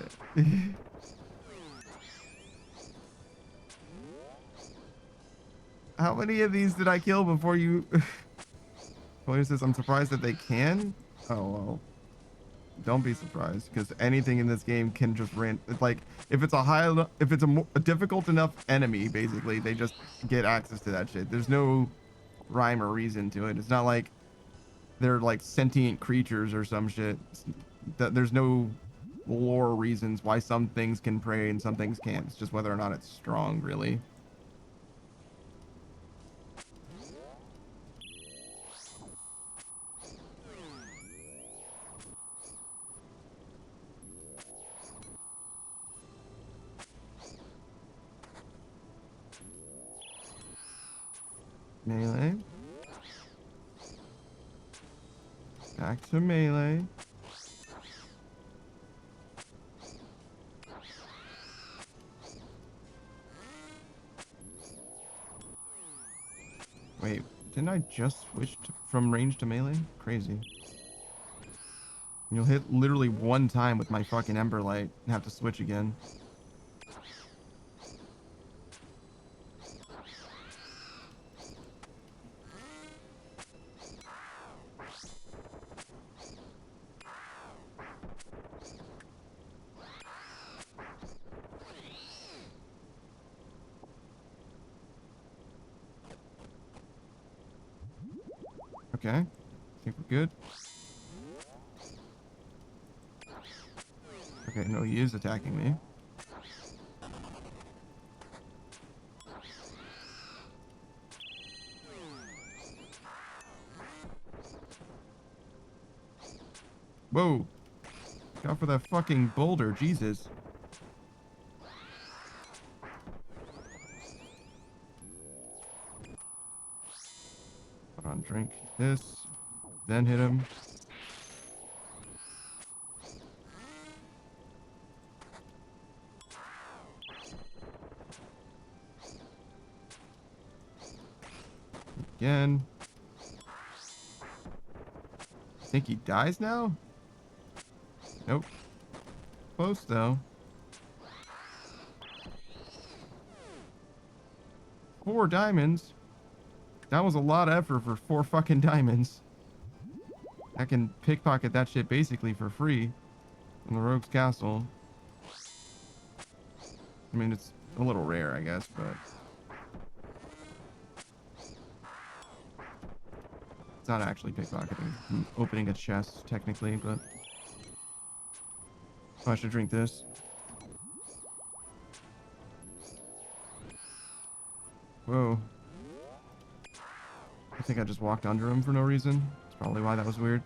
How many of these did I kill before you... Koya says, I'm surprised that they can? Oh, well. Don't be surprised, because anything in this game can just like, if it's a difficult enough enemy, basically, they just get access to that shit. There's no rhyme or reason to it. It's not like they're like sentient creatures or some shit. There's no lore reasons why some things can pray and some things can't. It's just whether or not it's strong, really. Melee. Back to melee. Wait, didn't I just switch from range to melee? Crazy. You'll hit literally one time with my fucking Ember Light and have to switch again. Okay, I think we're good. Okay, no, he is attacking me. Whoa! Go for that fucking boulder, Jesus. Hold on, drink this, then hit him. Again. I think he dies now? Nope. Close though. 4 diamonds. That was a lot of effort for 4 fucking diamonds. I can pickpocket that shit basically for free in the Rogue's Castle. I mean, it's a little rare, I guess, but... It's not actually pickpocketing. I'm opening a chest, technically, but... Oh, I should drink this. Whoa. I think I just walked under him for no reason. That's probably why that was weird.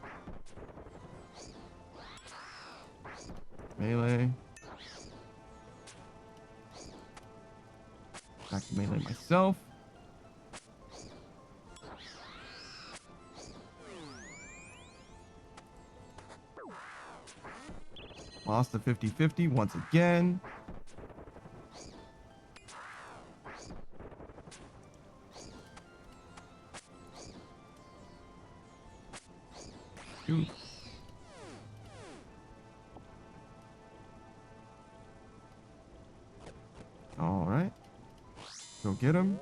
Melee. Back to melee myself. Lost the 50-50 once again. Ooh. All right. Go get him.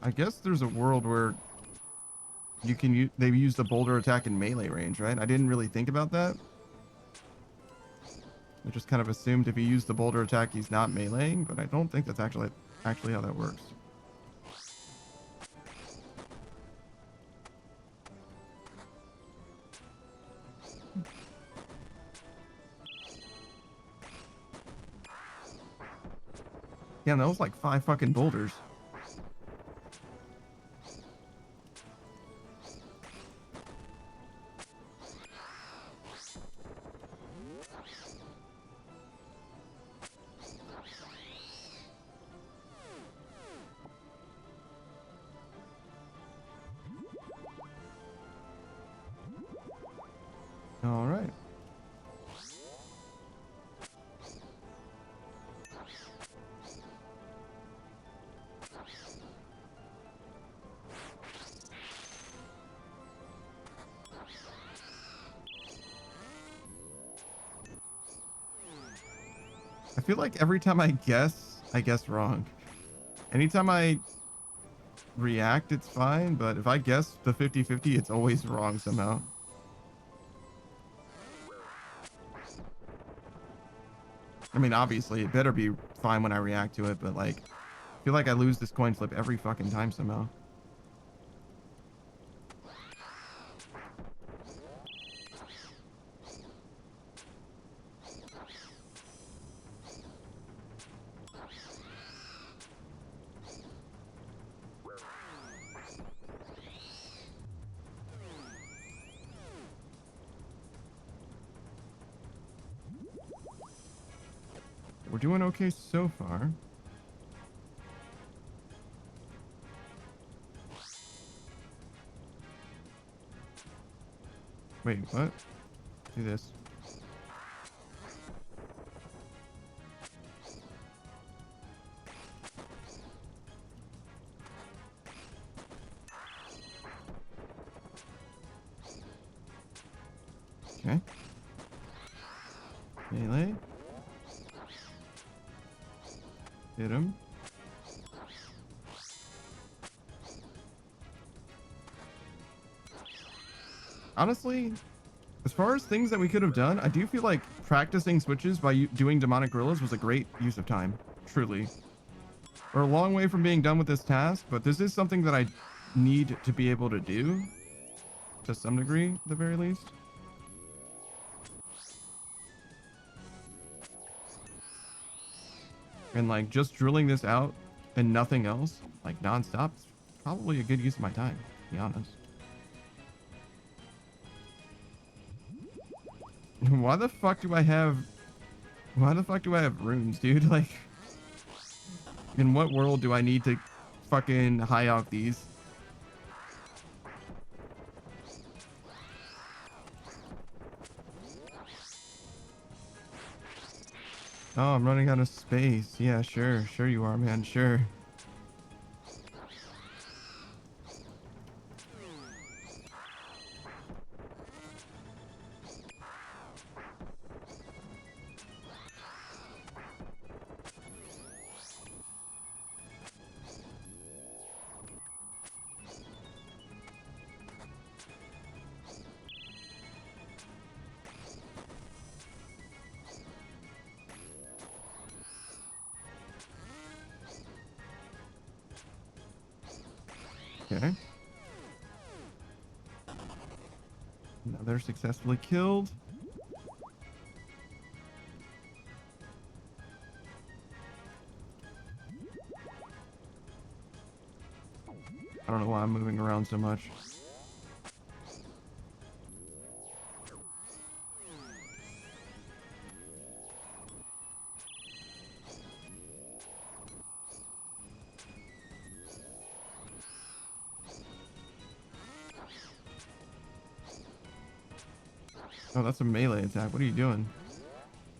I guess there's a world where you can they use the boulder attack in melee range, right? I didn't really think about that. I just kind of assumed if he used the boulder attack, he's not meleeing, but I don't think that's actually how that works. Yeah, that was like 5 fucking boulders. All right. I feel like every time I guess wrong. Anytime I react, it's fine, but if I guess the 50-50, it's always wrong somehow. I mean, obviously, it better be fine when I react to it, but like, I feel like I lose this coin flip every fucking time somehow. We're doing okay so far. Wait, what? Do this. Okay. Melee. Hit him. Honestly, as far as things that we could have done, I do feel like practicing switches by doing demonic gorillas was a great use of time. Truly. We're a long way from being done with this task, but this is something that I need to be able to do to some degree, at the very least. And like just drilling this out and nothing else, like nonstop, is probably a good use of my time, to be honest. Why the fuck do I have runes, dude? Like, in what world do I need to fucking high off these? Oh, I'm running out of space. Yeah, sure. Sure you are, man. Sure. Okay. Another successfully killed. I don't know why I'm moving around so much. Oh, that's a melee attack. What are you doing?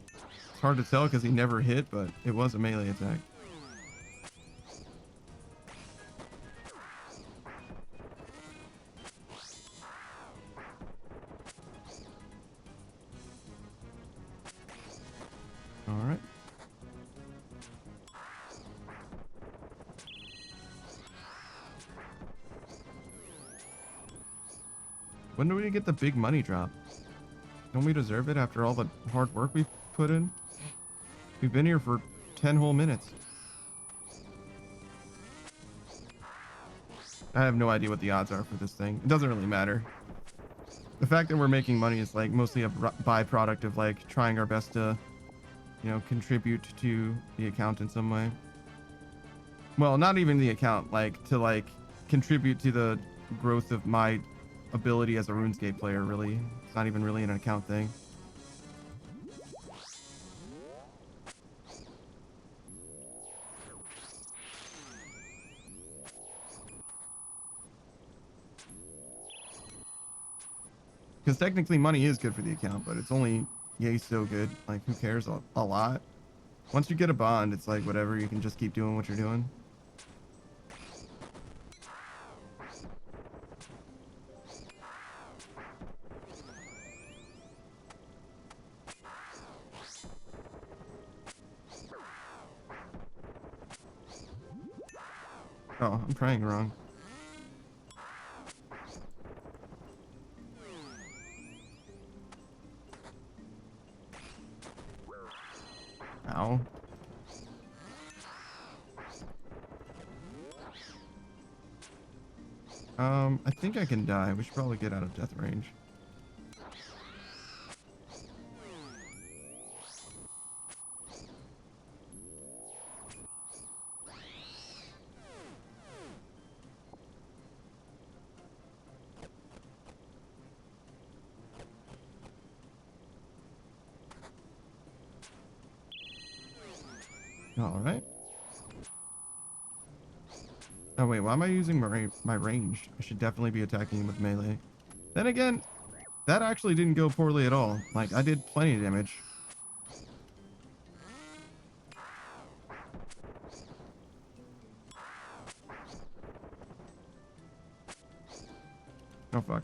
It's hard to tell because he never hit, but it was a melee attack. When do we get the big money drop? Don't we deserve it after all the hard work we've put in? We've been here for 10 whole minutes. I have no idea what the odds are for this thing. It doesn't really matter. The fact that we're making money is like mostly a byproduct of like trying our best to, you know, contribute to the account in some way. Well, not even the account, like to like contribute to the growth of my ability as a RuneScape player, really. It's not even really an account thing. Because technically money is good for the account, but it's only yay so good. Like, who cares a lot? Once you get a bond, it's like whatever, you can just keep doing what you're doing. Oh, I'm praying wrong. Ow. I think I can die. We should probably get out of death range. All right. Oh wait, why am I using my range? I should definitely be attacking him with melee. Then again, that actually didn't go poorly at all. Like, I did plenty of damage. Oh fuck.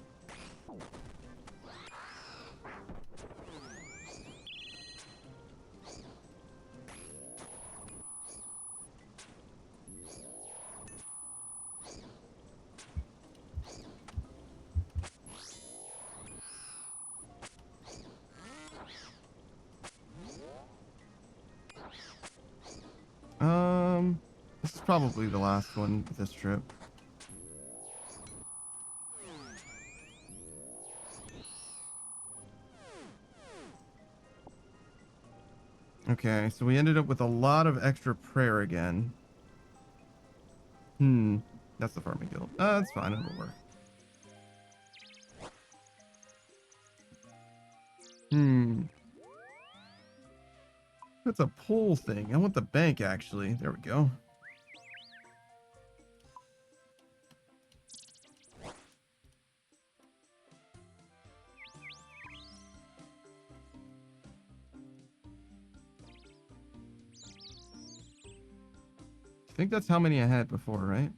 This is probably the last one this trip. Okay, so we ended up with a lot of extra prayer again. That's the farming guild. That's fine, it'll work. That's a pull thing. I want the bank, actually. There we go. I think that's how many I had before, right?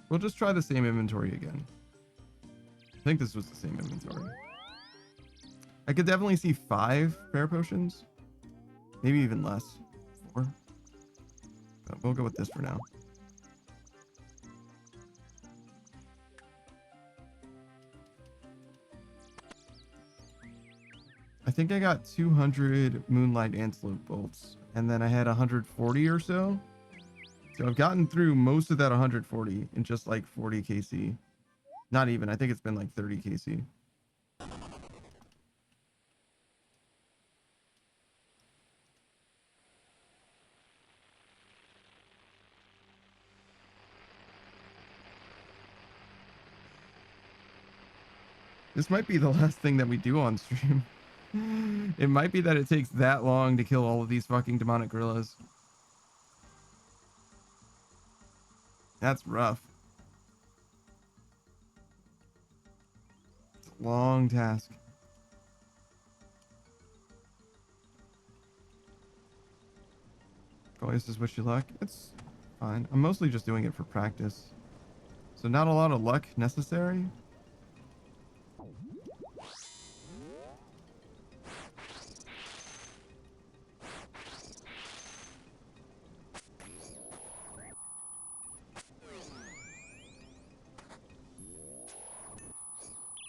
We'll just try the same inventory again. I think this was the same inventory. I could definitely see 5 prayer potions. Maybe even less. 4. But we'll go with this for now. I think I got 200 Moonlight Antelope bolts, and then I had 140 or so. So I've gotten through most of that 140 in just like 40 KC. Not even, I think it's been like 30 KC. This might be the last thing that we do on stream. It might be that it takes that long to kill all of these fucking demonic gorillas. That's rough. It's a long task. Always just wish you luck. It's fine. I'm mostly just doing it for practice. So not a lot of luck necessary.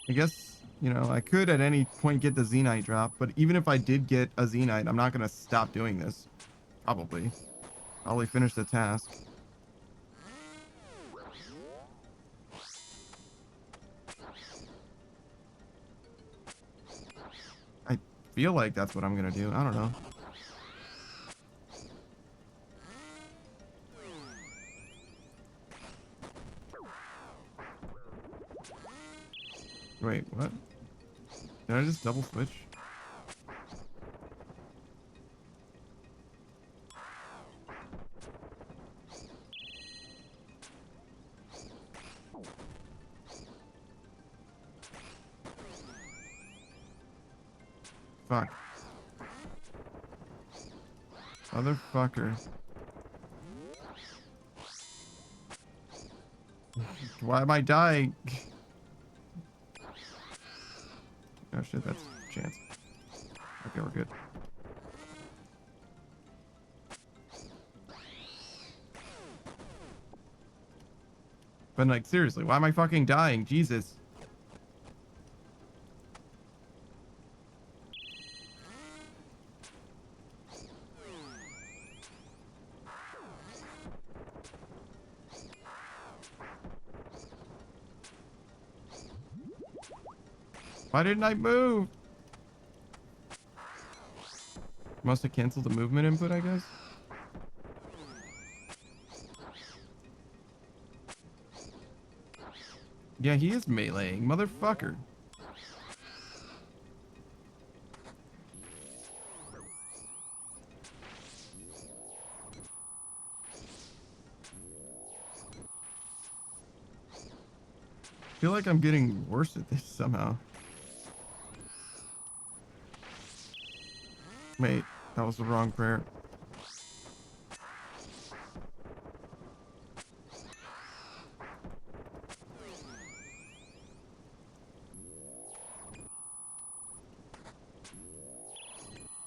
I guess, you know, I could at any point get the Xenite drop, but even if I did get a Xenite, I'm not going to stop doing this. Probably. Probably finish the task. I feel like that's what I'm going to do. I don't know. Wait, what? Did I just double switch? Fuck. Motherfucker. Why am I dying? Oh shit, that's a chance. Okay, we're good. But like, seriously, why am I fucking dying? Jesus. Why didn't I move? Must have canceled the movement input, I guess. Yeah, he is meleeing, motherfucker. I feel like I'm getting worse at this somehow. Wait, that was the wrong prayer.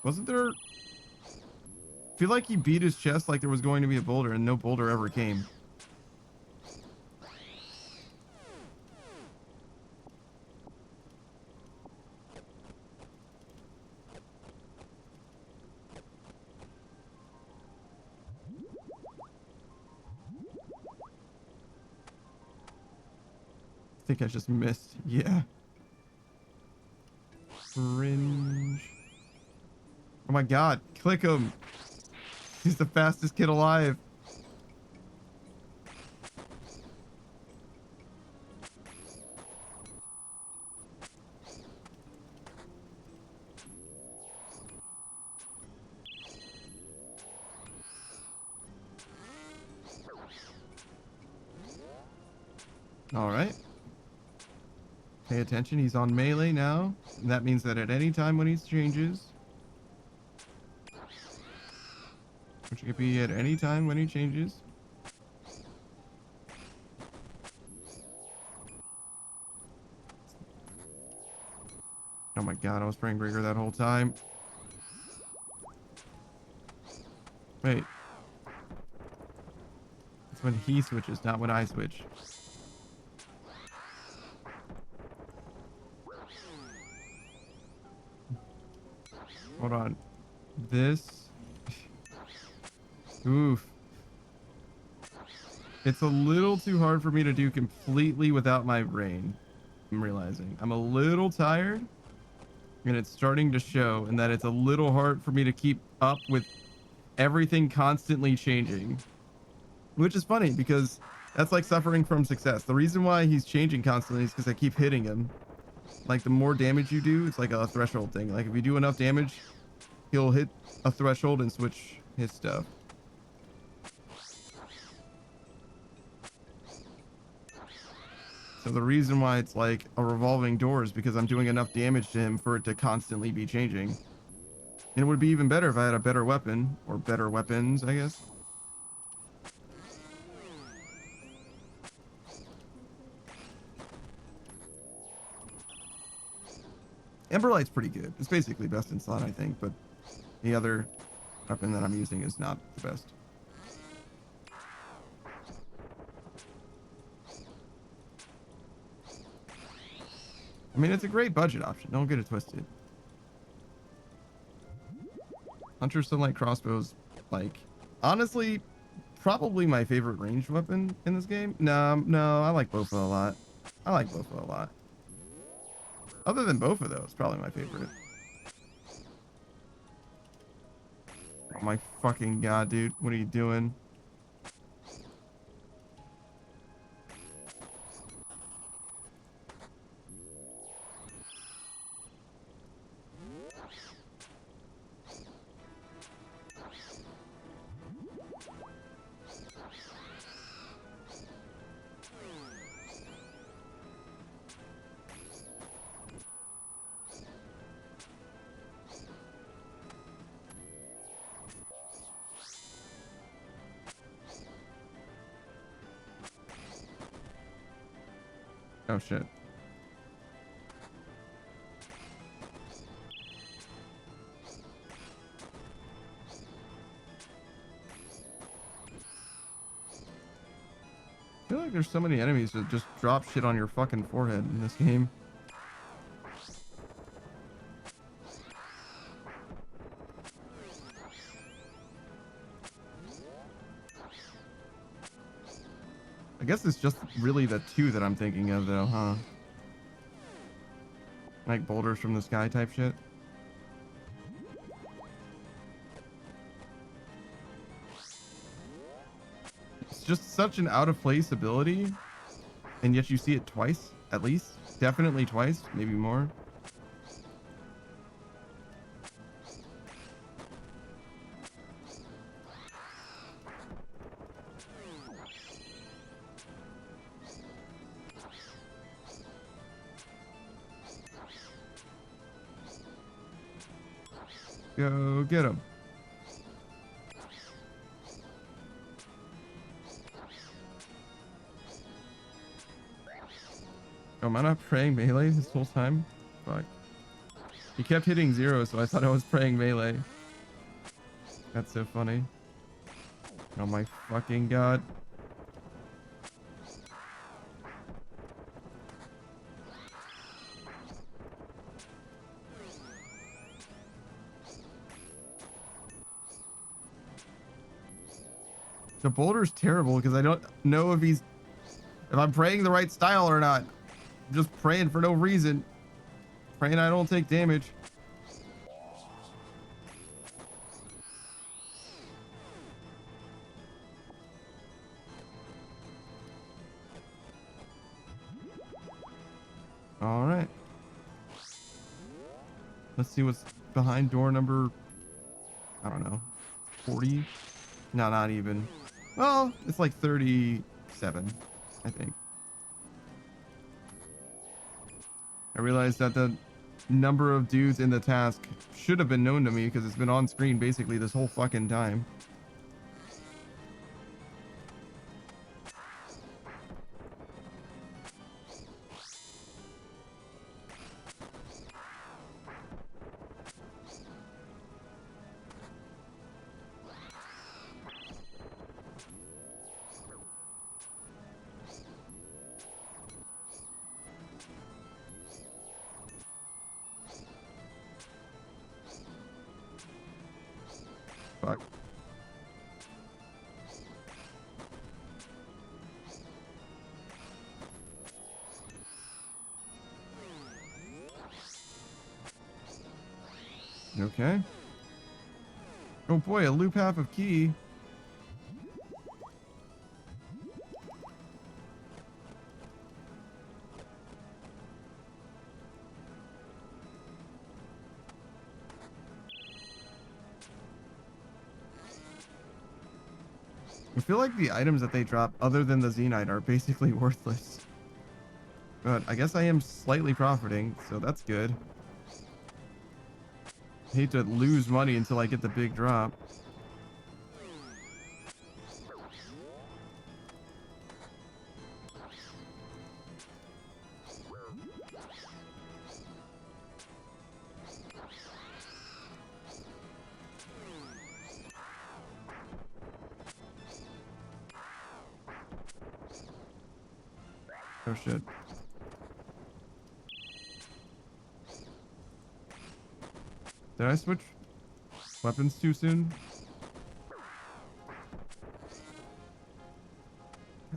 Wasn't there... I feel like he beat his chest like there was going to be a boulder and no boulder ever came. I think I just missed. Yeah. Fringe. Oh my god, click him. He's the fastest kid alive. All right. Pay attention. He's on melee now. And that means that at any time when he changes, which could be at any time when he changes. Oh my god, I was praying Rigger that whole time. Wait. It's when he switches, not when I switch. Hold on. This. Oof. It's a little too hard for me to do completely without my brain. I'm realizing. I'm a little tired. And it's starting to show, and that it's a little hard for me to keep up with everything constantly changing. Which is funny, because that's like suffering from success. The reason why he's changing constantly is because I keep hitting him. Like, the more damage you do, it's like a threshold thing. Like, if you do enough damage, he'll hit a threshold and switch his stuff. So the reason why it's like a revolving door is because I'm doing enough damage to him for it to constantly be changing. And it would be even better if I had a better weapon, or better weapons, I guess. Emberlight's pretty good. It's basically best in slot, I think, but the other weapon that I'm using is not the best. I mean, it's a great budget option. Don't get it twisted. Hunter Sunlight Crossbows, like, honestly, probably my favorite ranged weapon in this game. No, I like Bofa a lot. I like Bofa a lot. Other than both of those, probably my favorite. Oh my fucking god, dude. What are you doing? Oh shit. I feel like there's so many enemies that just drop shit on your fucking forehead in this game. I guess it's just really the two that I'm thinking of though, huh? Like boulders from the sky type shit. It's just such an out of place ability, and yet you see it twice, at least. Definitely twice, maybe more. Go get him. Oh, am I not praying melee this whole time? Fuck. He kept hitting 0, so I thought I was praying melee. That's so funny. Oh my fucking god. The boulder's terrible because I don't know if I'm praying the right style or not. I'm just praying for no reason. Praying I don't take damage. All right. Let's see what's behind door number, I don't know, 40? No, not even. Well, it's like 37, I think. I realized that the number of dudes in the task should have been known to me because it's been on screen basically this whole fucking time. Fuck. Okay. Oh boy, a loop half of key. I feel like the items that they drop other than the Zenite are basically worthless. But I guess I am slightly profiting, so that's good. Hate to lose money until I get the big drop. Oh shit. Did I switch weapons too soon?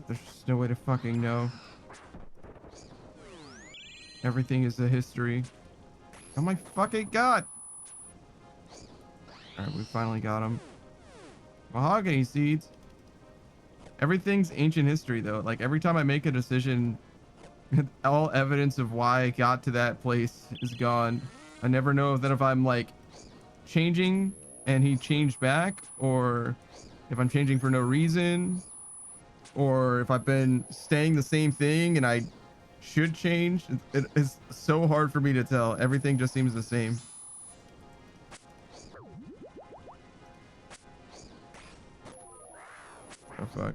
There's just no way to fucking know. Everything is a history. Oh my fucking god! Alright, we finally got him. Mahogany seeds. Everything's ancient history though. Like every time I make a decision, all evidence of why I got to that place is gone. I never know that if I'm like changing and he changed back, or if I'm changing for no reason, or if I've been staying the same thing and I should change. It is so hard for me to tell. Everything just seems the same. Oh fuck.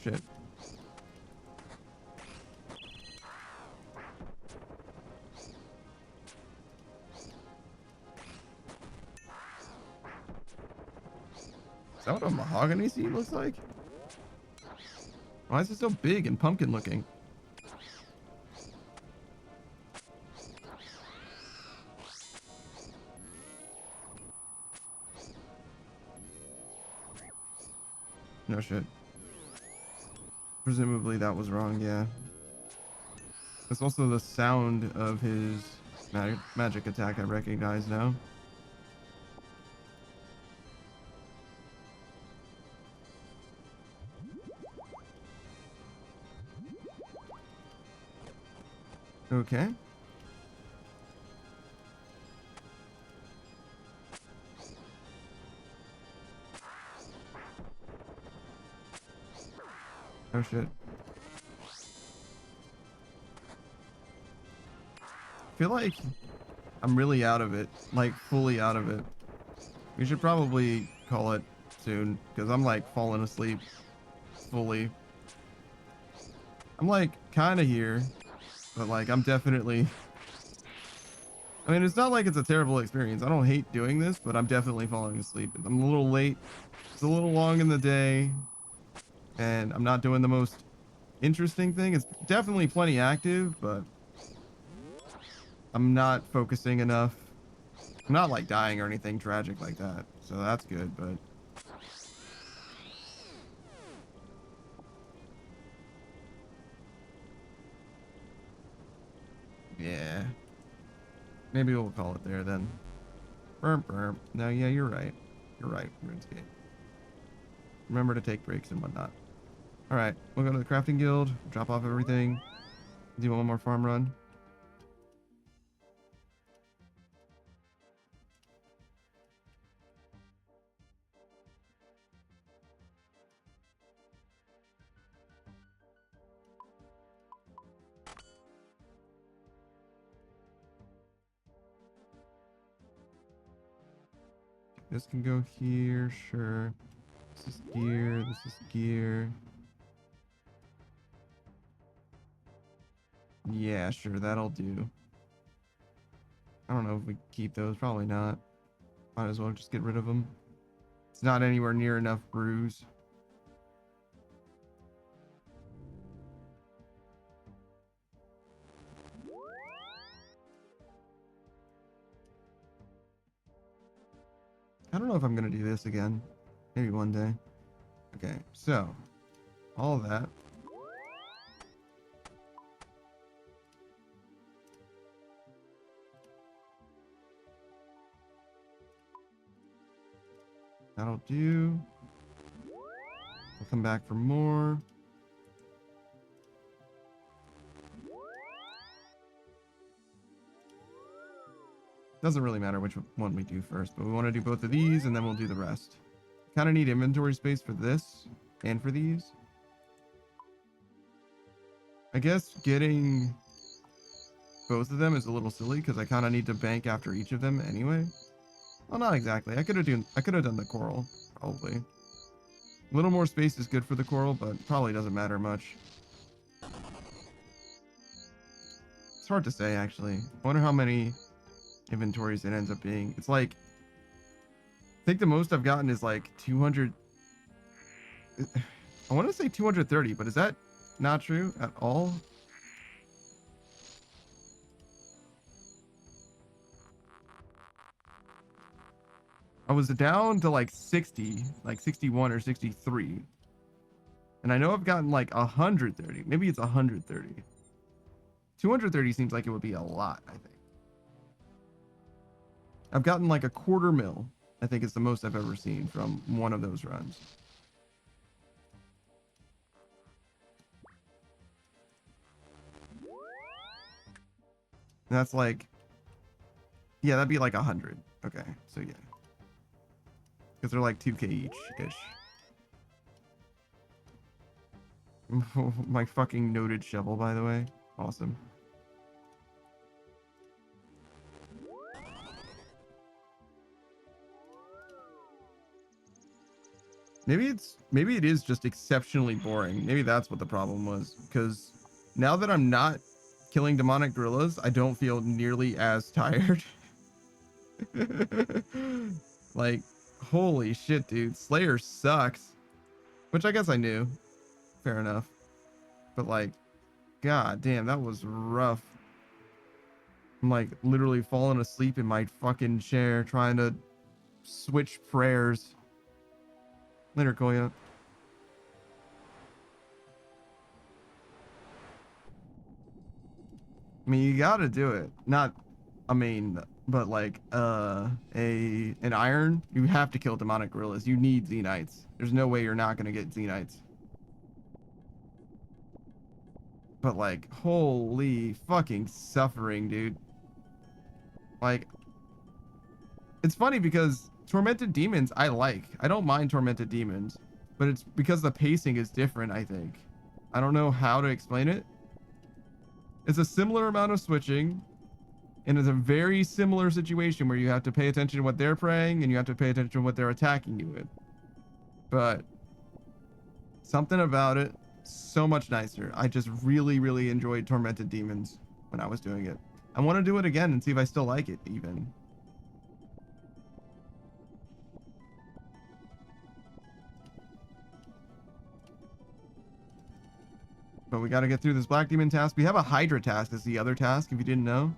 Shit. Is that what a mahogany seed looks like? Why is it so big and pumpkin looking? No shit. Presumably that was wrong, yeah. It's also the sound of his magic attack I recognize now. Okay. Oh shit. I feel like I'm really out of it, like fully out of it. We should probably call it soon because I'm like falling asleep fully. I'm like kind of here, but like I'm definitely, I mean, it's not like it's a terrible experience. I don't hate doing this, but I'm definitely falling asleep. I'm a little late. It's a little long in the day and I'm not doing the most interesting thing. It's definitely plenty active, but I'm not focusing enough. I'm not like dying or anything tragic like that, so that's good, but yeah, maybe we'll call it there then. Burp burp. No, yeah, you're right, RuneScape. Remember to take breaks and whatnot. All right, we'll go to the crafting guild, drop off everything, do one more farm run. This can go here, sure. This is gear, this is gear. Yeah, sure, that'll do. I don't know if we keep those, probably not. Might as well just get rid of them. It's not anywhere near enough brews. I don't know if I'm gonna do this again. Maybe one day. Okay, so all of that. That'll do. We'll come back for more. Doesn't really matter which one we do first, but we want to do both of these and then we'll do the rest. Kind of need inventory space for this and for these. I guess getting both of them is a little silly because I kind of need to bank after each of them anyway. Well, not exactly. I could have done the coral, probably. A little more space is good for the coral, but probably doesn't matter much. It's hard to say, actually. I wonder how many inventories it ends up being. It's like, I think the most I've gotten is like 200. I want to say 230, but is that not true at all? I was down to like 60, like 61 or 63. And I know I've gotten like 130. Maybe it's 130. 230 seems like it would be a lot, I think. I've gotten like a quarter mil. I think it's the most I've ever seen from one of those runs. And that's like, yeah, that'd be like 100. Okay, so yeah. Because they're like 2K each-ish. My fucking noted shovel, by the way. Awesome. Maybe it is just exceptionally boring. Maybe that's what the problem was. Because now that I'm not killing demonic gorillas, I don't feel nearly as tired. Like, holy shit, dude. Slayer sucks. Which I guess I knew. Fair enough. But like, god damn, that was rough. I'm like literally falling asleep in my fucking chair trying to switch prayers. Later, Koya. I mean, you gotta do it. Not, I mean, but like, an iron, you have to kill demonic gorillas. You need Xenites. There's no way you're not gonna get Xenites. But like, holy fucking suffering, dude. Like, it's funny because Tormented Demons I like. I don't mind Tormented Demons, but it's because the pacing is different, I think. I don't know how to explain it. It's a similar amount of switching, and it's a very similar situation where you have to pay attention to what they're praying and you have to pay attention to what they're attacking you with. But something about it, so much nicer. I just really, really enjoyed Tormented Demons when I was doing it. I want to do it again and see if I still like it even. But we got to get through this Black Demon task. We have a Hydra task as the other task, if you didn't know.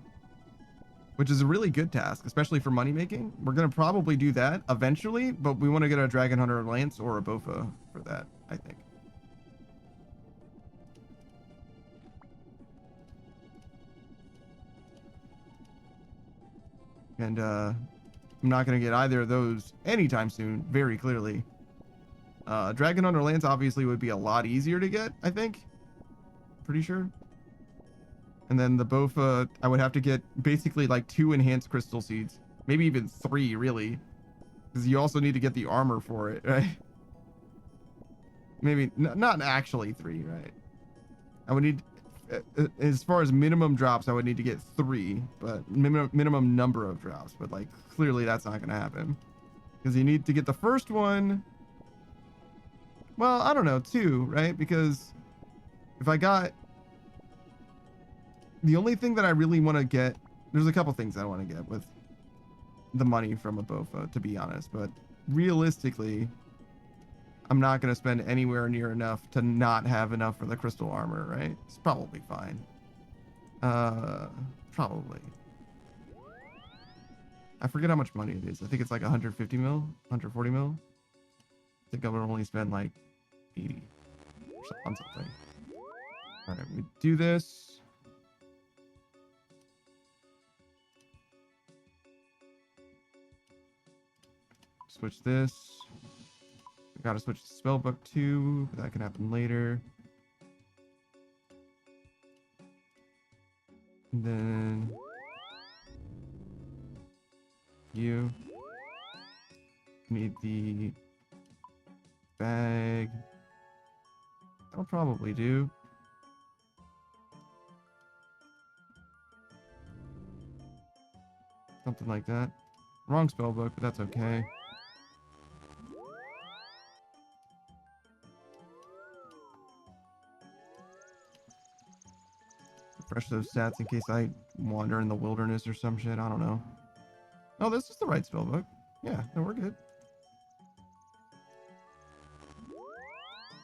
Which is a really good task, especially for money making. We're going to probably do that eventually, but we want to get a Dragon Hunter Lance or a Bofa for that, I think. And I'm not going to get either of those anytime soon, very clearly. Dragon Hunter Lance obviously would be a lot easier to get, I think. Pretty sure. And then the Bofa, I would have to get basically like 2 enhanced crystal seeds. Maybe even 3, really. Because you also need to get the armor for it, right? Maybe, not actually 3, right? I would need, as far as minimum drops, I would need to get 3. But minimum number of drops. But like, clearly that's not going to happen. Because you need to get the first one. Well, I don't know, 2, right? Because if I got... The only thing that I really want to get, there's a couple things I want to get with the money from a Bofa, to be honest, but realistically, I'm not going to spend anywhere near enough to not have enough for the crystal armor, right? It's probably fine. Probably. I forget how much money it is. I think it's like 150 mil, 140 mil. I think I would only spend like 80 on something. All right, we do this. Switch this. We gotta switch the spellbook too, but that can happen later. And then you need the bag. I'll probably do. Something like that. Wrong spellbook, but that's okay. Refresh those stats in case I wander in the wilderness or some shit. I don't know. Oh, this is the right spellbook. Yeah, no, we're good.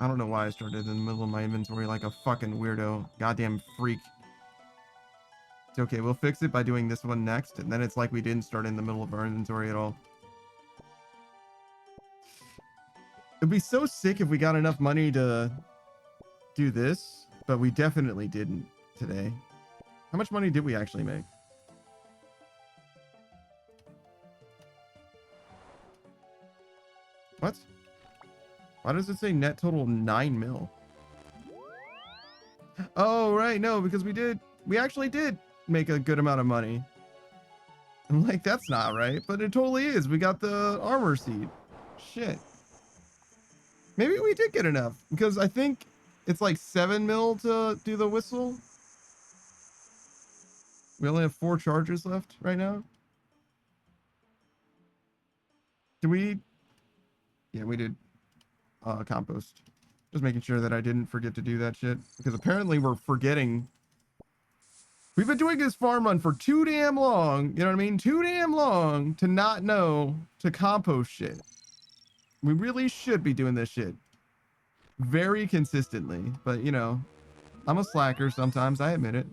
I don't know why I started in the middle of my inventory like a fucking weirdo. Goddamn freak. It's okay, we'll fix it by doing this one next, and then it's like we didn't start in the middle of our inventory at all. It'd be so sick if we got enough money to do this, but we definitely didn't today. How much money did we actually make? What? Why does it say net total 9 mil? Oh, right. No, because we actually did make a good amount of money. I'm like, that's not right, but it totally is. We got the armor seed. Shit. Maybe we did get enough because I think it's like 7 mil to do the whistle. We only have 4 charges left right now. Did we? Yeah, we did compost. Just making sure that I didn't forget to do that shit because apparently we're forgetting. We've been doing this farm run for too damn long. You know what I mean? Too damn long to not know to compost shit. We really should be doing this shit very consistently, but you know, I'm a slacker sometimes. I admit it.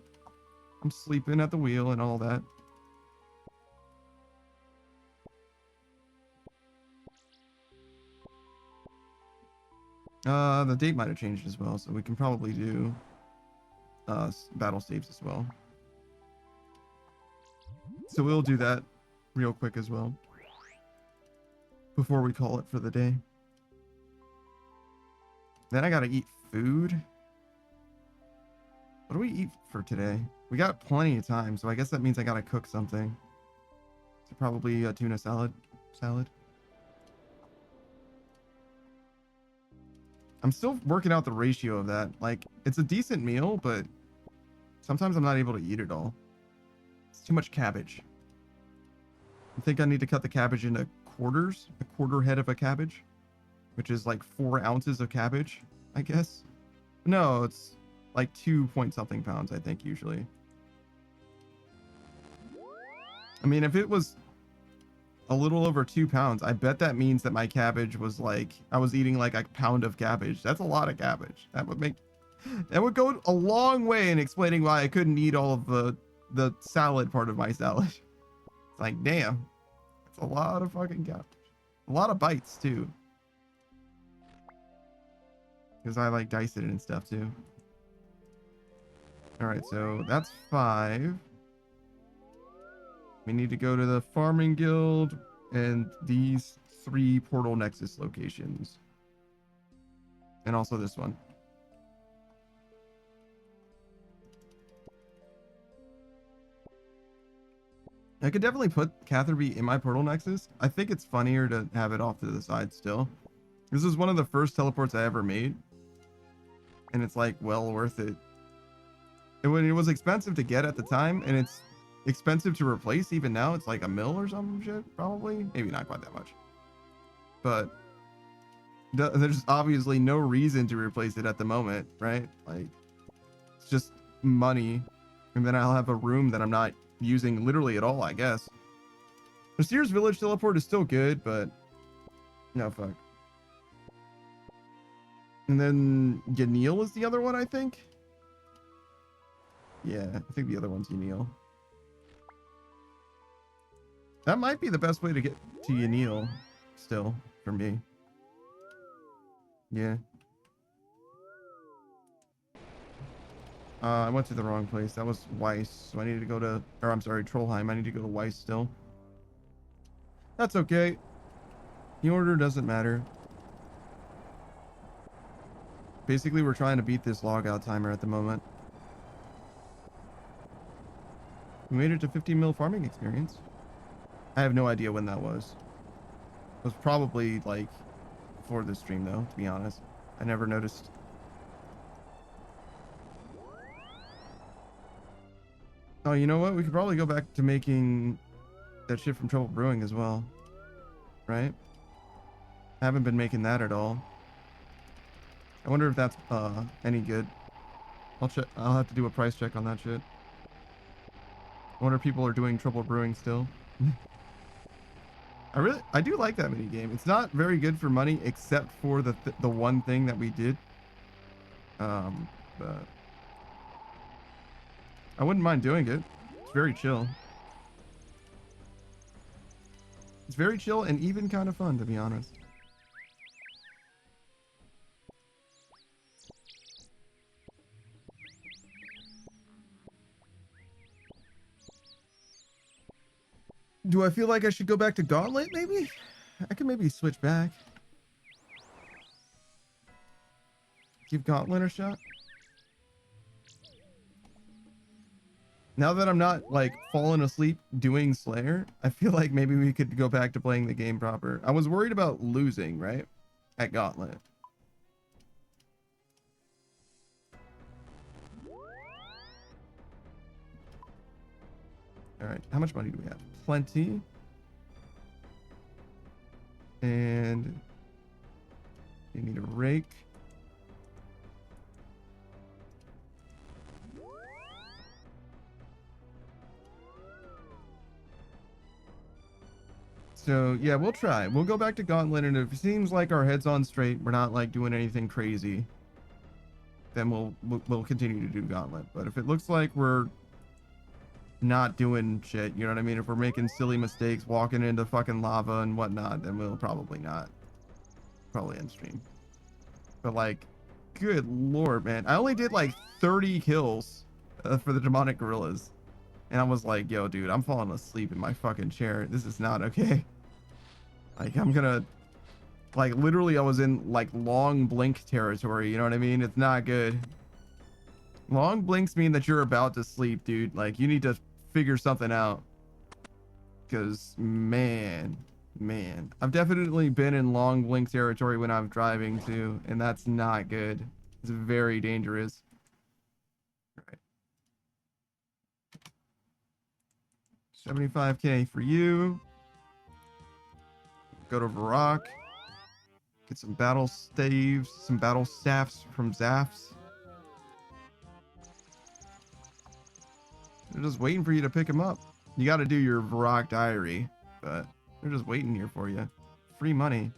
I'm sleeping at the wheel and all that. The date might have changed as well, so we can probably do battle saves as well. So we'll do that real quick as well before we call it for the day. Then I gotta eat food. What do we eat for today? We got plenty of time, so I guess that means I gotta cook something. So probably a tuna salad. I'm still working out the ratio of that. Like, it's a decent meal, but sometimes I'm not able to eat it all. It's too much cabbage. I think I need to cut the cabbage into quarters, a quarter head of a cabbage, which is like 4 ounces of cabbage, I guess. No, it's like 2 point something pounds, I think, usually. I mean, if it was a little over 2 pounds, I bet that means that my cabbage was like, I was eating like a pound of cabbage. That's a lot of cabbage. That would go a long way in explaining why I couldn't eat all of the salad part of my salad. It's like, damn, it's a lot of fucking cabbage. A lot of bites too. Because I like dice it and stuff too. All right, so that's 5. We need to go to the farming guild and these 3 portal nexus locations. And also this one. I could definitely put Catherby in my portal nexus. I think it's funnier to have it off to the side still. This is one of the first teleports I ever made. And it's like well worth it. And when it was expensive to get at the time, and it's expensive to replace even now, it's like $1 mil or some shit, probably. Maybe not quite that much. But there's obviously no reason to replace it at the moment, right? Like, it's just money. And then I'll have a room that I'm not using literally at all, I guess. The Sears Village teleport is still good, but no, fuck. And then Yaneel is the other one, I think. Yeah, I think the other one's Yaneel. That might be the best way to get to Yaneel still for me. Yeah. I went to the wrong place. That was Weiss. So I need to go to, or I'm sorry, Trollheim. I need to go to Weiss still. That's okay. The order doesn't matter. Basically, we're trying to beat this logout timer at the moment. We made it to 50 mil farming experience. I have no idea when that was. It was probably like before this stream though, to be honest. I never noticed. Oh, you know what? We could probably go back to making that shit from Trouble Brewing as well. Right? I haven't been making that at all. I wonder if that's any good. I'll check. I'll have to do a price check on that shit. I wonder if people are doing Trouble Brewing still. I do like that mini game. It's not very good for money except for the one thing that we did. But I wouldn't mind doing it. It's very chill. It's very chill and even kind of fun, to be honest. Do I feel like I should go back to Gauntlet, maybe? I can maybe switch back. Give Gauntlet a shot. Now that I'm not, like, falling asleep doing Slayer, I feel like maybe we could go back to playing the game proper. I was worried about losing, right? At Gauntlet. Alright, how much money do we have? Plenty. And you need a rake. So yeah, we'll try. We'll go back to Gauntlet, and if it seems like our head's on straight, we're not like doing anything crazy, then we'll continue to do Gauntlet. But if it looks like we're not doing shit, you know what I mean? If we're making silly mistakes, walking into fucking lava and whatnot, then we'll probably end stream. But like, good lord, man, I only did like 30 kills for the demonic gorillas, and I was like, yo, dude, I'm falling asleep in my fucking chair. This is not okay. Like, I'm gonna, like, literally I was in like long blink territory, you know what I mean? It's not good. Long blinks mean that you're about to sleep, dude. Like, you need to figure something out, because man, I've definitely been in long blink territory when I'm driving too, and that's not good. It's very dangerous. All right. 75k for you. Go to Varrock. Get some battle staves, some battle staffs from Zafs. They're just waiting for you to pick them up. You got to do your Varrock diary, but they're just waiting here for you. Free money.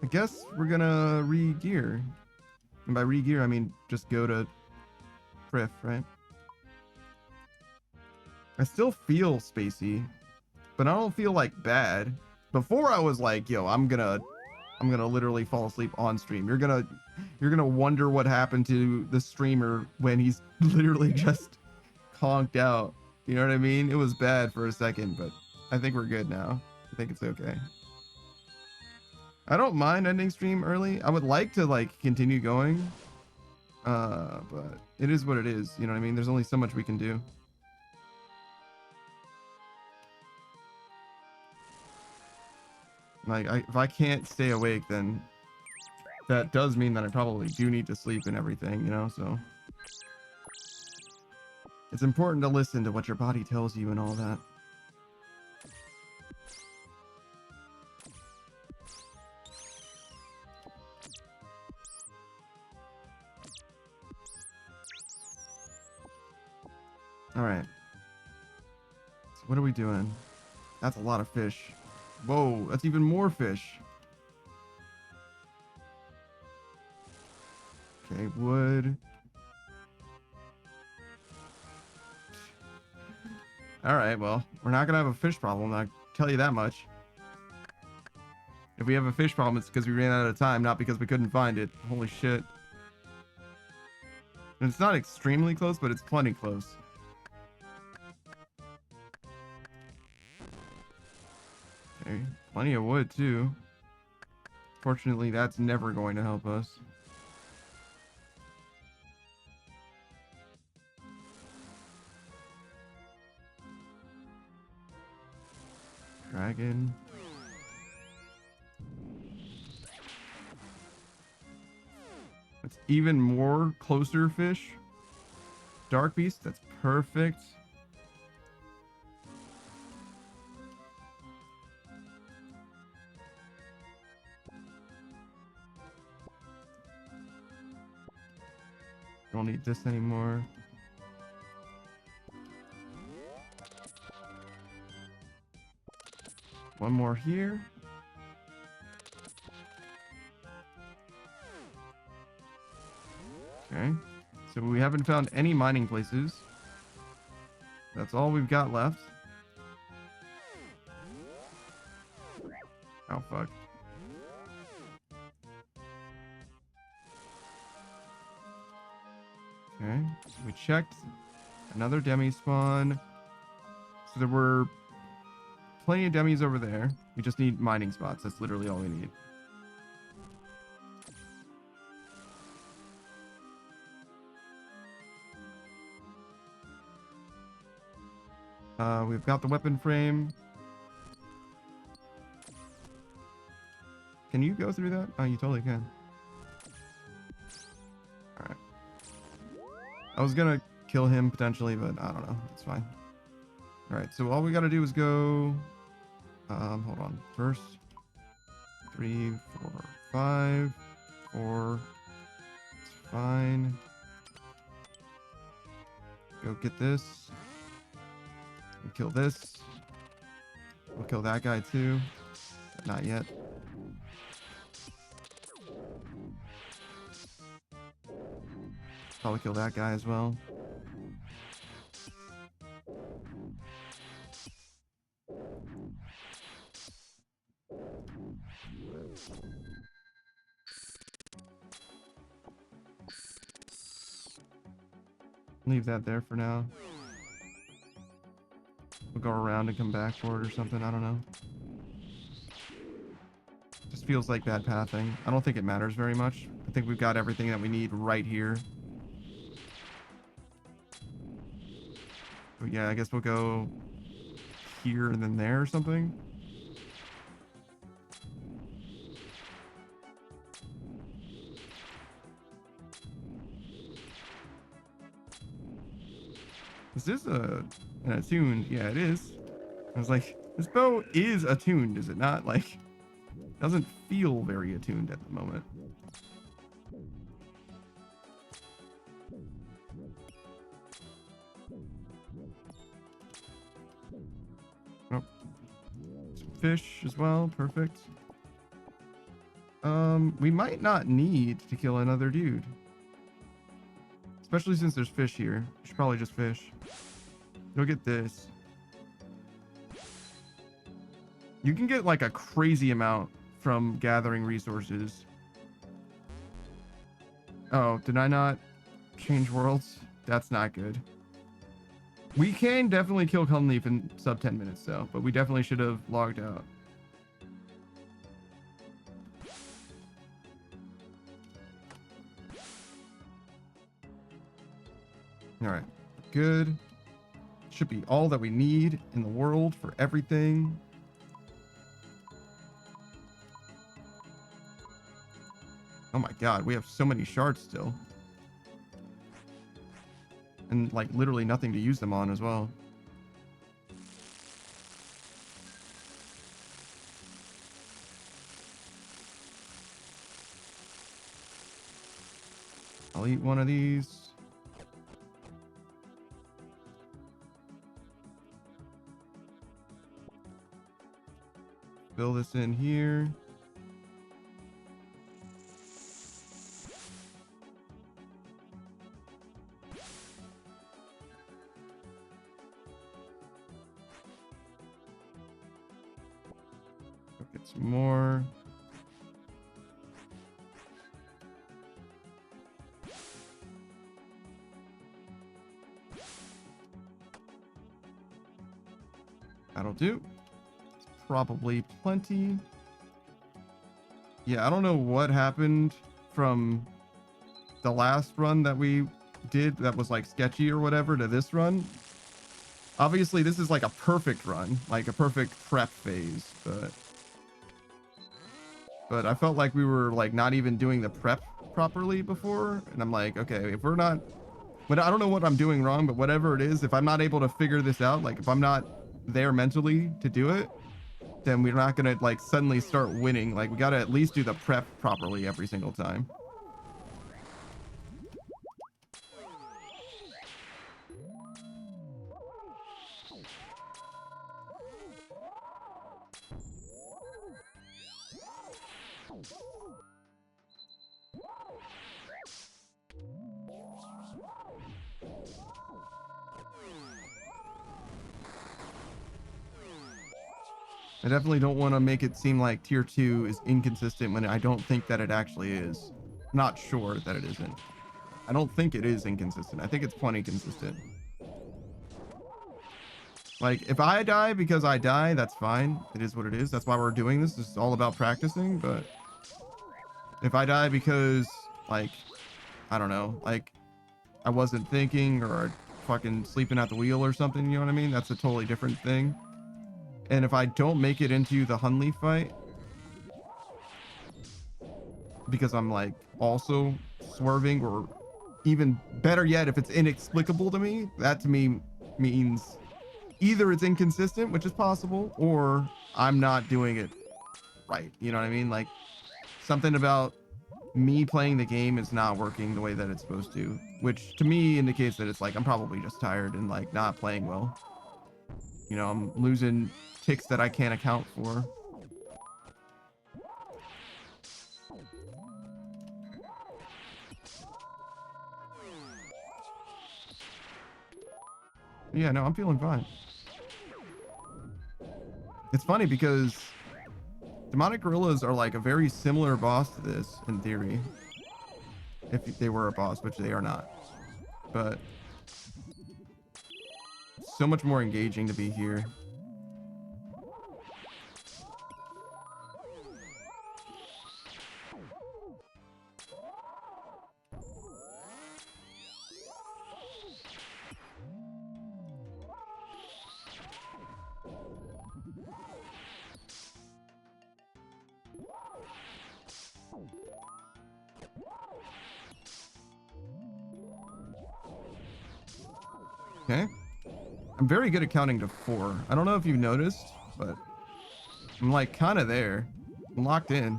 I guess we're gonna re-gear. And by re-gear, I mean just go to Friff, right? I still feel spacey, but I don't feel like bad. Before I was like, yo, I'm gonna literally fall asleep on stream. You're gonna wonder what happened to the streamer when he's literally just conked out. You know what I mean? It was bad for a second, but I think we're good now. I think it's okay. I don't mind ending stream early. I would like to like continue going. But it is what it is. You know what I mean? There's only so much we can do. Like, if I can't stay awake, then that does mean that I probably do need to sleep and everything, you know? So it's important to listen to what your body tells you and all that. All right. So what are we doing? That's a lot of fish. Whoa, that's even more fish. Okay, wood. All right, well, we're not gonna have a fish problem, I'll tell you that much. If we have a fish problem, it's because we ran out of time, not because we couldn't find it. Holy shit. And it's not extremely close, but it's plenty close. Okay, plenty of wood too. Fortunately, that's never going to help us. Dragon. It's even more closer fish. Dark beast, that's perfect. Don't need this anymore. One more here. Okay. So we haven't found any mining places. That's all we've got left. Oh, fuck. Okay, so we checked another demi spawn. So there were plenty of demis over there. We just need mining spots. That's literally all we need. We've got the weapon frame. Can you go through that? Oh, you totally can. All right. I was gonna kill him potentially, but I don't know. It's fine. All right. So all we gotta do is go. Hold on. First, 3, 4, 5, 4. It's fine. Go get this. We'll kill this. We'll kill that guy too. But not yet. Probably kill that guy as well. Leave that there for now. We'll go around and come back for it or something. I don't know. Just feels like bad pathing. I don't think it matters very much. I think we've got everything that we need right here. But yeah, I guess we'll go here and then there or something. Is this an attuned? Yeah, it is. I was like, this bow is attuned, is it not? Like, doesn't feel very attuned at the moment. Oh, some fish as well. Perfect. We might not need to kill another dude. Especially since there's fish here. We should probably just fish. Go get this. You can get like a crazy amount from gathering resources. Oh, did I not change worlds? That's not good. We can definitely kill Cunleaf in sub 10 minutes though, but we definitely should have logged out. All right, good. Should be all that we need in the world for everything. Oh my god, we have so many shards still. And like literally nothing to use them on as well. I'll eat one of these. Fill this in here. Get some more. That'll do. It's probably plenty. Yeah, I don't know what happened from the last run that we did that was like sketchy or whatever to this run. Obviously, this is like a perfect run, like a perfect prep phase, but I felt like we were like not even doing the prep properly before, and I'm like, okay, if we're not, but I don't know what I'm doing wrong, but whatever it is, if I'm not able to figure this out, like if I'm not there mentally to do it, then we're not gonna like suddenly start winning. Like we gotta at least do the prep properly every single time. I definitely don't want to make it seem like tier 2 is inconsistent when I don't think that it actually is. Not sure that it isn't. I don't think it is inconsistent. I think it's plenty consistent. Like, if I die because I die, that's fine. It is what it is. That's why we're doing this. This is all about practicing. But if I die because, like, I don't know, like, I wasn't thinking or fucking sleeping at the wheel or something, you know what I mean? That's a totally different thing. And if I don't make it into the Hunley fight, because I'm, like, also swerving, or even better yet, if it's inexplicable to me, that to me means either it's inconsistent, which is possible, or I'm not doing it right. You know what I mean? Like, something about me playing the game is not working the way that it's supposed to, which to me indicates that it's like I'm probably just tired and like not playing well. You know, I'm losing ticks that I can't account for. Yeah, no, I'm feeling fine. It's funny because demonic gorillas are like a very similar boss to this in theory, if they were a boss, which they are not. But so much more engaging to be here. Okay. I'm very good at counting to 4. I don't know if you've noticed, but I'm like kind of there. I'm locked in.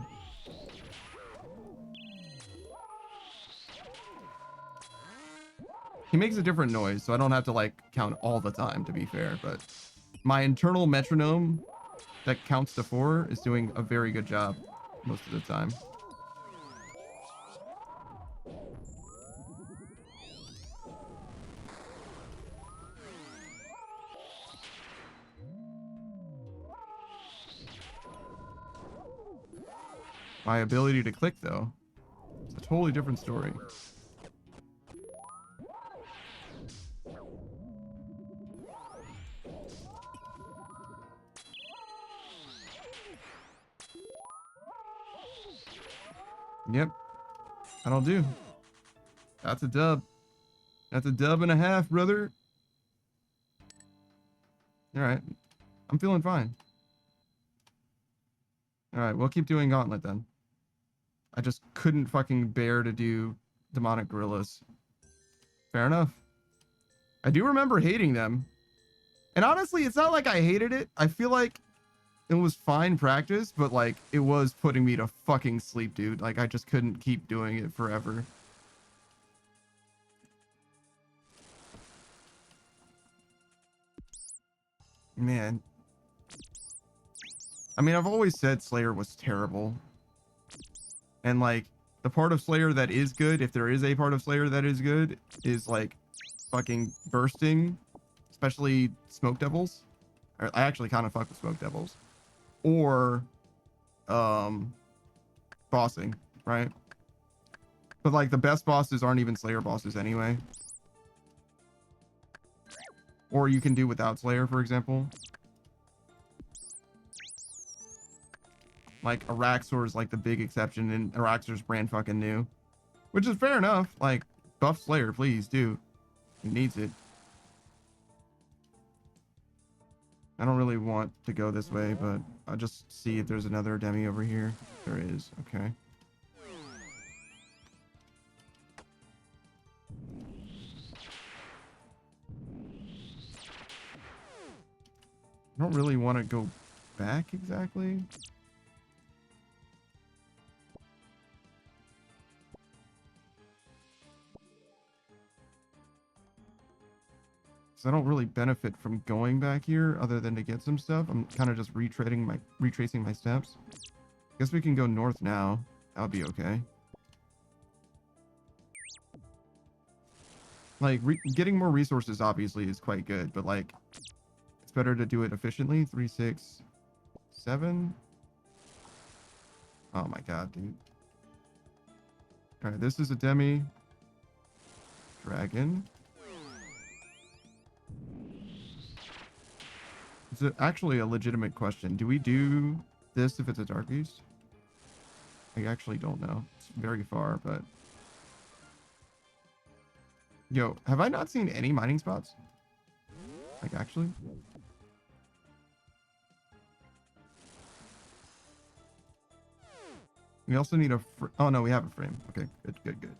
He makes a different noise, so I don't have to like count all the time, to be fair, but my internal metronome that counts to 4 is doing a very good job most of the time. My ability to click, though, it's a totally different story. Yep, that'll do. That's a dub. That's a dub and a half, brother. All right, I'm feeling fine. All right, we'll keep doing Gauntlet then. I just couldn't fucking bear to do demonic gorillas. Fair enough. I do remember hating them. And honestly, it's not like I hated it. I feel like it was fine practice, but like it was putting me to fucking sleep, dude. Like I just couldn't keep doing it forever. Man. I mean, I've always said Slayer was terrible. And like the part of Slayer that is good, if there is a part of Slayer that is good, is like fucking bursting, especially Smoke Devils. I actually kind of fuck with Smoke Devils. Or bossing, right? But like the best bosses aren't even Slayer bosses anyway. Or you can do without Slayer, for example. Like Araxor is like the big exception, and Araxor's brand fucking new, which is fair enough. Like buff Slayer, please do. He needs it. I don't really want to go this way, but I'll just see if there's another demi over here. There is. Okay. I don't really want to go back exactly. So I don't really benefit from going back here other than to get some stuff. I'm kind of just retracing my steps. Guess we can go north now. That'll be okay. Like getting more resources obviously is quite good, but like it's better to do it efficiently. 3, 6, 7. Oh my god, dude. All right, this is a demi. Dragon. It's actually a legitimate question. Do we do this if it's a Dark Beast? I actually don't know. It's very far, but... Yo, have I not seen any mining spots? Like, actually? We also need a... Oh, no, we have a frame. Okay, good, good, good.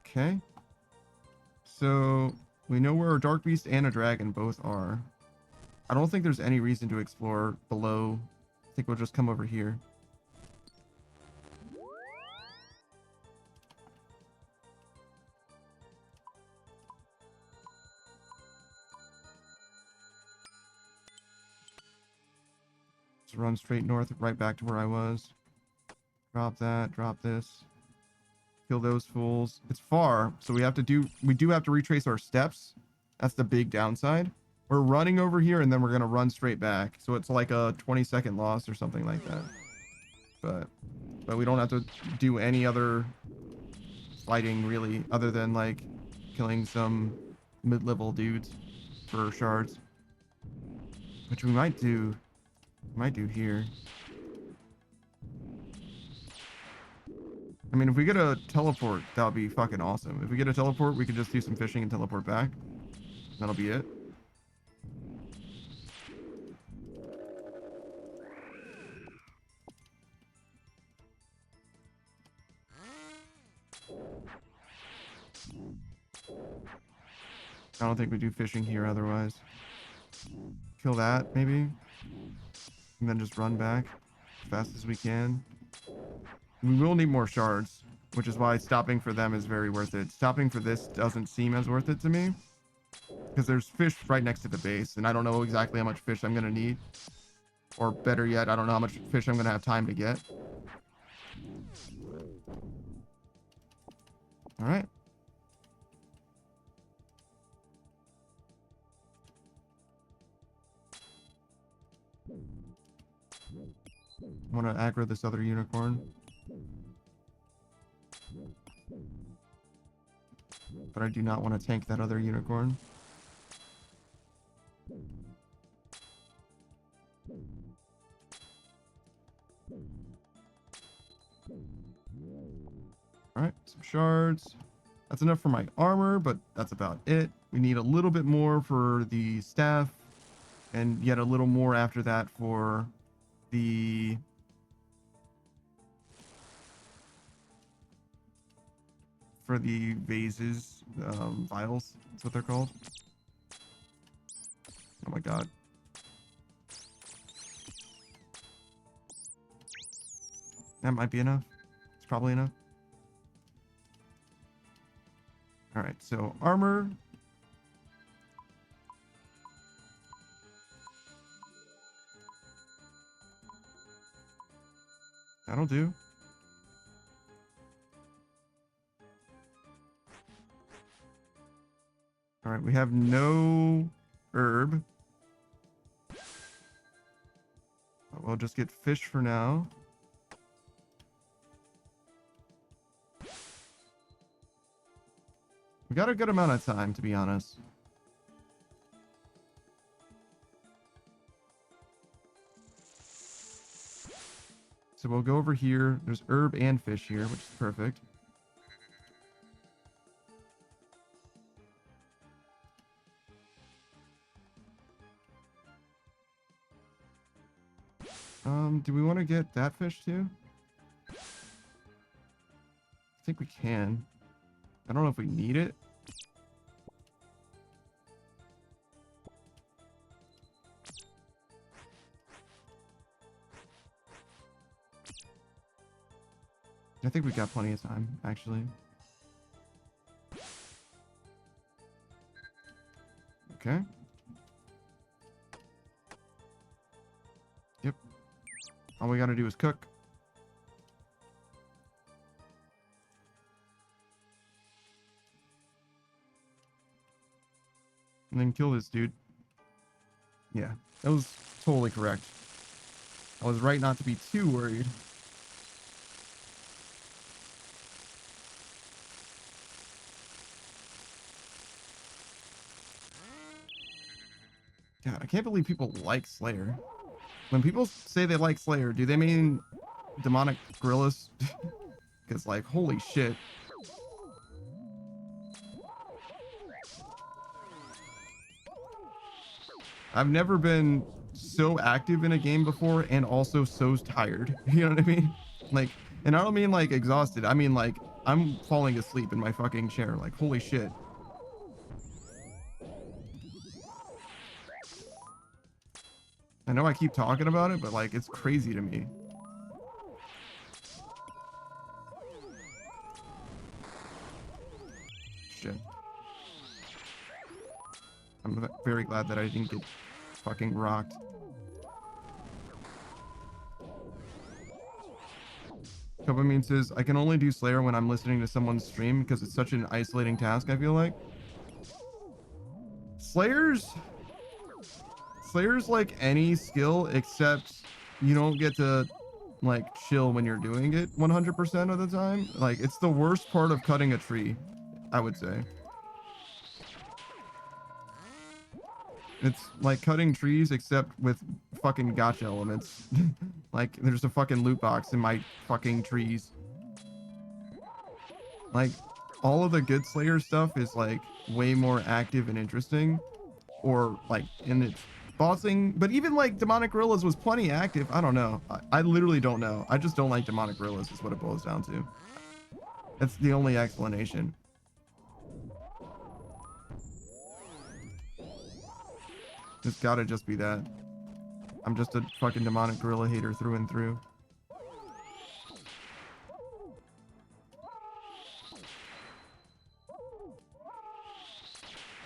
Okay. So, we know where a Dark Beast and a Dragon both are. I don't think there's any reason to explore below. I think we'll just come over here. Let's run straight north, right back to where I was. Drop that, drop this. Kill those fools. It's far, so we do have to retrace our steps. That's the big downside. We're running over here and then we're gonna run straight back. So it's like a 20-second loss or something like that. But we don't have to do any other fighting really, other than like killing some mid-level dudes for shards. Which we might do here. I mean, if we get a teleport, that would be fucking awesome. If we get a teleport, we could just do some fishing and teleport back. That'll be it. I don't think we do fishing here otherwise. Kill that, maybe. And then just run back as fast as we can. We will need more shards, which is why stopping for them is very worth it. Stopping for this doesn't seem as worth it to me, because there's fish right next to the base, and I don't know exactly how much fish I'm going to need. Or better yet, I don't know how much fish I'm going to have time to get. All right. I want to aggro this other unicorn. But I do not want to tank that other unicorn. Alright, some shards. That's enough for my armor, but that's about it. We need a little bit more for the staff, and yet a little more after that for the... vases, vials. That's what they're called. Oh my god. That might be enough. It's probably enough. Alright, so armor. That'll do. All right, we have no herb. We'll just get fish for now. We got a good amount of time, to be honest. So we'll go over here. There's herb and fish here, which is perfect. Do we want to get that fish too? I think we can. I don't know if we need it. I think we got plenty of time, actually. Okay. Yep. All we gotta do is cook. And then kill this dude. Yeah, that was totally correct. I was right not to be too worried. God, I can't believe people like Slayer. When people say they like Slayer, do they mean demonic gorillas? Because, like, holy shit. I've never been so active in a game before and also so tired. You know what I mean? Like, and I don't mean like exhausted. I mean like I'm falling asleep in my fucking chair. Like, holy shit. I know I keep talking about it, but like it's crazy to me. Shit. I'm very glad that I didn't get fucking rocked. Dopamine says, I can only do Slayer when I'm listening to someone's stream because it's such an isolating task, I feel like. Slayer's like any skill, except you don't get to like chill when you're doing it 100% of the time. Like, it's the worst part of cutting a tree, I would say. It's like cutting trees except with fucking gotcha elements. Like, there's a fucking loot box in my fucking trees. Like, all of the good Slayer stuff is like way more active and interesting, or like in its bossing. But even like demonic gorillas was plenty active. I don't know. I literally don't know. I just don't like demonic gorillas is what it boils down to. That's the only explanation. It's gotta just be that. I'm just a fucking demonic gorilla hater through and through.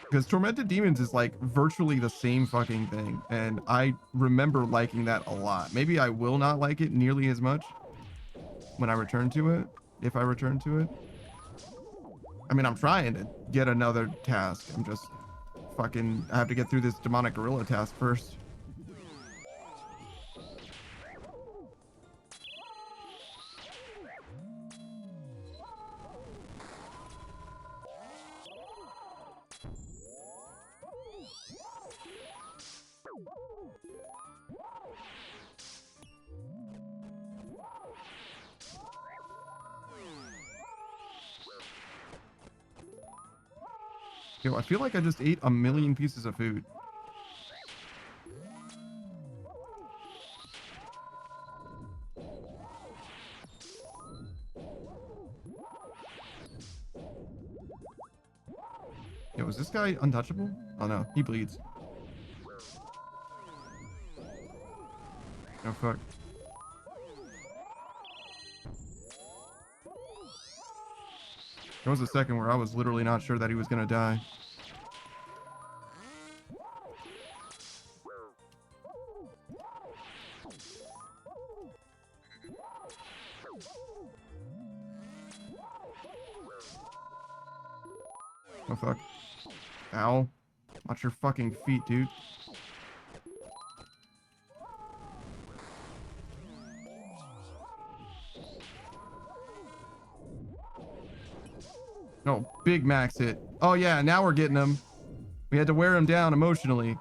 Because Tormented Demons is like virtually the same fucking thing, and I remember liking that a lot. Maybe I will not like it nearly as much when I return to it, if I return to it. I mean, I'm trying to get another task. I'm just fucking, I have to get through this demonic gorilla task first. Yo, I feel like I just ate a million pieces of food. Yo, is this guy untouchable? Oh no, he bleeds. Oh fuck. There was a second where I was literally not sure that he was gonna die. Oh fuck. Ow. Watch your fucking feet, dude. No, big max hit. Oh yeah, now we're getting him. We had to wear him down emotionally.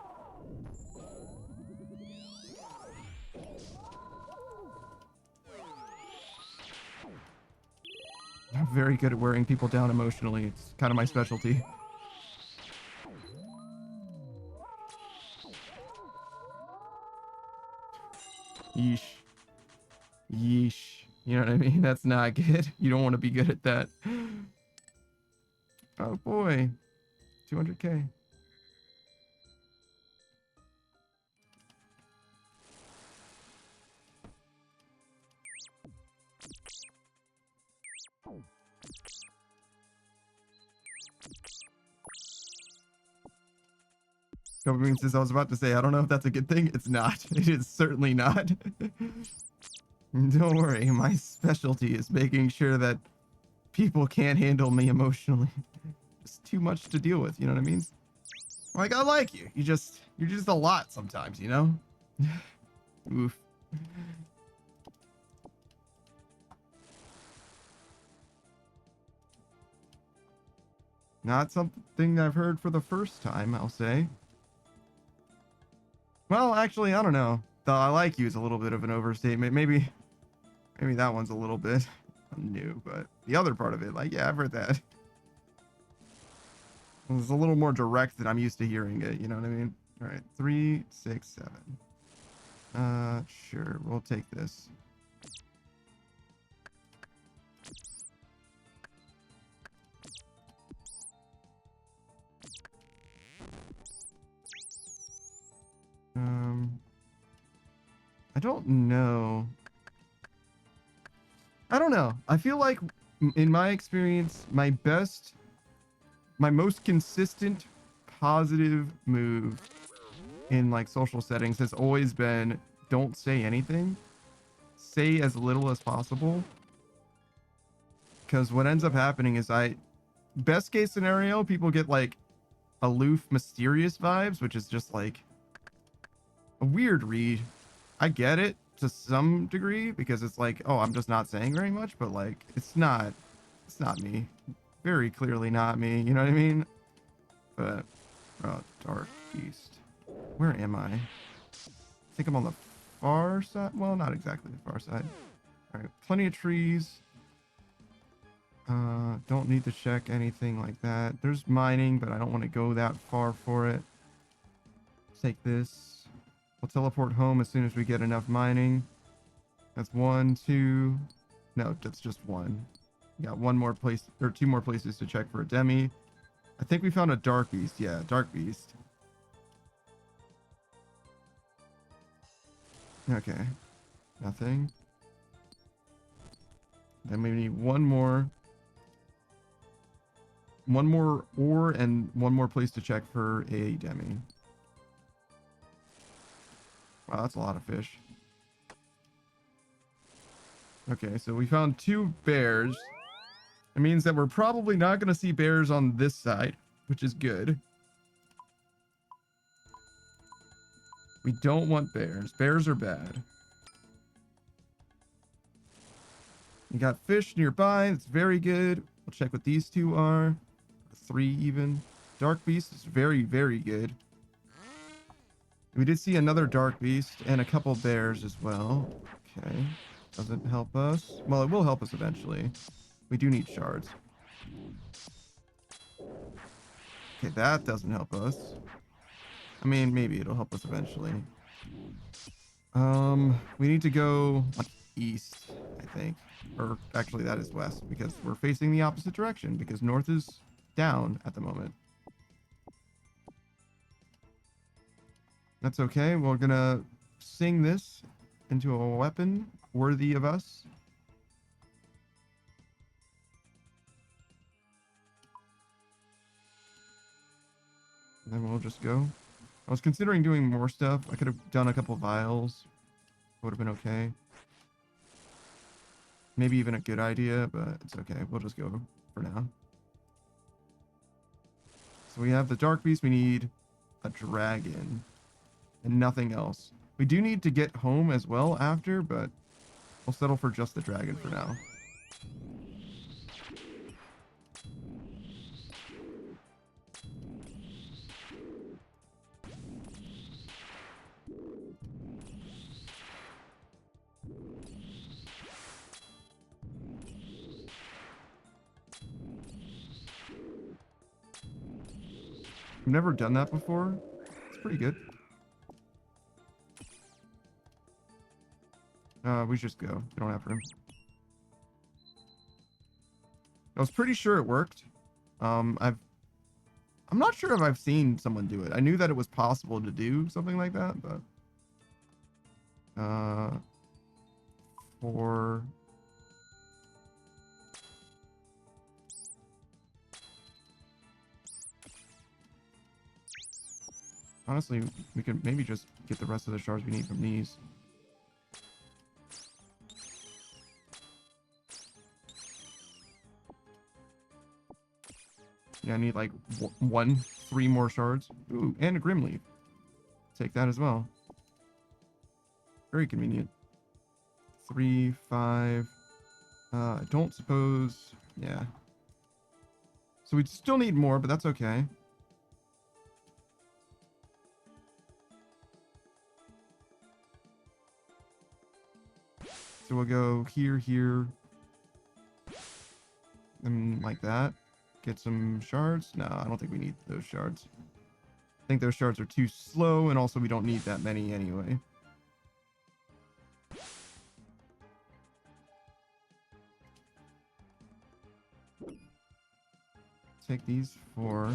I'm very good at wearing people down emotionally. It's kind of my specialty. Yeesh. Yeesh. You know what I mean? That's not good. You don't want to be good at that. Oh boy. 200k. Dopamine says, I was about to say, I don't know if that's a good thing. It's not. It is certainly not. Don't worry. My specialty is making sure that people can't handle me emotionally. It's too much to deal with. You know what I mean? Like, I like you. You're just a lot sometimes, you know? Oof. Not something I've heard for the first time, I'll say. Well, actually, I don't know. The I like you is a little bit of an overstatement. Maybe that one's a little bit new, but the other part of it, like, yeah, I've heard that. It's a little more direct than I'm used to hearing it. You know what I mean? All right, 3, 6, 7. Sure, we'll take this. I don't know. I don't know. I feel like, in my experience, my most consistent positive move in like social settings has always been don't say anything. Say as little as possible. Because what ends up happening is best case scenario, people get like aloof, mysterious vibes, which is just like a weird read. I get it to some degree because it's like, oh, I'm just not saying very much, but like it's not me. Very clearly not me, you know what I mean? But Dark Beast. Where am I? I think I'm on the far side. Well, not exactly the far side. All right, plenty of trees. Don't need to check anything like that. There's mining, but I don't want to go that far for it. Take this. We'll teleport home as soon as we get enough mining. That's 1, 2. No, that's just 1. We got 1 more place, or 2 more places to check for a demi. I think we found a Dark Beast. Yeah, Dark Beast. Okay. Nothing. Then we need 1 more. 1 more ore and 1 more place to check for a demi. Wow, that's a lot of fish. Okay, so we found 2 bears. It means that we're probably not going to see bears on this side, which is good. We don't want bears. Bears are bad. You got fish nearby. That's very good. We'll check what these 2 are. 3 even. Dark Beast is very, very good. We did see another Dark Beast and a couple bears as well. Okay. Doesn't help us. Well, it will help us eventually. We do need shards. Okay, that doesn't help us. I mean, maybe it'll help us eventually. We need to go like east, I think. Or actually that is west because we're facing the opposite direction because north is down at the moment. That's okay. We're gonna sing this into a weapon worthy of us. And then we'll just go. I was considering doing more stuff. I could have done a couple vials. Would have been okay. Maybe even a good idea, but it's okay. We'll just go for now. So we have the Dark Beast. We need a dragon and nothing else. We do need to get home as well after, but we'll settle for just the dragon for now. I've never done that before. It's pretty good. We just go. We don't have room. I was pretty sure it worked. I'm not sure if I've seen someone do it. I knew that it was possible to do something like that, but for honestly, we could maybe just get the rest of the shards we need from these. Yeah, I need like 3 more shards. Ooh, and a Grim Leaf. Take that as well. Very convenient. 3, 5. I don't suppose. Yeah. So we still need more, but that's okay. So we'll go here, here, and like that. Get some shards. No, I don't think we need those shards. I think those shards are too slow, and also we don't need that many anyway. Take these 4.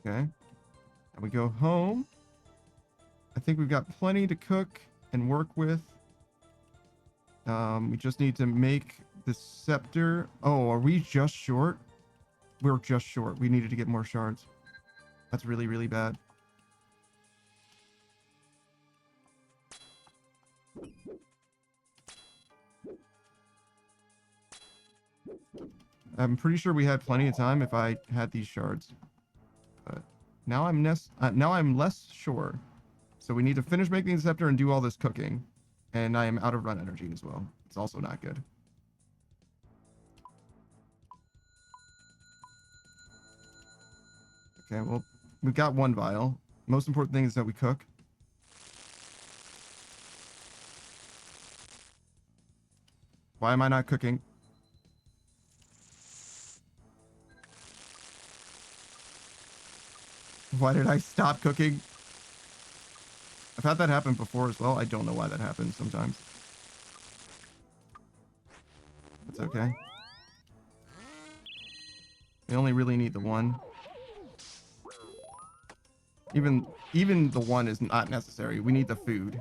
Okay. And we go home. I think we've got plenty to cook and work with. We just need to make the scepter. Oh, are we just short? We're just short. We needed to get more shards. That's really, really bad. I'm pretty sure we had plenty of time if I had these shards. But now I'm less sure. So we need to finish making the scepter and do all this cooking. And I am out of run energy as well. It's also not good. Okay, well, we've got 1 vial. Most important thing is that we cook. Why am I not cooking? Why did I stop cooking? I've had that happen before as well. I don't know why that happens sometimes. It's okay. We only really need the 1. Even the 1 is not necessary. We need the food.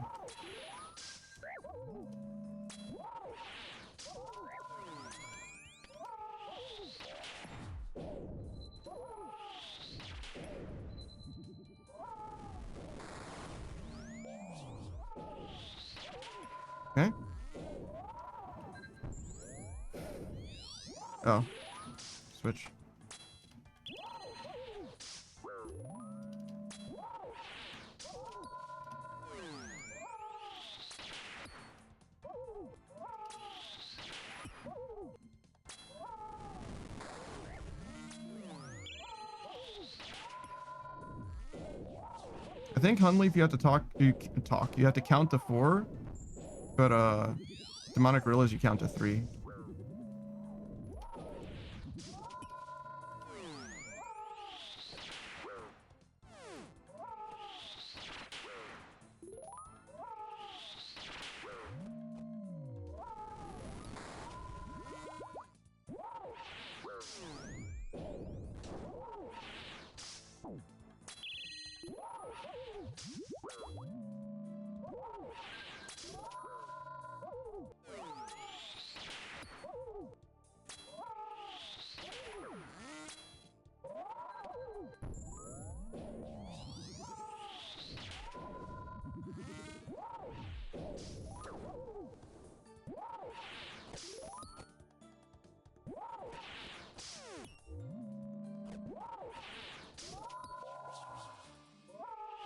Okay. Oh. Switch. I think Hunleaf, you have to you have to count to 4, but demonic gorillas you count to 3.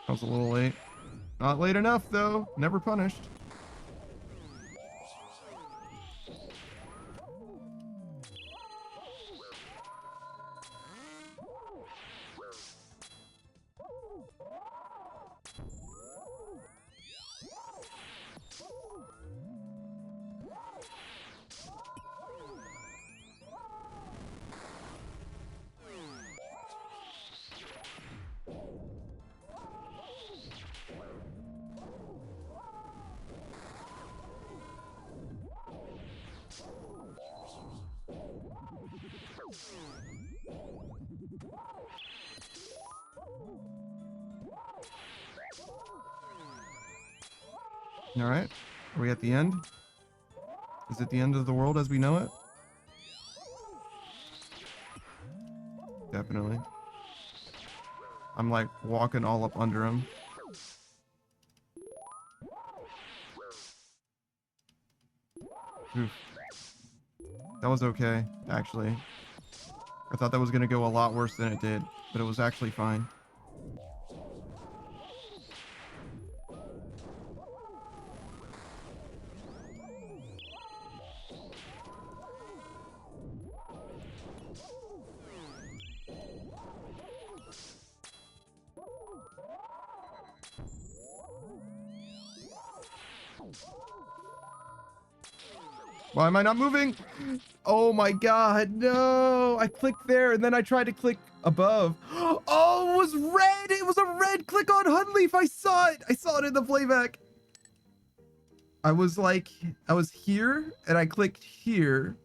That was a little late. Not late enough, though. Never punished. All right. Are we at the end? Is it the end of the world as we know it? Definitely. I'm like walking all up under him. Oof. That was okay, actually. I thought that was going to go a lot worse than it did, but it was actually fine. Why am I not moving? Oh my god, no! I clicked there and then I tried to click above. Oh, it was red! It was a red click on Hunleaf! I saw it! I saw it in the playback. I was like, I was here and I clicked here.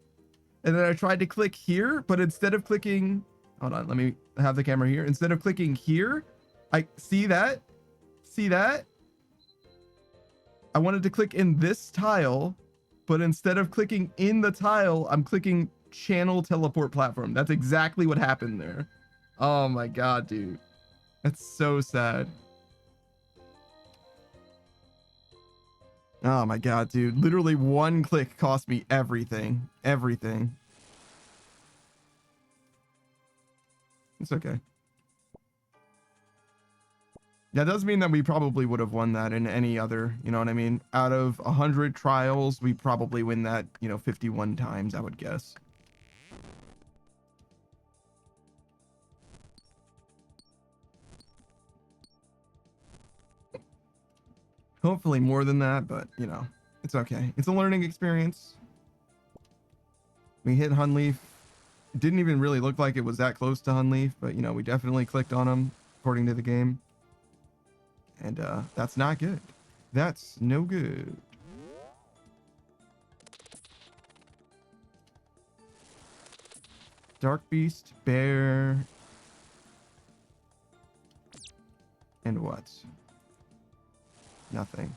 And then I tried to click here, but instead of clicking, hold on, let me have the camera here. Instead of clicking here, I see that. See that? I wanted to click in this tile, but instead of clicking in the tile, I'm clicking channel teleport platform. That's exactly what happened there. Oh my god, dude. That's so sad. Oh my god, dude. Literally one click cost me everything. Everything. It's okay. That does mean that we probably would have won that in any other, you know what I mean? Out of 100 trials, we probably win that, 51 times, I would guess. Hopefully more than that, but, it's okay. It's a learning experience. We hit Hunleaf. It didn't even really look like it was that close to Hunleaf, but, we definitely clicked on him according to the game. And that's not good. That's no good. Dark Beast, Bear, and what? Nothing.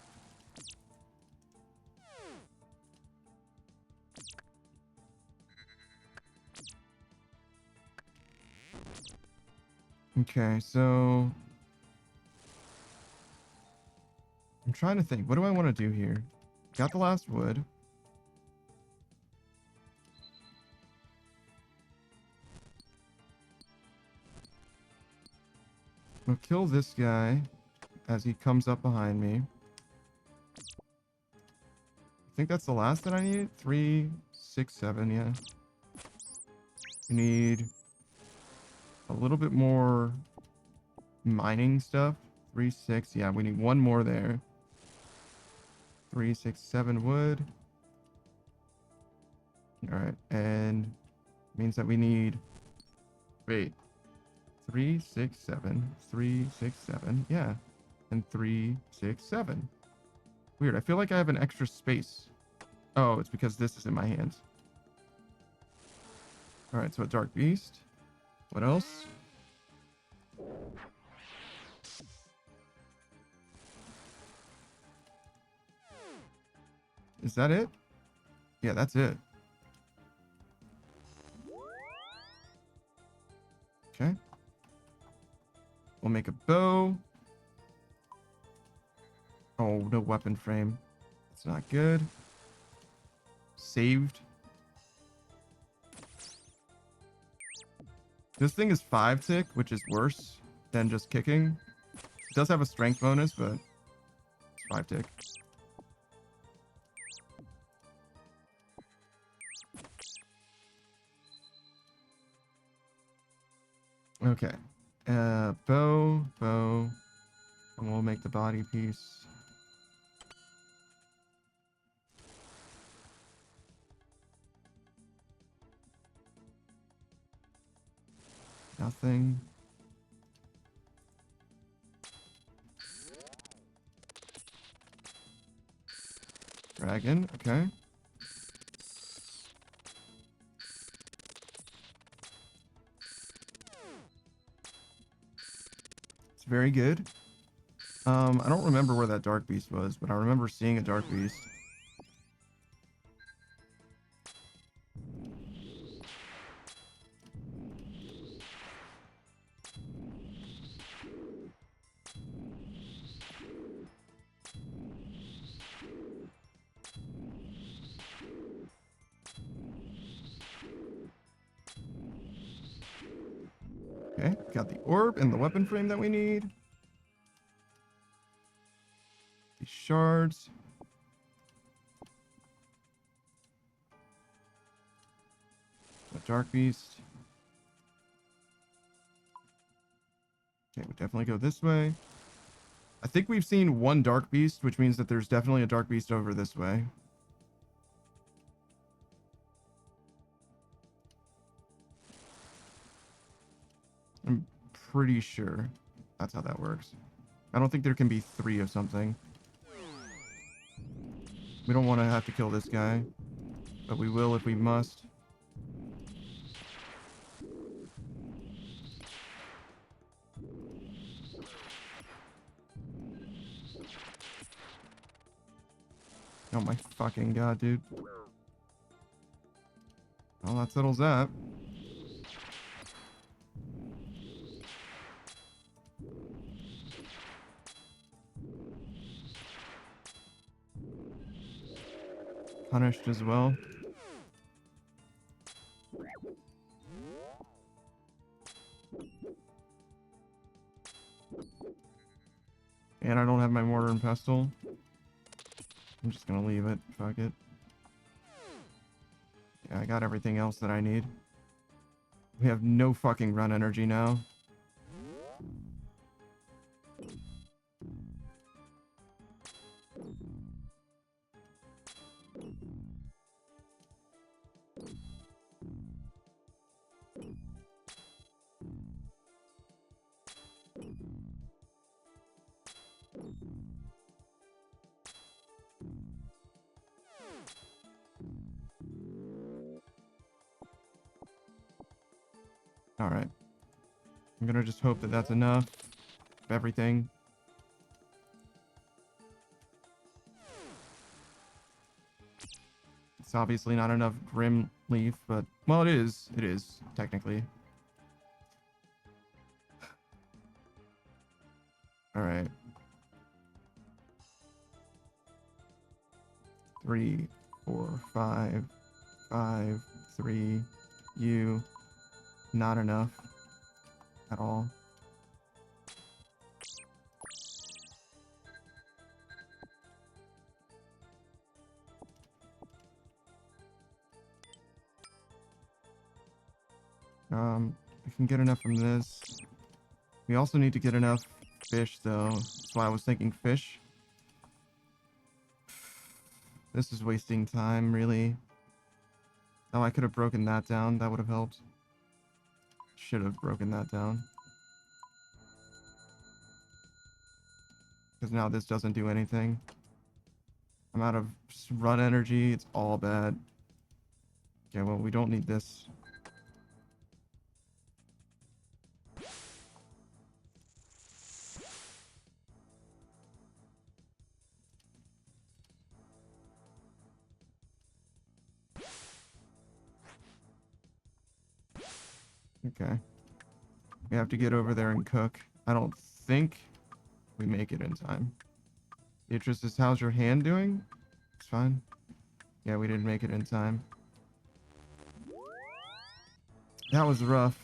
Okay, so I'm trying to think. What do I want to do here? Got the last wood. I'll kill this guy as he comes up behind me. I think that's the last that I need. 3, 6, 7, yeah. We need a little bit more mining stuff. 3, 6, yeah, we need one more there. 3, 6, 7 wood. All right, and means that we need, wait, 3, 6, 7, 3, 6, 7, yeah, and 3, 6, 7. Weird, I feel like I have an extra space. Oh, it's because this is in my hands. All right, so a Dark Beast. What else? Is that it? Yeah, that's it. Okay. We'll make a bow. Oh, no weapon frame. That's not good. Saved. This thing is 5 tick, which is worse than just kicking. It does have a strength bonus, but it's 5 tick. Okay. Bow. And we'll make the body piece. Nothing. Dragon, okay. It's very good. I don't remember where that Dark Beast was, but I remember seeing a Dark Beast. Okay, got the orb and the weapon frame that we need. These shards. The Dark Beast. Okay, we'll definitely go this way. I think we've seen one dark beast, which means that there's definitely a dark beast over this way. I'm pretty sure that's how that works. I don't think there can be 3 of something. We don't want to have to kill this guy, but we will if we must. Oh my fucking god, dude. Well, that settles that. Punished as well. And I don't have my mortar and pestle. I'm just gonna leave it. Fuck it. Yeah, I got everything else that I need. We have no fucking run energy now. Alright. I'm gonna just hope that that's enough of everything. It's obviously not enough Grim Leaf, but... well, it is. It is, technically. Alright. 3, 4, 5, 5, 3, U. Not enough at all. We can get enough from this. We also need to get enough fish, though. That's why I was thinking fish. This is wasting time, really. Oh, I could have broken that down. That would have helped. Should have broken that down. Because now this doesn't do anything. I'm out of run energy. It's all bad. Okay, well, we don't need this. Okay. We have to get over there and cook. I don't think we make it in time. Beatrice says, how's your hand doing? It's fine. Yeah, we didn't make it in time. That was rough.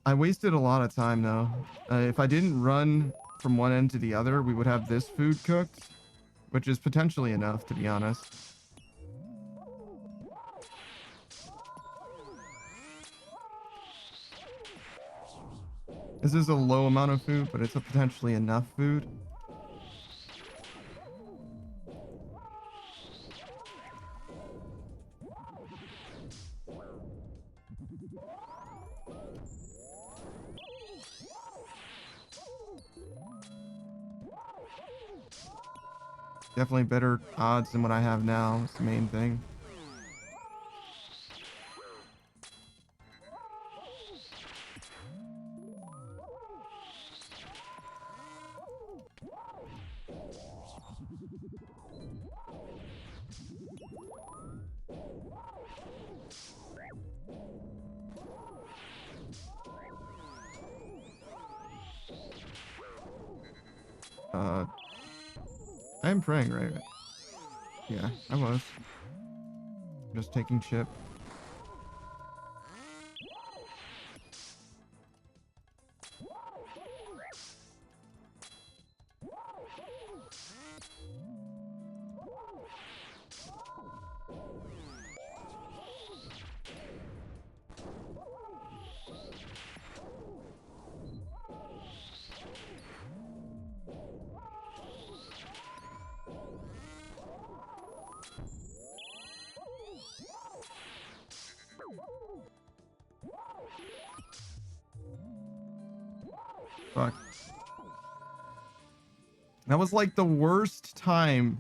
I wasted a lot of time, though. If I didn't run from one end to the other, we would have this food cooked, which is potentially enough, to be honest. This is a low amount of food, but it's a potentially enough food. Definitely better odds than what I have now. It's the main thing. I am praying, right? Yeah, I was. Just taking chip. Fuck. That was like the worst time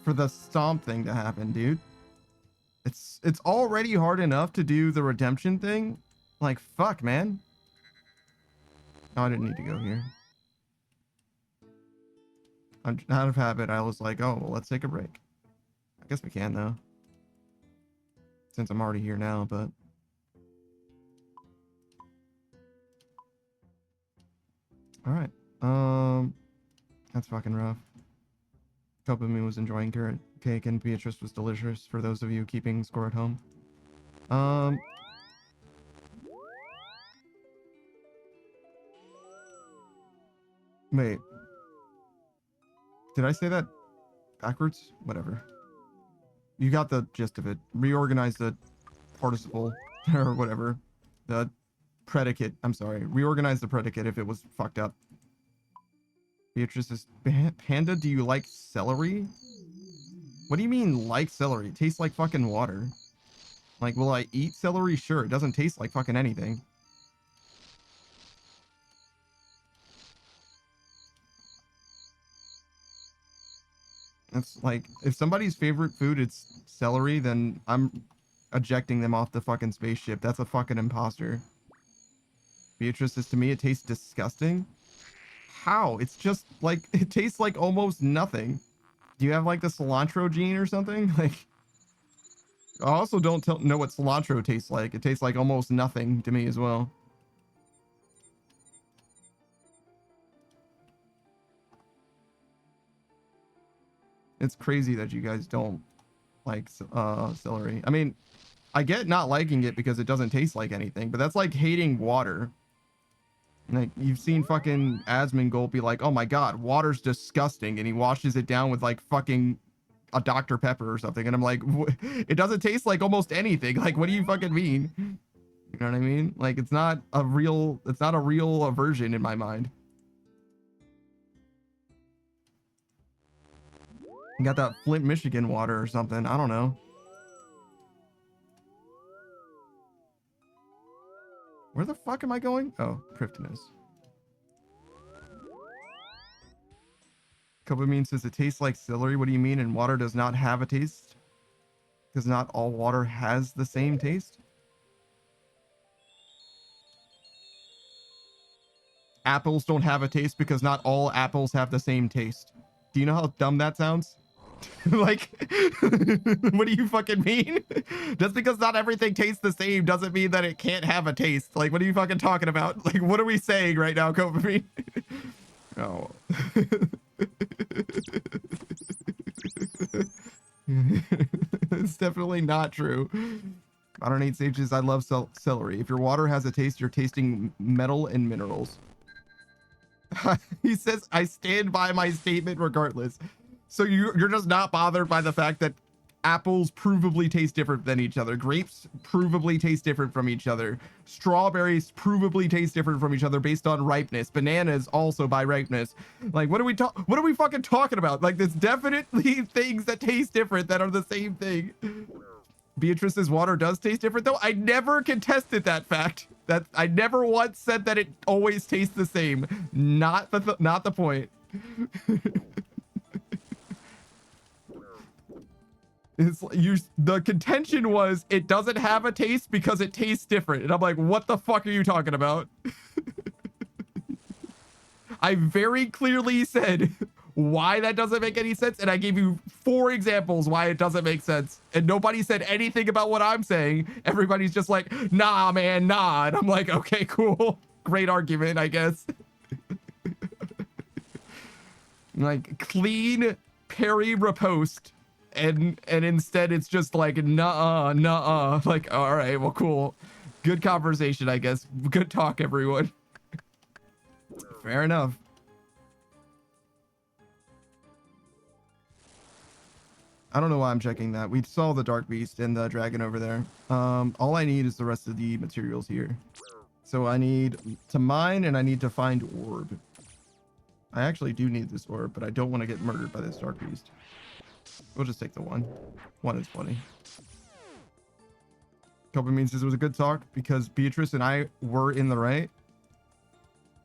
for the stomp thing to happen, dude. It's already hard enough to do the redemption thing. Like, fuck, man. Oh, I didn't need to go here. Out of habit, I was like, oh, well, let's take a break. I guess we can, though. Since I'm already here now, but... Alright. That's fucking rough. Kopami was enjoying carrot cake and Beatrice was delicious for those of you keeping score at home. Wait. Did I say that backwards? Whatever. You got the gist of it. Reorganize the participle or whatever. The predicate. I'm sorry. Reorganize the predicate if it was fucked up. Beatrice is Panda, do you like celery? What do you mean like celery? It tastes like fucking water. Like, will I eat celery? Sure. It doesn't taste like fucking anything. It's like, if somebody's favorite food is celery, then I'm ejecting them off the fucking spaceship. That's a fucking imposter. Beatrice is, to me, it tastes disgusting. How? It's just like, it tastes like almost nothing. Do you have like the cilantro gene or something? Like, I also don't know what cilantro tastes like. It tastes like almost nothing to me as well. It's crazy that you guys don't like celery. I mean, I get not liking it because it doesn't taste like anything, but that's like hating water. Like, you've seen fucking Asmongold be like, oh my god, water's disgusting, and he washes it down with like fucking a Dr. Pepper or something, and I'm like, it doesn't taste like almost anything. Like, what do you fucking mean? You know what I mean? Like, it's not a real aversion in my mind. You got that Flint, Michigan water or something. I don't know. Where the fuck am I going? Oh, Priftinus. Kopamine says it tastes like celery. What do you mean? And water does not have a taste? Because not all water has the same taste? Apples don't have a taste because not all apples have the same taste. Do you know how dumb that sounds? Like, what do you fucking mean? Just because not everything tastes the same doesn't mean that it can't have a taste. Like, what are you fucking talking about? Like, what are we saying right now, Kopamine? Oh. It's definitely not true. I don't eat sages. I love celery. If your water has a taste, you're tasting metal and minerals. He says, I stand by my statement regardless. So you're just not bothered by the fact that apples provably taste different than each other. Grapes provably taste different from each other. Strawberries provably taste different from each other based on ripeness. Bananas also by ripeness. Like, what are we fucking talking about? Like, there's definitely things that taste different that are the same thing. Beatrice's water does taste different though. I never contested that fact. That I never once said that it always tastes the same. Not the point. It's the contention was it doesn't have a taste because it tastes different. And I'm like, what the fuck are you talking about? I very clearly said why that doesn't make any sense. And I gave you 4 examples why it doesn't make sense. And nobody said anything about what I'm saying. Everybody's just like, nah, man, nah. And I'm like, okay, cool. Great argument, I guess. Like, clean Perry riposte. And instead it's just like, nuh-uh. Like, all right, well, cool. Good conversation, I guess. Good talk, everyone. Fair enough. I don't know why I'm checking that. We saw the Dark Beast and the dragon over there. All I need is the rest of the materials here. So I need to mine and I need to find orb. I actually do need this orb, but I don't want to get murdered by this Dark Beast. We'll just take the one. One is funny. Kopamine says it was a good talk because Beatrice and I were in the right.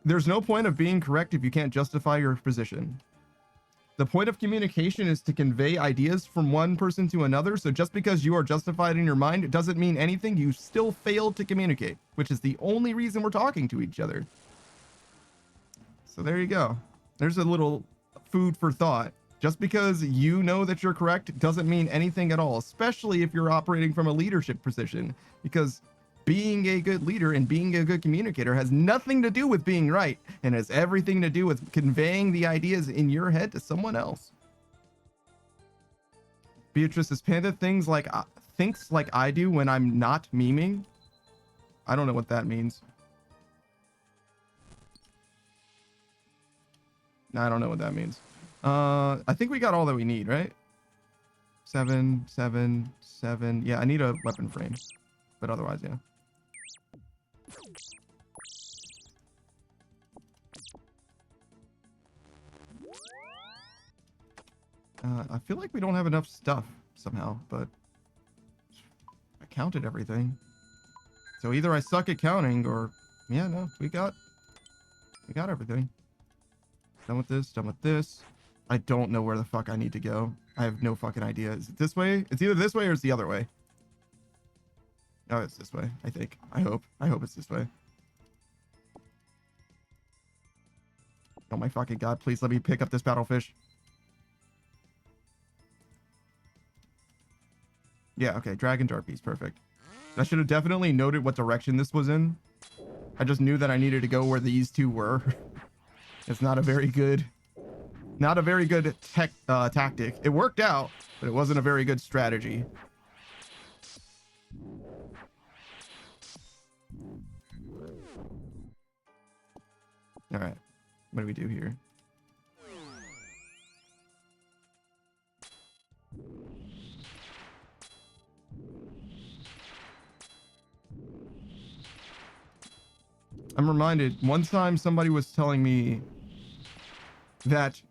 There's no point of being correct if you can't justify your position. The point of communication is to convey ideas from one person to another. So just because you are justified in your mind, it doesn't mean anything. You still failed to communicate, which is the only reason we're talking to each other. So there you go. There's a little food for thought. Just because you know that you're correct doesn't mean anything at all, especially if you're operating from a leadership position, because being a good leader and being a good communicator has nothing to do with being right and has everything to do with conveying the ideas in your head to someone else. Beatrice's Panda thinks like I do when I'm not memeing. I don't know what that means. I don't know what that means. I think we got all that we need, right? 7, 7, 7. Yeah, I need a weapon frame, but otherwise, yeah. I feel like we don't have enough stuff somehow, but I counted everything. So either I suck at counting or, yeah, no, we got everything. Done with this, done with this. I don't know where the fuck I need to go. I have no fucking idea. Is it this way? It's either this way or it's the other way. No, it's this way, I think. I hope it's this way. Oh my fucking god, please let me pick up this battlefish. Yeah, okay, dragon dart piece, perfect. I should have definitely noted what direction this was in. I just knew that I needed to go where these two were. It's not a very good tactic. It worked out, but it wasn't a very good strategy. All right, what do we do here? I'm reminded, one time somebody was telling me that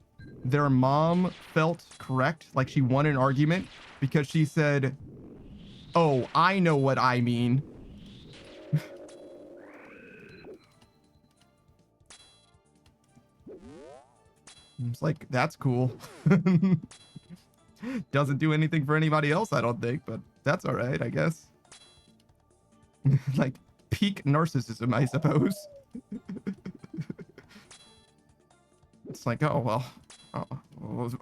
their mom felt correct, like she won an argument, because she said, "Oh, I know what I mean." It's like, that's cool. Doesn't do anything for anybody else, I don't think, but that's all right, I guess. Like, peak narcissism, I suppose. It's like, oh, well,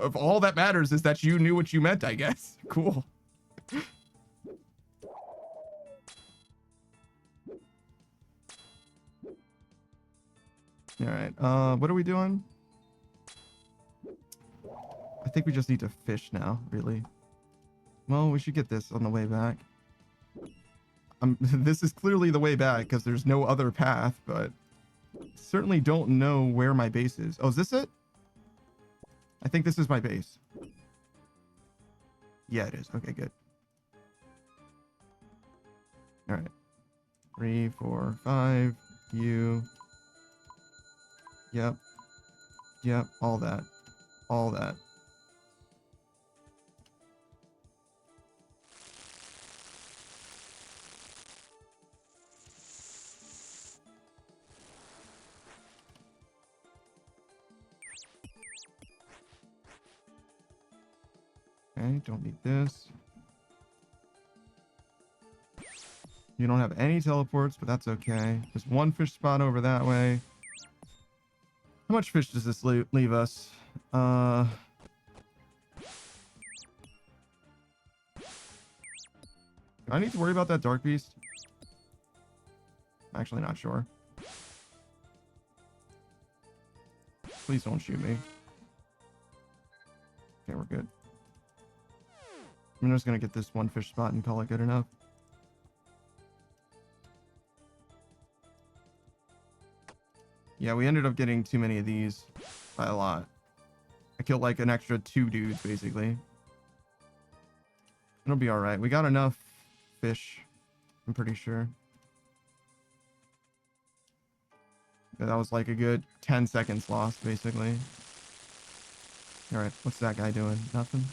if all that matters is that you knew what you meant, I guess. Cool. All right, what are we doing? I think we just need to fish now, really. Well, we should get this on the way back. This is clearly the way back because there's no other path, but certainly don't know where my base is. Oh, is this it? I think this is my base. Yeah, it is. Okay, good. All right. 3, 4, 5. You. Yep. Yep. All that. All that. Okay, don't need this. You don't have any teleports, but that's okay. There's one fish spot over that way. How much fish does this leave us? Do I need to worry about that dark beast? I'm actually not sure. Please don't shoot me. Okay, we're good. I'm just gonna get this one fish spot and call it good enough. Yeah, we ended up getting too many of these by a lot. I killed like an extra 2 dudes, basically. It'll be all right. We got enough fish, I'm pretty sure. Yeah, that was like a good 10 seconds lost, basically. All right, what's that guy doing? Nothing?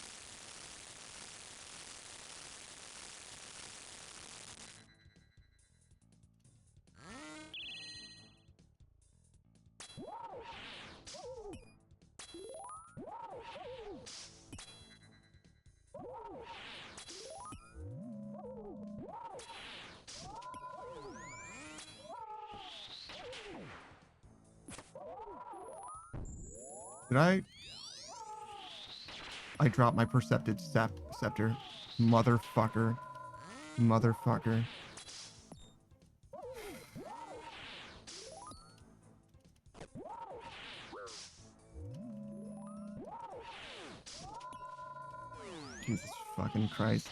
Did I dropped my perceptive scepter. Motherfucker. Motherfucker. Jesus fucking Christ.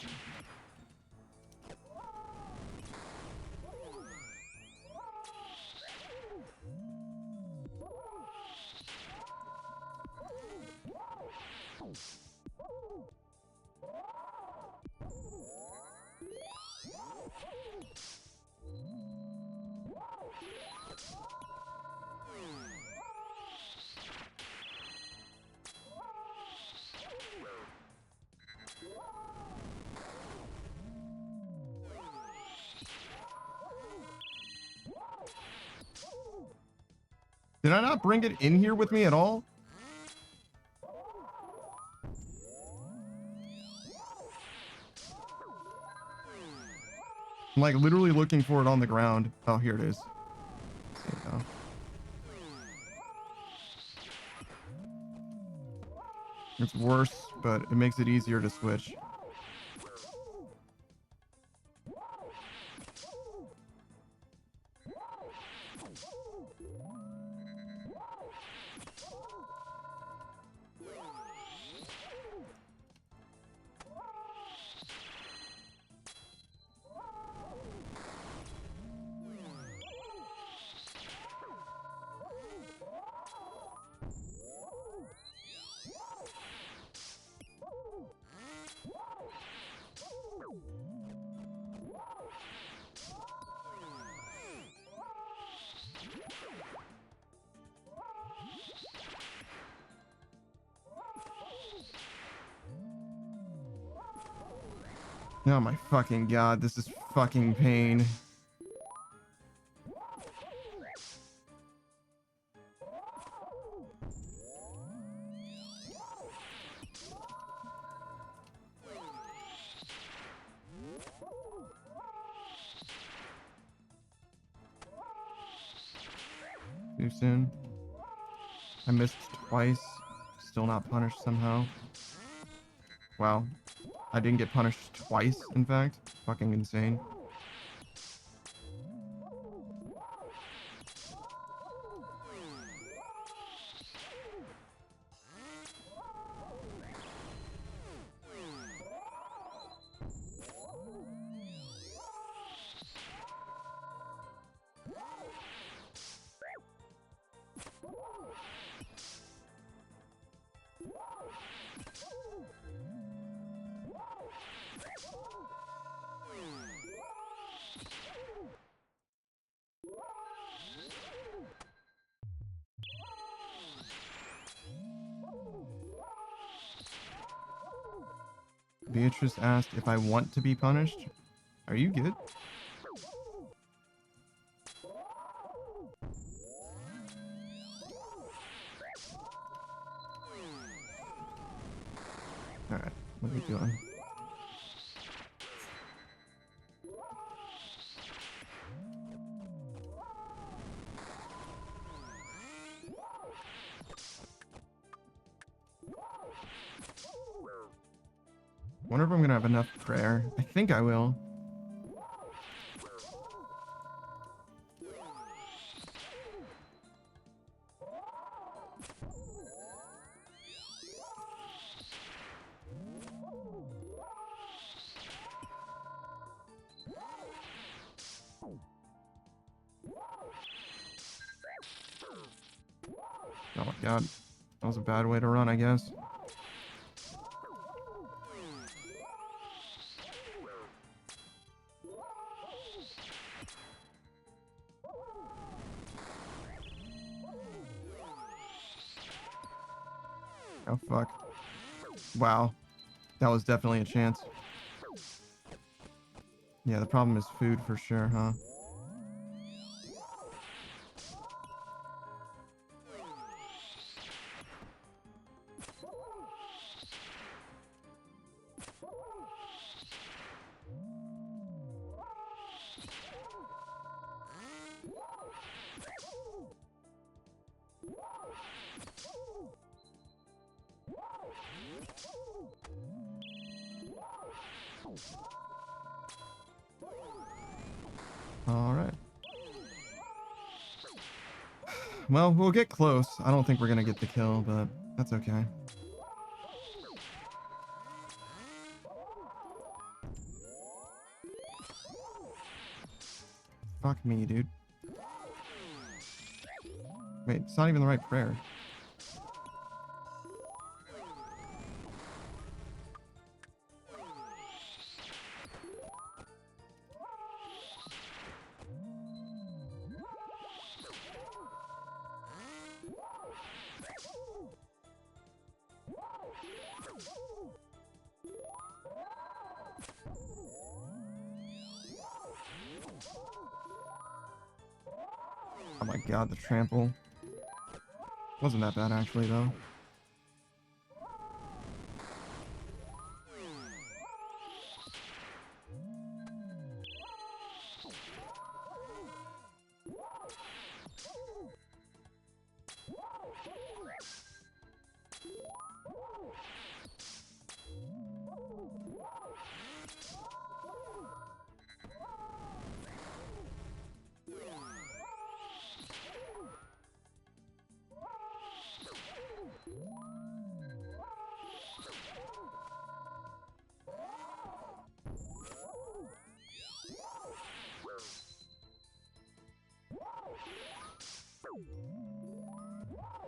Did I not bring it in here with me at all? I'm like literally looking for it on the ground. Oh, here it is. There you go. It's worse, but it makes it easier to switch. Oh my fucking god, this is fucking pain. Too soon. I missed twice. Still not punished somehow. Wow. I didn't get punished twice, in fact. Fucking insane. Beatrice asked if I want to be punished. Are you good? Alright, what are we doing? Wonder if I'm gonna have enough prayer. I think I will. Oh my god. That was a bad way to run, I guess. Oh fuck. Wow. That was definitely a chance. Yeah, the problem is food for sure, huh? All right. Well, we'll get close. I don't think we're gonna get the kill, but that's okay. Fuck me, dude. Wait, it's not even the right prayer. Oh my god, the trample. Wasn't that bad actually though.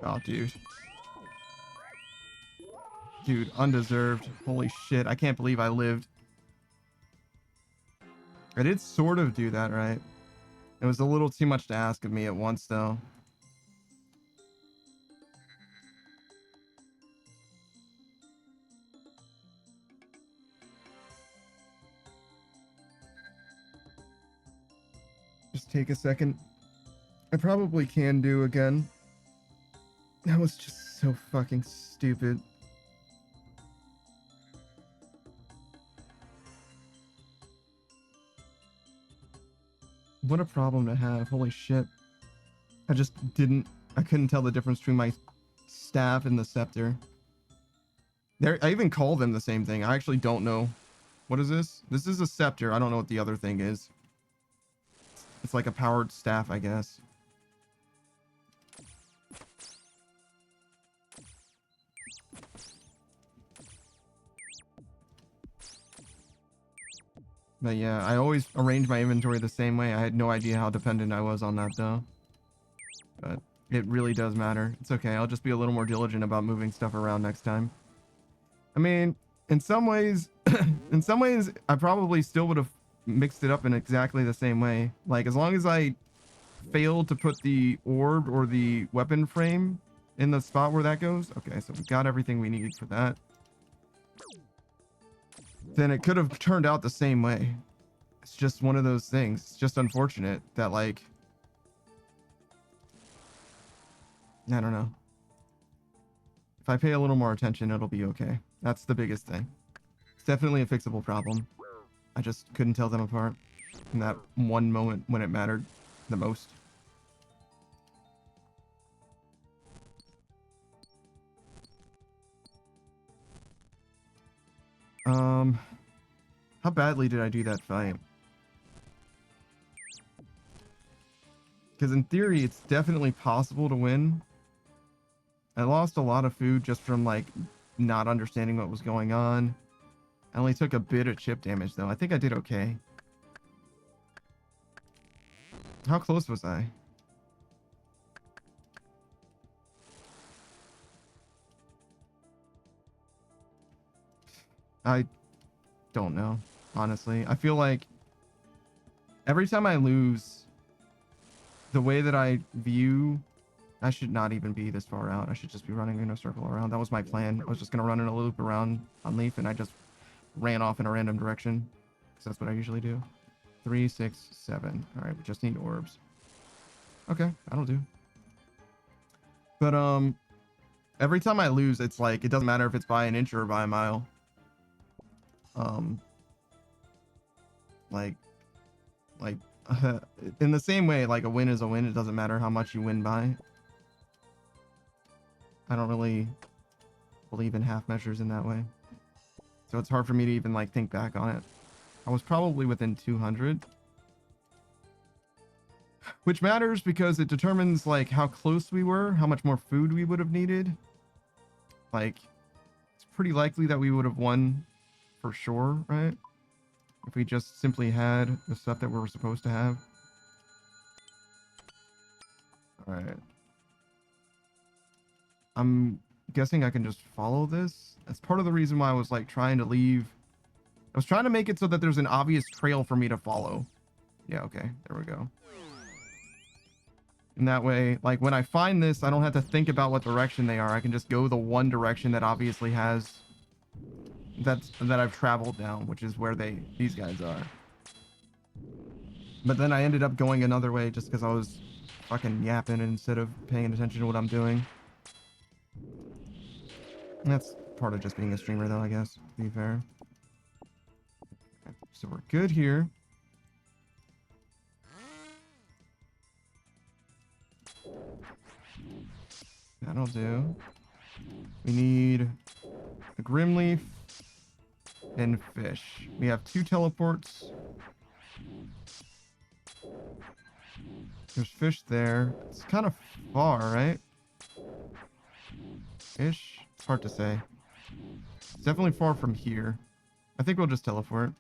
Oh, dude. Dude, undeserved. Holy shit. I can't believe I lived. I did sort of do that, right? It was a little too much to ask of me at once, though. Just take a second. I probably can do again. That was just so fucking stupid. What a problem to have. Holy shit. I couldn't tell the difference between my staff and the scepter. I even call them the same thing. I actually don't know. What is this? This is a scepter. I don't know what the other thing is. It's like a powered staff, I guess. But yeah, I always arrange my inventory the same way. I had no idea how dependent I was on that though. But it really does matter. It's okay. I'll just be a little more diligent about moving stuff around next time. I mean, in some ways, I probably still would have mixed it up in exactly the same way. Like, as long as I failed to put the orb or the weapon frame in the spot where that goes. Okay, so we got everything we need for that. Then it could have turned out the same way. It's just one of those things. It's just unfortunate that, like, I don't know. If I pay a little more attention, it'll be okay. That's the biggest thing. It's definitely a fixable problem. I just couldn't tell them apart in that one moment when it mattered the most. How badly did I do that fight? Because in theory, it's definitely possible to win. I lost a lot of food just from, like, not understanding what was going on. I only took a bit of chip damage, though. I think I did okay. How close was I? I don't know, honestly. I feel like every time I lose, the way that I view, I should not even be this far out. I should just be running in a circle around. That was my plan. I was just going to run in a loop around on Leaf, and I just ran off in a random direction. Because that's what I usually do. 3, 6, 7. All right, we just need orbs. Okay, that'll do. But, every time I lose, it's like, it doesn't matter if it's by an inch or by a mile. Like, in the same way, like, a win is a win. It doesn't matter how much you win by. I don't really believe in half measures in that way. So it's hard for me to even, like, think back on it. I was probably within 200. Which matters because it determines like how close we were, how much more food we would have needed. Like, it's pretty likely that we would have won for sure, right? If we just simply had the stuff that we were supposed to have. Alright. I'm guessing I can just follow this. That's part of the reason why I was like trying to leave. I was trying to make it so that there's an obvious trail for me to follow. Yeah, okay. There we go. And that way, like when I find this, I don't have to think about what direction they are. I can just go the one direction that obviously has that I've traveled down, which is where these guys are. But then I ended up going another way just because I was fucking yapping instead of paying attention to what I'm doing. And that's part of just being a streamer though, I guess, to be fair. Okay, so we're good here. That'll do. We need a Grimleaf and fish. We have 2 teleports. There's fish there. It's kind of far, right? Ish? It's hard to say. It's definitely far from here. I think we'll just teleport.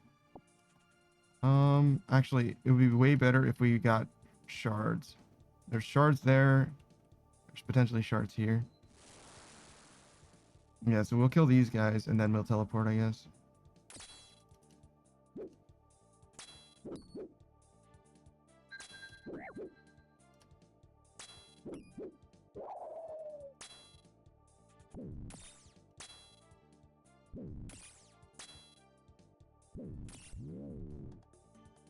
Actually, it would be way better if we got shards. There's shards there. There's potentially shards here. Yeah, so we'll kill these guys and then we'll teleport, I guess.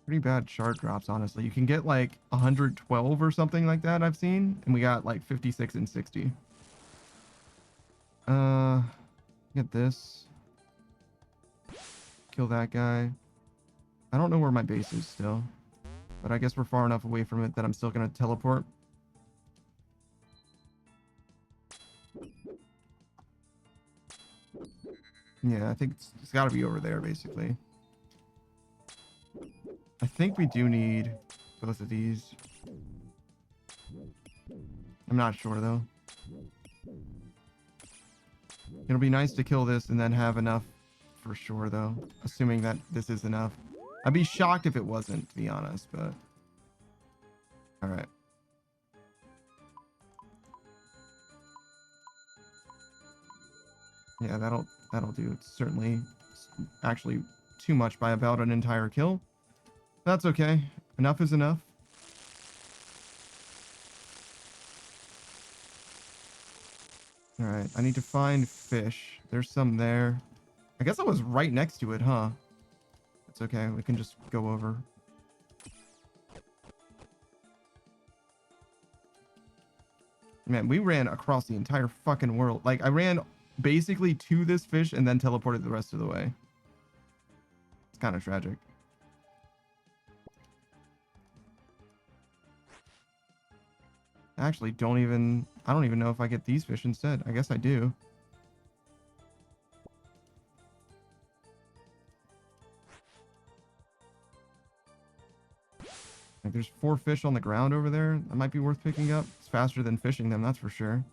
Pretty bad shard drops, honestly. You can get like 112 or something like that, I've seen. And we got like 56 and 60. Get this. Kill that guy. I don't know where my base is still. But I guess we're far enough away from it that I'm still going to teleport. Yeah, I think it's got to be over there, basically. I think we do need both of these. I'm not sure, though. It'll be nice to kill this and then have enough for sure, though. Assuming that this is enough. I'd be shocked if it wasn't, to be honest, but... Alright. Yeah, that'll do. It's certainly actually too much by about an entire kill. That's okay. Enough is enough. Alright, I need to find fish. There's some there. I guess I was right next to it, huh? It's okay. We can just go over. Man, we ran across the entire fucking world. Like, I ran basically to this fish and then teleported the rest of the way. It's kind of tragic. Actually, I don't even know if I get these fish instead. I guess I do. Like, there's 4 fish on the ground over there. That might be worth picking up. It's faster than fishing them, that's for sure.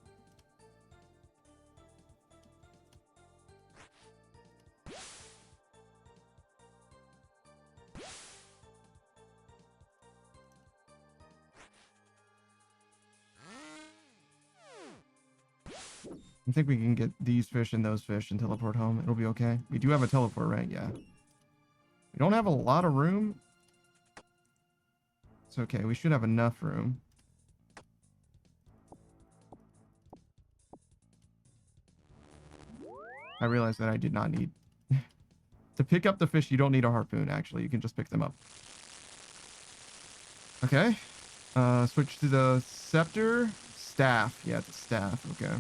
I think we can get these fish and those fish and teleport home. It'll be okay. We do have a teleport, right? Yeah. We don't have a lot of room. It's okay. We should have enough room. I realized that I did not need... To pick up the fish, you don't need a harpoon, actually. You can just pick them up. Okay. Switch to the scepter. Staff. Yeah, it's a staff. Okay.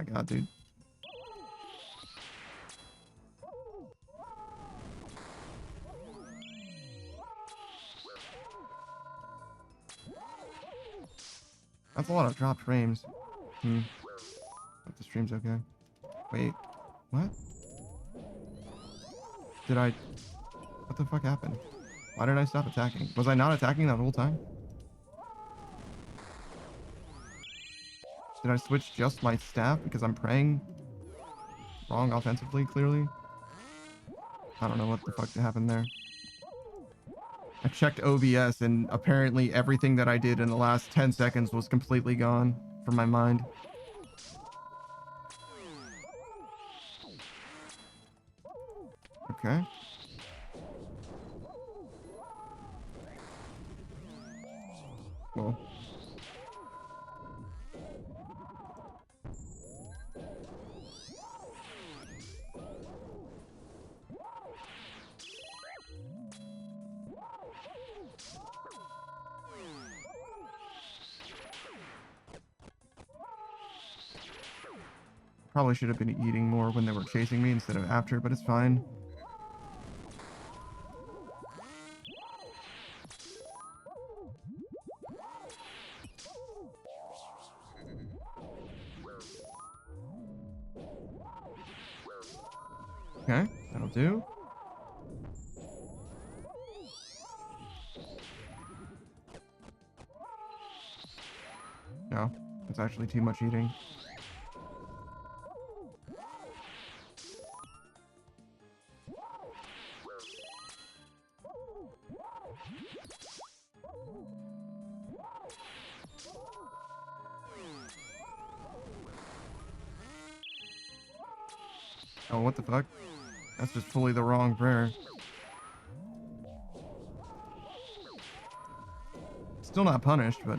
my god, dude. That's a lot of dropped frames. Hope the stream's okay. Wait, what? What the fuck happened? Why did I stop attacking? Was I not attacking that whole time? Did I switch just my staff because I'm praying wrong offensively, clearly? I don't know what the fuck happened there. I checked OBS and apparently everything that I did in the last 10 seconds was completely gone from my mind. Okay. Well. Probably should have been eating more when they were chasing me instead of after, but it's fine. Okay, that'll do. No, it's actually too much eating. Oh, what the fuck? That's just fully the wrong prayer. Still not punished, but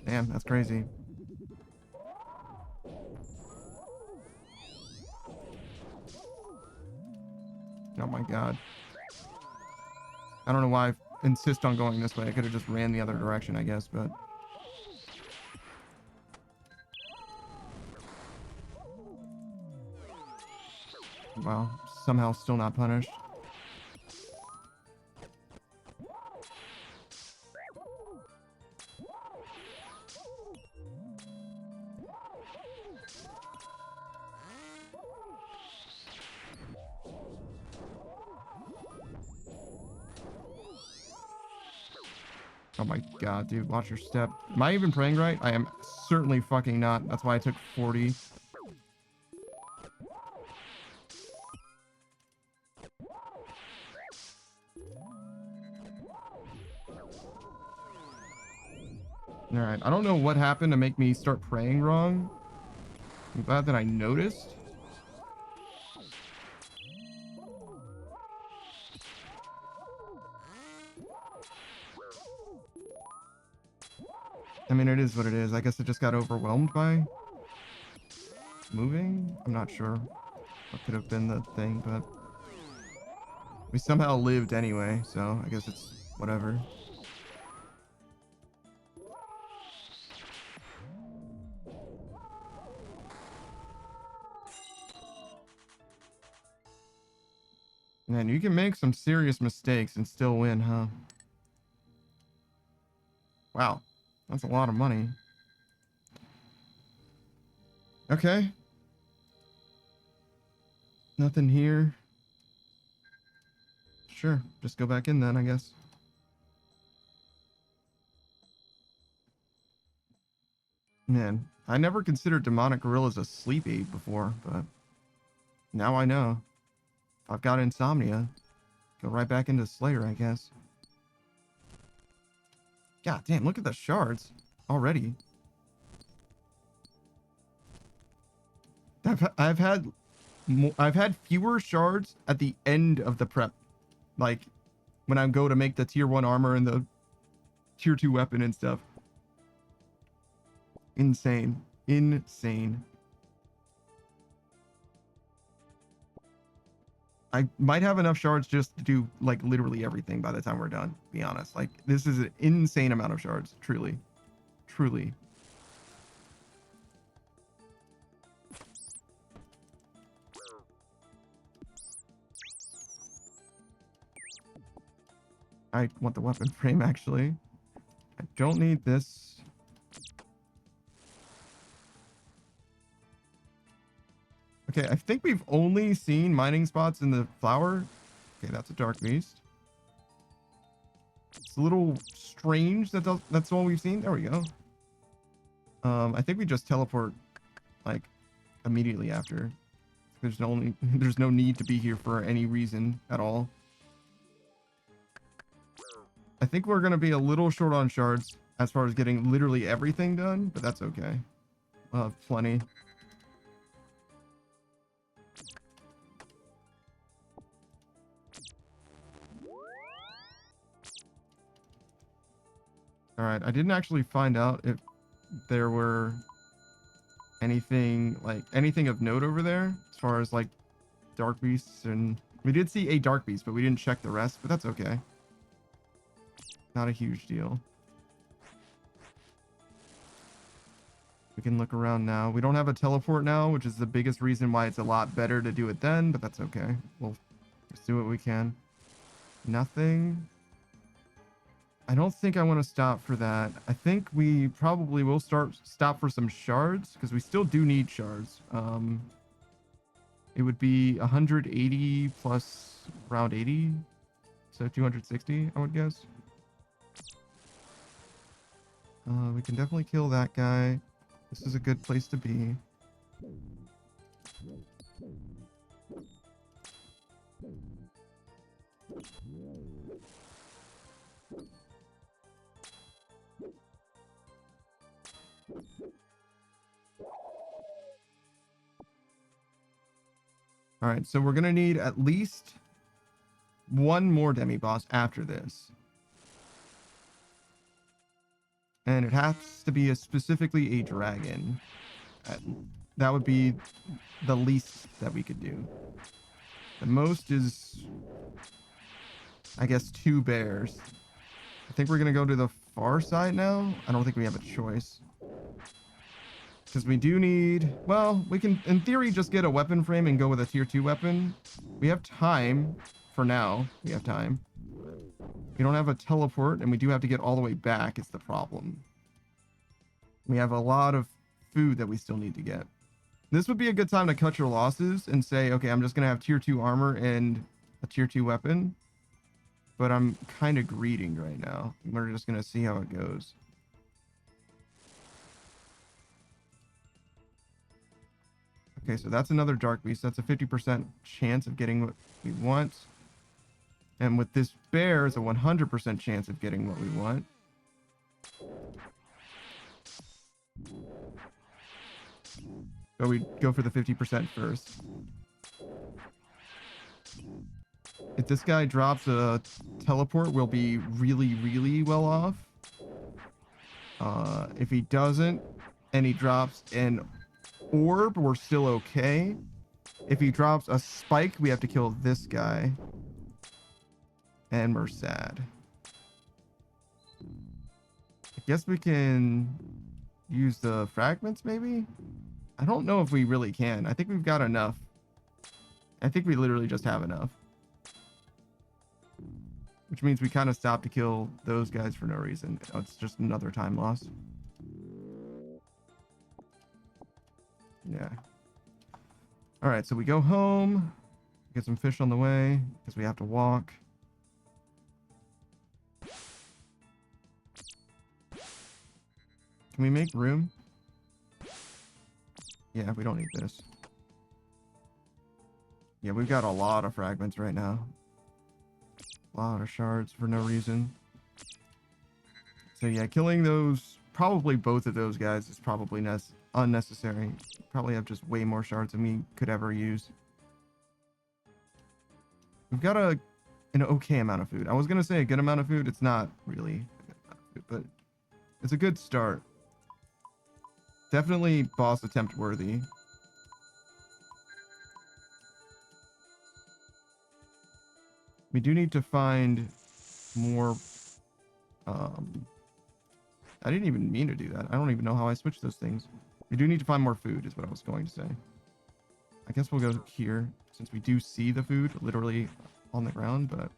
damn, that's crazy. Oh my god. I don't know why I insist on going this way. I could have just ran the other direction, I guess, but... Wow, somehow still not punished. Oh my god, dude, watch your step. Am I even praying right? I am certainly fucking not. That's why I took 40. Alright, I don't know what happened to make me start praying wrong. I'm glad that I noticed. I mean, it is what it is. I guess it just got overwhelmed by moving. I'm not sure what could have been the thing, but we somehow lived anyway, so I guess it's whatever. Man, you can make some serious mistakes and still win, huh? Wow, that's a lot of money. Okay. Nothing here. Sure, just go back in then, I guess. Man, I never considered demonic gorillas a sleepy before, but now I know. If I've got insomnia, go right back into Slayer, I guess. God damn, look at the shards already. I've had fewer shards at the end of the prep, like when I go to make the tier 1 armor and the tier 2 weapon and stuff. Insane. Insane. I might have enough shards just to do like literally everything by the time we're done, to be honest. Like, this is an insane amount of shards, truly. Truly. I want the weapon frame, actually. I don't need this. Okay, I think we've only seen mining spots in the flower. Okay, that's a dark beast. It's a little strange that that's all we've seen. There we go. I think we just teleport like immediately after. There's no need to be here for any reason at all. I think we're gonna be a little short on shards as far as getting literally everything done, but that's okay. We'll have plenty. All right, I didn't actually find out if there were anything of note over there as far as like dark beasts, and we did see a dark beast, but we didn't check the rest, but that's okay. Not a huge deal. We can look around now. We don't have a teleport now, which is the biggest reason why it's a lot better to do it then, but that's okay. We'll just do what we can. Nothing. I don't think I want to stop for that. I think we probably will stop for some shards because we still do need shards. It would be 180 plus around 80, so 260, I would guess. We can definitely kill that guy. This is a good place to be. All right, so we're gonna need at least one more demi-boss after this. And it has to be specifically a dragon. That would be the least that we could do. The most is, I guess, 2 bears. I think we're gonna go to the far side now. I don't think we have a choice. Because we do need, well, we can, in theory, just get a weapon frame and go with a tier 2 weapon. We have time for now. We have time. We don't have a teleport, and we do have to get all the way back. It's the problem. We have a lot of food that we still need to get. This would be a good time to cut your losses and say, okay, I'm just going to have tier 2 armor and a tier 2 weapon. But I'm kind of greeding right now. We're just going to see how it goes. Okay, so that's another dark beast. That's a 50% chance of getting what we want. And with this bear, it's a 100% chance of getting what we want. But we go for the 50% first. If this guy drops a teleport, we'll be really, really well off. If he doesn't, and he drops an orb, we're still okay. If he drops a spike, we have to kill this guy. And we're sad. I guess we can use the fragments, maybe? I don't know if we really can. I think we've got enough. I think we literally just have enough. Which means we kind of stop to kill those guys for no reason. It's just another time loss. Yeah. All right, so we go home. Get some fish on the way because we have to walk. Can we make room? Yeah, we don't need this. Yeah, we've got a lot of fragments right now. A lot of shards for no reason. So yeah, killing those, probably both of those guys is probably unnecessary. Probably have just way more shards than we could ever use. We've got an okay amount of food. I was going to say a good amount of food. It's not really a good amount of food, but it's a good start. Definitely boss attempt worthy. We do need to find more. I didn't even mean to do that. I don't even know how I switched those things. We do need to find more food is what I was going to say. I guess we'll go here since we do see the food literally on the ground, but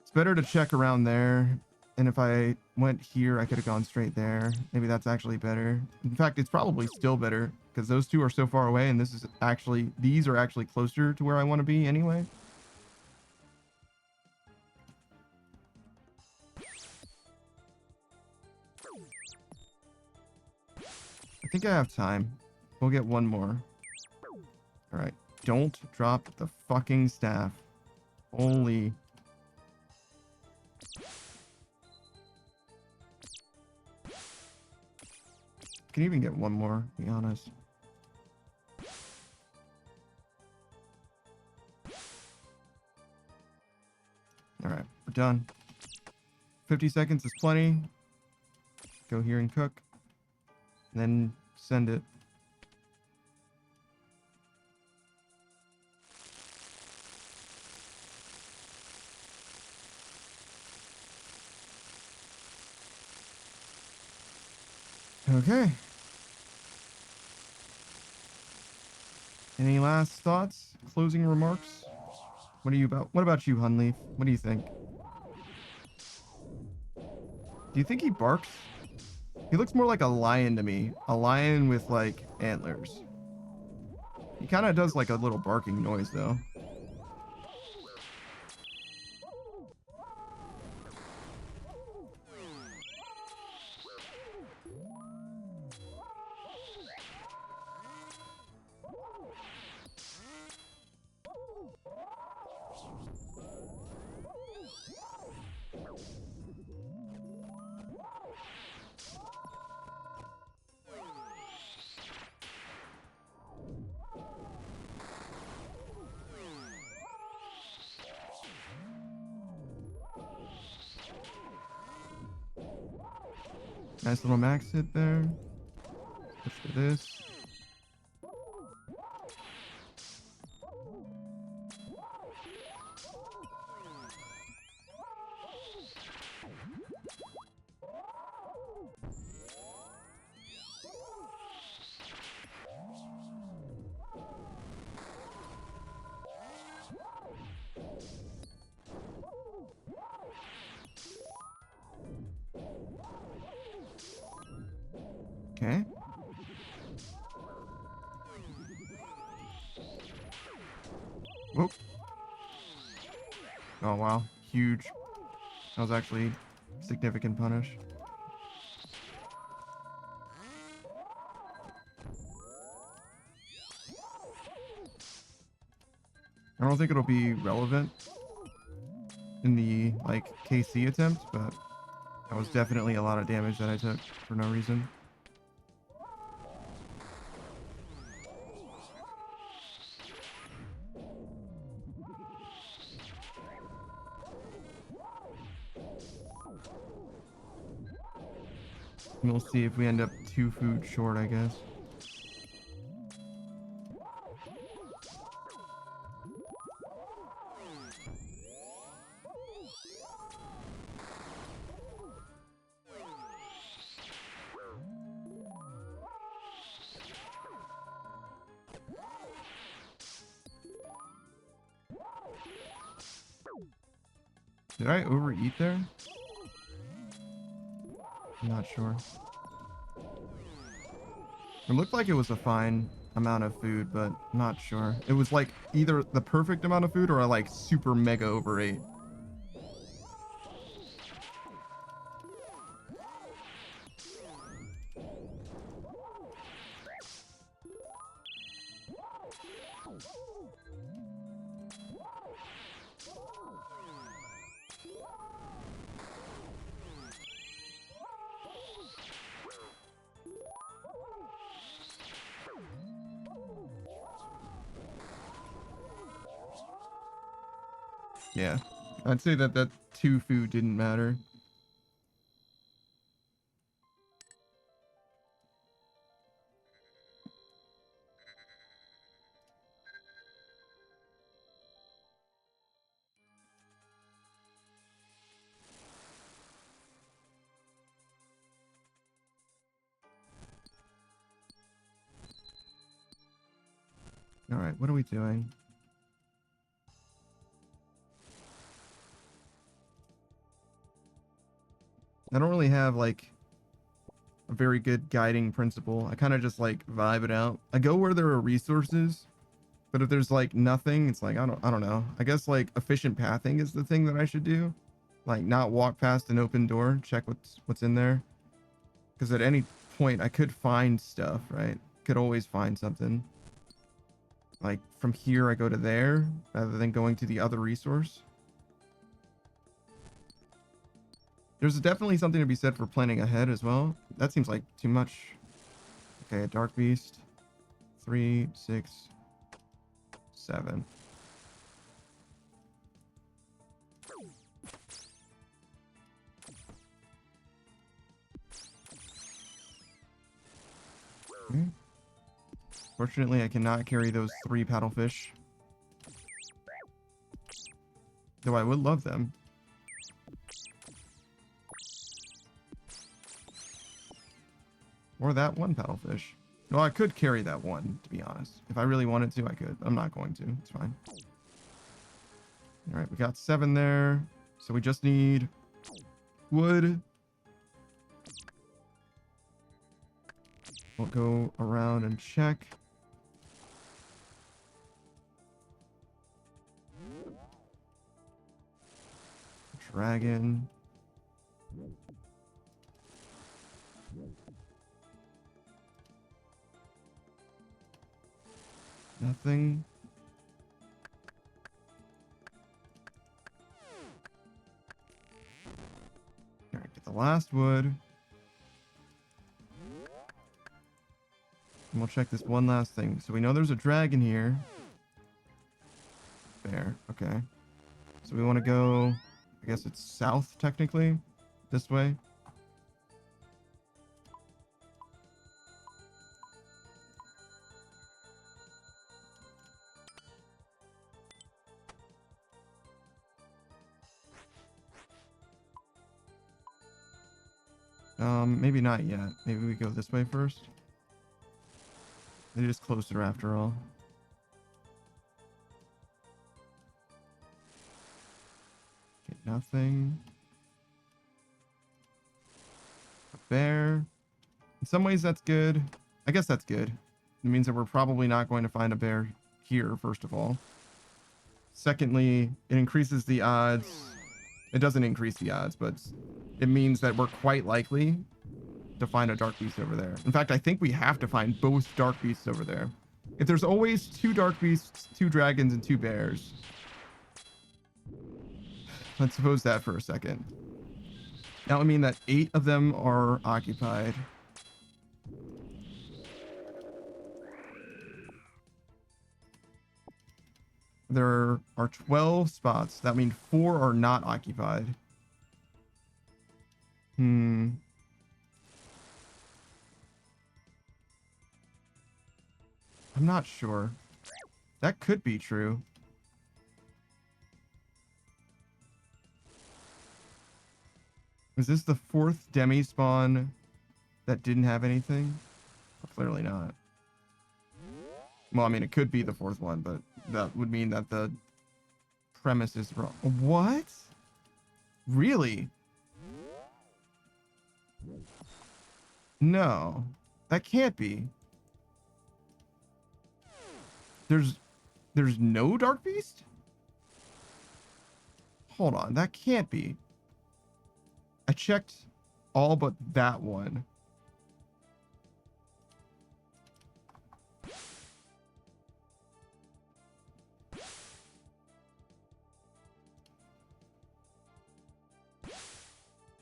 it's better to check around there. And if I went here, I could have gone straight there. Maybe that's actually better. In fact, it's probably still better because those two are so far away, and this is actually, these are actually closer to where I want to be anyway. I think I have time. We'll get one more. All right. Don't drop the fucking staff. Holy. Can even get one more, to be honest. All right, we're done. 50 seconds is plenty. Go here and cook. And then send it. Okay. Any last thoughts? Closing remarks? What about you, Hunleaf? What do you think? Do you think he barks? He looks more like a lion to me. A lion with like antlers. He kind of does like a little barking noise though. Nice little max hit there. Let's do this. Okay. Whoop. Oh, wow. Huge. That was actually significant punish. I don't think it'll be relevant in the, like, KC attempt, but that was definitely a lot of damage that I took for no reason. We'll see if we end up 2 food short, I guess. Did I overeat there? I'm not sure. It looked like it was a fine amount of food, but not sure. It was like either the perfect amount of food or I like super mega overate. Yeah, I'd say that 2 food didn't matter. All right, what are we doing? I don't really have like a very good guiding principle. I kind of just like vibe it out. I go where there are resources, but if there's like nothing, it's like I don't know. I guess like efficient pathing is the thing that I should do. Like not walk past an open door, check what's in there. Because at any point I could find stuff, right? Could always find something. Like from here I go to there rather than going to the other resource. There's definitely something to be said for planning ahead as well. That seems like too much. Okay, a dark beast. 3, 6, 7. Okay. Fortunately, I cannot carry those 3 paddlefish. Though I would love them. Or that 1 paddlefish. No, I could carry that 1, to be honest. If I really wanted to, I could. I'm not going to. It's fine. Alright, we got 7 there. So we just need wood. We'll go around and check. Dragon. Nothing. Alright, get the last wood. And we'll check this one last thing. So we know there's a dragon here. There. Okay. So we want to go, I guess it's south technically. This way. Maybe not yet. Maybe we go this way first. It is closer after all. Okay, nothing. A bear. In some ways that's good. I guess that's good. It means that we're probably not going to find a bear here, first of all. Secondly, it increases the odds. It doesn't increase the odds, but it means that we're quite likely to find a dark beast over there. In fact, I think we have to find both dark beasts over there. If there's always 2 dark beasts, 2 dragons, and 2 bears. Let's suppose that for a second. That would mean that 8 of them are occupied. There are 12 spots. That means 4 are not occupied. I'm not sure. That could be true. Is this the 4th demi spawn that didn't have anything? Well, clearly not. Well, I mean, it could be the 4th one, but that would mean that the premise is wrong. What? Really? No. That can't be. There's no dark beast? Hold on, that can't be. I checked all but that one.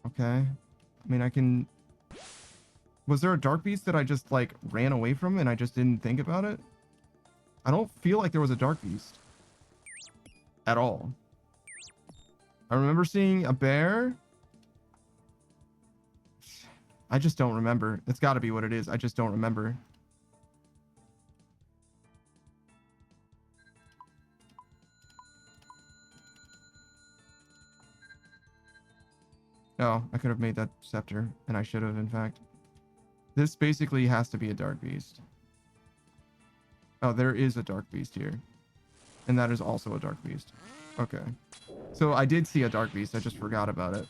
Okay. I mean, I can... Was there a dark beast that I just, like, ran away from and I just didn't think about it? I don't feel like there was a dark beast. At all. I remember seeing a bear. I just don't remember. It's got to be what it is. I just don't remember. Oh, I could have made that scepter, and I should have, in fact. This basically has to be a dark beast. Oh, there is a dark beast here. And that is also a dark beast. Okay. So I did see a dark beast. I just forgot about it.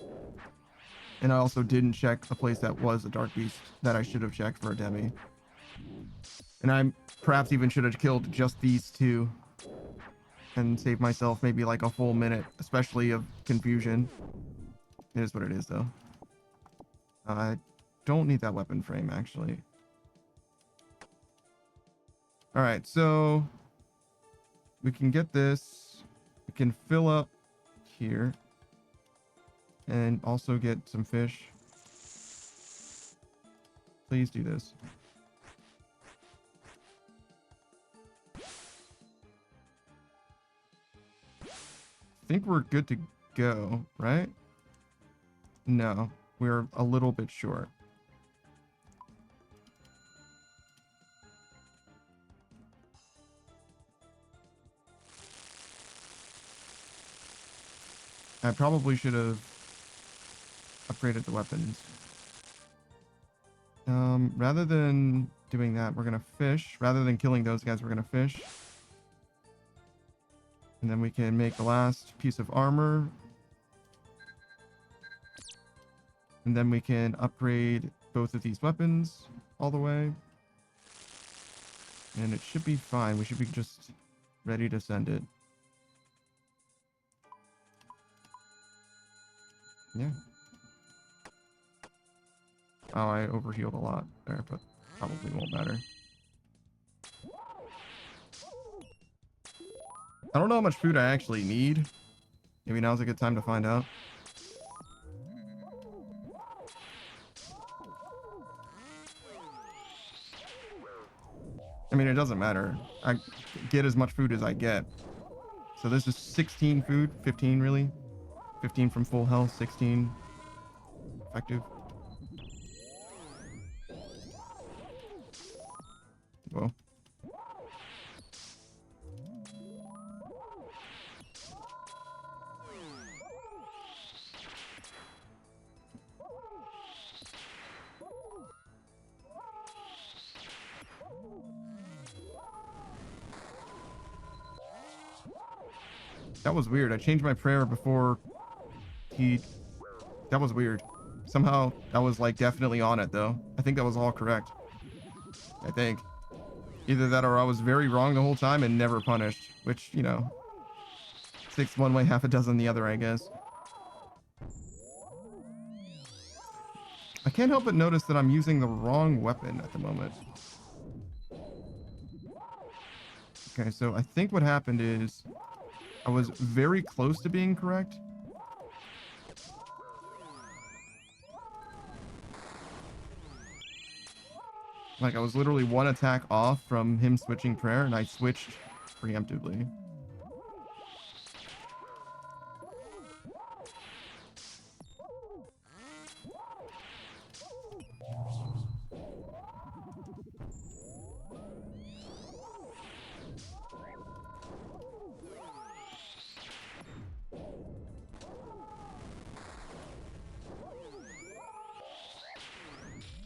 And I also didn't check a place that was a dark beast that I should have checked for a demi. And I perhaps even should have killed just these two and saved myself maybe like a full minute, especially of confusion. It is what it is, though. I don't need that weapon frame, actually. All right, so we can get this. We can fill up here and also get some fish. Please do this. I think we're good to go, right? No, we're a little bit short. I probably should have upgraded the weapons. Rather than doing that, we're gonna fish. Rather than killing those guys, we're gonna fish. And then we can make the last piece of armor. And then we can upgrade both of these weapons all the way. And it should be fine. We should be just ready to send it. Yeah. Oh, I overhealed a lot there, but probably won't matter. I don't know how much food I actually need. Maybe now's a good time to find out. I mean, it doesn't matter. I get as much food as I get. So this is 16 food, 15 really. 15 from full health, 16 effective. Whoa. That was weird. I changed my prayer before he... That was weird. Somehow that was like definitely on it though. I think that was all correct. I think. Either that or I was very wrong the whole time and never punished. Which, you know, 6 one way, half a dozen the other, I guess. I can't help but notice that I'm using the wrong weapon at the moment. Okay, so I think what happened is I was very close to being correct. Like, I was literally one attack off from him switching prayer, and I switched preemptively.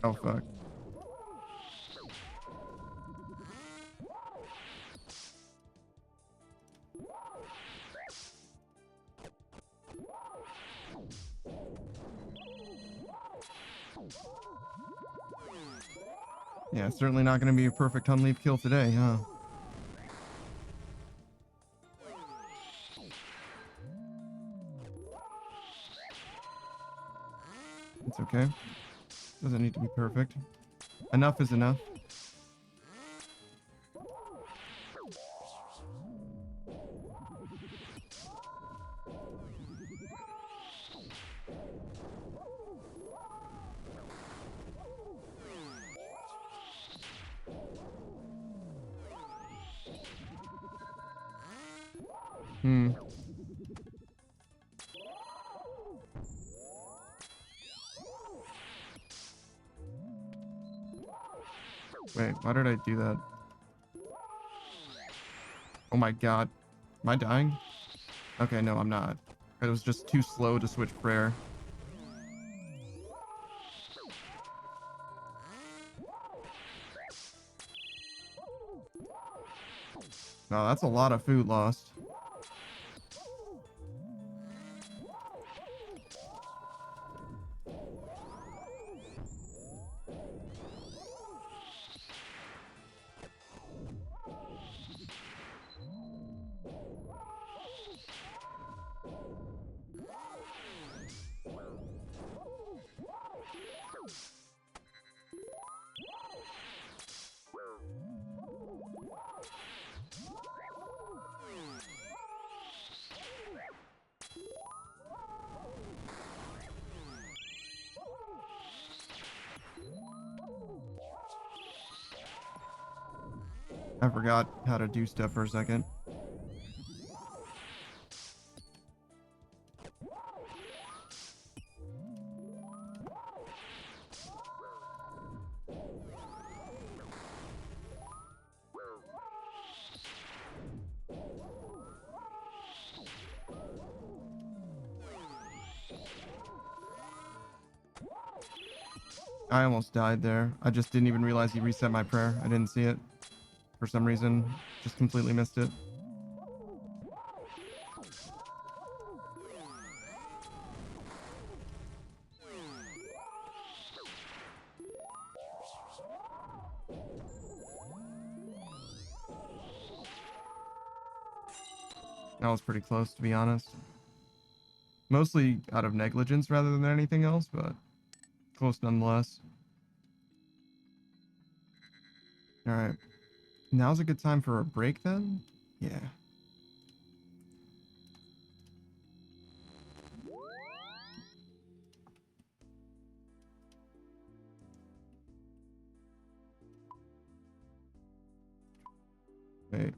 Oh, fuck. Yeah, it's certainly not going to be a perfect unleaf kill today, huh? It's okay. Doesn't need to be perfect. Enough is enough. Wait, why did I do that? Oh my god. Am I dying? Okay, no, I'm not. It was just too slow to switch prayer. No, that's a lot of food lost. I forgot how to do stuff for a second. I almost died there. I just didn't even realize he reset my prayer. I didn't see it. For some reason, just completely missed it. That was pretty close, to be honest. Mostly out of negligence rather than anything else, but close nonetheless. Alright. Now's a good time for a break then? Yeah. Wait.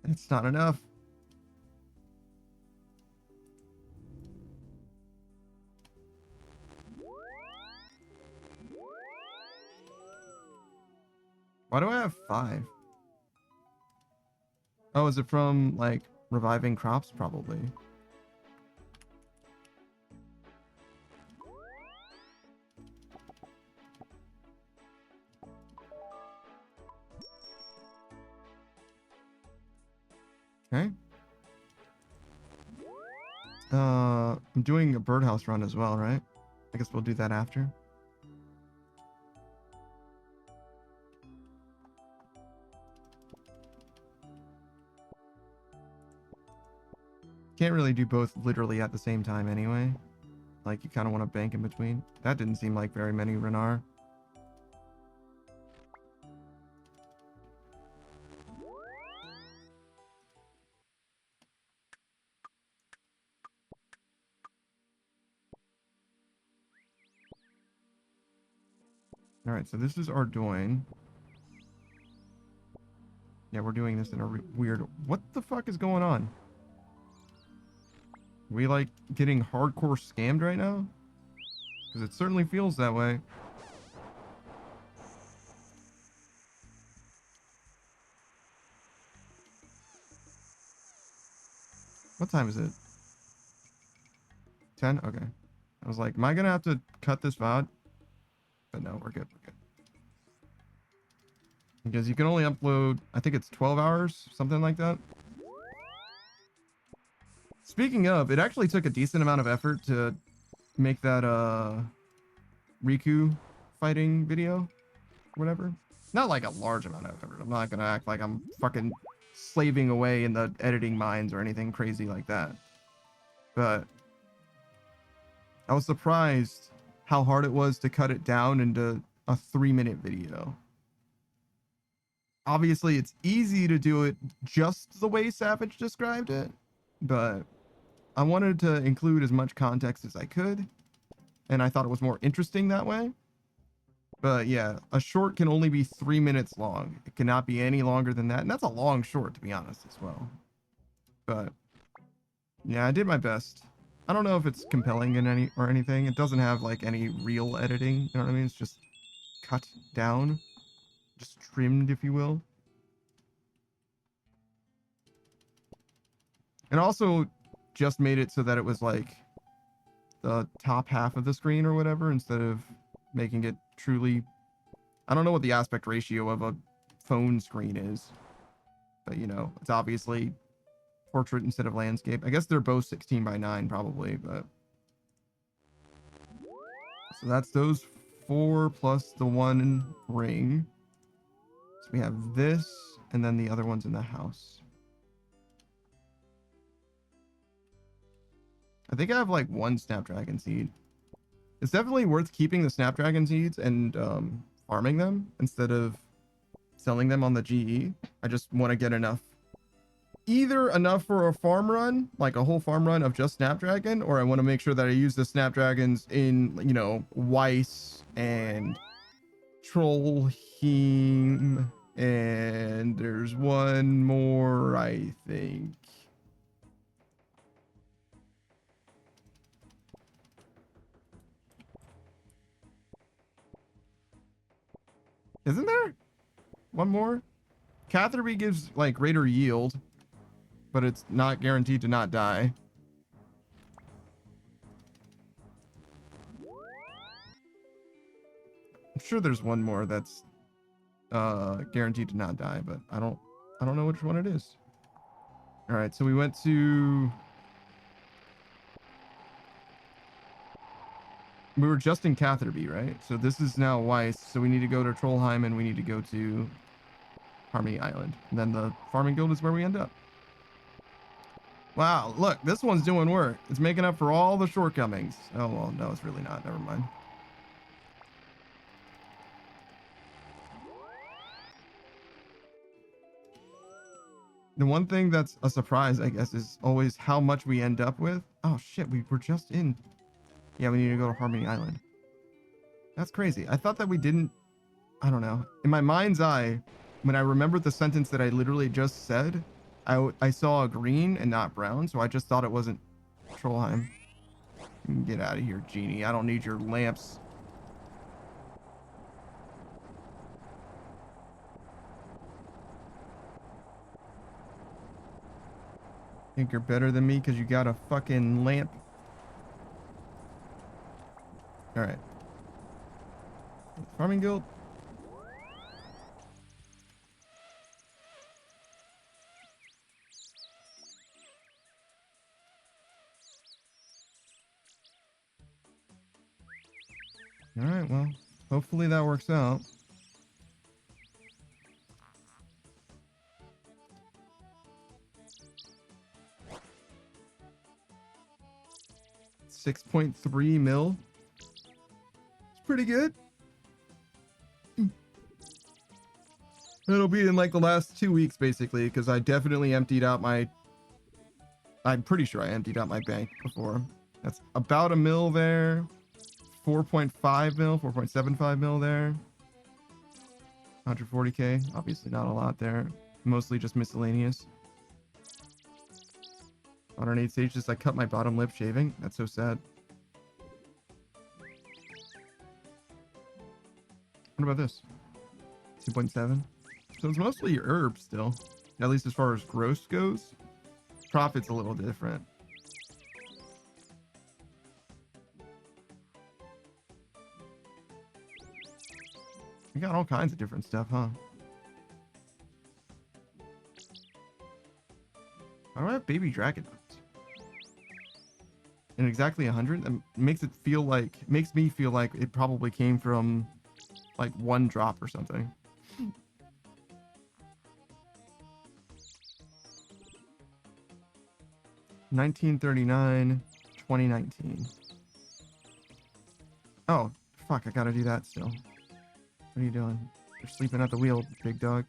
It's not enough. Why do I have 5? Oh, is it from, like, reviving crops? Probably. Okay. I'm doing a birdhouse run as well, right? I guess we'll do that after. Can't really do both literally at the same time anyway. Like, you kind of want to bank in between. That didn't seem like very many Renar. Alright, so this is Ardoin. Yeah, we're doing this in a weird... What the fuck is going on? Are we, like, getting hardcore scammed right now? Because it certainly feels that way. What time is it? 10? Okay. I was like, am I going to have to cut this VOD? But no, we're good. We're good. Because you can only upload, I think it's 12 hours, something like that. Speaking of, it actually took a decent amount of effort to make that Riku fighting video, whatever. Not like a large amount of effort. I'm not gonna act like I'm fucking slaving away in the editing mines or anything crazy like that. But I was surprised how hard it was to cut it down into a 3-minute video. Obviously, it's easy to do it just the way Savage described it, but I wanted to include as much context as I could, and I thought it was more interesting that way. But yeah, a short can only be 3 minutes long. It cannot be any longer than that, and that's a long short, to be honest, as well. But yeah, I did my best. I don't know if it's compelling in any or anything. It doesn't have like any real editing, you know what I mean? It's just cut down, just trimmed, if you will. And also just made it so that it was like the top half of the screen or whatever, instead of making it truly... I don't know what the aspect ratio of a phone screen is, but you know, it's obviously portrait instead of landscape. I guess they're both 16:9 probably, but... So that's those 4 plus the 1 ring. So we have this, and then the other one's in the house. I think I have like 1 Snapdragon seed. It's definitely worth keeping the Snapdragon seeds and farming them instead of selling them on the GE. I just want to get enough either enough for a farm run, like a whole farm run of just Snapdragon, or I want to make sure that I use the Snapdragons in, you know, Weiss and Trollheim, and there's one more, I think. Isn't there one more? Catherby gives like greater yield, but it's not guaranteed to not die. I'm sure there's one more that's guaranteed to not die, but I don't know which one it is. All right, so we went to, we were just in Catherby, right? So this is now Weiss. So we need to go to Trollheim and we need to go to Harmony Island. And then the farming guild is where we end up. Wow, look, this one's doing work. It's making up for all the shortcomings. Oh, well, no, it's really not. Never mind. The one thing that's a surprise, I guess, is always how much we end up with. Oh, shit, we were just in. Yeah, we need to go to Harmony Island. That's crazy. I thought that we didn't. I don't know. In my mind's eye, when I remembered the sentence that I literally just said, I saw a green and not brown, so I just thought it wasn't Trollheim. Get out of here, Genie. I don't need your lamps. Think you're better than me because you got a fucking lamp? All right. Farming guild. All right, well, hopefully that works out. $6.3 mil. It's pretty good. It'll be in like the last 2 weeks, basically, because I definitely emptied out my... I'm pretty sure I emptied out my bank before. That's about $1 mil there. 4.5 mil, 4.75 mil there. 140k. Obviously not a lot there. Mostly just miscellaneous. 108 stages. I cut my bottom lip shaving. That's so sad. What about this? 2.7. So it's mostly herbs still. At least as far as gross goes. Profit's a little different. We got all kinds of different stuff, huh? How do I have baby dragon nuts? And exactly 100? That makes it feel like, makes me feel like it probably came from like one drop or something. $19.39, 2019. Oh, fuck, I gotta do that still. What are you doing? You're sleeping at the wheel, big dog.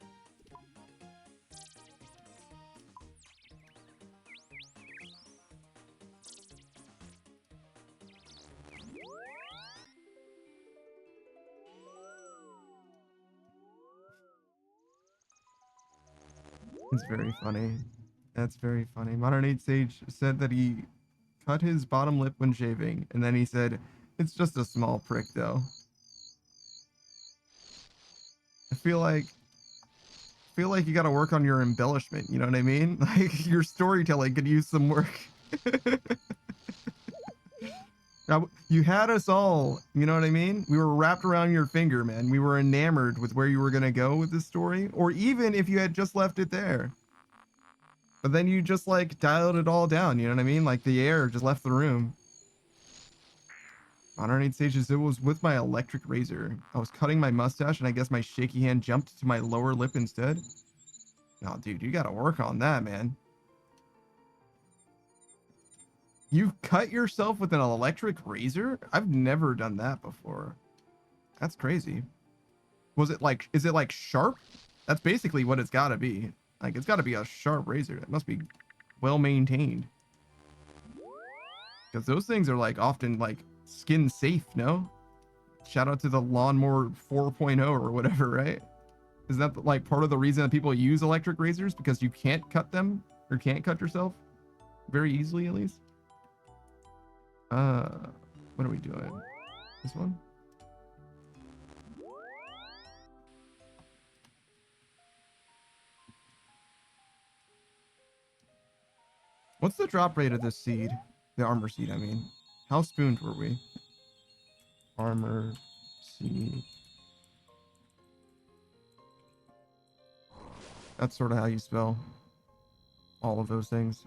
It's very funny. That's very funny. Modern Age Sage said that he cut his bottom lip when shaving, and then he said, it's just a small prick though. I feel like you gotta work on your embellishment, you know what I mean? Like, your storytelling could use some work. Now, you had us all, you know what I mean? We were wrapped around your finger, man. We were enamored with where you were gonna go with this story, or even if you had just left it there. But then you just like dialed it all down, you know what I mean? Like the air just left the room. Modern Age Stages, it was with my electric razor. I was cutting my mustache and I guess my shaky hand jumped to my lower lip instead. No, dude, you gotta work on that, man. You cut yourself with an electric razor? I've never done that before. That's crazy. Was it like, is it like sharp? That's basically what it's gotta be. Like, it's got to be a sharp razor. It must be well maintained. Because those things are like often like skin safe, no? Shout out to the Lawnmower 4.0 or whatever, right? Is that like part of the reason that people use electric razors? Because you can't cut them or can't cut yourself very easily, at least. What are we doing? This one? What's the drop rate of this seed? The armor seed, I mean. How spooned were we? Armor seed. That's sort of how you spell all of those things.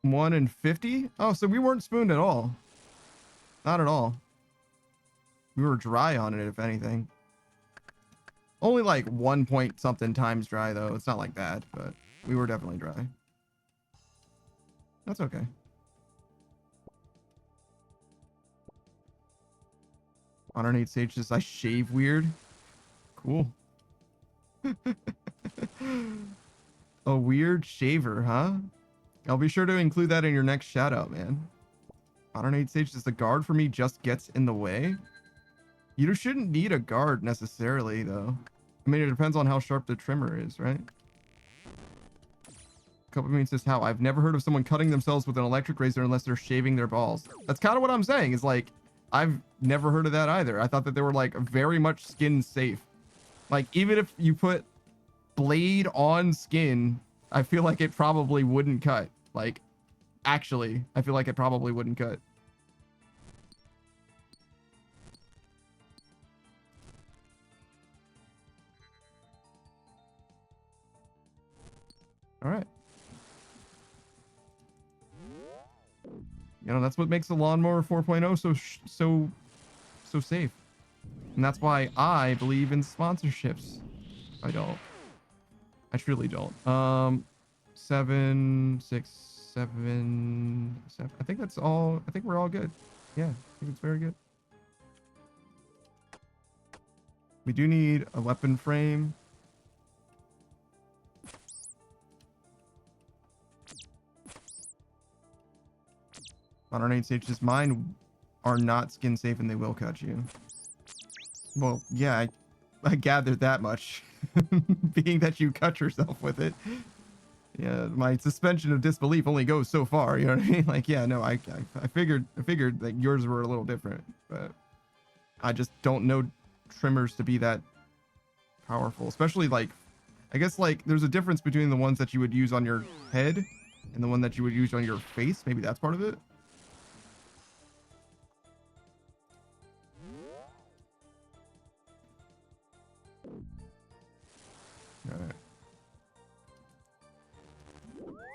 1 in 50? Oh, so we weren't spooned at all. Not at all. We were dry on it, if anything. Only like 1 point something times dry, though. It's not like that, but we were definitely dry. That's okay. Underneath sage says, I shave weird. Cool. A weird shaver, huh? I'll be sure to include that in your next shout out, man. Underneath sage says, the guard for me just gets in the way. You shouldn't need a guard necessarily, though. I mean, it depends on how sharp the trimmer is, right? Couple says, how? I've never heard of someone cutting themselves with an electric razor unless they're shaving their balls. That's kind of what I'm saying, is like, I've never heard of that either. I thought that they were like very much skin safe. Like, even if you put blade on skin, I feel like it probably wouldn't cut. Like, actually, I feel like it probably wouldn't cut. All right. You know, that's what makes the Lawnmower 4.0 so safe. And that's why I believe in sponsorships. I don't. I truly don't. 7, 6, 7, 7. I think that's all. I think we're all good. Yeah, I think it's very good. We do need a weapon frame. Modern 8 stages. Mine are not skin safe and they will cut you. Well, yeah, I gathered that much. Being that you cut yourself with it. Yeah, my suspension of disbelief only goes so far, you know what I mean? Like, yeah, no, I figured that yours were a little different, but I just don't know trimmers to be that powerful, especially like, I guess like there's a difference between the ones that you would use on your head and the one that you would use on your face. Maybe that's part of it. All right.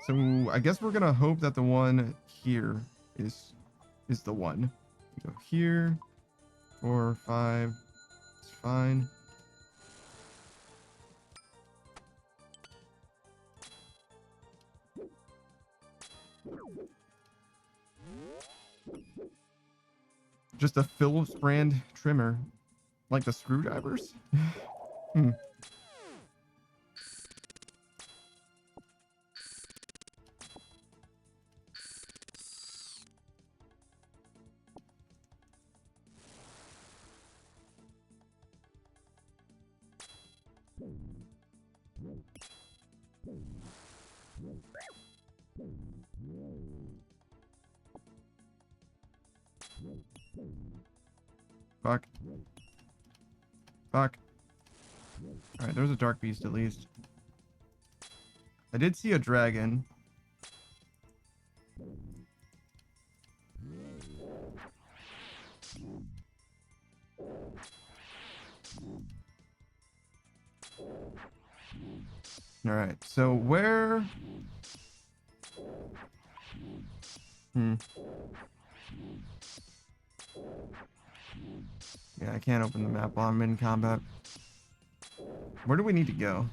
So I guess we're gonna hope that the one here is the one. You go here, 4, 5. It's fine. Just a Phillips brand trimmer, like the screwdrivers. Hmm. Fuck. Fuck. Alright, there's a dark beast at least. I did see a dragon. Alright, so where... Yeah, I can't open the map while I'm in combat. Where do we need to go?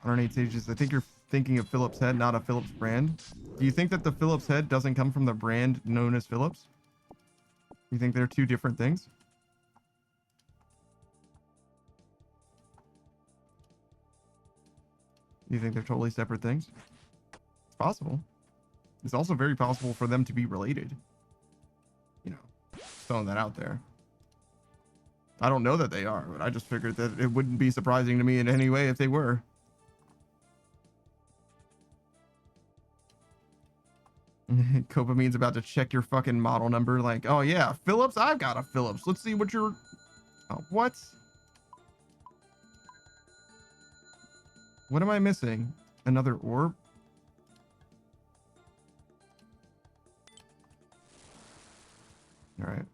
108 stages. I think you're thinking of Phillips head, not a Phillips brand. Do you think that the Phillips head doesn't come from the brand known as Phillips? You think they're two different things? You think they're totally separate things? It's possible. It's also very possible for them to be related. You know, just throwing that out there. I don't know that they are, but I just figured that it wouldn't be surprising to me in any way if they were. Copamine's about to check your fucking model number. Like, oh yeah, Phillips? I've got a Phillips. Let's see what you're... Oh, what? What am I missing? Another orb? All right.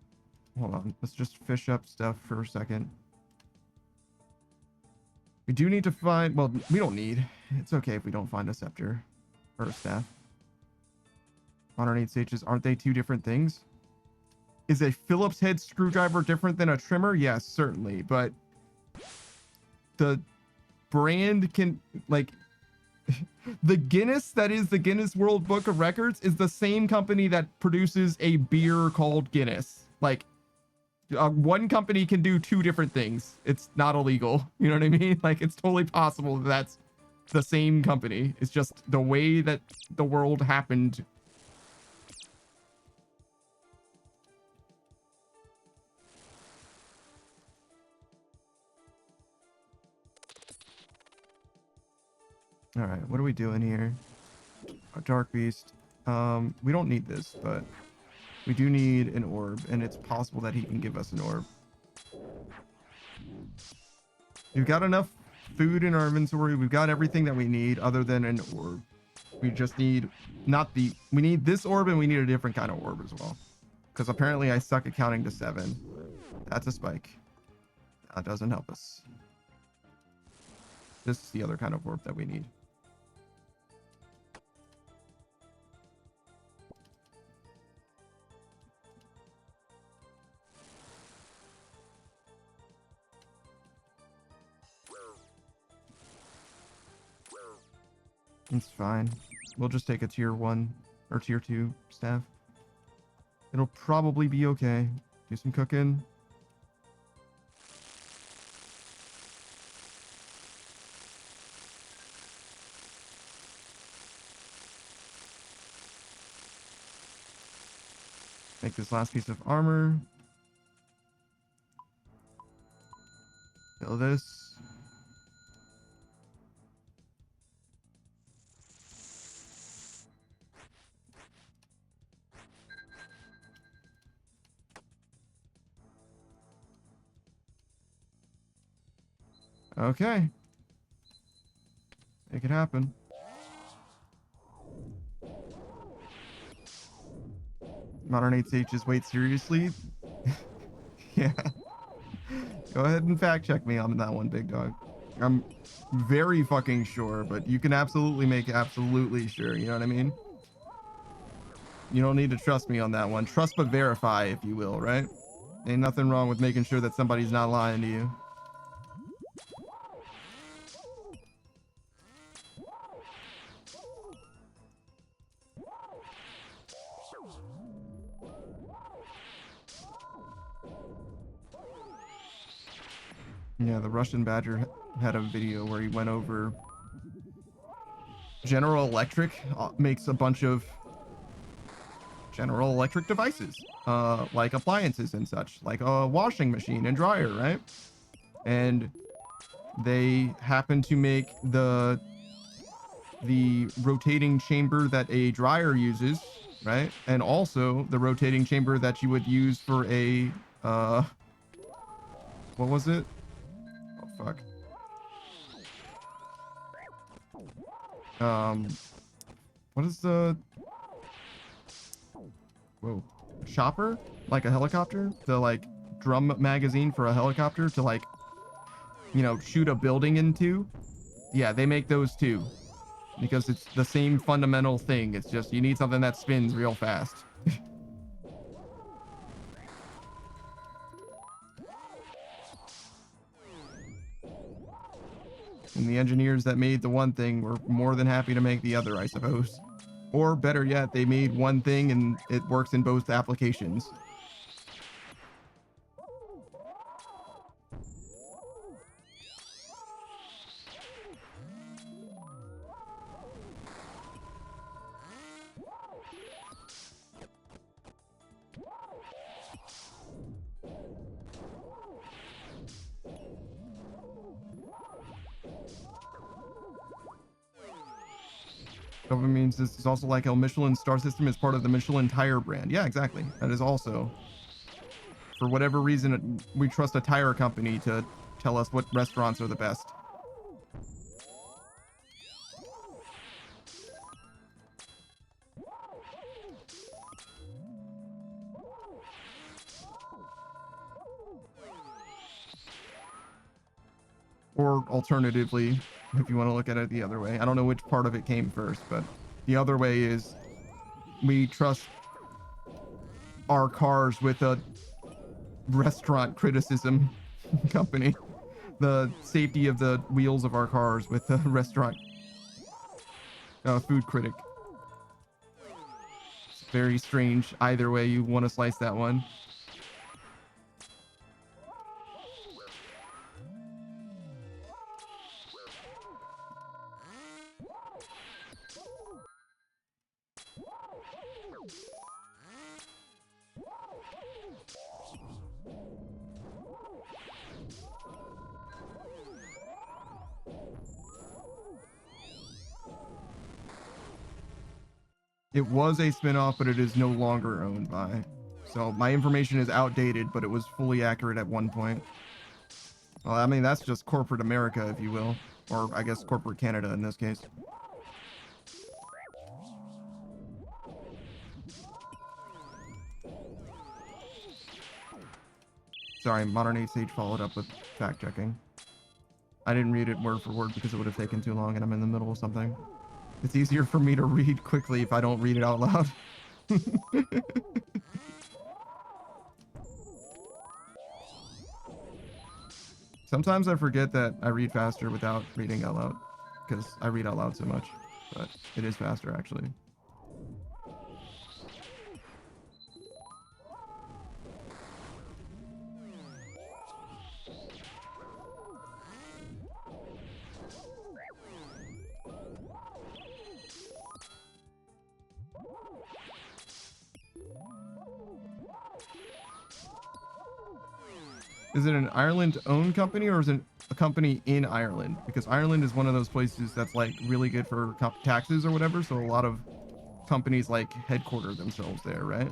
Hold on. Let's just fish up stuff for a second. We do need to find... Well, we don't need. It's okay if we don't find a scepter or a staff. Modern 8H's, aren't they two different things? Is a Phillips head screwdriver different than a trimmer? Yes, certainly. But the brand can... Like... The Guinness, that is the Guinness World Book of Records, is the same company that produces a beer called Guinness. Like, one company can do two different things. It's not illegal. You know what I mean? Like, it's totally possible that that's the same company. It's just the way that the world happened. All right, what are we doing here? A dark beast. We don't need this, but we do need an orb, and it's possible that he can give us an orb. We've got enough food in our inventory. We've got everything that we need other than an orb. We just need we need this orb, and we need a different kind of orb as well. Because apparently I suck at counting to 7. That's a spike. That doesn't help us. This is the other kind of orb that we need. It's fine. We'll just take a tier 1 or tier 2 staff. It'll probably be okay. Do some cooking. Make this last piece of armor. Fill this. Okay. Make it happen. Modern 8H's, wait, seriously? Yeah. Go ahead and fact check me on that one, big dog. I'm very fucking sure, but you can absolutely make absolutely sure, you know what I mean? You don't need to trust me on that one. Trust but verify, if you will, right? Ain't nothing wrong with making sure that somebody's not lying to you. Yeah, the Russian Badger had a video where he went over General Electric makes a bunch of General Electric devices, like appliances and such, like a washing machine and dryer, right? And they happen to make the rotating chamber that a dryer uses, right? And also the rotating chamber that you would use for a what was it? Oh fuck. What is the... Whoa. Chopper? Like a helicopter? The, like, drum magazine for a helicopter to, like, you know, shoot a building into? Yeah, they make those too. Because it's the same fundamental thing. It's just, you need something that spins real fast. And the engineers that made the one thing were more than happy to make the other, I suppose. Or better yet, they made one thing and it works in both applications. Government means this is also like how Michelin star system is part of the Michelin tire brand. Yeah, exactly. That is also, for whatever reason, we trust a tire company to tell us what restaurants are the best. Or alternatively, if you want to look at it the other way, I don't know which part of it came first, but the other way is we trust our cars with a restaurant criticism company. The safety of the wheels of our cars with a restaurant food critic. It's very strange either way you want to slice that one. It was a spinoff, but it is no longer owned by. So my information is outdated, but it was fully accurate at one point. Well, I mean, that's just corporate America, if you will. Or I guess corporate Canada in this case. Sorry, Modern Age Sage followed up with fact checking. I didn't read it word for word because it would have taken too long and I'm in the middle of something. It's easier for me to read quickly if I don't read it out loud. Sometimes I forget that I read faster without reading out loud because I read out loud so much, but it is faster actually. Is it an Ireland-owned company or is it a company in Ireland? Because Ireland is one of those places that's like really good for taxes or whatever. So a lot of companies like headquarter themselves there, right?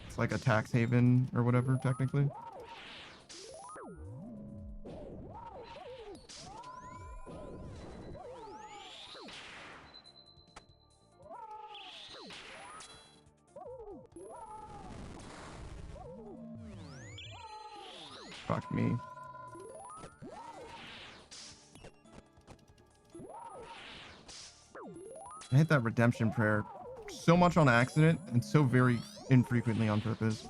It's like a tax haven or whatever, technically. Fuck me. I hit that redemption prayer so much on accident and so very infrequently on purpose.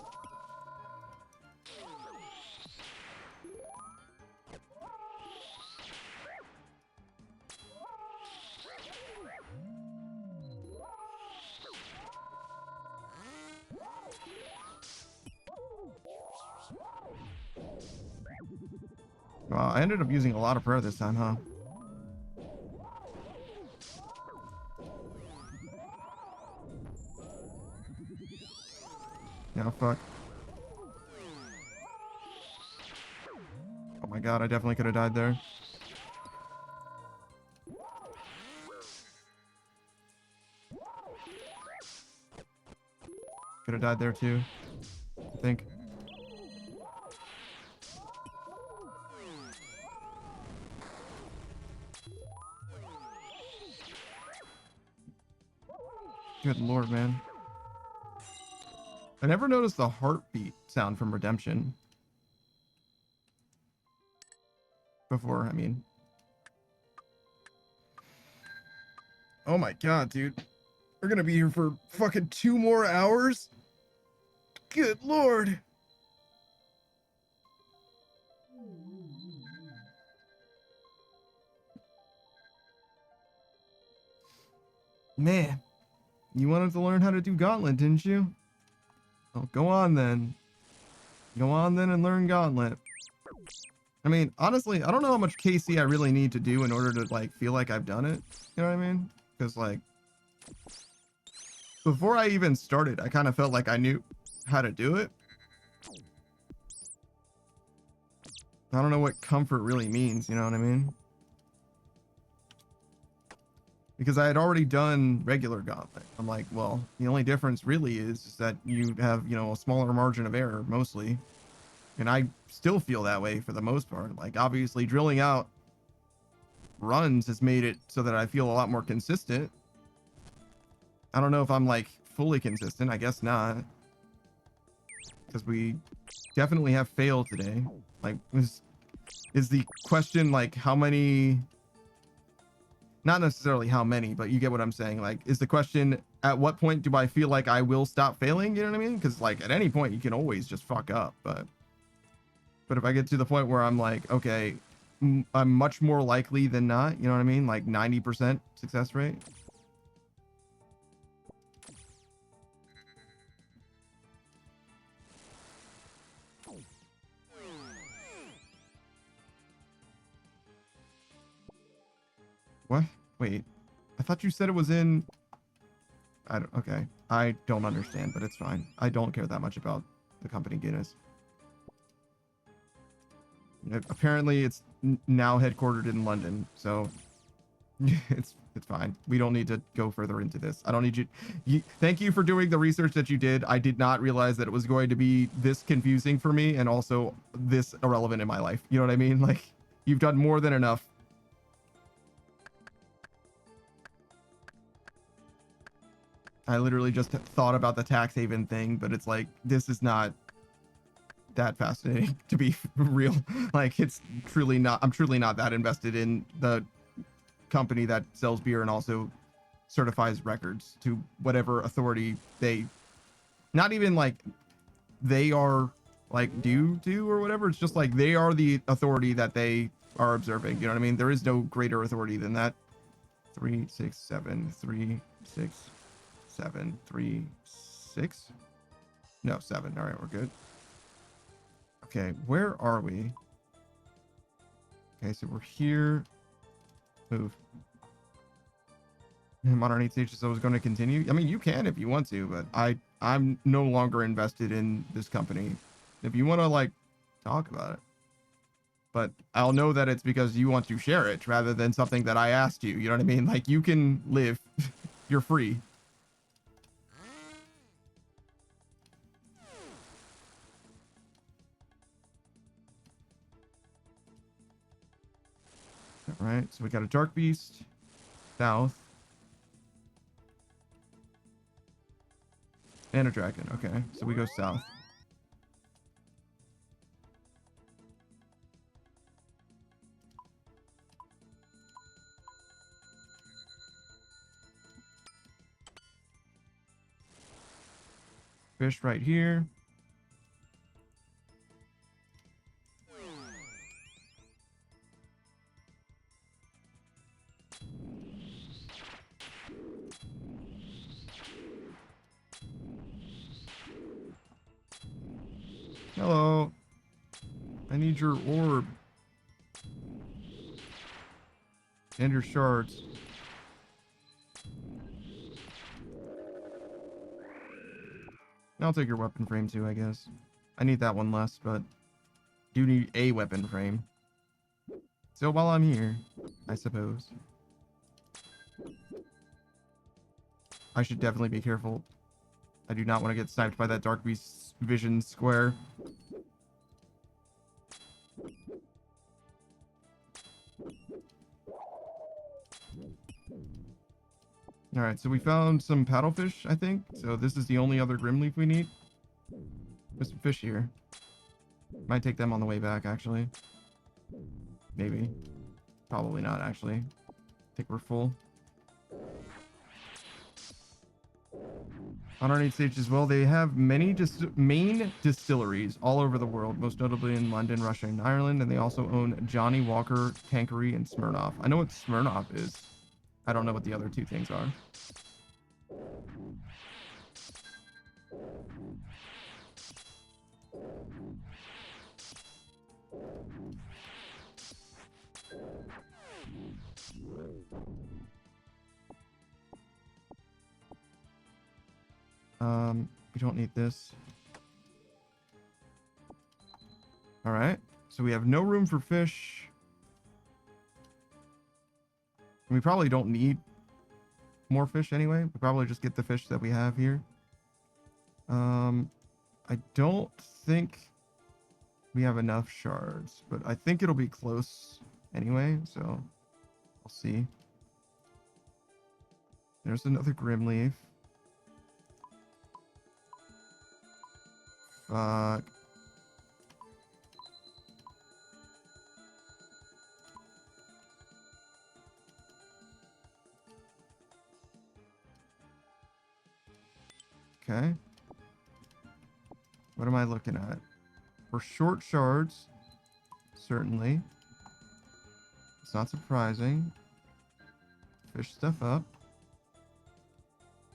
Wow, I ended up using a lot of prayer this time, huh? Yeah, fuck. Oh my god, I definitely could have died there. Could have died there too, I think. Good lord, man. I never noticed the heartbeat sound from Redemption before, I mean. Oh my god, dude. We're gonna be here for fucking 2 more hours? Good lord. Man, you wanted to learn how to do Gauntlet, didn't you? Oh, go on then. Go on then and learn Gauntlet. I mean, honestly, I don't know how much KC I really need to do in order to, like, feel like I've done it. You know what I mean? Because, like, before I even started, I kind of felt like I knew how to do it. I don't know what comfort really means, you know what I mean? because I had already done regular Gauntlet. I'm like, well, the only difference really is that you have, you know, a smaller margin of error mostly. And I still feel that way for the most part. Like, obviously, drilling out runs has made it so that I feel a lot more consistent. I don't know if I'm like fully consistent. I guess not. Because we definitely have failed today. Like, is the question like how many? Not necessarily how many, but you get what I'm saying. Like, is the question at what point do I feel like I will stop failing? You know what I mean? Because like at any point you can always just fuck up. But if I get to the point where I'm like, okay, I'm much more likely than not. You know what I mean? Like 90% success rate. What? Wait, I thought you said it was in. Okay. I don't understand, but it's fine. I don't care that much about the company Guinness. Apparently, it's now headquartered in London, so it's fine. We don't need to go further into this. I don't need you. Thank you for doing the research that you did. I did not realize that it was going to be this confusing for me and also this irrelevant in my life. You know what I mean? Like, you've done more than enough. I literally just thought about the tax haven thing, but it's like, this is not that fascinating to be real. Like, it's truly not. I'm truly not that invested in the company that sells beer and also certifies records to whatever authority they, not even like they are like due to or whatever. It's just like they are the authority that they are observing. You know what I mean? There is no greater authority than that. 3 6 7 3 6 7 3 6. No, 7. All right, we're good. Okay, where are we? Okay, so we're here. Move. Modern 8 stages is going to continue. I mean, you can if you want to, but I'm no longer invested in this company. If you want to like talk about it, but I'll know that it's because you want to share it rather than something that I asked you. You know what I mean? Like, you can live. You're free. All right, so we got a dark beast south and a dragon. Okay, so we go south. Fish right here. Hello. I need your orb. And your shards. I'll take your weapon frame too, I guess. I need that one less, but do need a weapon frame. So while I'm here, I suppose, I should definitely be careful. I do not want to get sniped by that dark beast vision square. All right, so we found some paddlefish, I think. So this is the only other Grimleaf we need. There's some fish here. Might take them on the way back, actually. Maybe. Probably not, actually. I think we're full. On our 8 stage as well, they have many main distilleries all over the world, most notably in London, Russia, and Ireland, and they also own Johnny Walker, Tanqueray, and Smirnoff. I know what Smirnoff is. I don't know what the other two things are. We don't need this. All right. So we have no room for fish. We probably don't need more fish anyway. We'll probably just get the fish that we have here. I don't think we have enough shards, but I think it'll be close anyway, so we'll see. There's another Grimleaf. Fuck. Okay. What am I looking at? For short shards, certainly. It's not surprising. Fish stuff up.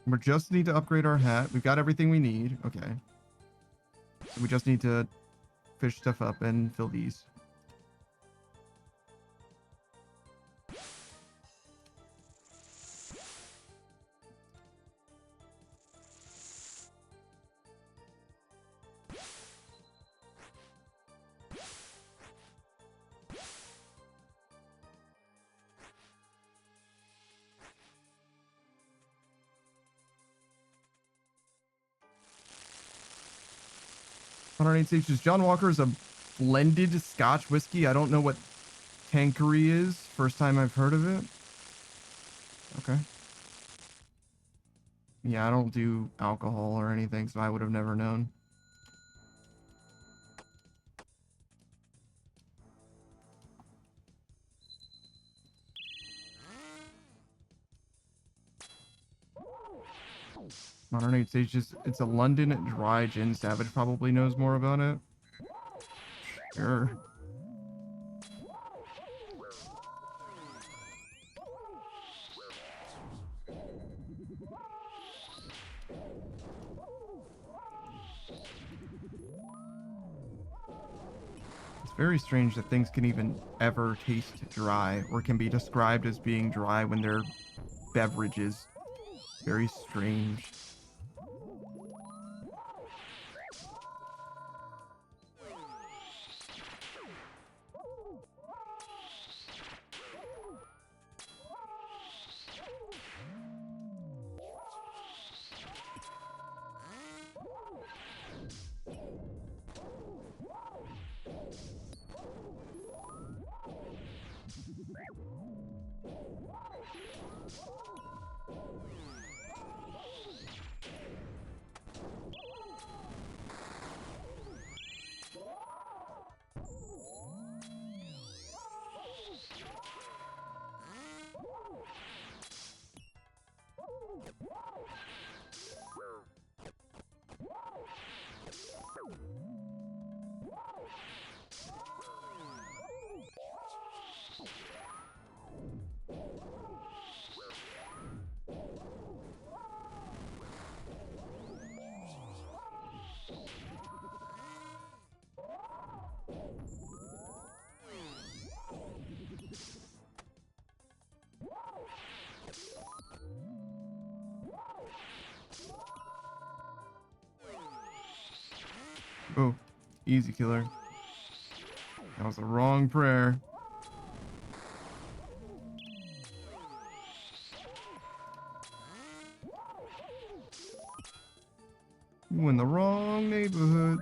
We just need to upgrade our hat. We've got everything we need. Okay. So we just need to fish stuff up and fill these. John Walker is a blended Scotch whiskey. I don't know what Tanqueray is. First time I've heard of it. Okay. Yeah, I don't do alcohol or anything, so I would have never known. Modern Age Sages, it's a London dry gin. Savage probably knows more about it. Sure. It's very strange that things can even ever taste dry or can be described as being dry when they're beverages. Very strange. Oh, easy killer. That was the wrong prayer. You in the wrong neighborhood.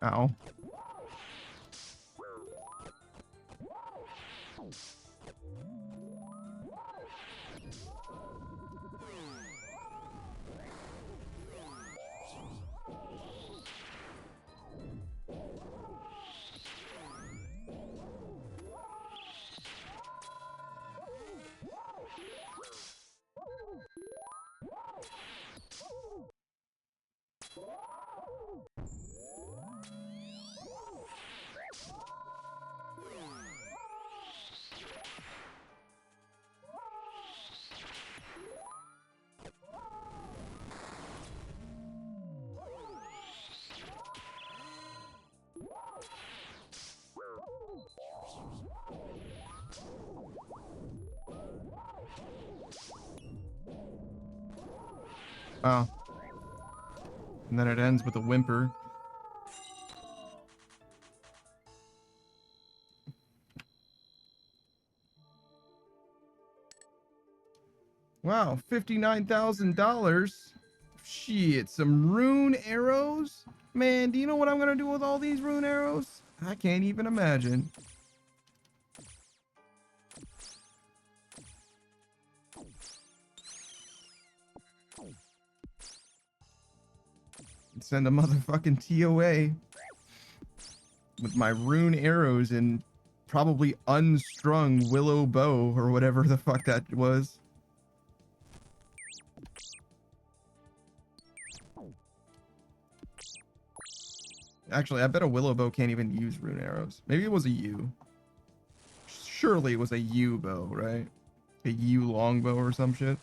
Ow. Oh. And then it ends with a whimper. Wow, $59,000. Shit, some rune arrows? Man, do you know what I'm gonna do with all these rune arrows? I can't even imagine. Send a motherfucking TOA with my rune arrows and probably unstrung willow bow or whatever the fuck that was. Actually, I bet a willow bow can't even use rune arrows. Maybe it was a U. Surely it was a U bow, right? A U longbow or some shit.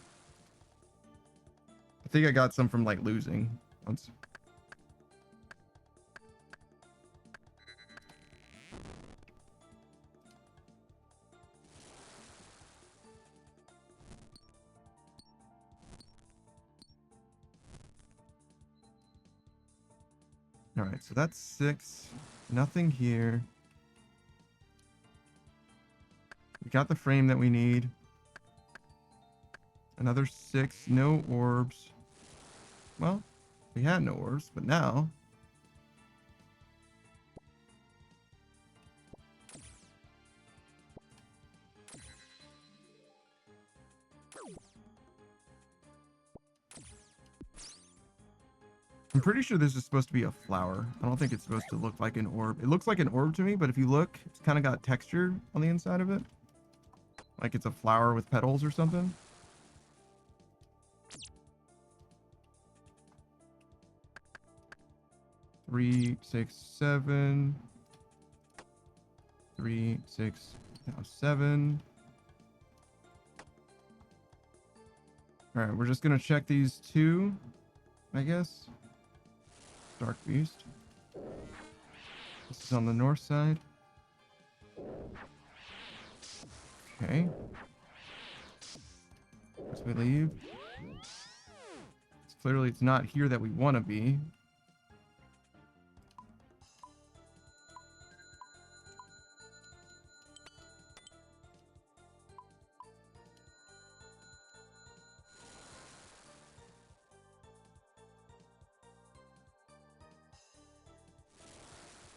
I think I got some from like losing once. All right, so that's 6. Nothing here. We got the frame that we need. Another 6. No orbs. Well, we had no orbs, but now... I'm pretty sure this is supposed to be a flower. I don't think it's supposed to look like an orb. It looks like an orb to me, but if you look, it's kind of got texture on the inside of it. Like it's a flower with petals or something. Three, 6, 7. 3, 6, now 7. All right, we're just gonna check these 2, I guess. Dark Beast. This is on the north side. Okay. As we leave. Clearly it's not here that we want to be.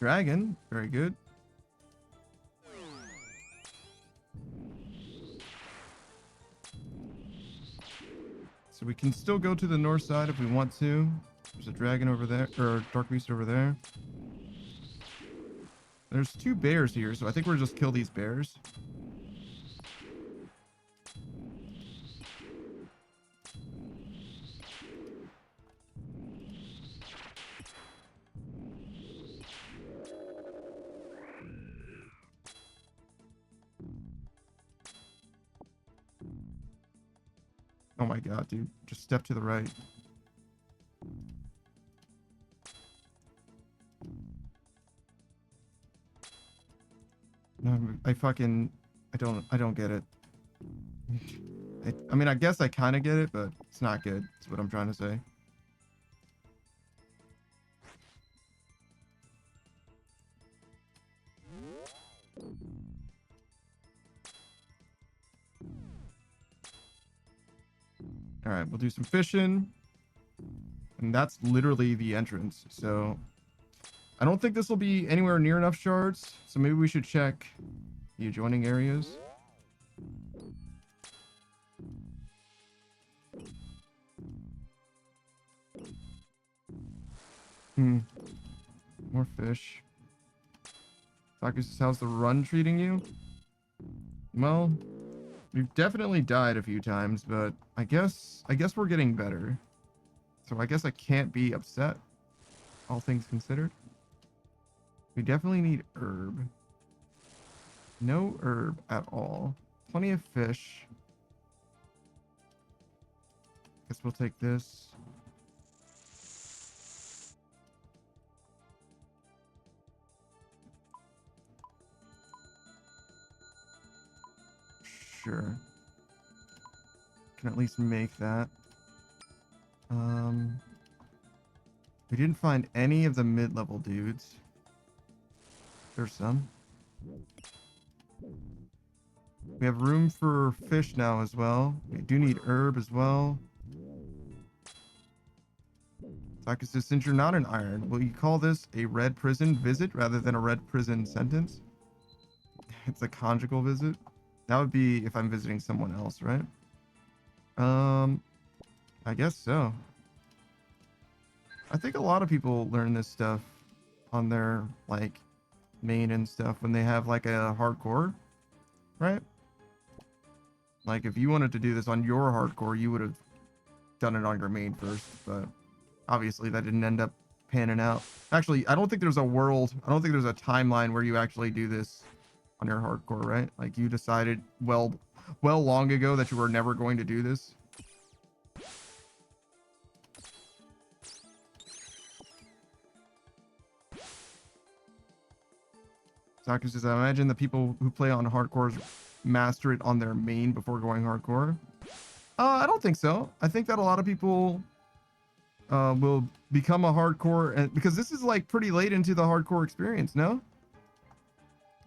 Dragon, very good. So we can still go to the north side if we want to. There's a dragon over there, or a dark beast over there. There's 2 bears here, so I think we'll just kill these bears. Oh my god, dude. Just step to the right. No, I don't get it. I mean, I guess I kind of get it, but it's not good. That's what I'm trying to say. All right, we'll do some fishing. And that's literally the entrance. So I don't think this will be anywhere near enough shards. So maybe we should check the adjoining areas. More fish. Focus, how's the run treating you? Well, we've definitely died a few times, but I guess we're getting better. So I guess I can't be upset, all things considered. We definitely need herb. No herb at all. Plenty of fish. Guess we'll take this. Sure. Can at least make that. We didn't find any of the mid-level dudes. There's some. We have room for fish now as well. We do need herb as well. Taka says, since you're not an iron, will you call this a red prison visit rather than a red prison sentence? It's a conjugal visit. That would be if I'm visiting someone else, right? I guess so. I think a lot of people learn this stuff on their like main and stuff when they have like a hardcore, right? Like if you wanted to do this on your hardcore, you would have done it on your main first, but obviously that didn't end up panning out. Actually, I don't think there's a timeline where you actually do this on your hardcore, right? Like you decided well long ago that you were never going to do this. Saka says, I imagine the people who play on hardcores master it on their main before going hardcore. I don't think so. I think that a lot of people will become a hardcore, and because this is like pretty late into the hardcore experience, no?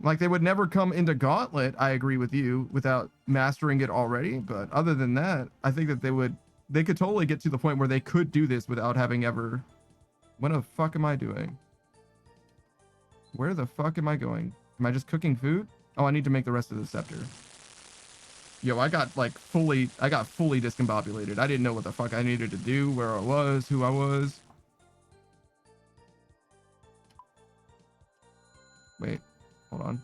Like they would never come into Gauntlet, I agree with you, without mastering it already. But other than that, I think that they could totally get to the point where they could do this without having ever. What the fuck am I doing? Where the fuck am I going? Am I just cooking food? Oh, I need to make the rest of the scepter. Yo, I got fully discombobulated. I didn't know what the fuck I needed to do, where I was, who I was. Wait, hold on.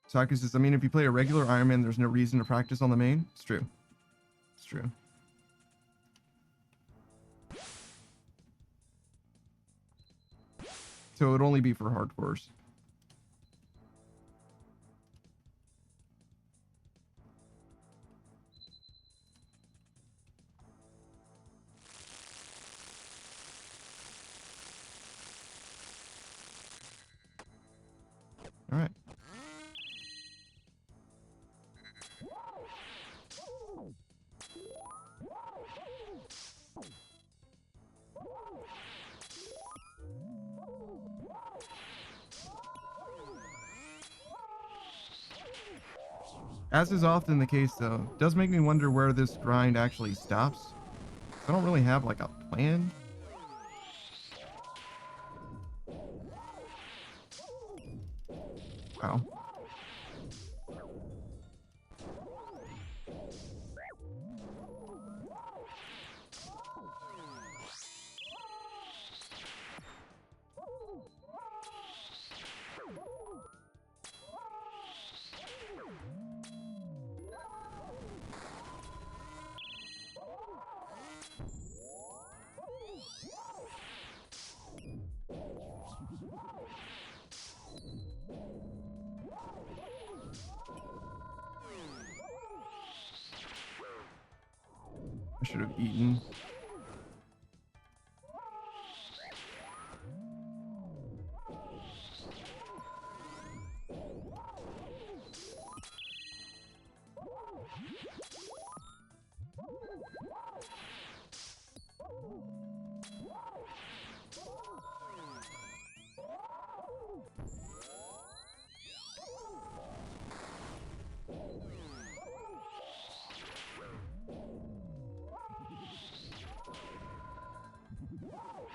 Saka says, I mean, if you play a regular Iron Man, there's no reason to practice on the main. It's true. It's true. So it would only be for hardcores. All right. As is often the case, though, it does make me wonder where this grind actually stops. I don't really have like a plan. Wow. I should have eaten.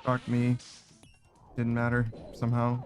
Fuck me. Didn't matter somehow.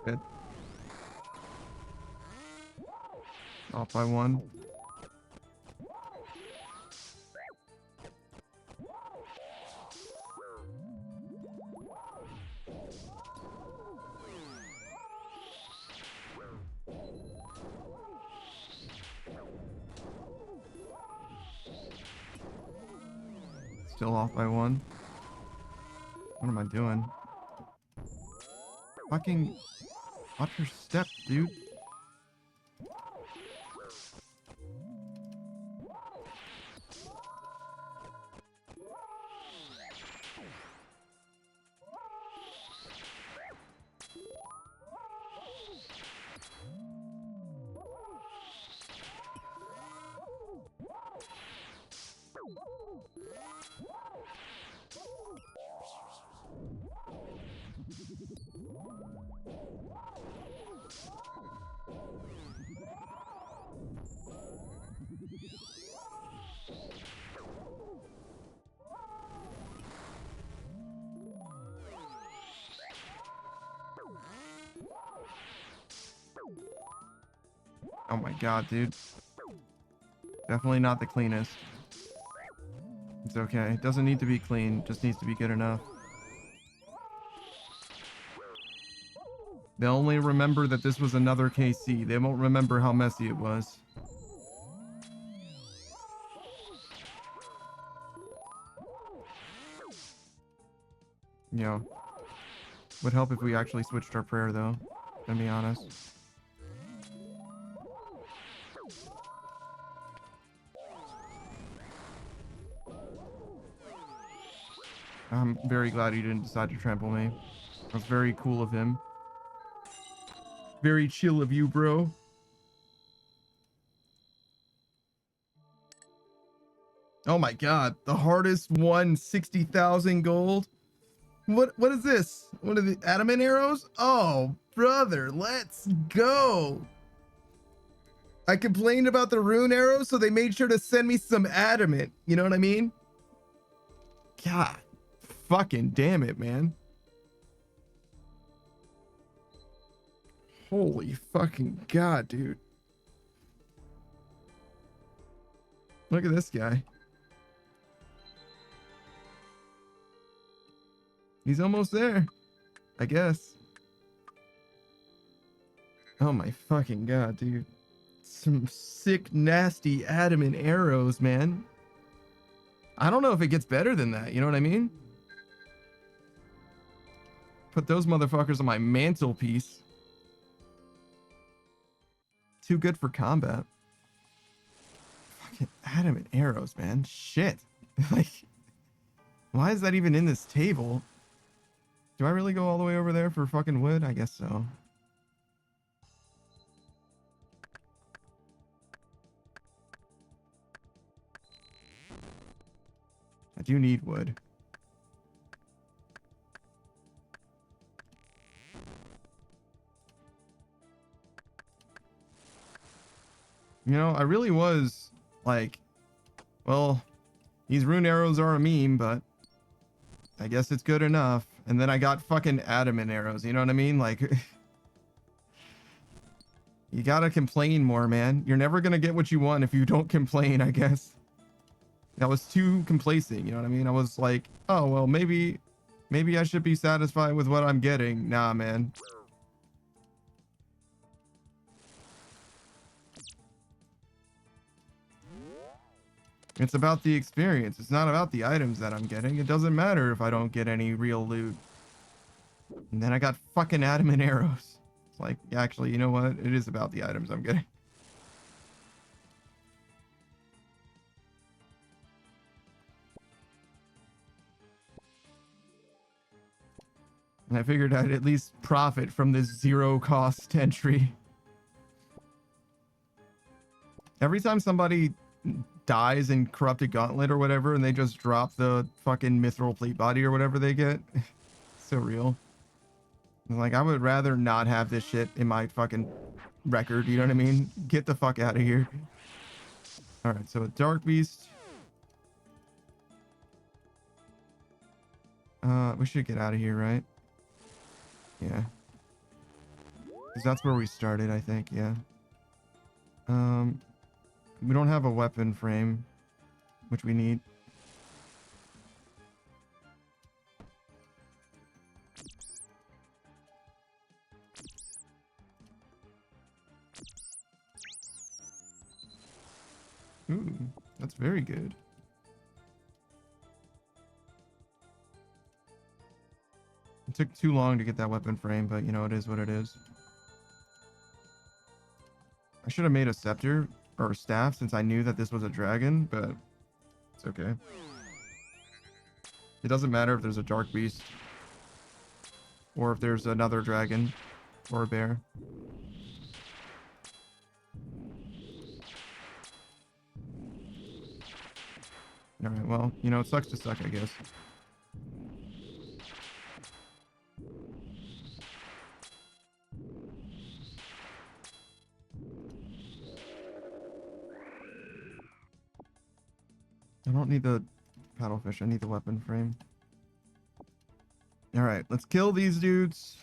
Good. Off by 1. Still off by 1. What am I doing? Fucking watch your step, dude. Oh my god, dude. Definitely not the cleanest. It's okay. It doesn't need to be clean. Just needs to be good enough. They'll only remember that this was another KC. They won't remember how messy it was. You know, would help if we actually switched our prayer, though, to be honest. I'm very glad he didn't decide to trample me. That's very cool of him. Very chill of you, bro. Oh my god, the hardest one, 60,000 gold. What is this? What are the adamant arrows? Oh, brother, let's go. I complained about the rune arrows, so they made sure to send me some adamant. You know what I mean? God, fucking damn it, man. Holy fucking god, dude. Look at this guy. He's almost there, I guess. Oh my fucking god, dude. Some sick, nasty adamant arrows, man. I don't know if it gets better than that, you know what I mean? Put those motherfuckers on my mantelpiece. Too good for combat. Fucking adamant arrows, man. Shit. Like, why is that even in this table? Do I really go all the way over there for fucking wood? I guess so. I do need wood. You know, I really was like, well, these rune arrows are a meme, but I guess it's good enough. And then I got fucking adamant arrows, you know what I mean? Like, you gotta complain more, man. You're never gonna get what you want if you don't complain, I guess. That was too complacent, you know what I mean? I was like, oh, well, maybe I should be satisfied with what I'm getting. Nah, man. It's about the experience. It's not about the items that I'm getting. It doesn't matter if I don't get any real loot. And then I got fucking adamant arrows. It's like, actually, you know what? It is about the items I'm getting. And I figured I'd at least profit from this zero cost entry. Every time somebody dies in corrupted gauntlet or whatever and they just drop the fucking mithril plate body or whatever they get, so real. Like, I would rather not have this shit in my fucking record, you know what I mean? Get the fuck out of here. All right, so a dark beast. We should get out of here, right? Yeah. Because that's where we started, I think, yeah. We don't have a weapon frame, which we need. Ooh, that's very good. It took too long to get that weapon frame, but you know, it is what it is. I should have made a scepter or a staff since I knew that this was a dragon, but it's okay. It doesn't matter if there's a dark beast or if there's another dragon or a bear. Alright, well, you know, it sucks to suck, I guess. I don't need the paddlefish, I need the weapon frame. Alright, let's kill these dudes.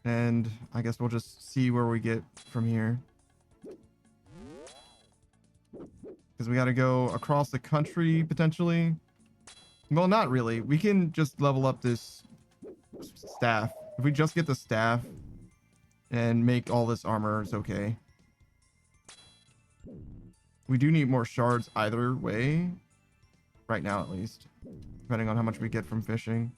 And I guess we'll just see where we get from here. Because we got to go across the country, potentially. Well, not really. We can just level up this staff. If we just get the staff and make all this armor, it's okay. We do need more shards either way. Right now, at least. Depending on how much we get from fishing.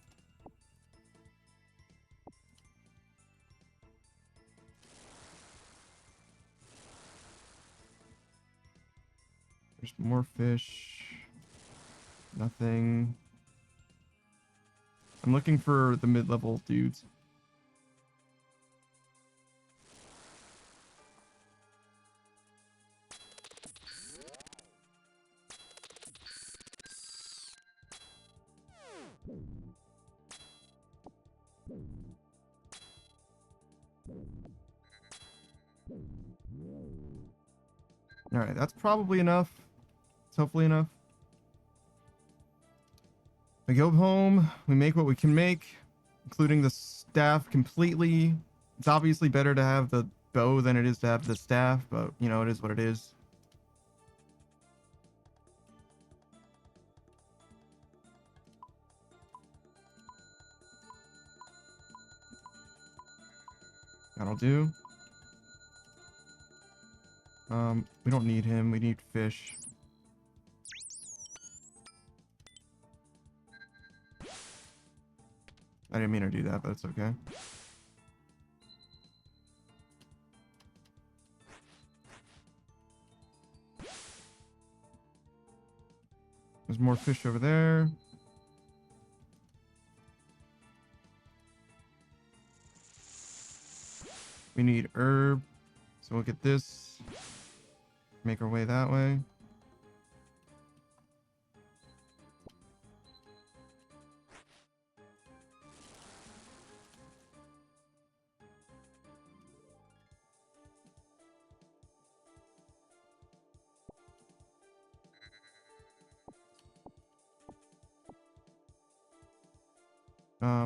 There's more fish. Nothing. I'm looking for the mid-level dudes. Alright, that's probably enough. It's hopefully enough. We go home, we make what we can make, including the staff completely. It's obviously better to have the bow than it is to have the staff, but you know, it is what it is. That'll do. We don't need him, we need fish. I didn't mean to do that, but it's okay. There's more fish over there. We need herb. So we'll get this. Make our way that way.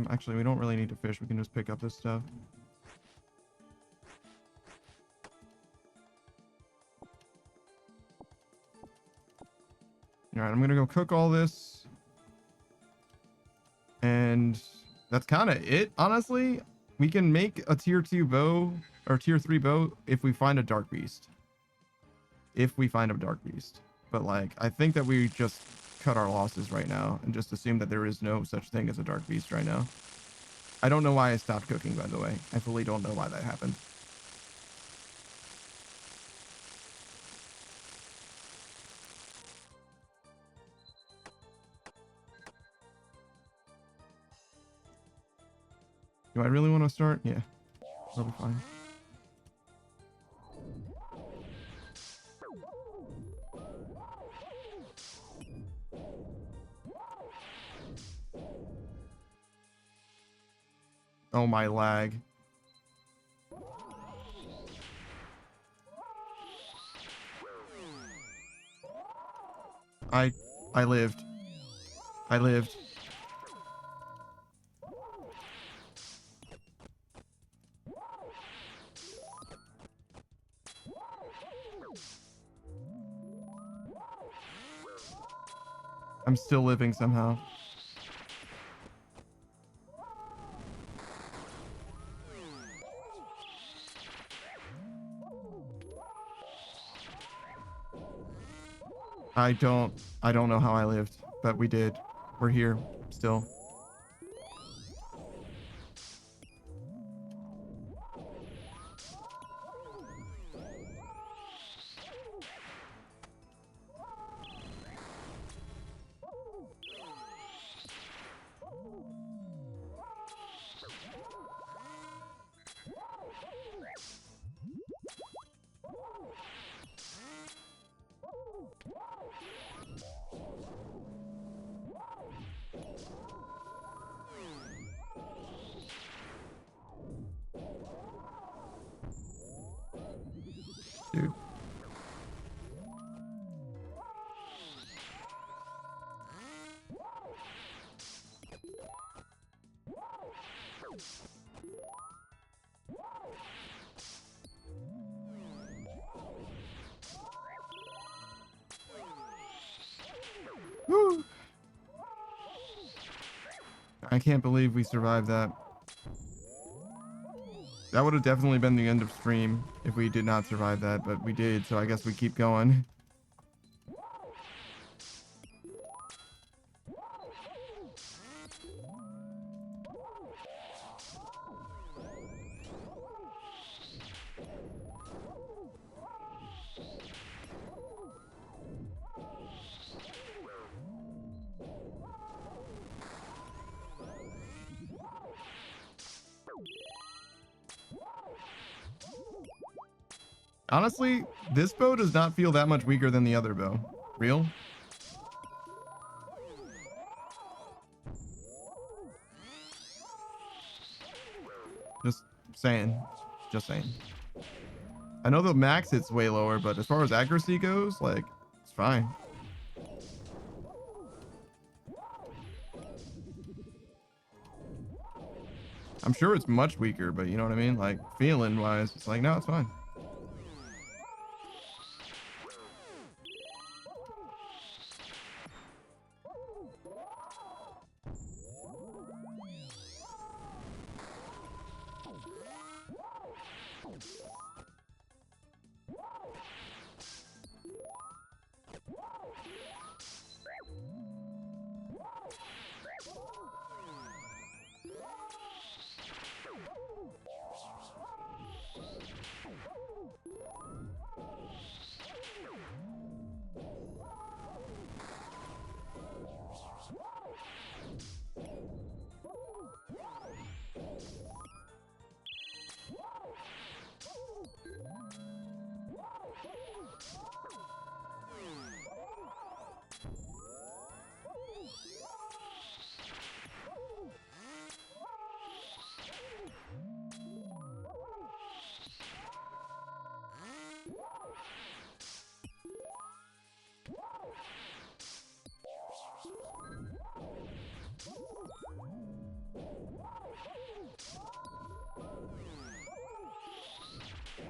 Actually, we don't really need to fish. We can just pick up this stuff. All right, I'm gonna go cook all this. And that's kind of it, honestly. We can make a tier 2 bow or tier 3 bow if we find a dark beast. If we find a dark beast. But like, I think that we just cut our losses right now and just assume that there is no such thing as a dark beast right now. I don't know why I stopped cooking, by the way. I fully don't know why that happened. Do I really want to start? Yeah, that'll be fine. Oh, my lag. I lived. I lived. I'm still living somehow. I don't know how I lived, but we did. We're here still. Dude. Woo. I can't believe we survived that. That would have definitely been the end of stream if we did not survive that, but we did, so I guess we keep going. Honestly, this bow does not feel that much weaker than the other bow. Real? Just saying. Just saying. I know the max hit's way lower, but as far as accuracy goes, like, it's fine. I'm sure it's much weaker, but you know what I mean? Like, feeling wise, it's like, no, it's fine.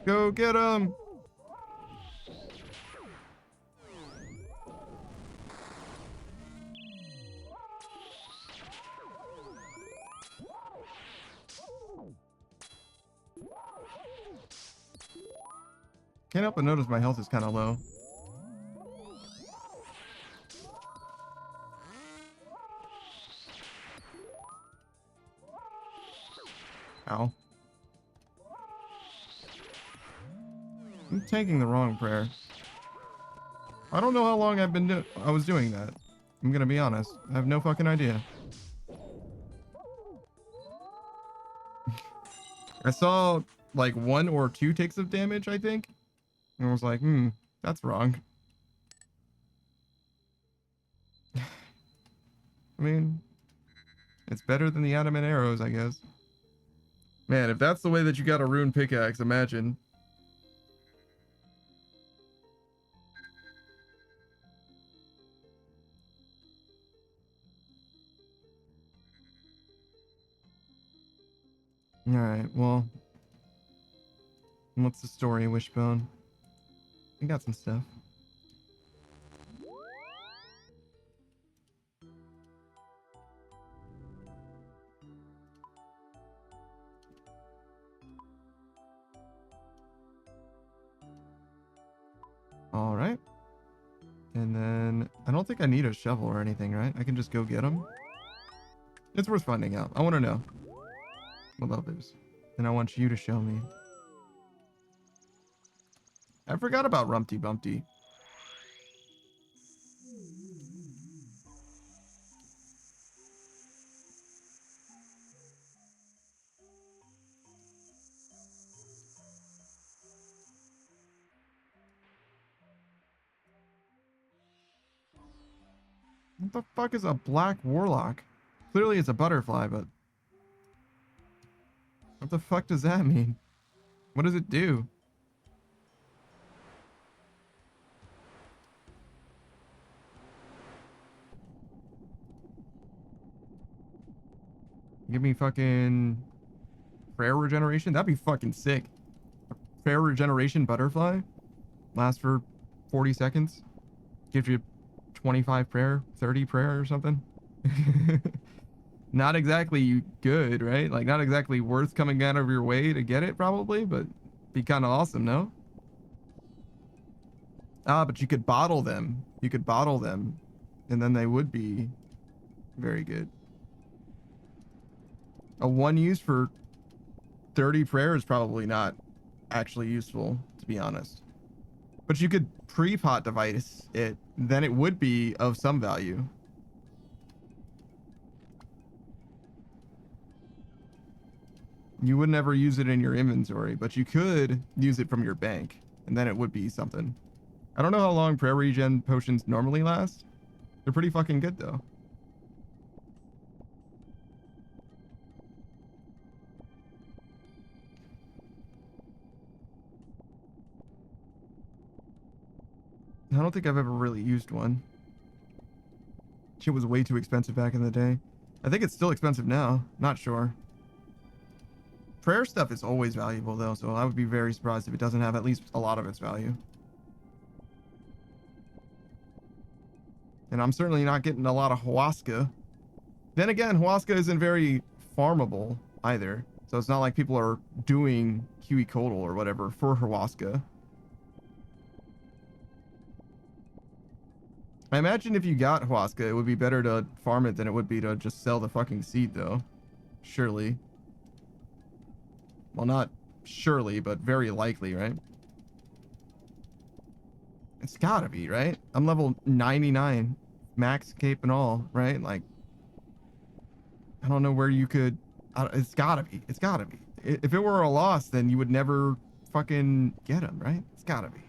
Go get him! Can't help but notice my health is kind of low. Ow. I'm taking the wrong prayer. I don't know how long I was doing that. I'm gonna be honest. I have no fucking idea. I saw like 1 or 2 ticks of damage, I think. And I was like, that's wrong. I mean, it's better than the adamant arrows, I guess. Man, if that's the way that you got a rune pickaxe, imagine. Alright, well. What's the story, Wishbone? We got some stuff. don't think I need a shovel or anything, right? I can just go get them. It's worth finding out. I want to know what love is. And I want you to show me. I forgot about Rumpty Bumpty. What the fuck is a black warlock? Clearly it's a butterfly, but what the fuck does that mean? What does it do? Give me fucking prayer regeneration? That'd be fucking sick. A prayer regeneration butterfly? Lasts for 40 seconds? Gives you 25 prayer, 30 prayer or something? Not exactly good, right? Like, not exactly worth coming out of your way to get it, probably, but be kind of awesome, no? Ah, but you could bottle them. You could bottle them, and then they would be very good. A one use for 30 prayer is probably not actually useful, to be honest. But you could pre-pot device it, then it would be of some value. You would never use it in your inventory, but you could use it from your bank, and then it would be something. I don't know how long prayer regen potions normally last. They're pretty fucking good, though. I don't think I've ever really used one. Shit was way too expensive back in the day. I think it's still expensive now. Not sure. Prayer stuff is always valuable, though, so I would be very surprised if it doesn't have at least a lot of its value. And I'm certainly not getting a lot of Huasca. Then again, Huasca isn't very farmable either. So it's not like people are doing Huey Codal or whatever for Huasca. I imagine if you got Huasca, it would be better to farm it than it would be to just sell the fucking seed, though. Surely. Well, not surely, but very likely, right? It's gotta be, right? I'm level 99. Max cape and all, right? Like, I don't know where you could... it's gotta be. It's gotta be. If it were a loss, then you would never fucking get them, right? It's gotta be.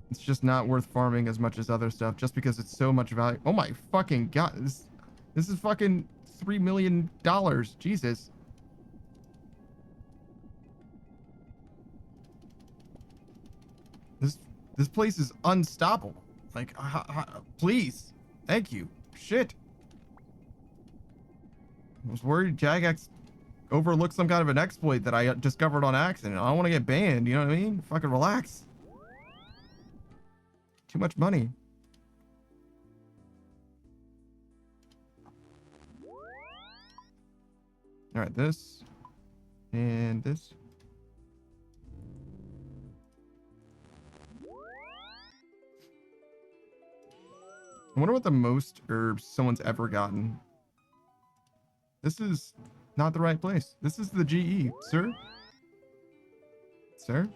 It's just not worth farming as much as other stuff just because it's so much value. Oh my fucking god. This is fucking $3 million. Jesus. This place is unstoppable. Like, please. Thank you. Shit. I was worried Jagex overlooked some kind of an exploit that I discovered on accident. I don't want to get banned. You know what I mean? Fucking relax. Too much money. All right, this and this. I wonder what the most herbs someone's ever gotten. This is not the right place. This is the GE, sir. Sir?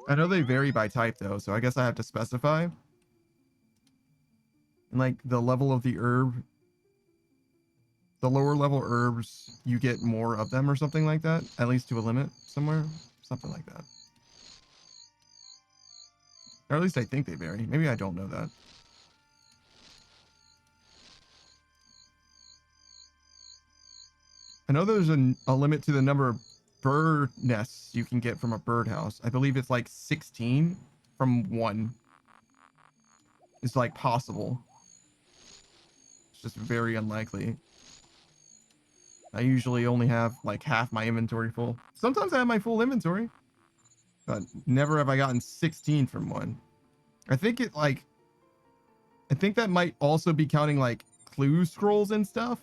I know they vary by type, though, so I guess I have to specify. And, like, the level of the herb. The lower level herbs, you get more of them or something like that. At least to a limit somewhere. Something like that. Or at least I think they vary. Maybe I don't know that. I know there's a limit to the number of bird nests you can get from a birdhouse. I believe it's like 16 from one. It's like possible. It's just very unlikely. I usually only have like half my inventory full. Sometimes I have my full inventory, but never have I gotten 16 from one. I think that might also be counting like clue scrolls and stuff.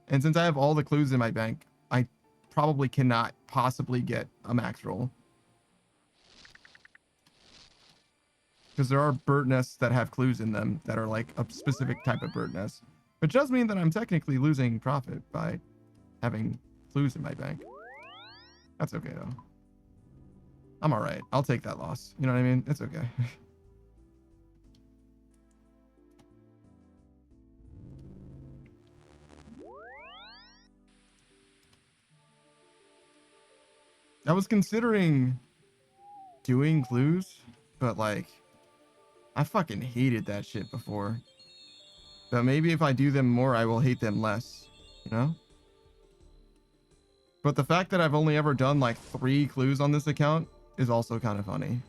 And since I have all the clues in my bank, I probably cannot possibly get a max roll. Because there are bird nests that have clues in them that are like a specific type of bird nest. Which does mean that I'm technically losing profit by having clues in my bank. That's okay though. I'm all right. I'll take that loss. You know what I mean? It's okay. I was considering doing clues, but like, I fucking hated that shit before. But maybe if I do them more, I will hate them less, you know? But the fact that I've only ever done like 3 clues on this account is also kind of funny.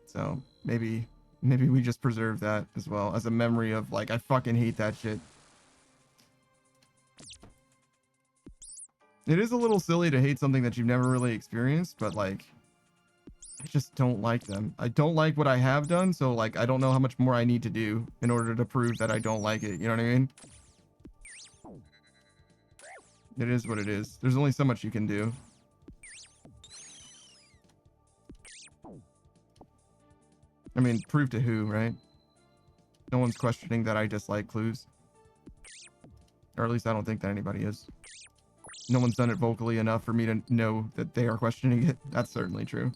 So maybe we just preserve that as well as a memory of like, I fucking hate that shit. It is a little silly to hate something that you've never really experienced, but like, I just don't like them. I don't like what I have done, so like, I don't know how much more I need to do in order to prove that I don't like it. You know what I mean? It is what it is. There's only so much you can do. I mean, prove to who, right? No one's questioning that I dislike clues. Or at least I don't think that anybody is. No one's done it vocally enough for me to know that they are questioning it. That's certainly true.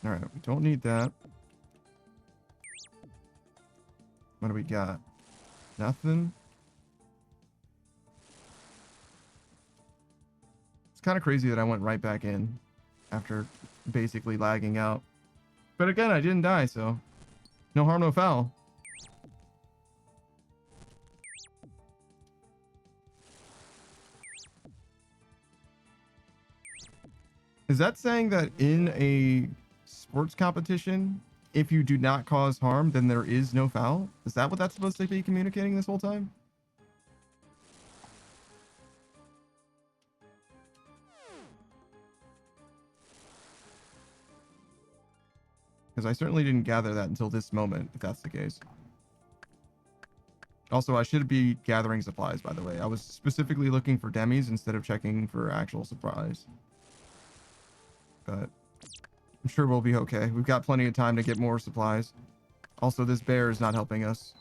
All right, we don't need that. What do we got? Nothing. It's kind of crazy that I went right back in after basically lagging out. But again, I didn't die, so no harm, no foul. Is that saying that in a sports competition, if you do not cause harm, then there is no foul? Is that what that's supposed to be communicating this whole time? Because I certainly didn't gather that until this moment, if that's the case. Also, I should be gathering supplies, by the way. I was specifically looking for demis instead of checking for actual supplies. But I'm sure we'll be okay. We've got plenty of time to get more supplies. Also, this bear is not helping us.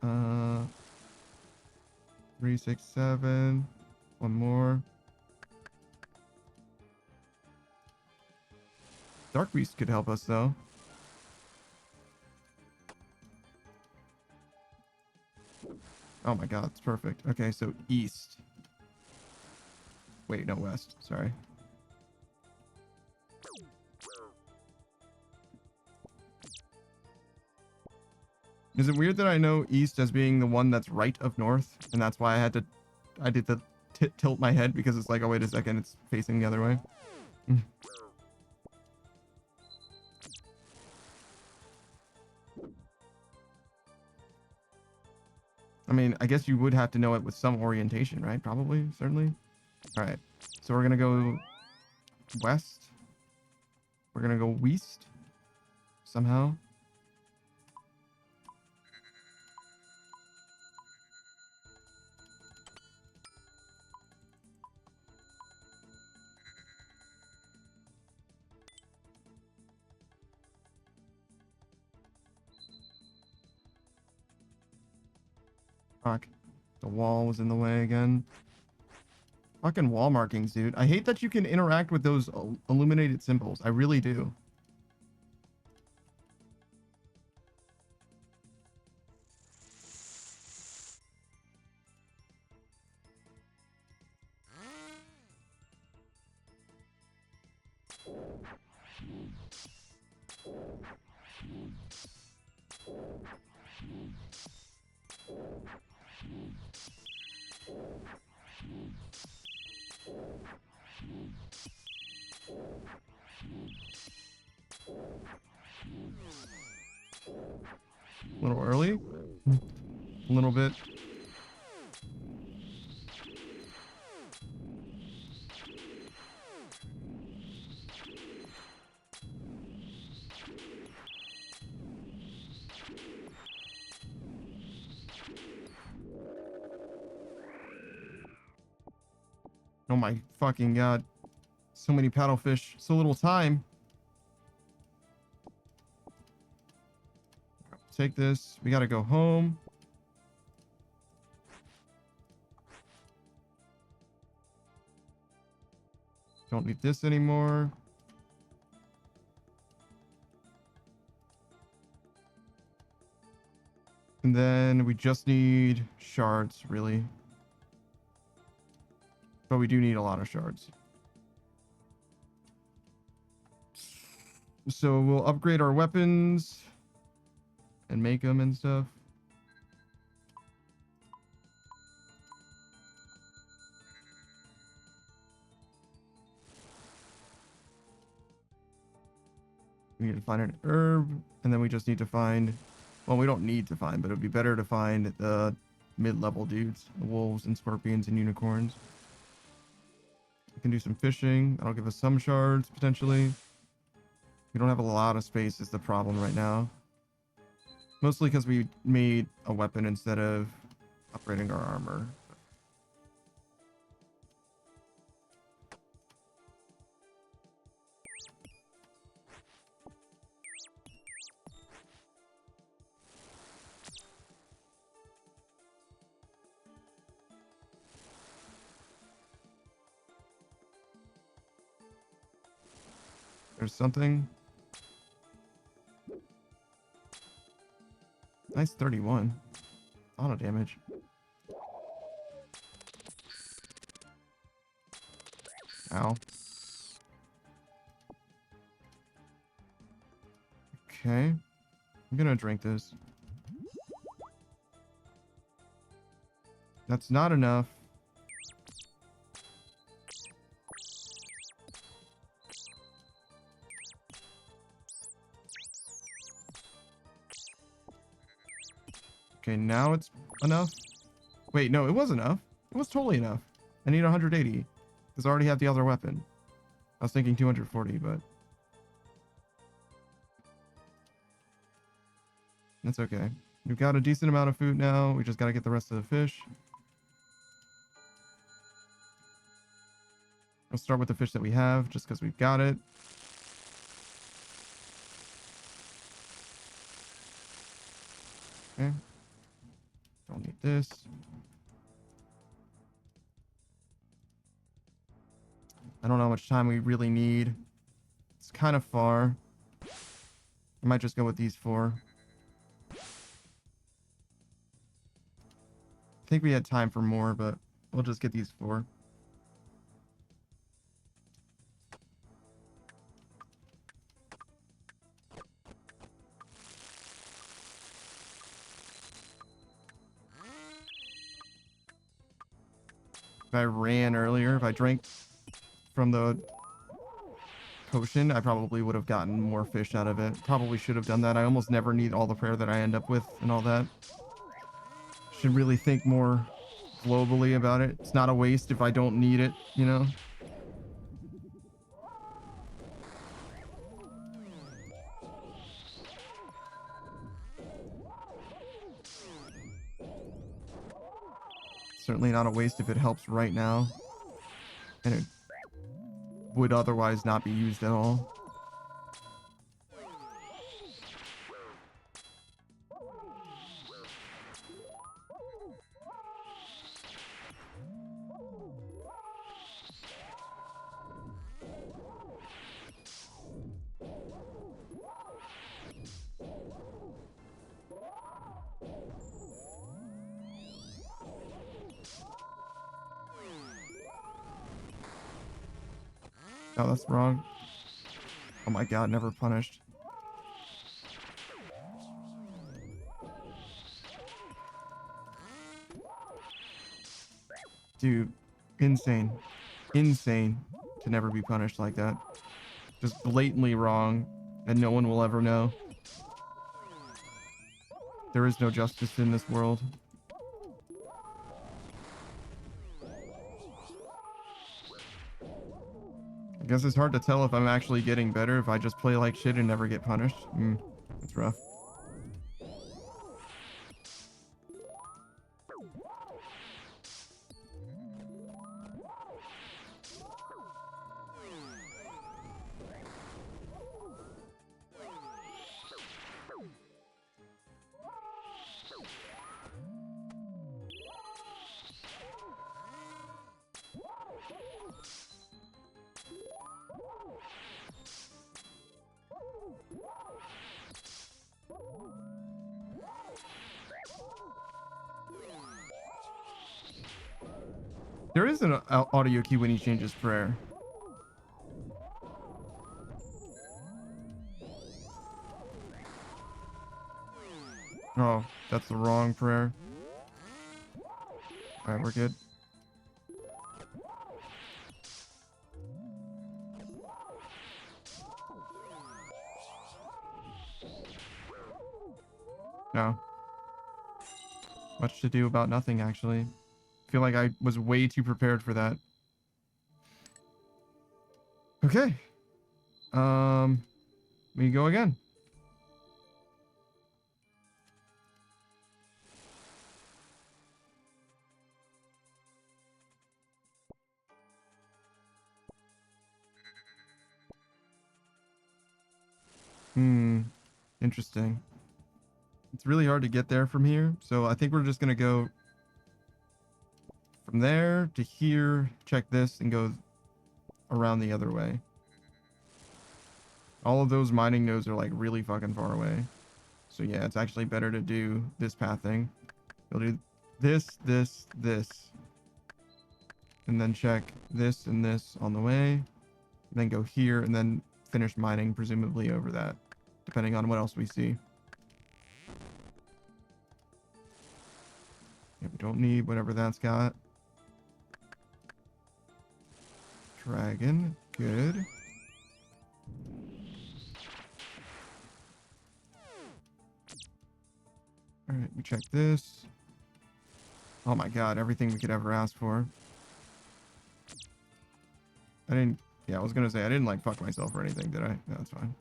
3, 6, 7. One more. Dark Beast could help us, though. Oh my god, it's perfect. Okay, so east. Wait, no, west. Sorry. Is it weird that I know east as being the one that's right of north? And that's why I did the tilt my head, because it's like, oh, wait a second, it's facing the other way. I mean, I guess you would have to know it with some orientation, right? Probably, certainly. All right. So we're going to go west. We're going to go west somehow. Fuck. The wall was in the way again. Fucking wall markings, dude. I hate that you can interact with those illuminated symbols. I really do. A little early. A little bit. Oh my fucking god. So many paddlefish. So little time. Take this. We gotta go home. Don't need this anymore. And then we just need shards, really. But we do need a lot of shards. So we'll upgrade our weapons and make them and stuff. We need to find an herb, and then we just need to find, well, we don't need to find, but it would be better to find the mid-level dudes, the wolves and scorpions and unicorns. We can do some fishing. That'll give us some shards, potentially. We don't have a lot of space is the problem right now. Mostly because we made a weapon instead of upgrading our armor. There's something. Nice 31. Auto damage. Ow. Okay. I'm gonna drink this. That's not enough. Okay, now it's enough. Wait, no, it was enough. It was totally enough. I need 180 because I already have the other weapon. I was thinking 240, but that's okay. We've got a decent amount of food now. We just got to get the rest of the fish. Let's start with the fish that we have just because we've got it. Okay. Don't need this. I don't know how much time we really need. It's kind of far. I might just go with these 4. I think we had time for more, but we'll just get these 4. If I ran earlier, if I drank from the potion, I probably would have gotten more fish out of it. Probably should have done that. I almost never need all the prayer that I end up with and all that. Should really think more globally about it. It's not a waste if I don't need it, you know? Certainly not a waste if it helps right now. And it would otherwise not be used at all. Oh, that's wrong. Oh my god, never punished. Dude, insane. Insane to never be punished like that. Just blatantly wrong, and no one will ever know. There is no justice in this world. I guess it's hard to tell if I'm actually getting better if I just play like shit and never get punished. That's rough. There is an audio key when he changes prayer. Oh, that's the wrong prayer. All right, we're good. No. Much to do about nothing, actually. I feel like I was way too prepared for that. Okay. We go again. Interesting. It's really hard to get there from here, so I think we're just gonna go from there to here, check this, and go around the other way. All of those mining nodes are like really fucking far away. So yeah, it's actually better to do this path thing. You'll do this, this. And then check this and this on the way. And then go here and then finish mining, presumably over that, depending on what else we see. Yeah, we don't need whatever that's got. Dragon, good. All right, we check this. Oh my god, everything we could ever ask for. Yeah, I was gonna say, I didn't like fuck myself or anything, did I? No, that's fine.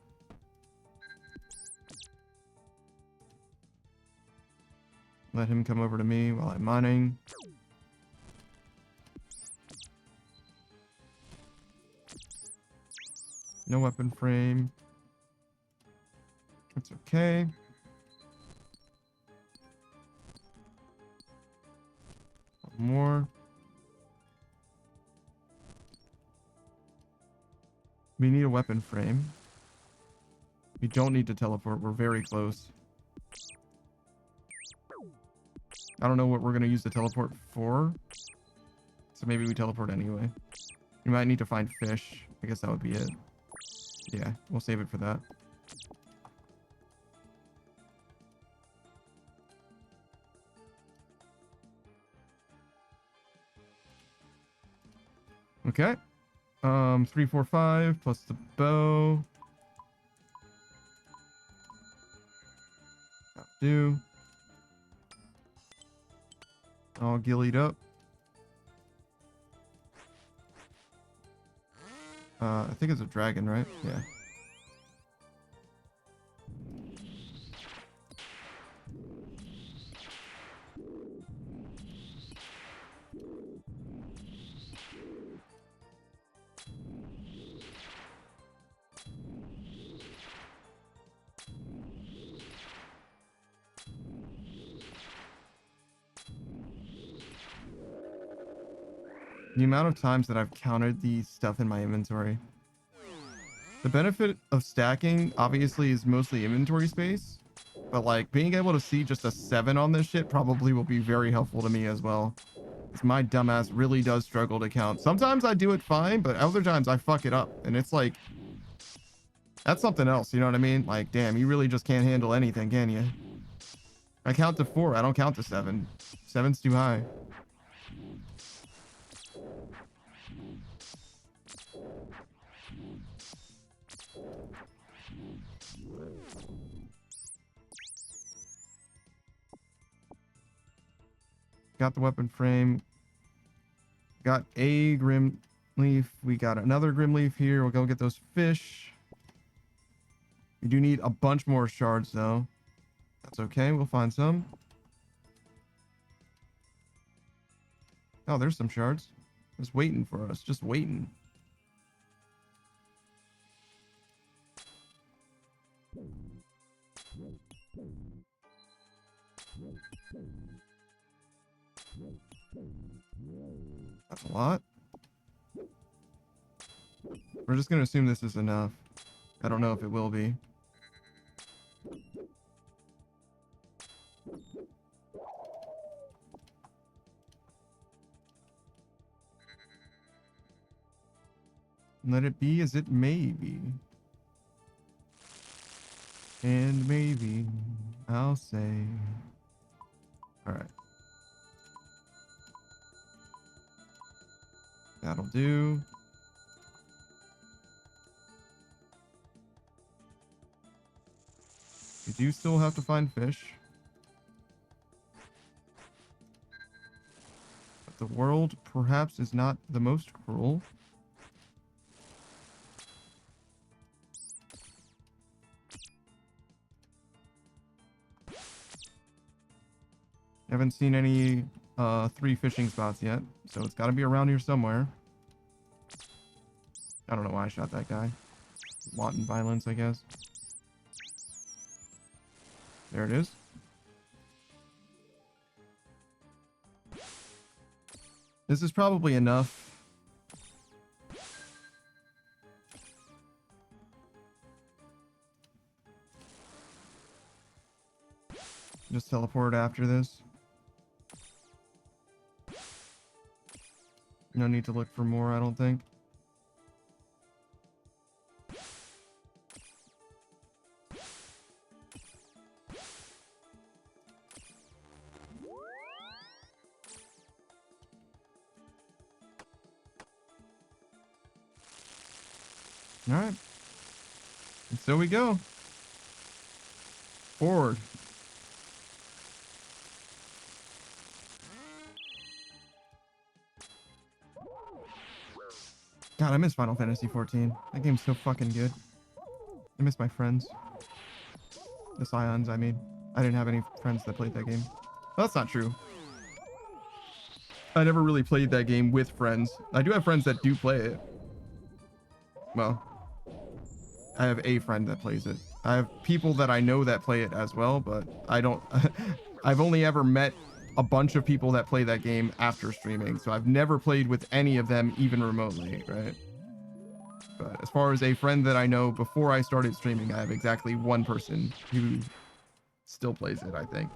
Let him come over to me while I'm mining. No weapon frame. That's okay. One more. We need a weapon frame. We don't need to teleport. We're very close. I don't know what we're going to use the teleport for. So maybe we teleport anyway. We might need to find fish. I guess that would be it. Yeah, we'll save it for that. Okay. 3, 4, 5 plus the bow. That'll do. All gillied up. I think it's a dragon, right? Yeah. The amount of times that I've counted the stuff in my inventory. The benefit of stacking, obviously, is mostly inventory space. But, like, being able to see just a 7 on this shit probably will be very helpful to me as well. Because my dumbass really does struggle to count. Sometimes I do it fine, but other times I fuck it up. And it's like, that's something else, you know what I mean? Like, damn, you really just can't handle anything, can you? I count to 4. I don't count to 7. 7's too high. Got the weapon frame. Got a grim leaf. We got another grim leaf here. We'll go get those fish. We do need a bunch more shards, though. That's okay. We'll find some. Oh, there's some shards. Just waiting for us. Just waiting. That's a lot. We're just going to assume this is enough. I don't know if it will be. Let it be as it may be. And maybe I'll say. Alright. That'll do. We do still have to find fish. But the world perhaps is not the most cruel. Haven't seen any 3 fishing spots yet, so it's got to be around here somewhere. I don't know why I shot that guy. Wanton violence, I guess. There it is. This is probably enough. Just teleport after this. No need to look for more, I don't think. All right. And so we go. Forward. God, I miss Final Fantasy 14. That game's so fucking good. I miss my friends. The Scions, I mean. I didn't have any friends that played that game. Well, that's not true. I never really played that game with friends. I do have friends that do play it. Well, I have a friend that plays it. I have people that I know that play it as well, but I don't... I've only ever met a bunch of people that play that game after streaming, so I've never played with any of them even remotely, right? But as far as a friend that I know before I started streaming, I have exactly one person who still plays it, I think.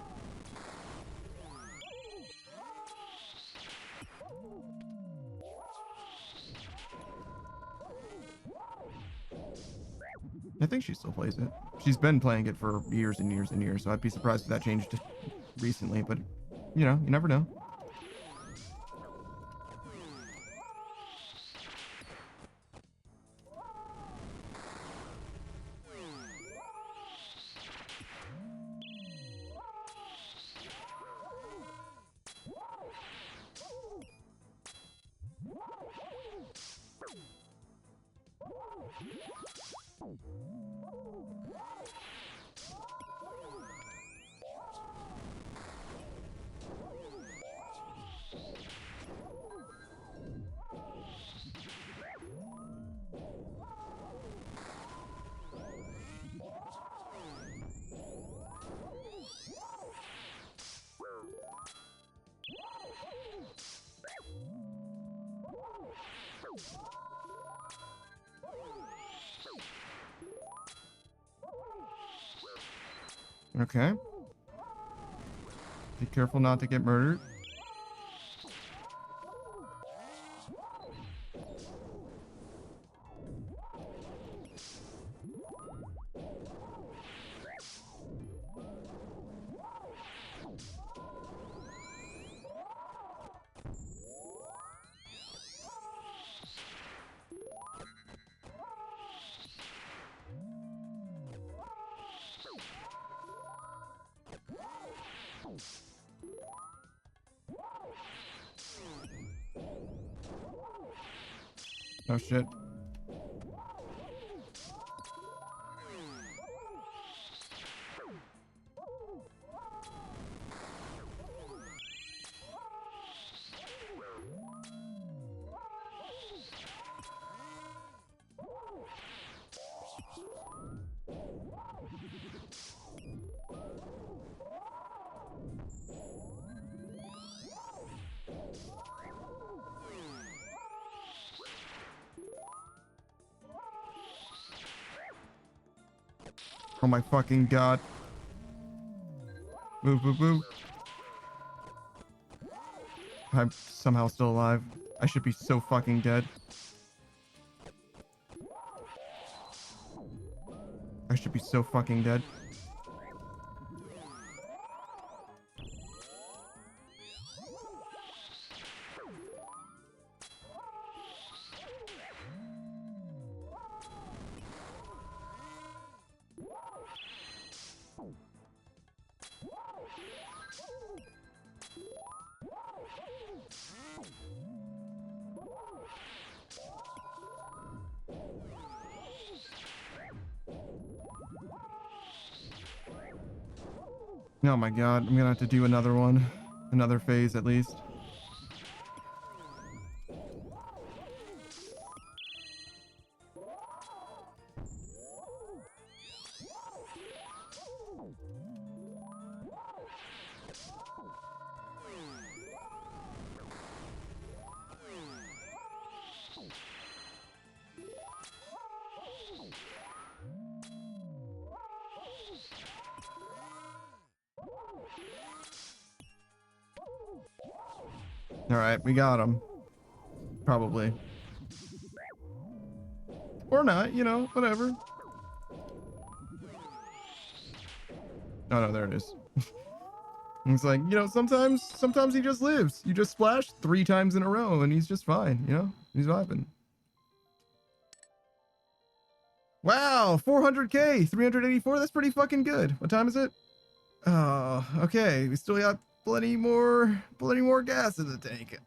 I think she still plays it. She's been playing it for years and years and years, so I'd be surprised if that changed recently, but you know, you never know. Okay. Be careful not to get murdered. Oh shit. Oh my fucking god. Move, move, move. I'm somehow still alive. I should be so fucking dead. I should be so fucking dead. Oh my god, I'm gonna have to do another one. Another phase at least. Alright, we got him. Probably. Or not, you know, whatever. Oh no, there it is. It's like, you know, sometimes he just lives. You just splash 3 times in a row and he's just fine, you know? He's vibing. Wow, 400k, 384, that's pretty fucking good. What time is it? Oh, okay, we still got plenty more gas in the tank.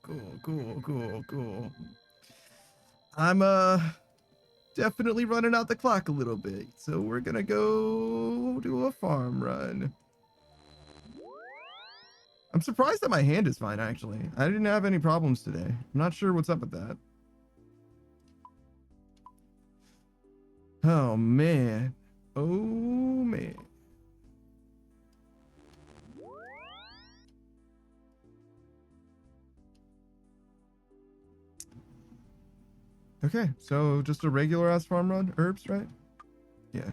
Cool. I'm definitely running out the clock a little bit, so we're gonna go do a farm run. I'm surprised that my hand is fine, actually. I didn't have any problems today. I'm not sure what's up with that. Oh man. Oh man. Okay, so just a regular ass farm run, herbs, right? Yeah.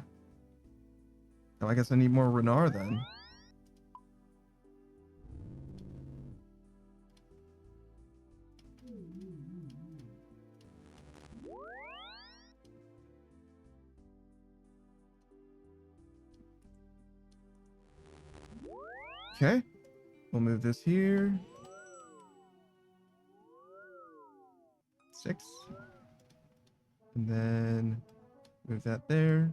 Oh, I guess I need more Renar then. Okay, we'll move this here. 6. And then move that there.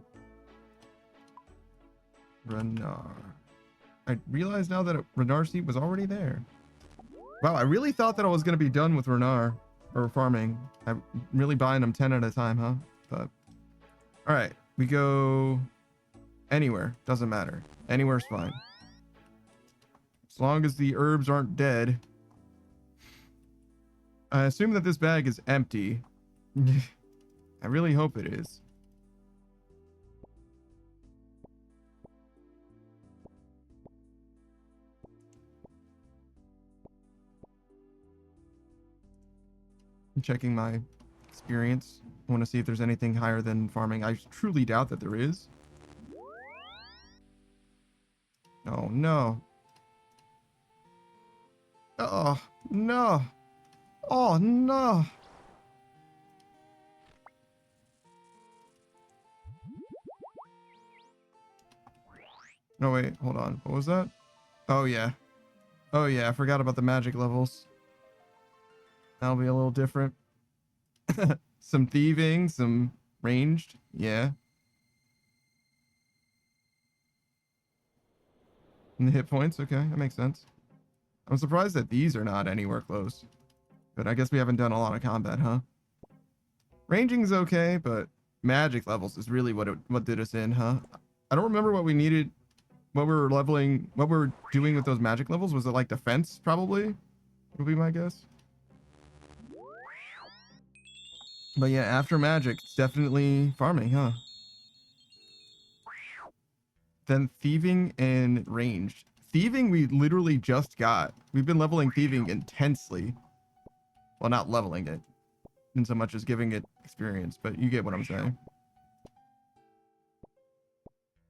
Renar. I realize now that a Renar seat was already there. Wow, I really thought that I was going to be done with Renar or farming. I'm really buying them 10 at a time, huh? But all right, we go anywhere. Doesn't matter. Anywhere's fine. As long as the herbs aren't dead. I assume that this bag is empty. I really hope it is. I'm checking my experience. I want to see if there's anything higher than farming. I truly doubt that there is. Oh, no. Oh, no. Oh, no. No, wait, hold on. What was that? Oh, yeah. Oh, yeah, I forgot about the magic levels. That'll be a little different. Some thieving, some ranged. Yeah. And the hit points. Okay, that makes sense. I'm surprised that these are not anywhere close. But I guess we haven't done a lot of combat, huh? Ranging's okay, but magic levels is really what did us in, huh? I don't remember what we needed, what we were leveling, what we were doing with those magic levels. Was it like defense, probably? Would be my guess. But yeah, after magic, it's definitely farming, huh? Then thieving and ranged. Thieving we literally just got. We've been leveling thieving intensely. Well, not leveling it in so much as giving it experience, but you get what I'm saying.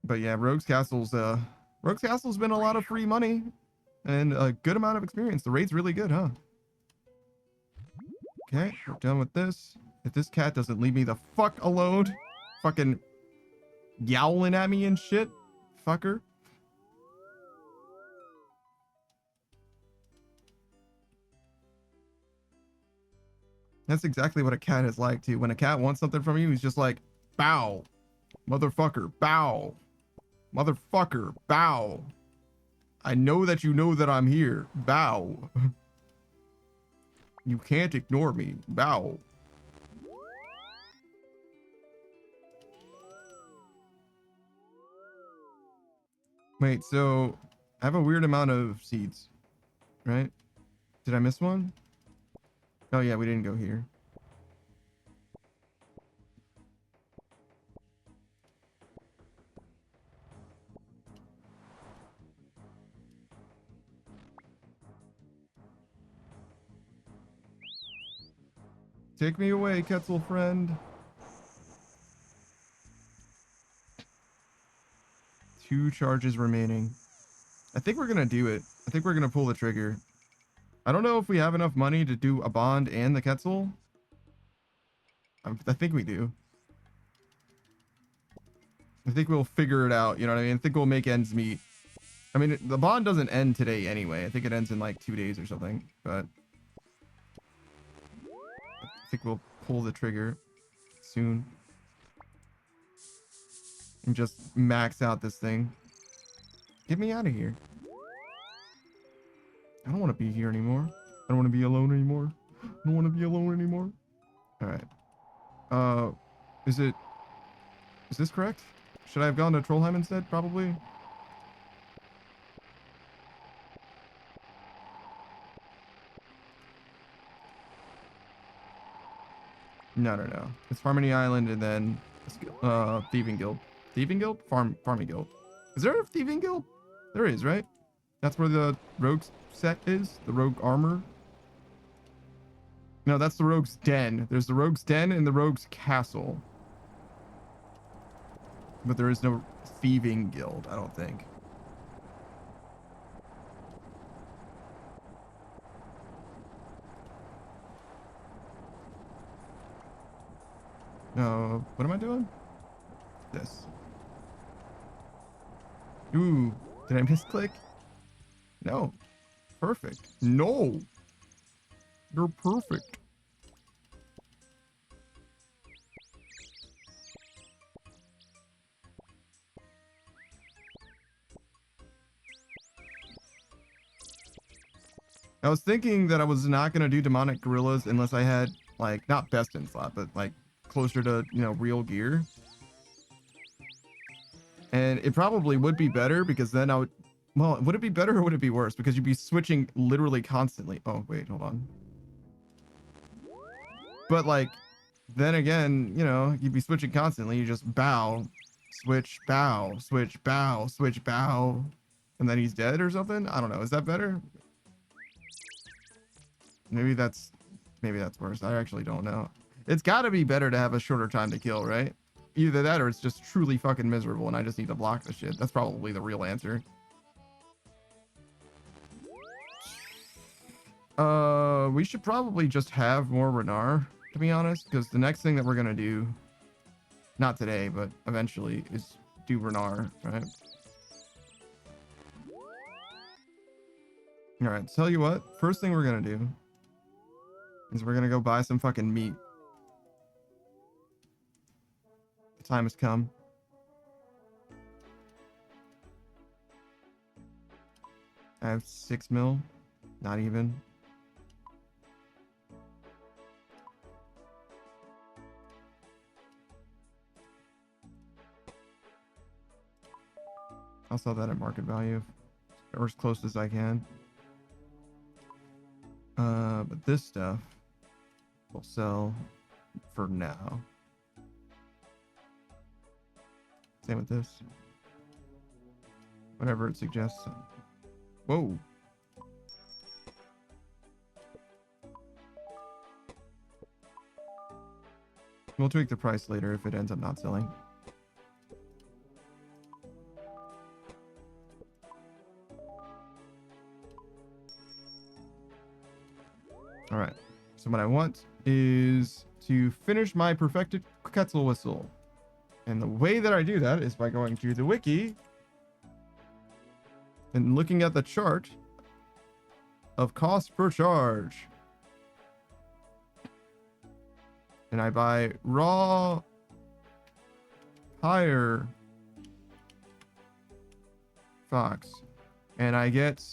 But yeah, Rogue's Castle's been a lot of free money and a good amount of experience. The raid's really good, huh? Okay, we're done with this. If this cat doesn't leave me the fuck alone, fucking yowling at me and shit, fucker. That's exactly what a cat is like too. When a cat wants something from you, he's just like, bow, motherfucker, bow, motherfucker, bow. I know that you know that I'm here. Bow. You can't ignore me. Bow. Wait, so I have a weird amount of seeds, right? Did I miss one? Oh yeah, we didn't go here. Take me away, Quetzal friend. 2 charges remaining. I think we're gonna do it. I think we're gonna pull the trigger. I don't know if we have enough money to do a bond and the Quetzal. I think we do. I think we'll figure it out. You know what I mean? I think we'll make ends meet. I mean, the bond doesn't end today anyway. I think it ends in like 2 days or something. But I think we'll pull the trigger soon. And just max out this thing. Get me out of here. I don't want to be here anymore. I don't want to be alone anymore. I don't want to be alone anymore. All right. Is this correct? Should I have gone to Trollheim instead? Probably. No. It's Harmony Island and then Thieving Guild. Thieving Guild? Farming Guild. Is there a Thieving Guild? There is, right? That's where the rogue set is? The rogue armor? No, that's the rogue's den. There's the rogue's den and the rogue's castle. But there is no Thieving Guild, I don't think. No, what am I doing? This. Ooh, did I misclick? No. Perfect. No. You're perfect. I was thinking that I was not going to do demonic gorillas unless I had, like, not best in slot, but, like, closer to, you know, real gear. And it probably would be better because then I would... Well, would it be better or would it be worse? Because you'd be switching literally constantly. Oh, wait, hold on. But, like, then again, you know, you'd be switching constantly. You just bow, switch, bow, switch, bow, switch, bow. And then he's dead or something? I don't know. Is that better? Maybe that's worse. I actually don't know. It's got to be better to have a shorter time to kill, right? Either that or it's just truly fucking miserable and I just need to block the shit. That's probably the real answer. We should probably just have more Renar, to be honest, because the next thing that we're gonna do, not today, but eventually, is do Renar, right? All right, tell you what, first thing we're gonna do is we're gonna go buy some fucking meat. The time has come. I have 6 mil, not even. I'll sell that at market value or as close as I can. But this stuff will sell for now. Same with this. Whatever it suggests. Whoa. We'll tweak the price later if it ends up not selling. All right. So what I want is to finish my perfected Quetzal whistle. And the way that I do that is by going to the wiki and looking at the chart of cost per charge. And I buy raw higher fox. And I get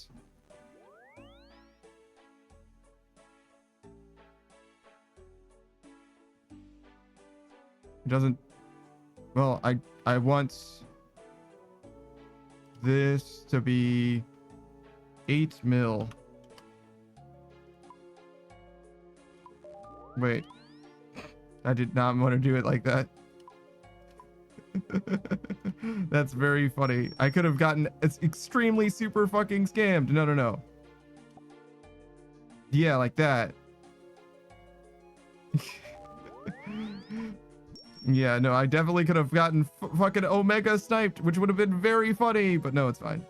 it doesn't, well, I want this to be 8 mil. Wait, I did not want to do it like that. That's very funny. I could have gotten, it's extremely super fucking scammed. No, no, no. Yeah, like that. Yeah, no, I definitely could have gotten fucking Omega sniped, which would have been very funny, but no, it's fine.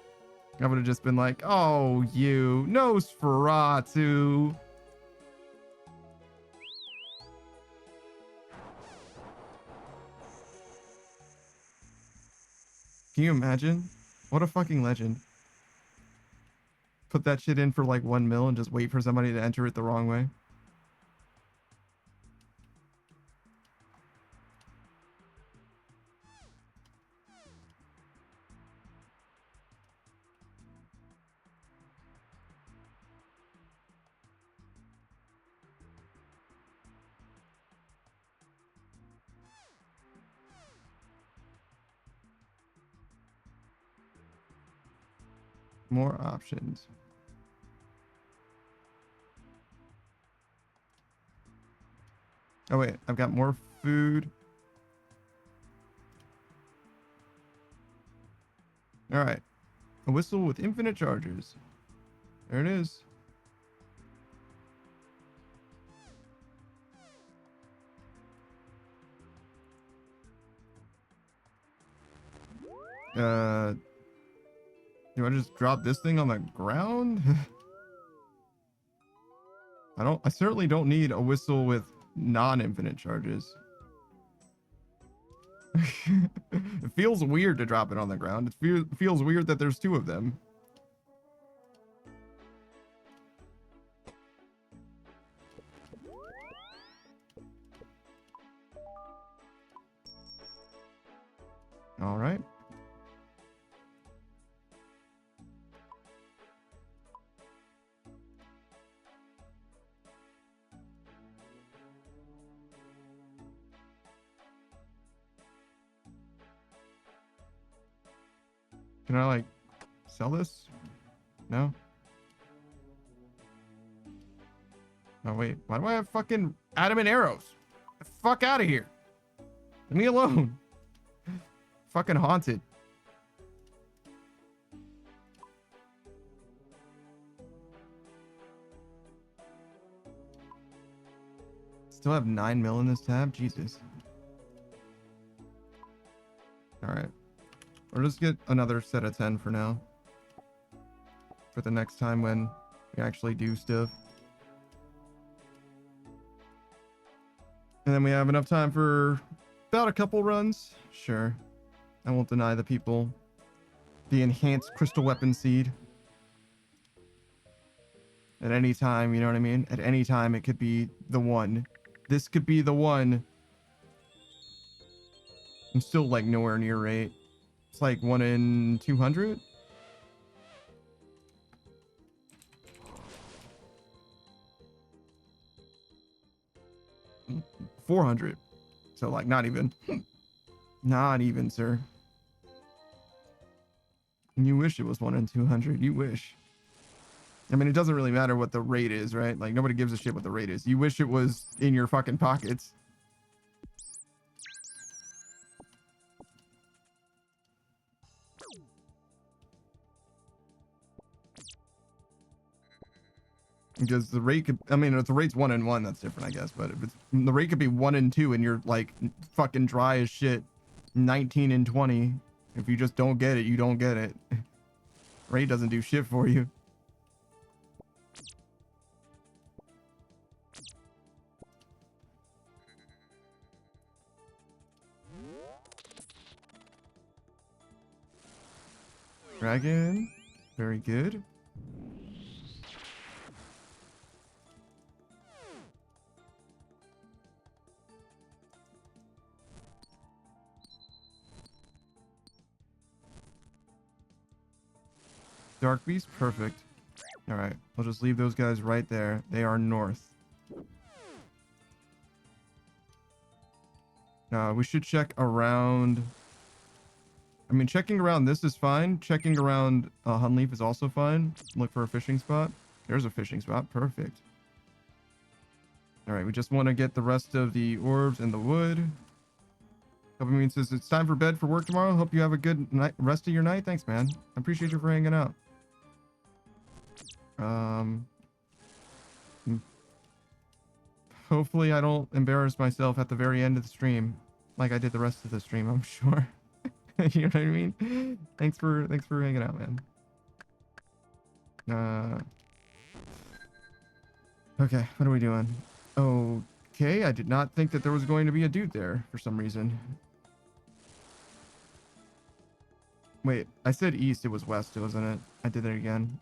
I would have just been like, oh, you Nosferatu. Can you imagine? What a fucking legend. Put that shit in for like 1 mil and just wait for somebody to enter it the wrong way. More options. Oh wait, I've got more food. All right, a whistle with infinite charges. There it is. Do I just drop this thing on the ground? I certainly don't need a whistle with non-infinite charges. It feels weird to drop it on the ground. It feels weird that there's 2 of them. All right. Can I like sell this? No? Oh wait, why do I have fucking adamant arrows? Get the fuck out of here. Leave me alone. Fucking haunted. Still have 9 mil in this tab? Jesus. Alright. Or just get another set of 10 for now. For the next time when we actually do stuff. And then we have enough time for about a couple runs. Sure. I won't deny the people the enhanced crystal weapon seed. At any time, you know what I mean? At any time, it could be the one. This could be the one. I'm still like nowhere near rate. It's like 1 in 200. $400. So like not even. Not even, sir. You wish it was 1 in 200. You wish. I mean, it doesn't really matter what the rate is, right? Like nobody gives a shit what the rate is. You wish it was in your fucking pockets. Because the rate could, I mean, if the rate's 1 in 1, that's different, I guess. But if it's, the rate could be 1 in 2 and you're like fucking dry as shit, 19 in 20. If you just don't get it, you don't get it. Rate doesn't do shit for you. Dragon. Very good. Dark beast, perfect. All right, we'll just leave those guys right there. They are north. We should check around. I mean, checking around this is fine. Checking around Hunleaf is also fine. Look for a fishing spot. There's a fishing spot. Perfect. All right, we just want to get the rest of the orbs and the wood. Dopamine says it's time for bed for work tomorrow. Hope you have a good night, rest of your night. Thanks, man. I appreciate you for hanging out. Hopefully I don't embarrass myself at the very end of the stream like I did the rest of the stream, I'm sure. You know what I mean? Thanks for hanging out, man. Okay, what are we doing? Okay, I did not think that there was going to be a dude there for some reason. Wait, I said east, it was west, wasn't it? I did it again.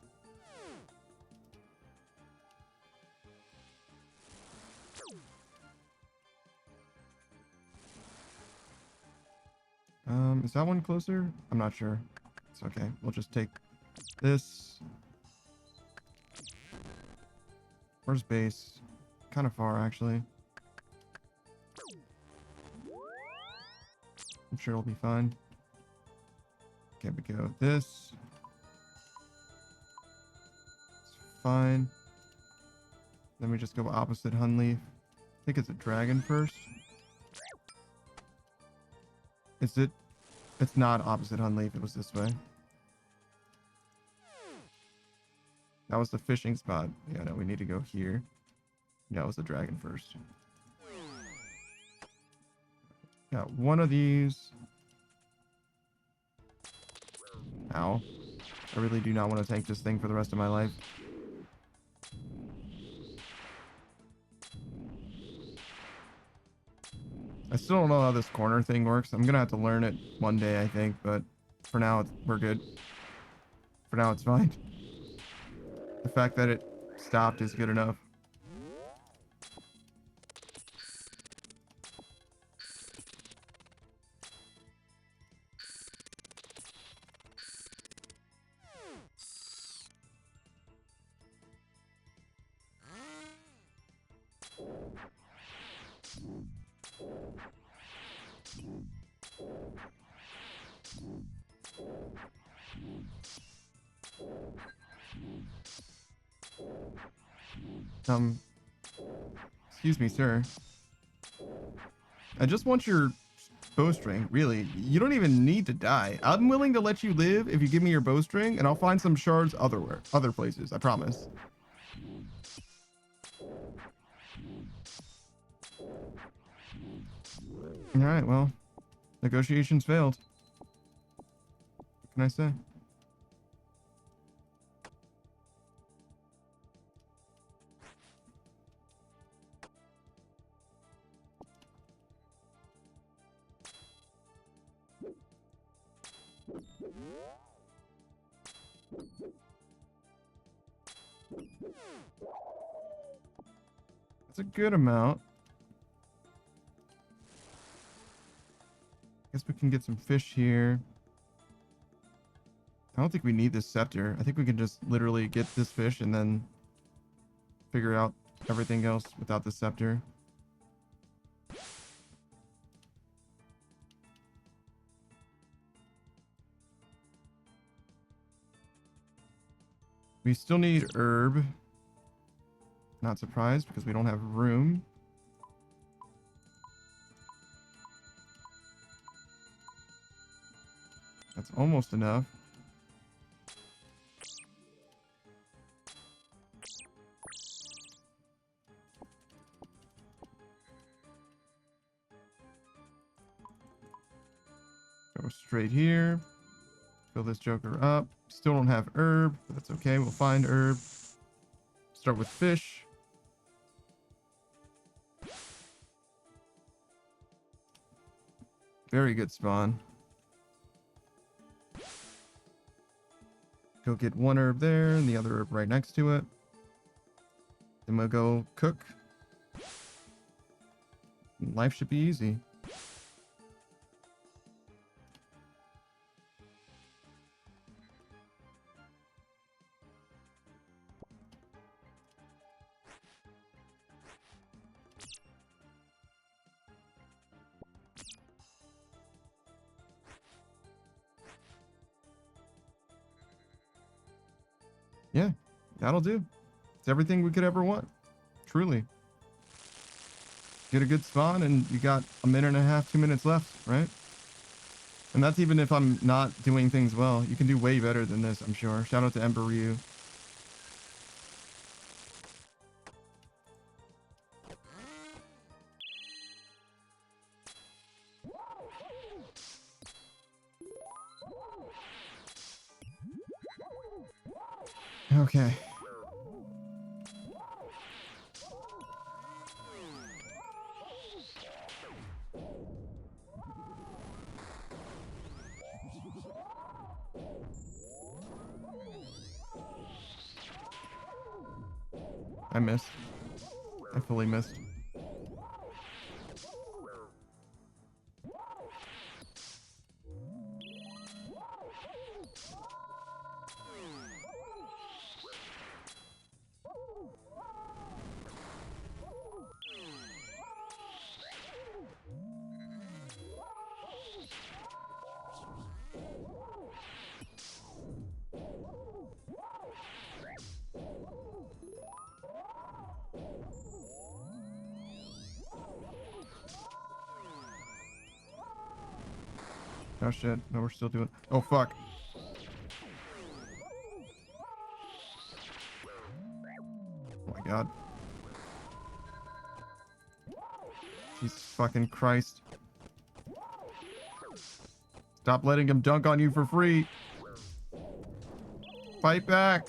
Is that one closer? I'm not sure. It's okay. We'll just take this. Where's base? Kind of far, actually. I'm sure it'll be fine. Okay, we go with this. It's fine. Then we just go opposite Hunleaf. I think it's a dragon first. Is it? It's not opposite Hunleaf. It was this way. That was the fishing spot. Yeah, no, we need to go here. Yeah, it was the dragon first. Got one of these. Ow. I really do not want to tank this thing for the rest of my life. I still don't know how this corner thing works. I'm gonna have to learn it one day, I think, but for now, we're good. For now, it's fine. The fact that it stopped is good enough. Excuse me, sir. I just want your bowstring, really. You don't even need to die. I'm willing to let you live if you give me your bowstring, and I'll find some shards other places, I promise. Alright, well, negotiations failed. What can I say? That's a good amount. Guess we can get some fish here. I don't think we need this scepter. I think we can just literally get this fish and then figure out everything else without the scepter. We still need herb. Not surprised because we don't have room. That's almost enough. Go straight here. Fill this joker up. Still don't have herb, but that's okay. We'll find herb. Start with fish. Very good spawn. Go get one herb there and the other herb right next to it. Then we'll go cook. Life should be easy. Yeah, that'll do. It's everything we could ever want. Truly. Get a good spawn and you got a minute and a half, 2 minutes left, right? And that's even if I'm not doing things well. You can do way better than this, I'm sure. Shout out to Ember Ryu. Okay. I missed. I fully missed. Oh shit. No, we're still doing. Oh fuck. Oh my god. Jesus fucking Christ. Stop letting him dunk on you for free. Fight back.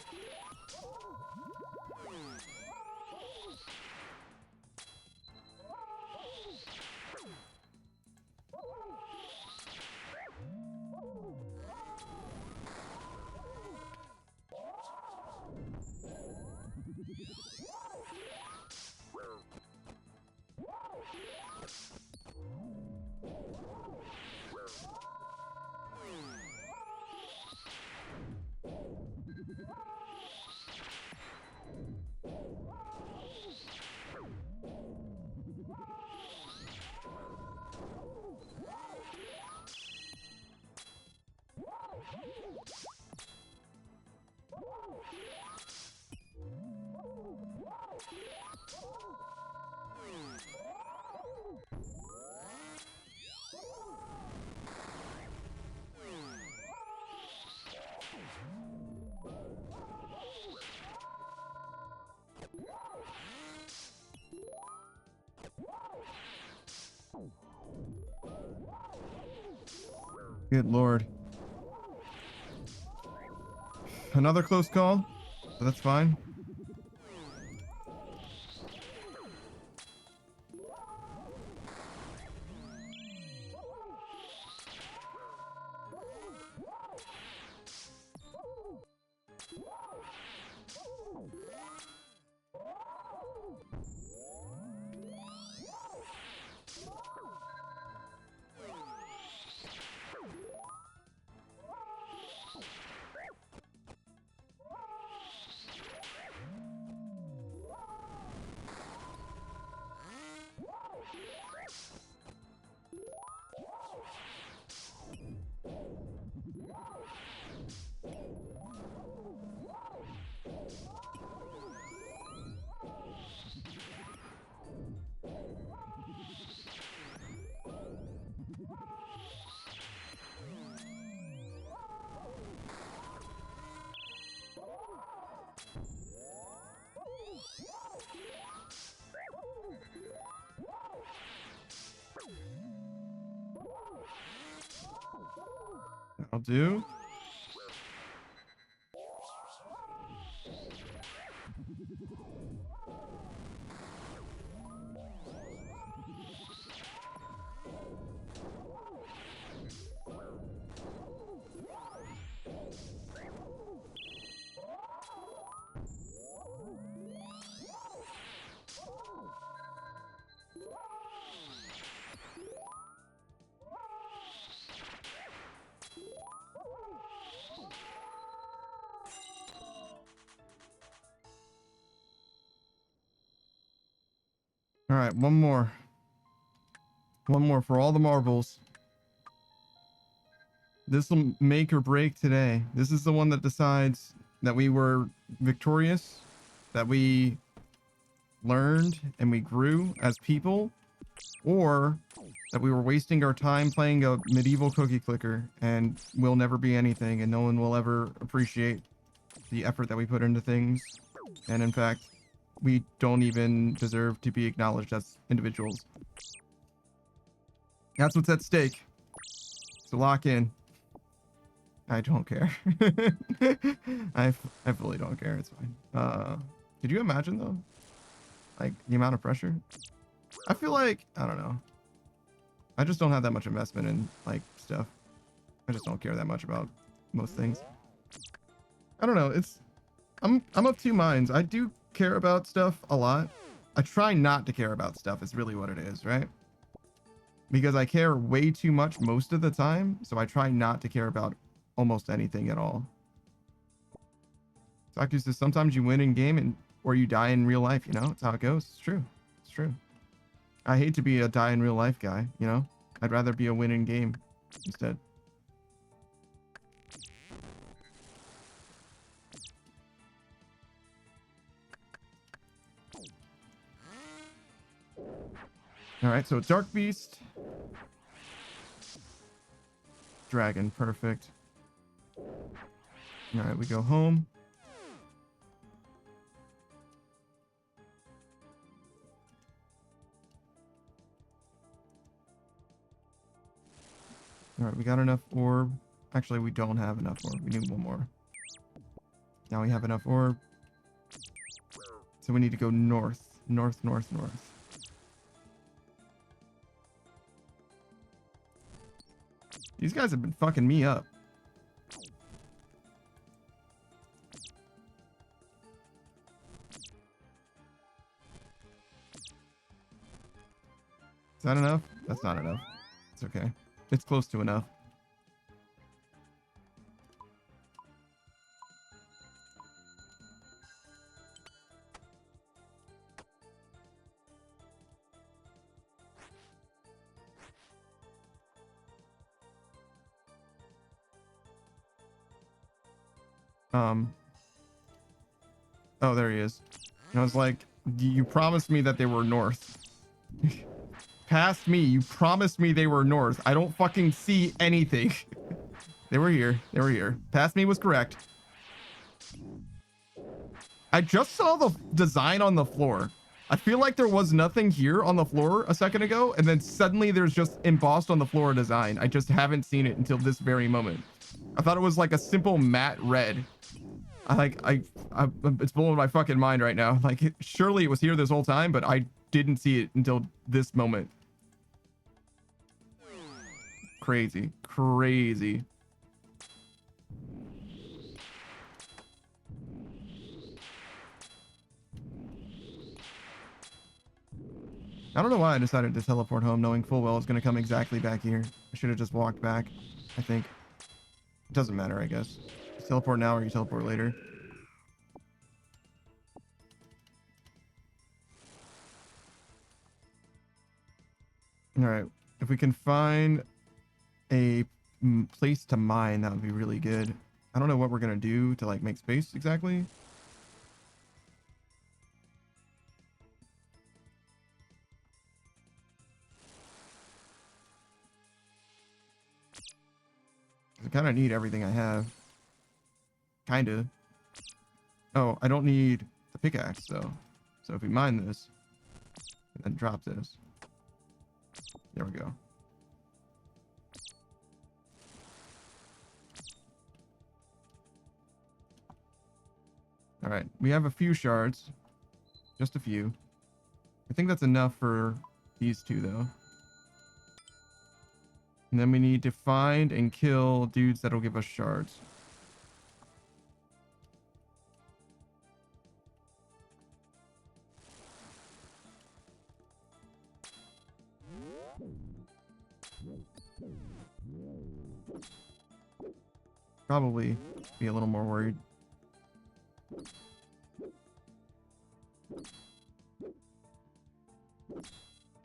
Good lord. Another close call, but that's fine. I'll do. All right, one more. One more for all the marbles. This will make or break today. This is the one that decides that we were victorious, that we learned and we grew as people, or that we were wasting our time playing a medieval cookie clicker and we'll never be anything and no one will ever appreciate the effort that we put into things. And in fact, we don't even deserve to be acknowledged as individuals. That's what's at stake. So lock in. I don't care. I fully don't care. It's fine. Could you imagine though? Like the amount of pressure? I feel like, I don't know. I just don't have that much investment in like stuff. I just don't care that much about most things. I don't know. I'm of two minds. I do care about stuff a lot. I try not to care about stuff is really what it is, right? Because I care way too much most of the time. So I try not to care about almost anything at all. Doctor says sometimes you win in game and or you die in real life, you know? That's how it goes. It's true. It's true. I hate to be a die in real life guy, you know? I'd rather be a win in game instead. All right, so Dark Beast. Dragon, perfect. All right, we go home. All right, we got enough orb. Actually, we don't have enough orb. We need one more. Now we have enough orb. So we need to go north. North, north, north. These guys have been fucking me up. Is that enough? That's not enough. It's okay. It's close to enough. Oh, there he is. And I was like, you promised me that they were north. Past me, you promised me they were north. I don't fucking see anything. They were here. They were here. Past me was correct. I just saw the design on the floor. I feel like there was nothing here on the floor a second ago, and then suddenly there's just embossed on the floor a design. I just haven't seen it until this very moment. I thought it was like a simple matte red. It's blowing my fucking mind right now. Like, surely it was here this whole time, but I didn't see it until this moment. Crazy, crazy. I don't know why I decided to teleport home knowing full well it's going to come exactly back here. I should have just walked back, I think. It doesn't matter, I guess. You teleport now or you teleport later. All right. If we can find a place to mine, that would be really good. I don't know what we're going to do to like make space exactly. I kind of need everything I have. Kind of. Oh, I don't need the pickaxe though. So if we mine this and then drop this. There we go. All right, we have a few shards. Just a few. I think that's enough for these two though. And then we need to find and kill dudes that'll give us shards. Probably be a little more worried.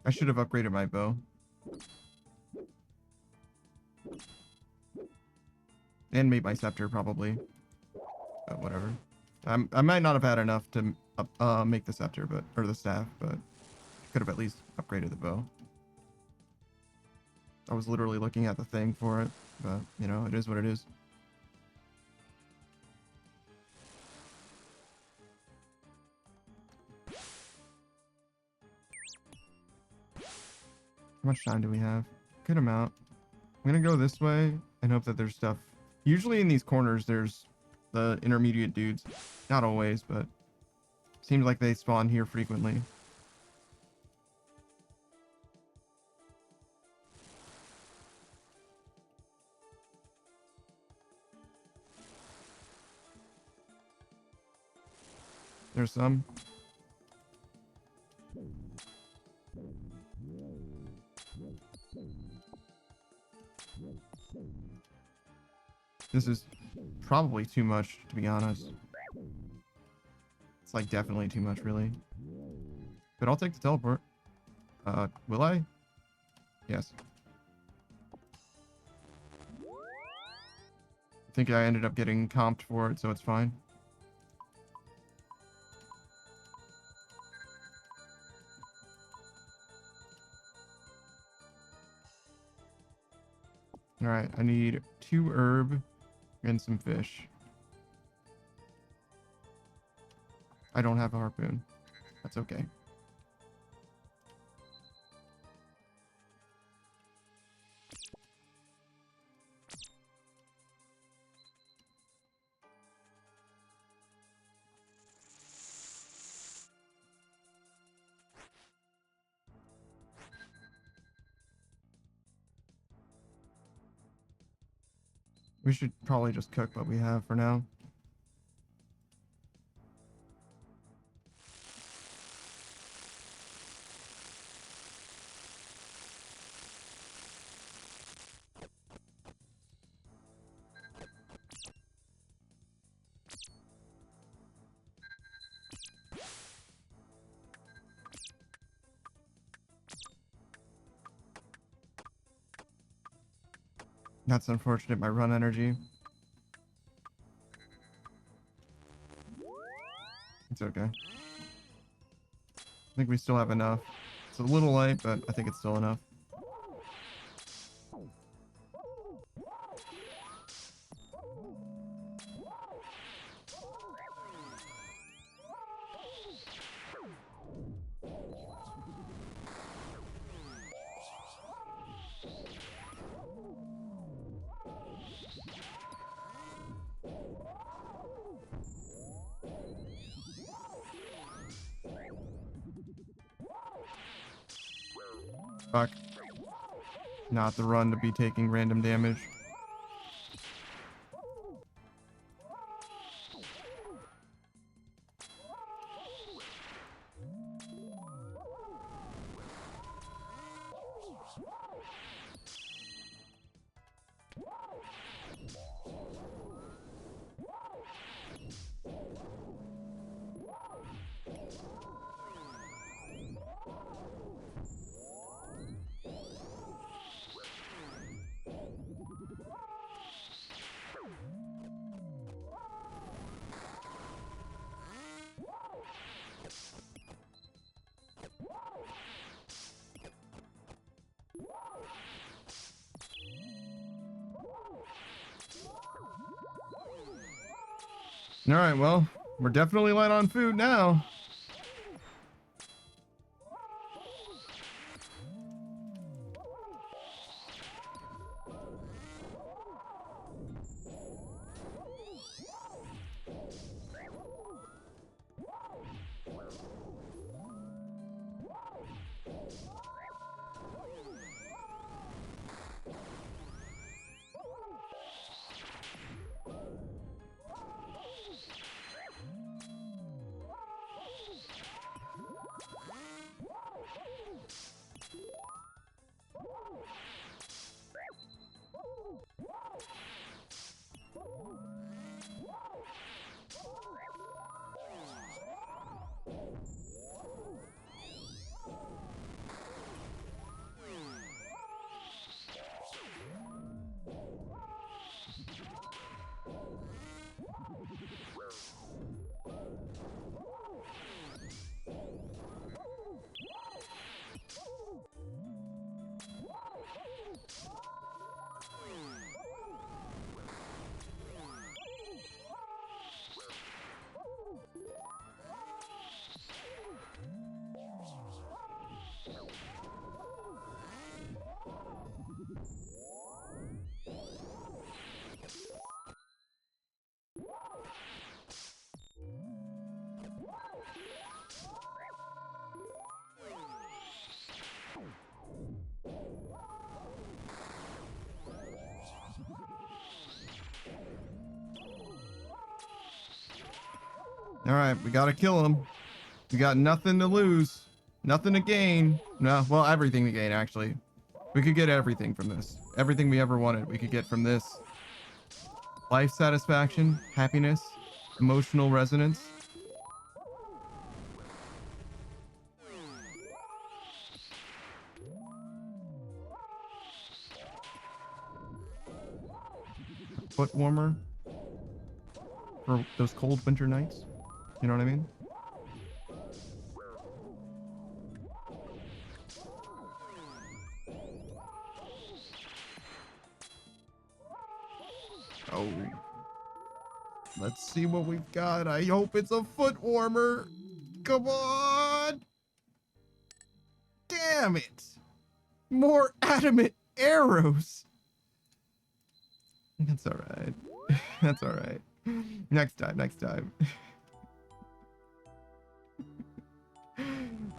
I should have upgraded my bow. And made my scepter, probably. But whatever. I might not have had enough to make the scepter, but or the staff, but could have at least upgraded the bow. I was literally looking at the thing for it, but you know, it is what it is. How much time do we have? Good amount. I'm gonna go this way and hope that there's stuff. Usually in these corners, there's the intermediate dudes. Not always, but seems like they spawn here frequently. There's some. This is probably too much, to be honest. It's like definitely too much, really. But I'll take the teleport. Will I? Yes. I think I ended up getting comped for it, so it's fine. Alright, I need 2 herb and some fish. I don't have a harpoon. That's okay. We should probably just cook what we have for now. That's unfortunate, my run energy. It's okay. I think we still have enough. It's a little light, but I think it's still enough. Fuck. Not the run to be taking random damage. All right, well, we're definitely light on food now. All right, we gotta kill him. We got nothing to lose, nothing to gain. No, well, everything to gain, actually. We could get everything from this. Everything we ever wanted, we could get from this. Life satisfaction, happiness, emotional resonance. Foot warmer for those cold winter nights. You know what I mean? Oh. Let's see what we've got. I hope it's a foot warmer. Come on. Damn it. More adamant arrows. That's all right. That's all right. Next time, next time.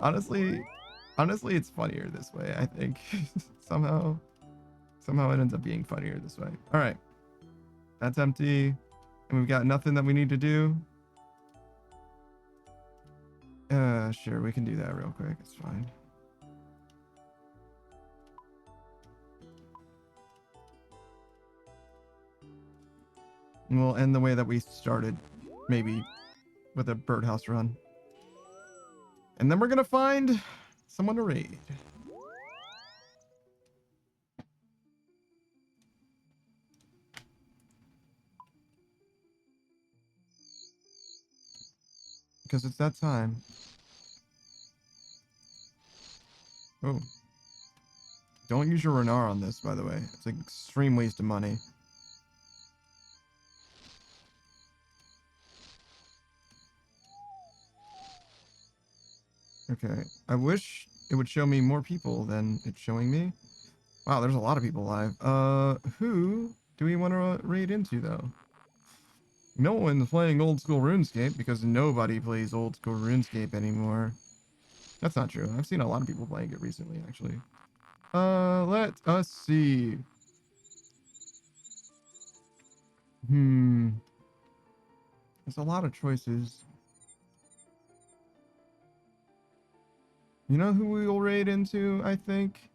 Honestly, it's funnier this way, I think. somehow it ends up being funnier this way. All right. That's empty. And we've got nothing that we need to do. Sure, we can do that real quick. It's fine. And we'll end the way that we started, maybe with a birdhouse run. And then we're gonna find someone to raid. Because it's that time. Oh. Don't use your Renar on this, by the way. It's an extreme waste of money. Okay. I wish it would show me more people than it's showing me. Wow, there's a lot of people live. Who do we want to raid into, though? No one's playing old school RuneScape because nobody plays old school RuneScape anymore. That's not true. I've seen a lot of people playing it recently, actually. Let us see. There's a lot of choices. You know who we will raid into, I think?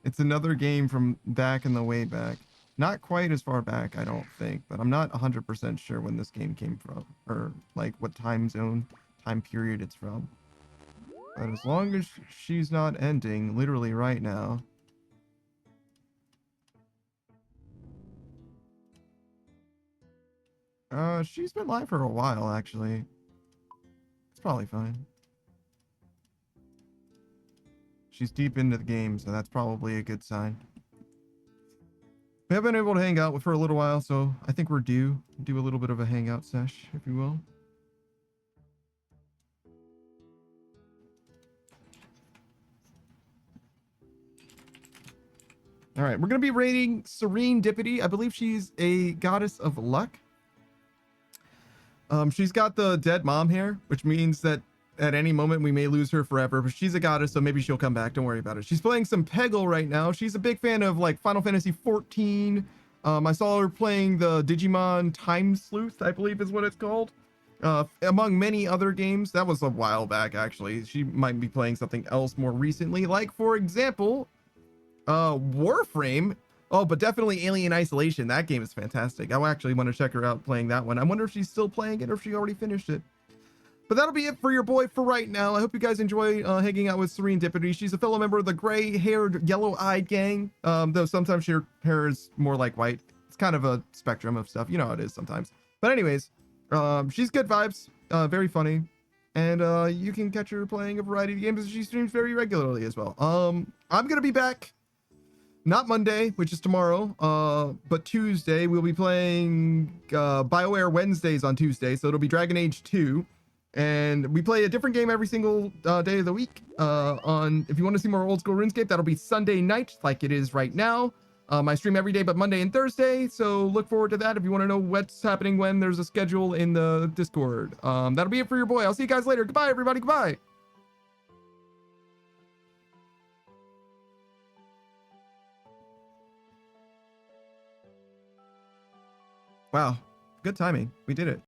It's another game from back in the way back. Not quite as far back, I don't think, but I'm not 100% sure when this game came from, or like what time zone, time period it's from. But as long as she's not ending literally right now. She's been live for a while, actually. It's probably fine. She's deep into the game, so that's probably a good sign. We have been able to hang out with her a little while, so I think we're due a little bit of a hangout sesh, if you will. All right, we're going to be raiding Serendipity. I believe she's a goddess of luck. She's got the dead mom hair, which means that at any moment we may lose her forever, but she's a goddess, so maybe she'll come back. Don't worry about it. She's playing some Peggle right now. She's a big fan of like Final Fantasy 14. I saw her playing the Digimon Time Sleuth, I believe is what it's called. Among many other games. That was a while back, actually. She might be playing something else more recently, like for example, Warframe. Oh, but definitely Alien Isolation. That game is fantastic. I actually want to check her out playing that one. I wonder if she's still playing it or if she already finished it. But that'll be it for your boy for right now. I hope you guys enjoy hanging out with Serendipity. She's a fellow member of the gray-haired, yellow-eyed gang, though sometimes her hair is more like white. It's kind of a spectrum of stuff. You know how it is sometimes. But anyways, she's good vibes, very funny, and you can catch her playing a variety of games. She streams very regularly as well. I'm going to be back. Not Monday, which is tomorrow, but Tuesday. We'll be playing BioWare Wednesdays on Tuesday, so it'll be Dragon Age 2. And we play a different game every single day of the week. If you want to see more old school RuneScape, that'll be Sunday night, like it is right now. I stream every day but Monday and Thursday, so look forward to that if you want to know what's happening when. There's a schedule in the Discord. That'll be it for your boy. I'll see you guys later. Goodbye, everybody. Goodbye. Wow. Good timing. We did it.